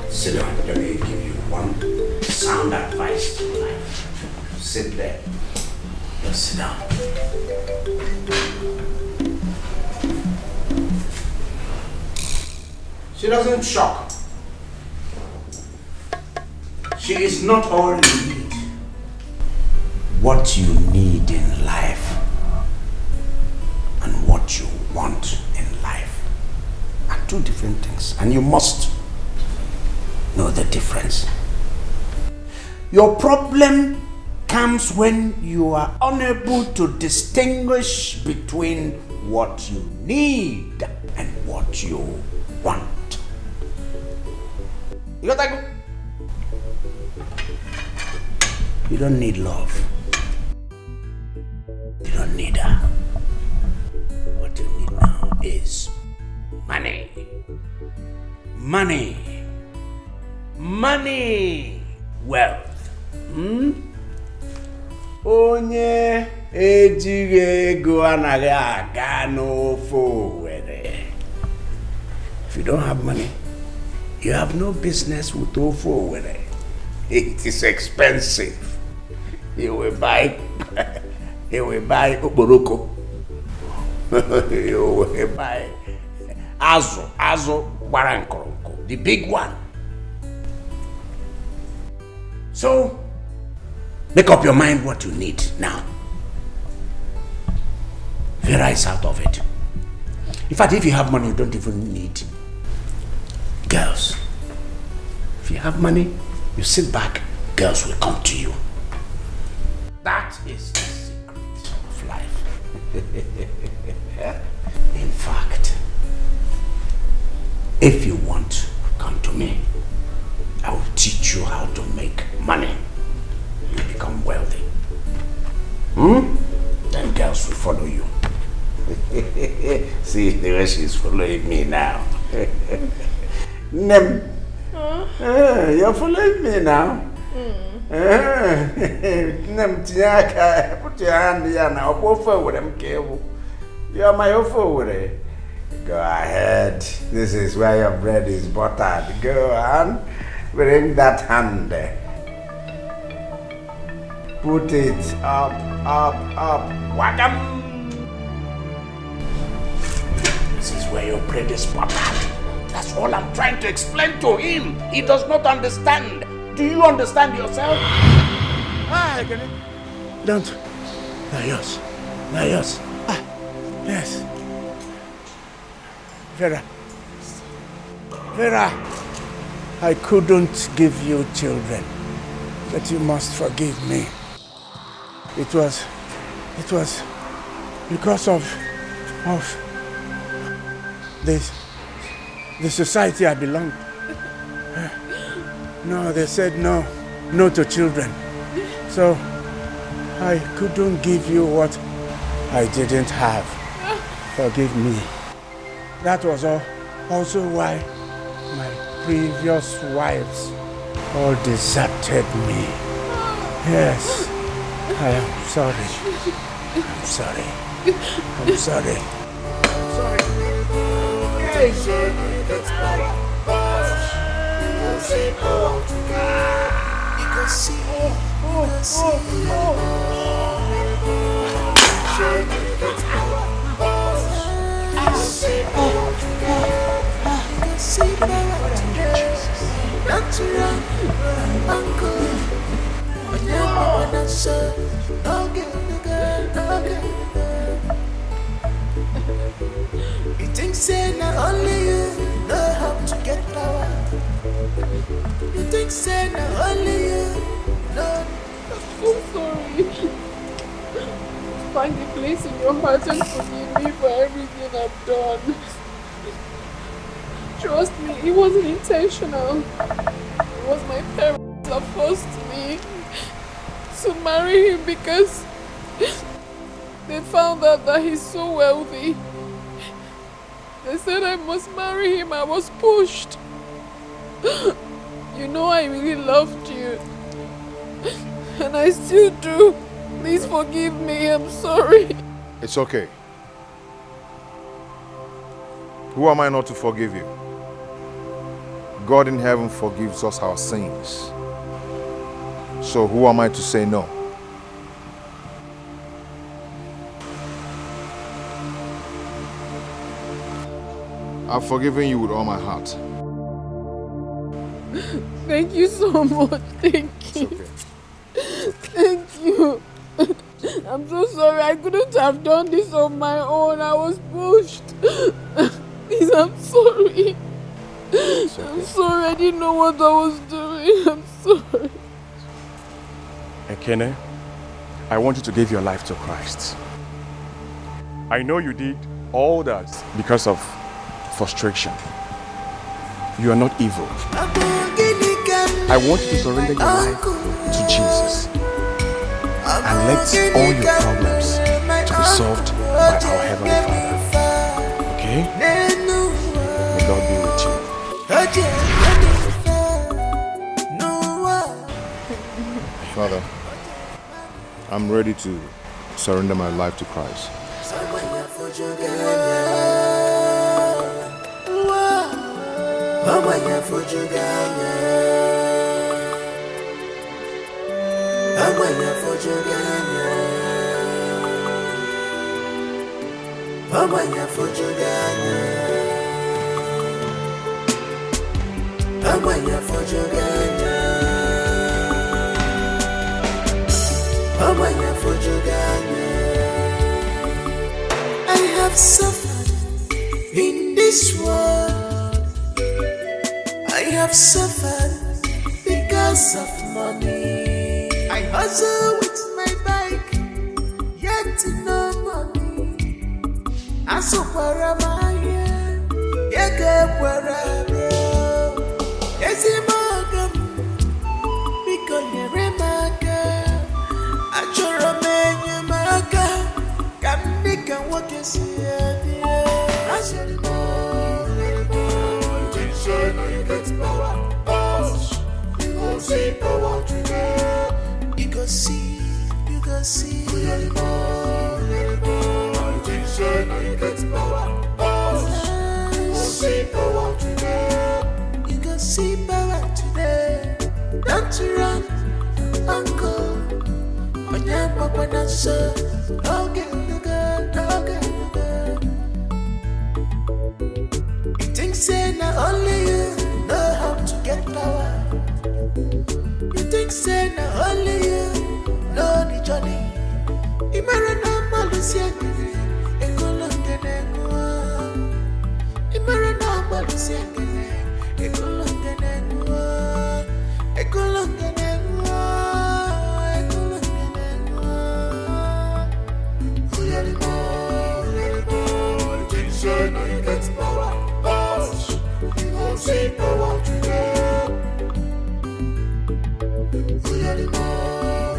Speaker 5: Sit down. Let me give you one sound advice to life. Sit there. Just sit down. She doesn't shock. She is not all you need. What you need in life and what you want in life are two different things, and you must know the difference. Your problem comes when you are unable to distinguish between what you need and what you want. You got that good? You don't need love. You don't need her. What you need now is money. Money. Money. Wealth. Onye ejighị ego anaghị aga n'ofe Owerri. If you don't have money, you have no business with ofe Owerri. It is expensive. You will buy okporoko. You will buy azu gbarankoronko, the big one. So, make up your mind what you need now. Vera is out of it. In fact, if you have money, you don't even need girls. If you have money, you sit back, girls will come to you. That is the secret of life. In fact, if you want, come to me. I will teach you how to make money. You become wealthy. Then girls will follow you. See the way she's following me now. Nem. You're following me now. Nem tiaka. Put your hand here now. Go forward, I'm careful. You're my forward. Go ahead. This is where your bread is buttered. Go on. Bring that hand there. Put it up, up, up. Wagam. This is where your bread is buttered. That's all I'm trying to explain to him. He does not understand. Do you understand yourself? Ah, don't. Not yours. Not yours. Ah, yes. Vera. Vera. I couldn't give you children, but you must forgive me. It was because of the society I belonged. No, they said no to children. So I couldn't give you what I didn't have. Forgive me. That was also why my previous wives all deserted me. Yes, I am sorry. I'm sorry. I'm sorry. I'm sorry.
Speaker 9: You think say not only you know how to get power. You think say not only you know.
Speaker 4: I'm so sorry. Find a place in your heart and forgive me for everything I've done. Trust me, it wasn't intentional. It was my parents that forced me to marry him because they found out that he's so wealthy. They said I must marry him. I was pushed. You know I really loved you. And I still do. Please forgive me. I'm sorry.
Speaker 6: It's okay. Who am I not to forgive you? God in heaven forgives us our sins. So who am I to say no? I've forgiven you with all my heart.
Speaker 4: Thank you so much. Thank you. Thank you. I'm so sorry. I couldn't have done this on my own. I was pushed. Please, I'm sorry. I'm sorry. I didn't know what I was doing. I'm sorry.
Speaker 18: Ekene, I want you to give your life to Christ. I know you did all that because of frustration. You are not evil. I want you to surrender your life to Jesus and let all your problems to be solved by our Heavenly Father. Okay? May God be with you.
Speaker 2: Father, I'm ready to surrender my life to Christ.
Speaker 9: I have suffered in this world. I have suffered because of money. I hustle with my bike, yet no money. I suffer my hand, yet where I go. Yes, I'm because you're a I sure a man, you're my God. Come, Nick, and what you see. I said, see power today. You go see, you go see. You get power. See power today. You go see power today. Don't you run, uncle. When you're papa, that's so. Okay, okay. You think say not only you know how to get power. You think say na only you know the journey. Imara na malusia kene, ekolo kene kwa. Imara na malusia kene, ekolo kene kwa. Ekolo kene kwa, ekolo kene kwa. Uyalimo, you think say na you get power. You won't see power today. You get power,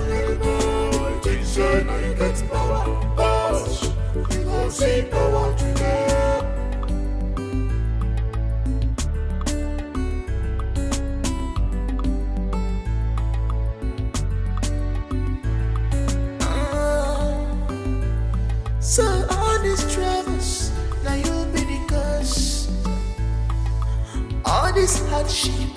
Speaker 9: you won't see power today. So all these troubles, now you'll be the cause. All this hardship,